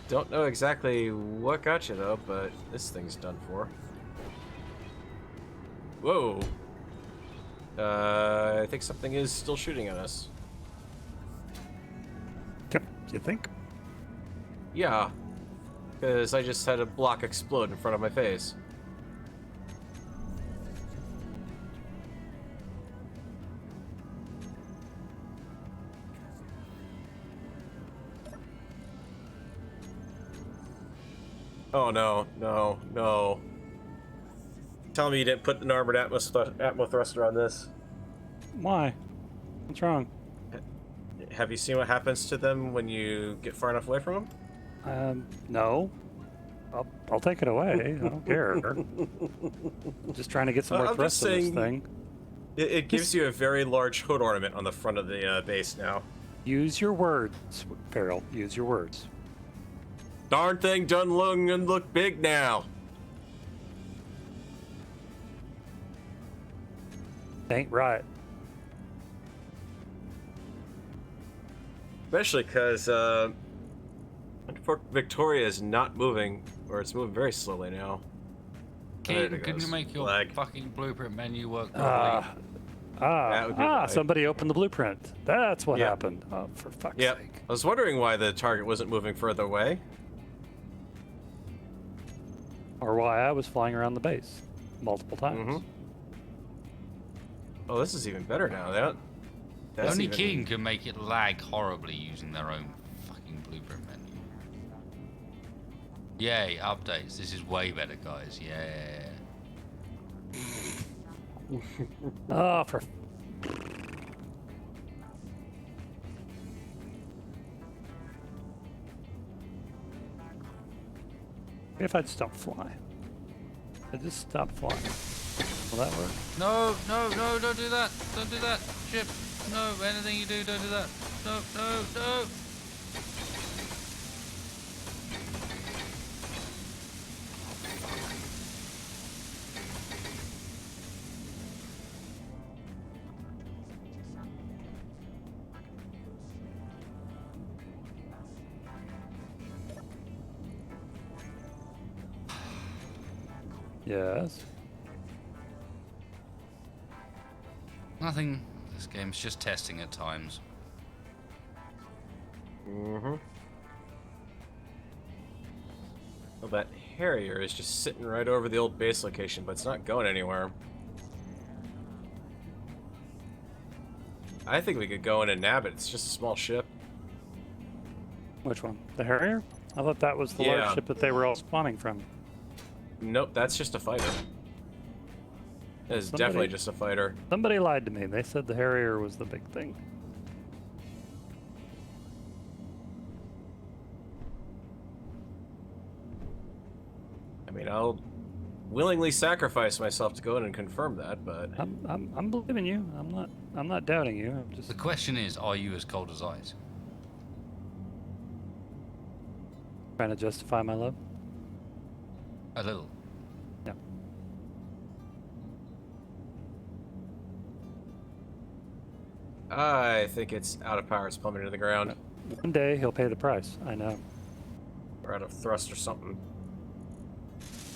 Don't know exactly what got you though, but this thing's done for. Whoa. I think something is still shooting at us. Yep. You think? Yeah. Because I just had a block explode in front of my face. Oh no, no, no. Tell me you didn't put an armored atmo thruster on this. Why? What's wrong? Have you seen what happens to them when you get far enough away from them? No. I'll take it away. I don't care. I'm just trying to get some more I'm thrust just in this saying- thing. It gives you a very large hood ornament on the front of the base now. Use your words, Farrell. Use your words. Darn thing done lung and look big now. Ain't right. Especially because Victoria is not moving, or it's moving very slowly now. There Can it you goes. make your Lag. fucking blueprint menu work properly? That would be right. Somebody opened the blueprint. That's what Yep. happened. Oh, for fuck's Yep. sake. I was wondering why the target wasn't moving further away. Or why I was flying around the base multiple times. Mhm. Oh, this is even better now. That's Only even... King can make it lag horribly using their own fucking blueprint menu. Yay, updates. This is way better, guys. Yeah. Oh, for... If I'd stop flying. I'd just stop flying. Will that work? No, no, no, don't do that. Don't do that. Ship. No, anything you do, don't do that. No, no, no. Yes. Nothing. This game's just testing at times. Mm-hmm. Well, that Harrier is just sitting right over the old base location, but it's not going anywhere. I think we could go in and nab it. It's just a small ship. Which one? The Harrier? I thought that was the Yeah. large ship that they were all spawning from. Nope, that's just a fighter. It is Somebody- definitely just a fighter. Somebody lied to me. They said the Harrier was the big thing. I mean, I'll willingly sacrifice myself to go in and confirm that, but I'm believing you. I'm not doubting you. I'm just The question is, are you as cold as ice? trying to justify my love. A little. Yeah. I think it's out of power. It's plummeting to the ground, One day he'll pay the price. I know. or out of thrust or something,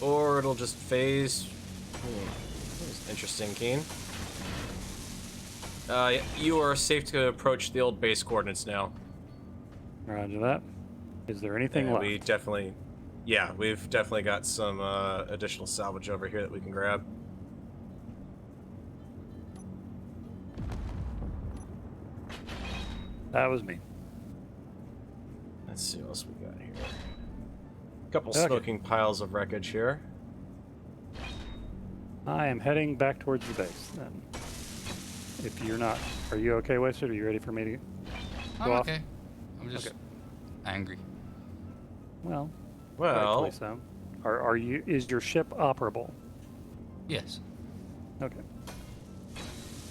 or it'll just phase. That's interesting, Keen. You are safe to approach the old base coordinates now. Roger that. Is there anything And left? we've definitely got some additional salvage over here that we can grab. That was me. Let's see what else we got here. A couple Okay. smoking piles of wreckage here. I am heading back towards the base then. If you're not, are you okay, Wasted? Are you ready for me to I'm go off? okay. I'm just angry. Well, Well, rightfully so. Are you? Is your ship operable? Yes. Okay.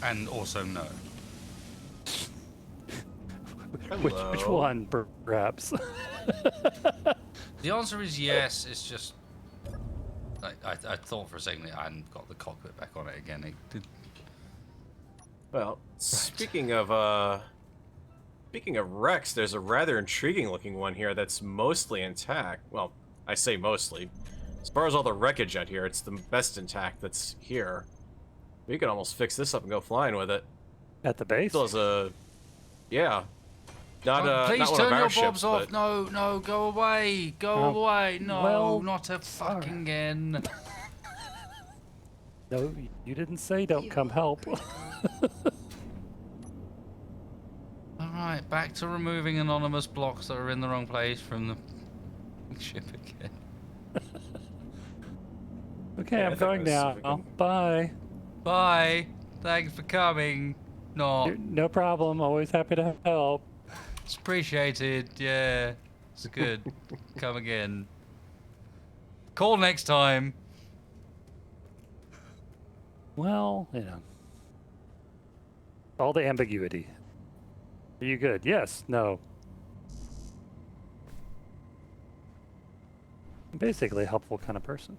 And also no. Which hello. one, perhaps? The answer is yes. It's just I thought for a second I hadn't got the cockpit back on it again. It did. Well, speaking of wrecks, there's a rather intriguing looking one here that's mostly intact. Well, I say mostly. As far as all the wreckage out here, it's the best intact that's here. We could almost fix this up and go flying with it. At the base? Still has a, yeah. Not Oh, please not one turn of our your ships, bobs off. but No, no, go away. Go Oh, away. No, well, not a fucking again. No, you didn't say don't come help. Alright, back to removing anonymous blocks that are in the wrong place from the ship again. Okay, Yeah, I I'm think going let's see now. if we can- Bye. Bye. Thanks for coming. No, No problem. Always happy to help. it's appreciated. Yeah, it's good. Come again. Call next time. Well, you know. All the ambiguity. Are you good? Yes. No. I'm basically a helpful kind of person.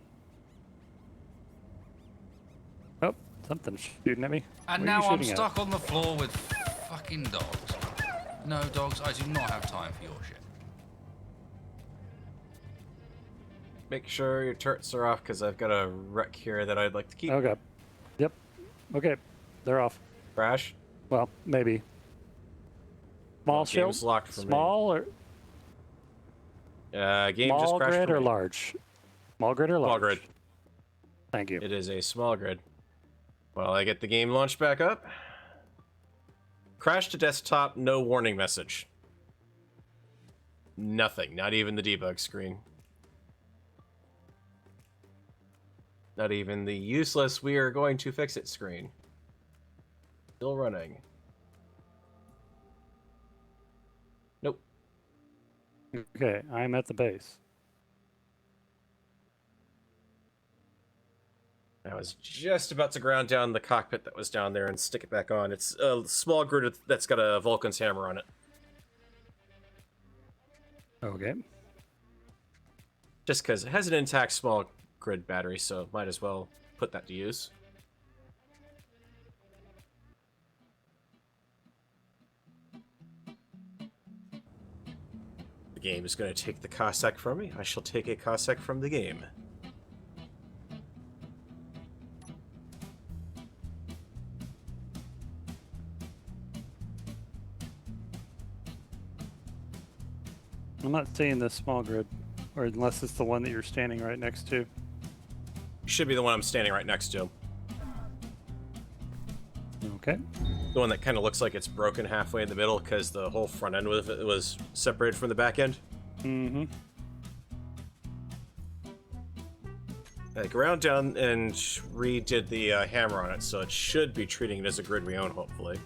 Oh, something's shooting at me. And Where are now you I'm shooting at? stuck on the floor with fucking dogs. No, dogs, I do not have time for your shit. make sure your turrets are off because I've got a wreck here that I'd like to keep. Okay. Yep. Okay. They're off. Crash. Well, maybe. Small Well, shield? game's locked for me. Small or Game just small crashed grid for or me. large? Small grid or large? Small grid. Thank you. It is a small grid. Well, I get the game launched back up. Crash to desktop, no warning message. Nothing, not even the debug screen. Not even the useless we are going to fix it screen. Still running. Nope. Okay, I'm at the base. I was just about to ground down the cockpit that was down there and stick it back on. It's a small grid that's got a Vulcan's hammer on it. Okay. Just because it has an intact small grid battery, so might as well put that to use. The game is going to take the Cossack from me. I shall take a Cossack from the game. I'm not seeing this small grid, or unless it's the one that you're standing right next to. Should be the one I'm standing right next to. Okay. The one that kind of looks like it's broken halfway in the middle because the whole front end of it was separated from the back end. Mm-hmm. I ground down and redid the hammer on it, so it should be treating it as a grid we own, hopefully.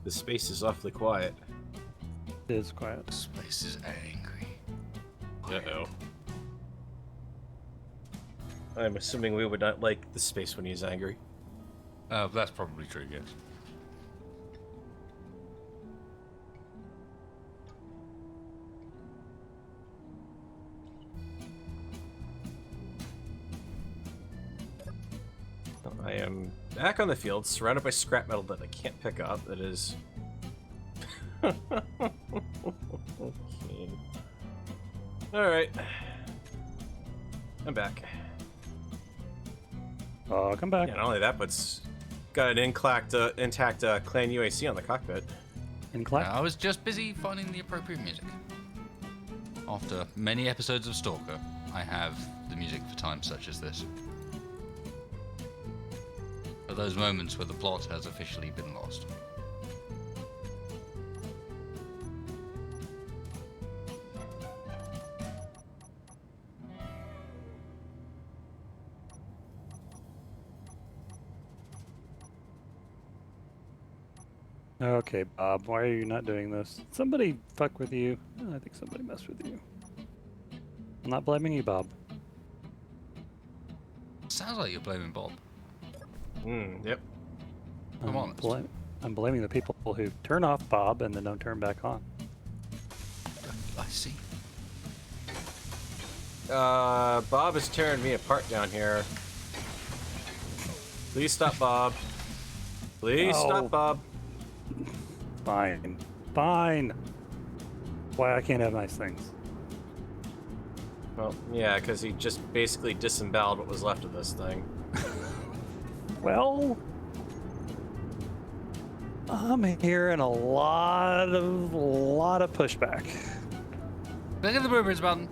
The space is awfully quiet. It is quiet. This place is angry. Uh-oh. I'm assuming we would not like the space when he's angry. That's probably true, yes. I am back on the field, surrounded by scrap metal that I can't pick up. That is... okay. Alright. I'm back. Come back. Yeah, not only that, but it's got an intact clan UAC on the cockpit. And clap. I was just busy finding the appropriate music. After many episodes of Stalker, I have the music for times such as this. For those moments where the plot has officially been lost. Okay, Bob, why are you not doing this? Somebody fuck with you? Oh, I think somebody messed with you. I'm not blaming you, Bob. Sounds like you're blaming Bob. Yep. Come on. I'm blaming the people who turn off Bob and then don't turn back on. I see. Bob is tearing me apart down here. Please stop, Bob. Please Oh. stop, Bob. Fine. Fine. Why I can't have nice things. Well, yeah, because he just basically disemboweled what was left of this thing. Well, I'm hearing a lot of pushback. Look at the boomers button.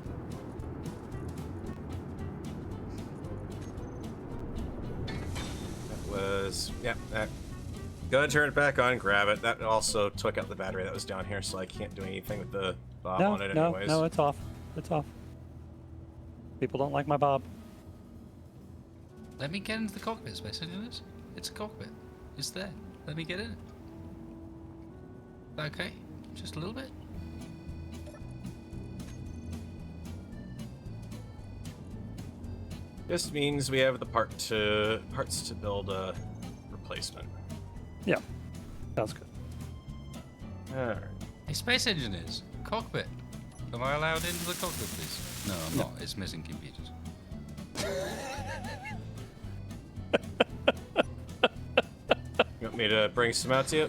That was... yeah, that... Go ahead and turn it back on, grab it. That also took out the battery that was down here, so I can't do anything with the Bob on it anyways. No, it's off. It's off. People don't like my Bob. Let me get into the cockpit, Space Engineers. It's a cockpit. It's there. Let me get in it. Okay, just a little bit. This means we have the parts to build a replacement. Yeah, sounds good. Alright. Hey, Space Engineers, cockpit. Am I allowed into the cockpit, please? No, I'm not. It's missing computers. You want me to bring some out to you?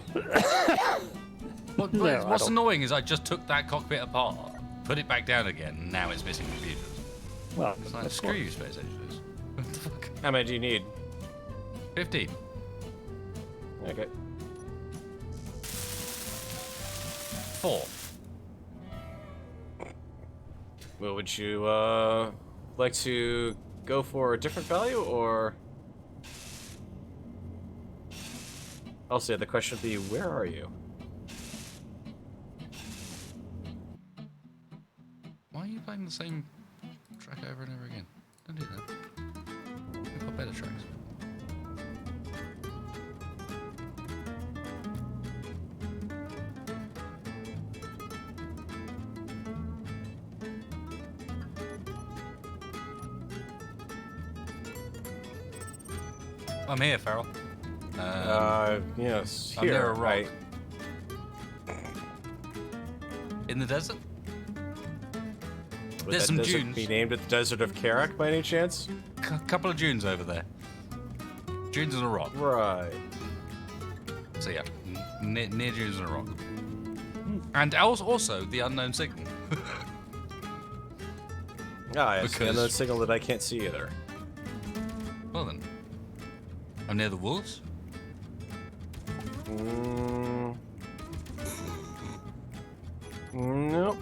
What's I don't- annoying is I just took that cockpit apart, put it back down again, and now it's missing computers. Well, It's like, of screw course. you, Space Engineers. What the fuck? How many do you need? 15. Okay. 4. Well, would you like to go for a different value, or? Also, the question would be, where are you? Why are you playing the same track over and over again? Don't do that. We've got better tracks. I'm here, Farrell. Yes, I'm near here, a rock. right? In the desert? Would There's that some desert dunes. be named the Desert of Karak by any chance? Couple of dunes over there. Dunes and a rock. Right. So yeah, near dunes and a rock. And also the unknown signal. Ah, yes, Because- another signal that I can't see either. Well then, I'm near the woods. Nope.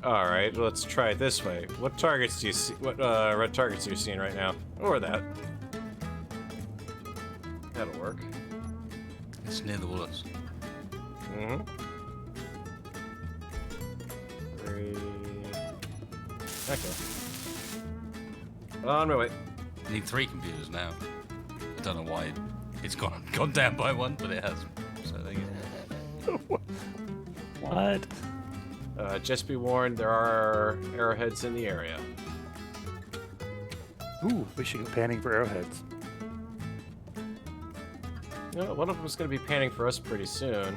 All right, let's try it this way. What targets do you see? What red targets are you seeing right now? Or that? That'll work. It's near the bullets. Mm-hmm. 3. Okay. On my way. I need 3 computers now. I don't know why it's gone down by 1, but it has. So there you go. What? Just be warned, there are arrowheads in the area. Ooh, we should go panning for arrowheads. You know, one of them's going to be panning for us pretty soon.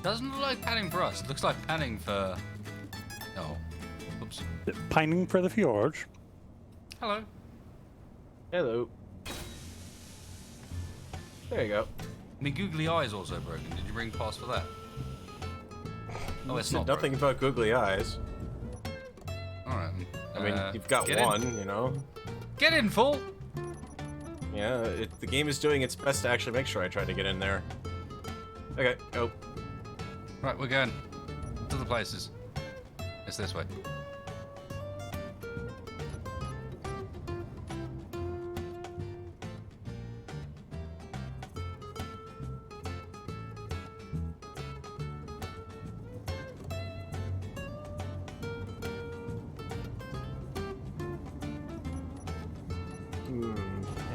Doesn't look like panning for us. It looks like panning for. Oh, oops. Pining for the fjords. Hello. Hello. There you go. My googly eye is also broken. Did you bring parts for that? Oh, it's Said not. nothing about googly eyes. All right. I mean, you've got get one, in. you know. Get in, fool. Yeah, the game is doing its best to actually make sure I try to get in there. Okay, go. Right, we're going to the places. It's this way.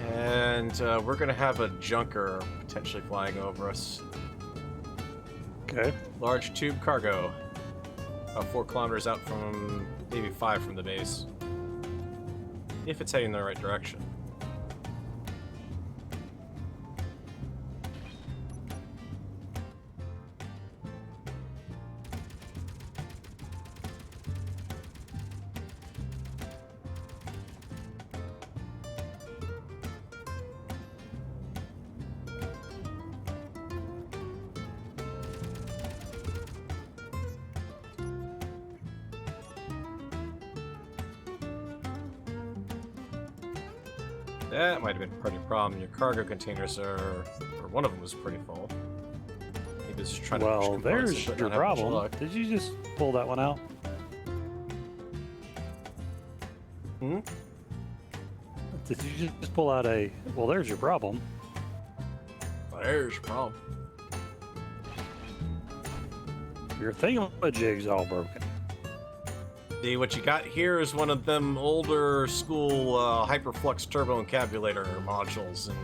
And we're gonna have a junker potentially flying over us. Okay. Large tube cargo. 4 kilometers out from, maybe 5 from the base. If it's heading in the right direction. That might have been part of your problem. Your cargo containers are, or one of them was pretty full. Maybe it's just trying to push Well, components there's in, but your not have much problem. luck. Did you just pull that one out? Hmm? Did you just pull out a... Well, there's your problem. There's your problem. Your thingamajig's all broken. See, what you got here is one of them older school hyperflux turbo encabulator modules, and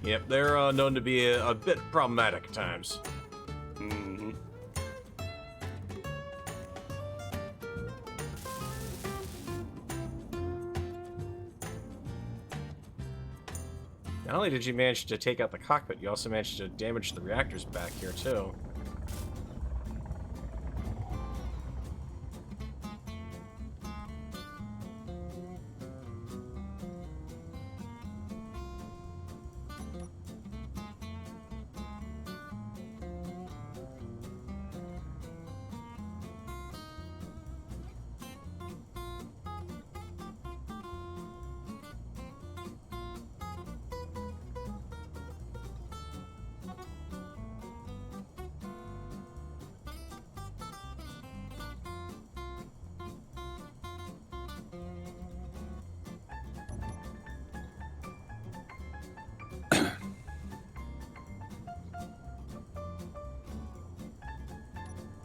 yep, they're known to be a bit problematic at times. Mm-hmm. Not only did you manage to take out the cockpit, you also managed to damage the reactors back here too.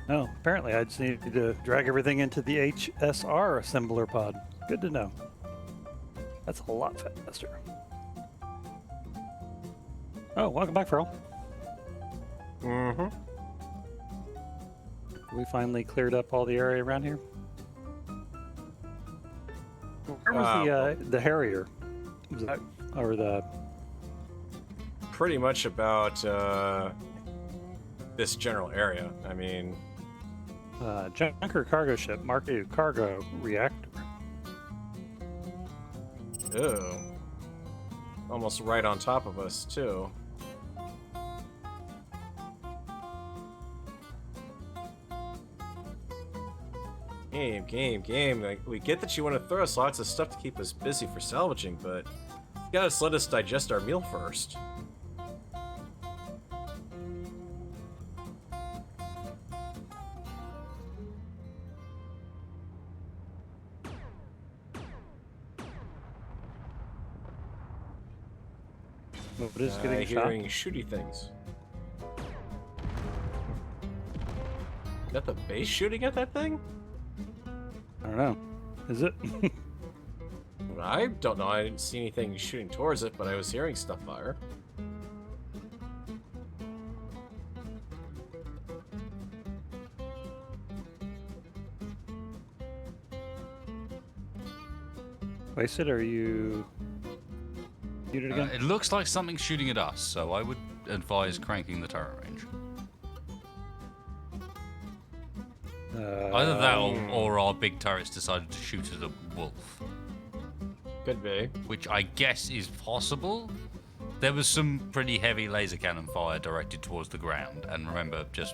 No, apparently I just needed to drag everything into the HSR assembler pod. Good to know. That's a lot faster. Oh, welcome back, Ferrell. Mm-hmm. We finally cleared up all the area around here. Where was the Harrier? Was that, or the... Pretty much about this general area. I mean, Junker cargo ship, Mark II cargo reactor. ew. Almost right on top of us, too. Game. Like, we get that you want to throw us lots of stuff to keep us busy for salvaging, but you gotta just let us digest our meal first. What is getting shot? Hearing shooty things. Is that the base shooting at that thing? I don't know. Is it? I don't know. I didn't see anything shooting towards it, but I was hearing stuff fire. Wasted? Are you muted again? It looks like something's shooting at us, so I would advise cranking the turret range. Either that or our big turrets decided to shoot at a wolf. Could be. Which I guess is possible. There was some pretty heavy laser cannon fire directed towards the ground, and remember, the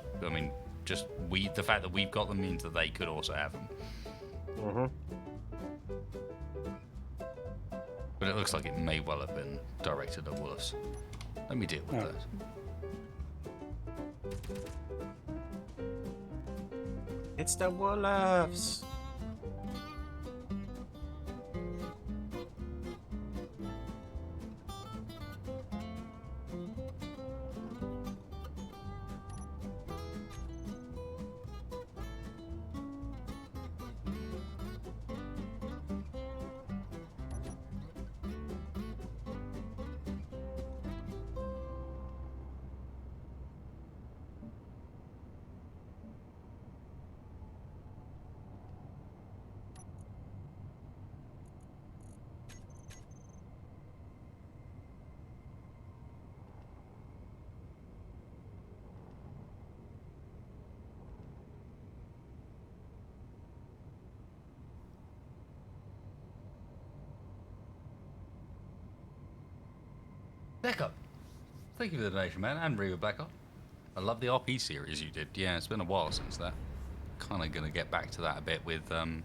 fact that we've got them means that they could also have them. Mm-hmm. But it looks like it may well have been directed at wolves. Let me deal with Oh. that. It's the wolves. Deco, thank you for the donation, man, and Reba Blackout. I love the RP series you did. Yeah, it's been a while since that. Kind of gonna get back to that a bit with, well,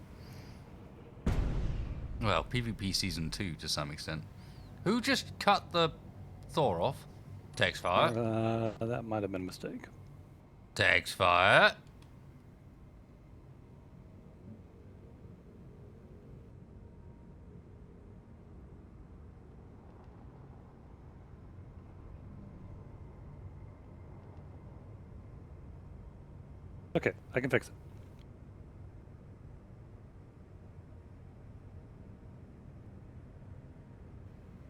PvP Season 2 to some extent. Who just cut the Thor off? Text fire. That might have been a mistake. Text fire. Okay, I can fix it.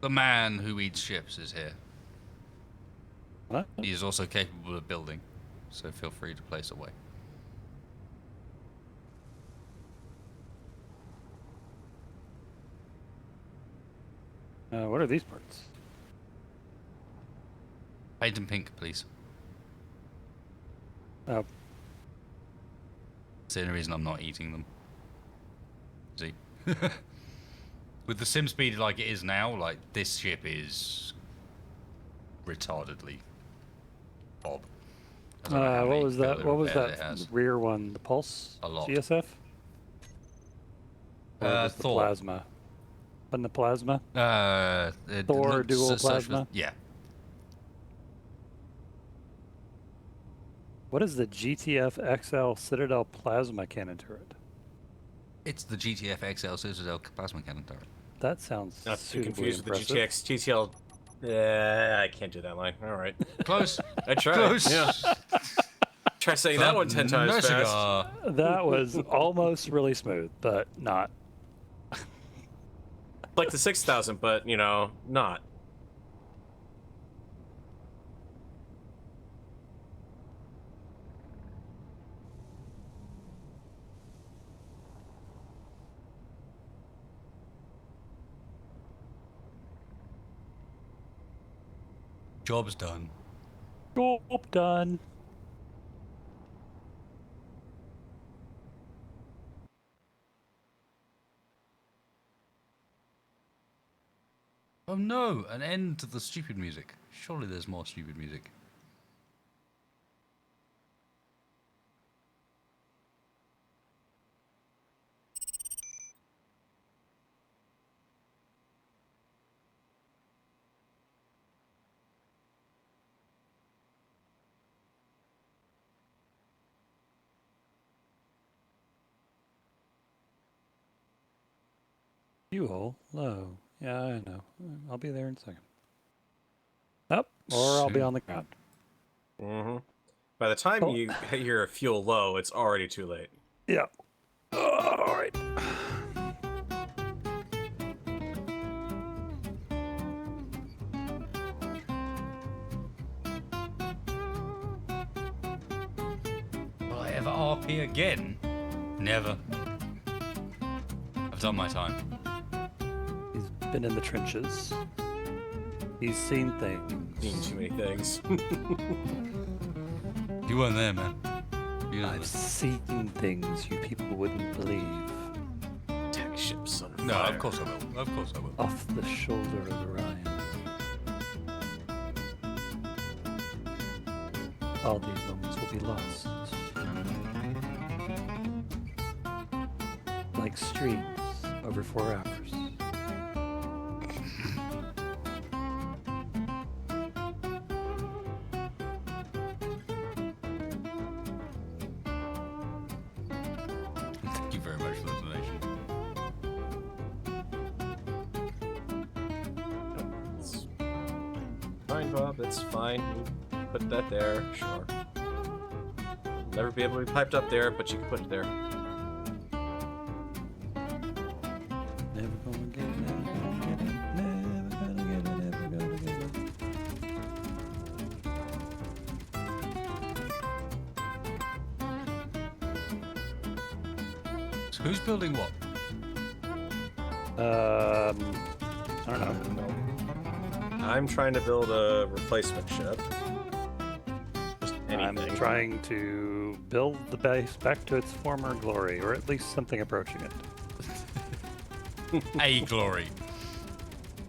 The man who eats ships is here. What? He is also capable of building, so feel free to place away. What are these parts? Paint them pink, please. Oh, It's the only reason I'm not eating them. See? With the sim speed like it is now, like, this ship is retardedly bob. I don't know how what many was that? filler What was repairs it that has. rear one? The Pulse? A lot. GSF? Or was the Thor. Plasma? Wasn't the Plasma? It Thor looks- dual search for- plasma? yeah. What is the GTF XL Citadel Plasma Cannon turret? It's the GTF XL Citadel plasma cannon turret. That sounds Not to be suitably confused with the impressive. GTX GTL. Yeah, I can't do that line. All right. Close. I tried. Close. Yeah. Try saying that one 10 times No fast. cigar. That was almost really smooth, but not. Like the 6000, but, you know, not. Job's done. Job done. Oh no, an end to the stupid music. Surely there's more stupid music. You all low. Yeah, I know. I'll be there in a second. or I'll be Soon. on the ground. Mm-hmm. By the time Oh. you hit your fuel low, it's already too late. Yeah. All right. Will I ever RP again? Never. I've done my time. He's been in the trenches. He's seen things. Seen too many things. You weren't there, man. You know I've seen things you people wouldn't believe. Tech ships on No, fire. of course I will. Of course I will. Off the shoulder of Orion. All these moments will be lost. Like streams over 4 hours. Thank you very much for the donation. It's fine, Bob. It's fine. You put that there. Sure. Never be able to be piped up there, but you can put it there. Never gonna get it, never gonna get it, never gonna get it, never gonna get it. So who's building what? I don't know. I'm trying to build a replacement ship. Just I'm anything. trying to build the base back to its former glory, or at least something approaching it. A glory.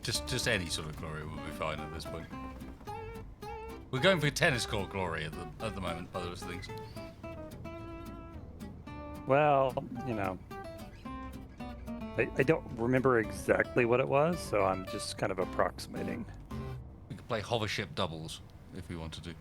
Just any sort of glory will be fine at this point. We're going for tennis court glory at the moment, by the looks of things. Well, you know, I don't remember exactly what it was, so I'm just kind of approximating. We could play hovership doubles if we wanted to.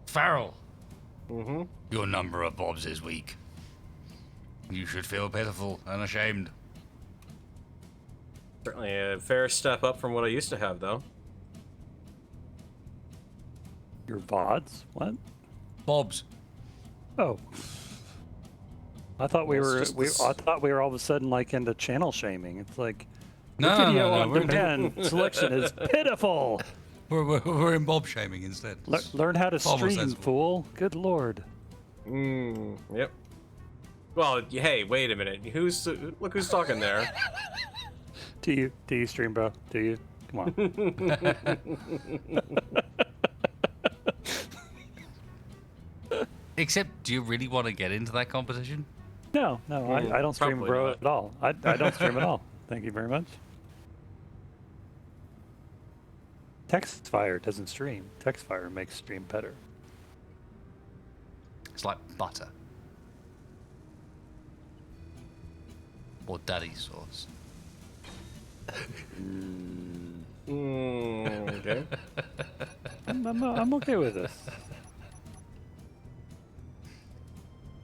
Farrell, Mm-hmm. your number of bobs is weak. You should feel pitiful and ashamed. Certainly a fair step up from what I used to have, though. Your VODs? What? Bobs. Oh. I thought we Well, were it's just we this- I thought we were all of a sudden like into channel shaming. It's like No, the video no, on we're in- demand selection is pitiful. We're in bob shaming instead. Learn how to Far more stream, sensible. fool. Good lord. Yep. Well, hey, wait a minute. Look who's talking there. Do you stream, bro? Do you? Come on. Except, do you really want to get into that competition? No, I don't stream, Probably bro, not. at all. I don't stream at all. Thank you very much. Textfire doesn't stream. Textfire makes stream better. It's like butter. Or daddy sauce. Okay. I'm okay with this.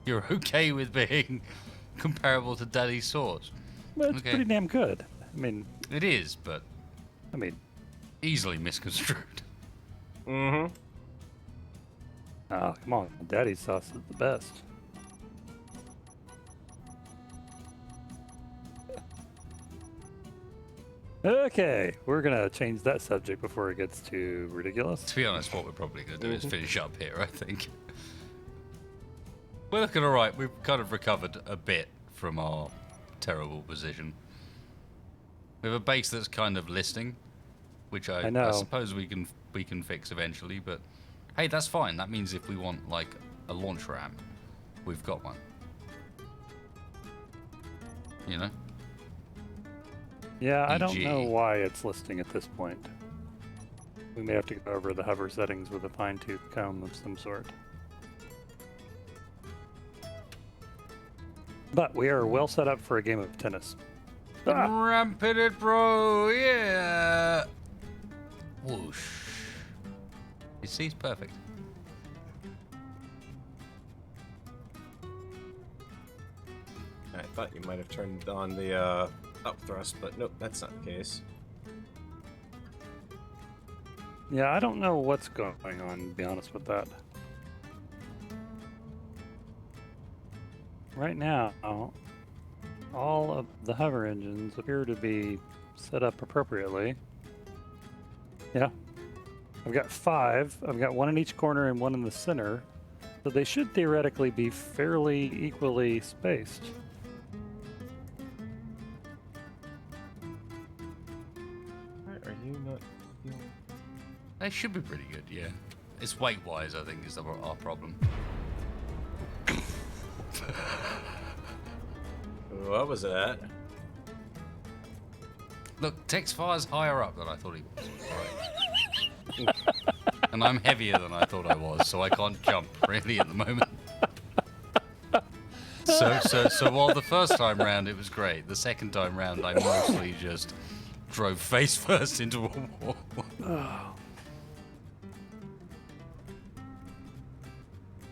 You're okay with being comparable to daddy sauce? But it's Okay. pretty damn good. I mean, It is, but easily misconstrued. Mm-hmm. oh, come on. Daddy's sauce is the best. Okay, we're gonna change that subject before it gets too ridiculous. To be honest, what we're probably going to do is finish up here, I think. We're looking alright. We've kind of recovered a bit from our terrible position. We have a base that's kind of listing, which I know. suppose we can fix eventually, but hey, that's fine. That means if we want like a launch ramp, we've got one. You know? Yeah, I don't EG. know why it's listing at this point. We may have to go over the hover settings with a fine-tooth comb of some sort. But we are well set up for a game of tennis. Ah! Ramping it, bro. Yeah. Whoosh. You see, it's perfect. thought you might have turned on the up thrust, but nope, that's not the case. Yeah, I don't know what's going on, to be honest with that. Right now, all of the hover engines appear to be set up appropriately. Yeah. I've got 5. I've got 1 in each corner and 1 in the center. So they should theoretically be fairly equally spaced. Why are you not? They should be pretty good, yeah. It's weight-wise, I think, is our problem. What was that? Look, Tex fires higher up than I thought he was. Right. And I'm heavier than I thought I was, so I can't jump really at the moment. So while the first time round it was great, the second time round I mostly just drove face first into a wall.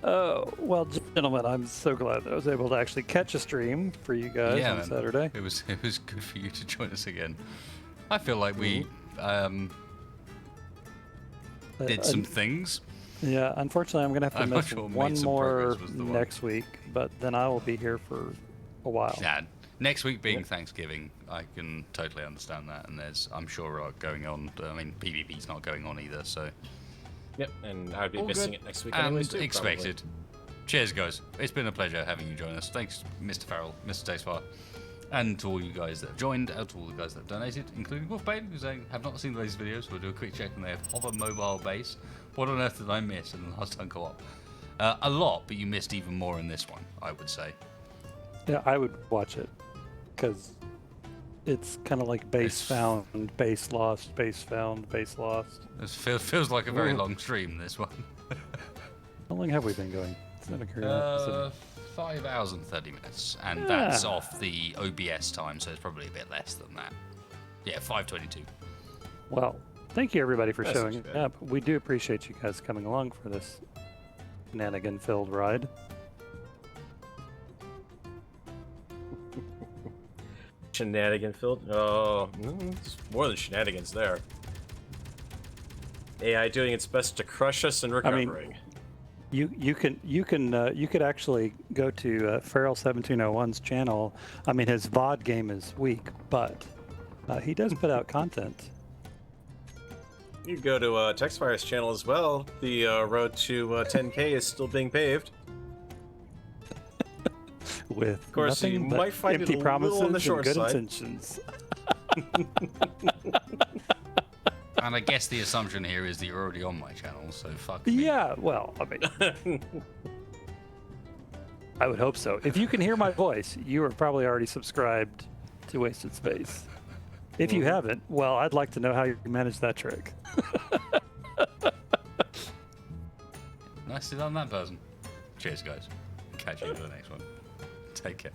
Oh, well, gentlemen, I'm so glad that I was able to actually catch a stream for you guys on man. Saturday. It was good for you to join us again. I feel like we did some things. Yeah, unfortunately, I'm going to have to I'm not miss sure one made some more progress was the one. next week, but then I will be here for a while. Yeah, next week being Thanksgiving, I can totally understand that, and there's, I'm sure, going on. I mean, PvP's not going on either, so. Yep, and I'd be All missing good it next week and anyways, too, expected. Cheers, guys. It's been a pleasure having you join us. Thanks, Mr. Farrell, Mr. Tastefar, and to all you guys that have joined, and to all the guys that have donated, including Wolfbane, who's saying, have not seen those videos. We'll do a quick check on their hover mobile base. What on earth did I miss in the last co-op? A lot, but you missed even more in this one, I would say. Yeah, I would watch it because it's kind of like base found, base lost, base found, base lost. It feels like a very long stream, this one. How long have we been going? It's not a curiosity. 5 hours and 30 minutes, and that's off the OBS time, so it's probably a bit less than that. Yeah, 5:22. Well, thank you everybody for That's not showing too bad. up. We do appreciate you guys coming along for this shenanigan-filled ride. Shenanigan filled? Oh, it's more than shenanigans there. AI doing its best to crush us and I mean, recovering. You could actually go to Feral1701's channel. I mean, his VOD game is weak, but he does put out content. You go to Texfire's channel as well. The road to 10K is still being paved. With Of course, you nothing but might find it empty a little promises on the and short good side. intentions. And I guess the assumption here is that you're already on my channel, so fuck me. Yeah, well, I mean, I would hope so. If you can hear my voice, you are probably already subscribed to Wasted Space. If you haven't, well, I'd like to know how you manage that trick. Nicely done, that person. Cheers, guys. Catch you in the next one. Take care.